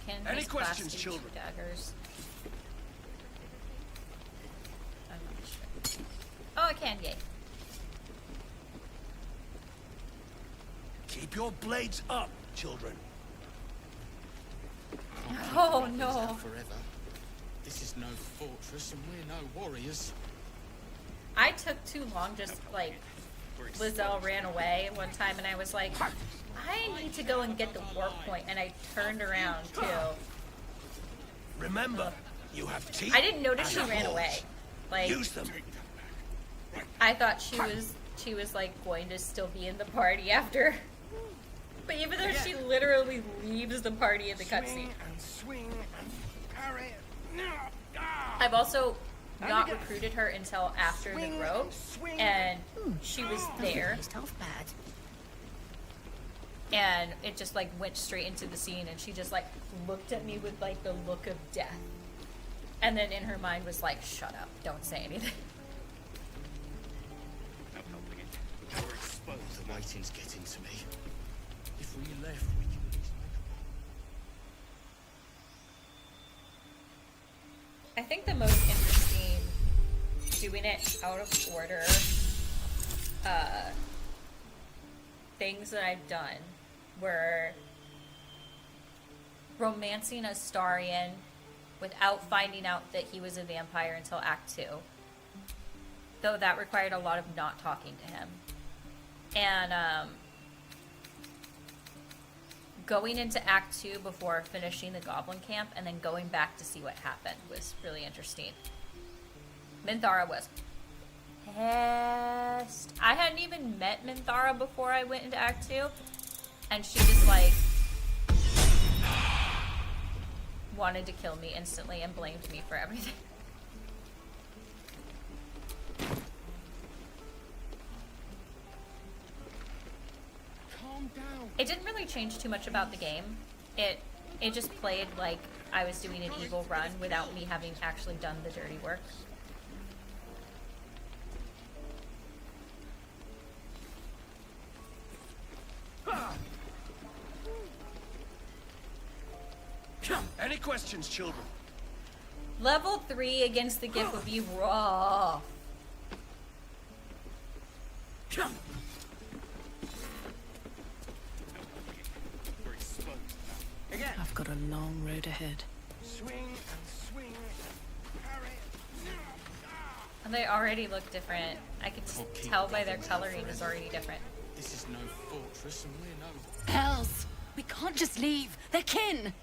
Can Any his class questions, do children? 2 daggers? I'm not sure. Oh, I can, yay. Keep your blades up, children. Oh no. Forever. This is no fortress, and we're no warriors. I took too long, just like Lizelle ran away one time, and I was like, I need to go and get the warp point, and I turned around too. Remember, you have teeth. I didn't notice she and ran claws. away. Like, Use them. I thought she was like going to still be in the party after. But even though she literally leaves the party in the cutscene. Swing and parry. I've also not recruited her until after the rope, and she was there. And it just like went straight into the scene, and she just like looked at me with like the look of death. And then in her mind was like, shut up, don't say anything. We're exposed. The waiting's getting to me. If we left, we could at least I think the most interesting, doing it out of order, things that I've done were romancing Astarion without finding out that he was a vampire until Act 2. Though that required a lot of not talking to him. And going into Act 2 before finishing the Goblin Camp and then going back to see what happened was really interesting. Minthara was pissed. I hadn't even met Minthara before I went into Act 2, and she just like wanted to kill me instantly and blamed me for everything. It didn't really change too much about the game. It just played like I was doing an evil run without me having actually done the dirty work. Any questions, children? Level 3 against the Gift would be rough. I've got a long road ahead. Swing and swing. Parry. And they already look different. I could just tell by their coloring is already different. This is no fortress, and we're no... Hells! We can't just leave. They're kin!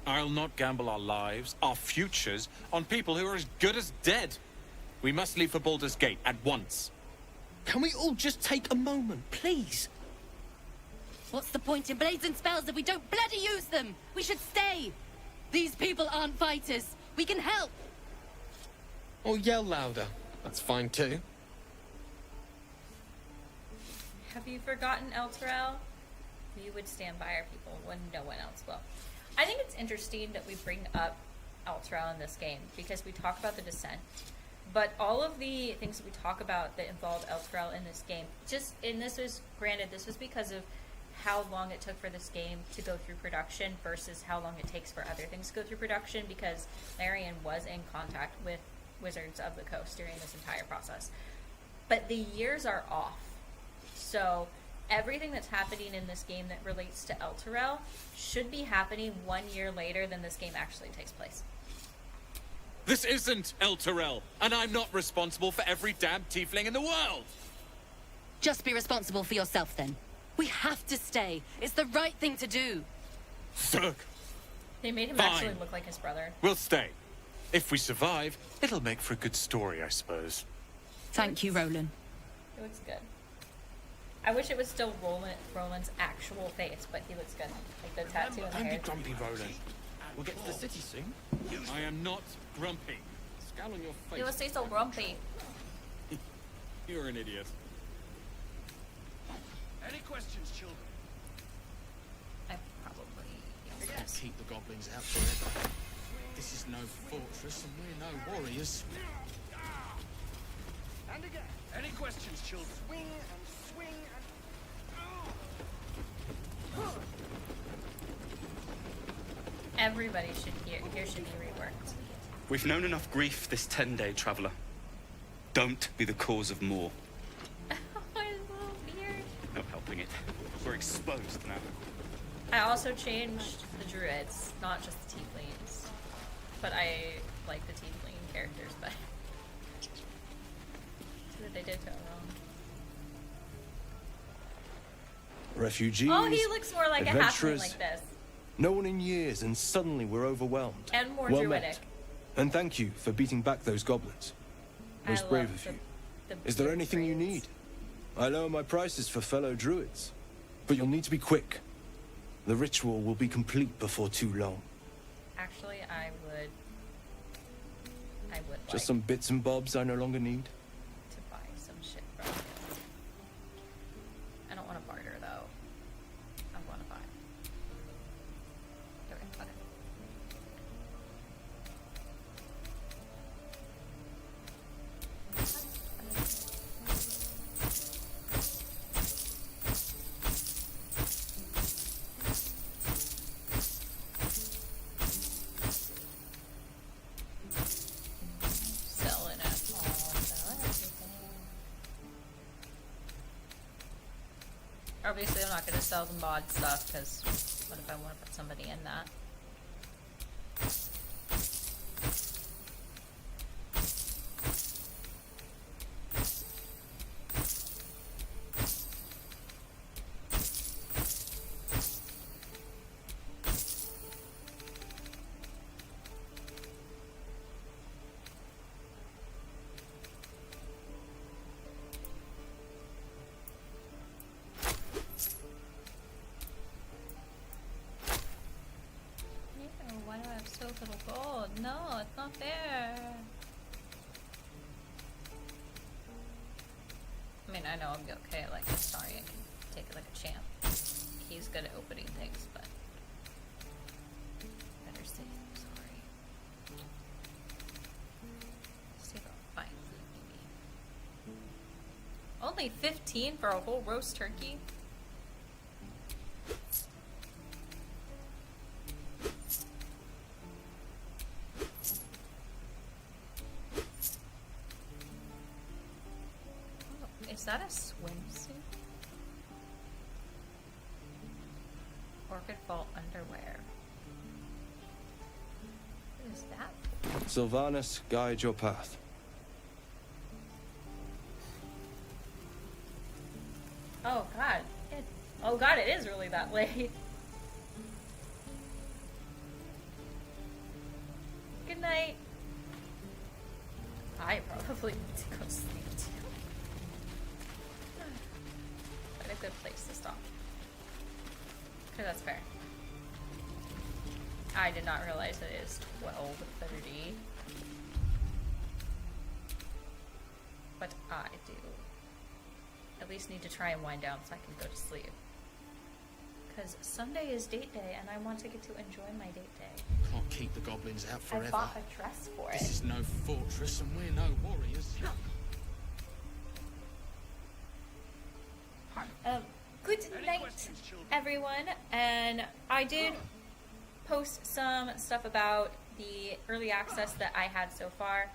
I'll not gamble our lives, our futures, on people who are as good as dead. We must leave for Baldur's Gate at once. Can we all just take a moment, please? What's the point in blades and spells if we don't bloody use them? We should stay! These people aren't fighters. We can help! Or yell louder. That's fine too. Have you forgotten Elturel? We would stand by our people when no one else will. I think it's interesting that we bring up Elturel in this game because we talk about the Descent, but all of the things that we talk about that involve Elturel in this game, and this was granted, this was because of how long it took for this game to go through production versus how long it takes for other things to go through production, because Larian was in contact with Wizards of the Coast during this entire process. But the years are off. So everything that's happening in this game that relates to Elturel should be happening 1 year later than this game actually takes place. This isn't Elturel, and I'm not responsible for every damn tiefling in the world! Just be responsible for yourself, then. We have to stay. It's the right thing to do. Zerg! They made him Fine. actually look like his brother. We'll stay. If we survive, it'll make for a good story, I suppose. Thank you, Roland. It looks good. I wish it was still Roland's actual face, but he looks good. Like the tattoo and the Don't be hair. grumpy, Roland. We'll get to the city soon. I am not grumpy. Scowl on your face. You will say so grumpy. You're an idiot. Any questions, children? I probably I'll keep the goblins out forever. This is no fortress, and we're no warriors. And again. Any questions, children? Swing and swing and... Everybody should here should be reworked. We've known enough grief this 10-day traveler. Don't be the cause of more. Oh, it's a little weird. No helping it. We're exposed now. I also changed the druids, not just the tieflings. But I like the tiefling characters better. See what they did to Elrond. Refugees. Oh, he looks more like a halfling adventurers. like this. No one in years, and suddenly we're overwhelmed. And more well druidic. met. And thank you for beating back those goblins. Most brave of you. Is there anything you need? I lower my prices for fellow druids. But you'll need to be quick. The ritual will be complete before too long. Actually, I would Just like some bits and bobs I no longer need. to buy some shit from you. I don't want to barter though. I want to buy. Okay. Selling it all. Sell everything. Obviously, I'm not going to sell the mod stuff because what if I want to put somebody in that? Ew, why do I have so little gold? No, it's not fair. I mean, I know I'm okay, like, I'm sorry, I can take it like a champ. He's good at opening things, but better safe than sorry. See if I'll find food, maybe. Only 15 for a whole roast turkey? Is that a swimsuit? Orchid Vault underwear. What is that? Sylvanas, guide your path. Oh god. Oh god, it is really that late. Good night. I probably need to go sleep too. What a good place to stop. Okay, that's fair. I did not realize it is 12:30. But I do at least need to try and wind down so I can go to sleep. Because Sunday is date day and I want to get to enjoy my date day. Can't keep the goblins out forever. I bought a dress for This it. is no fortress and we're no warriors. Good night, everyone. And I did post some stuff about the early access that I had so far.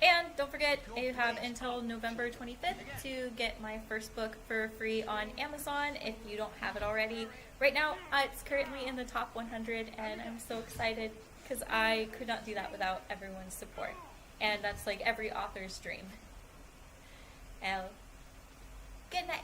And don't forget, you have until November 25th to get my first book for free on Amazon if you don't have it already. Right now, it's currently in the top 100, and I'm so excited because I could not do that without everyone's support. And that's like every author's dream. Good night.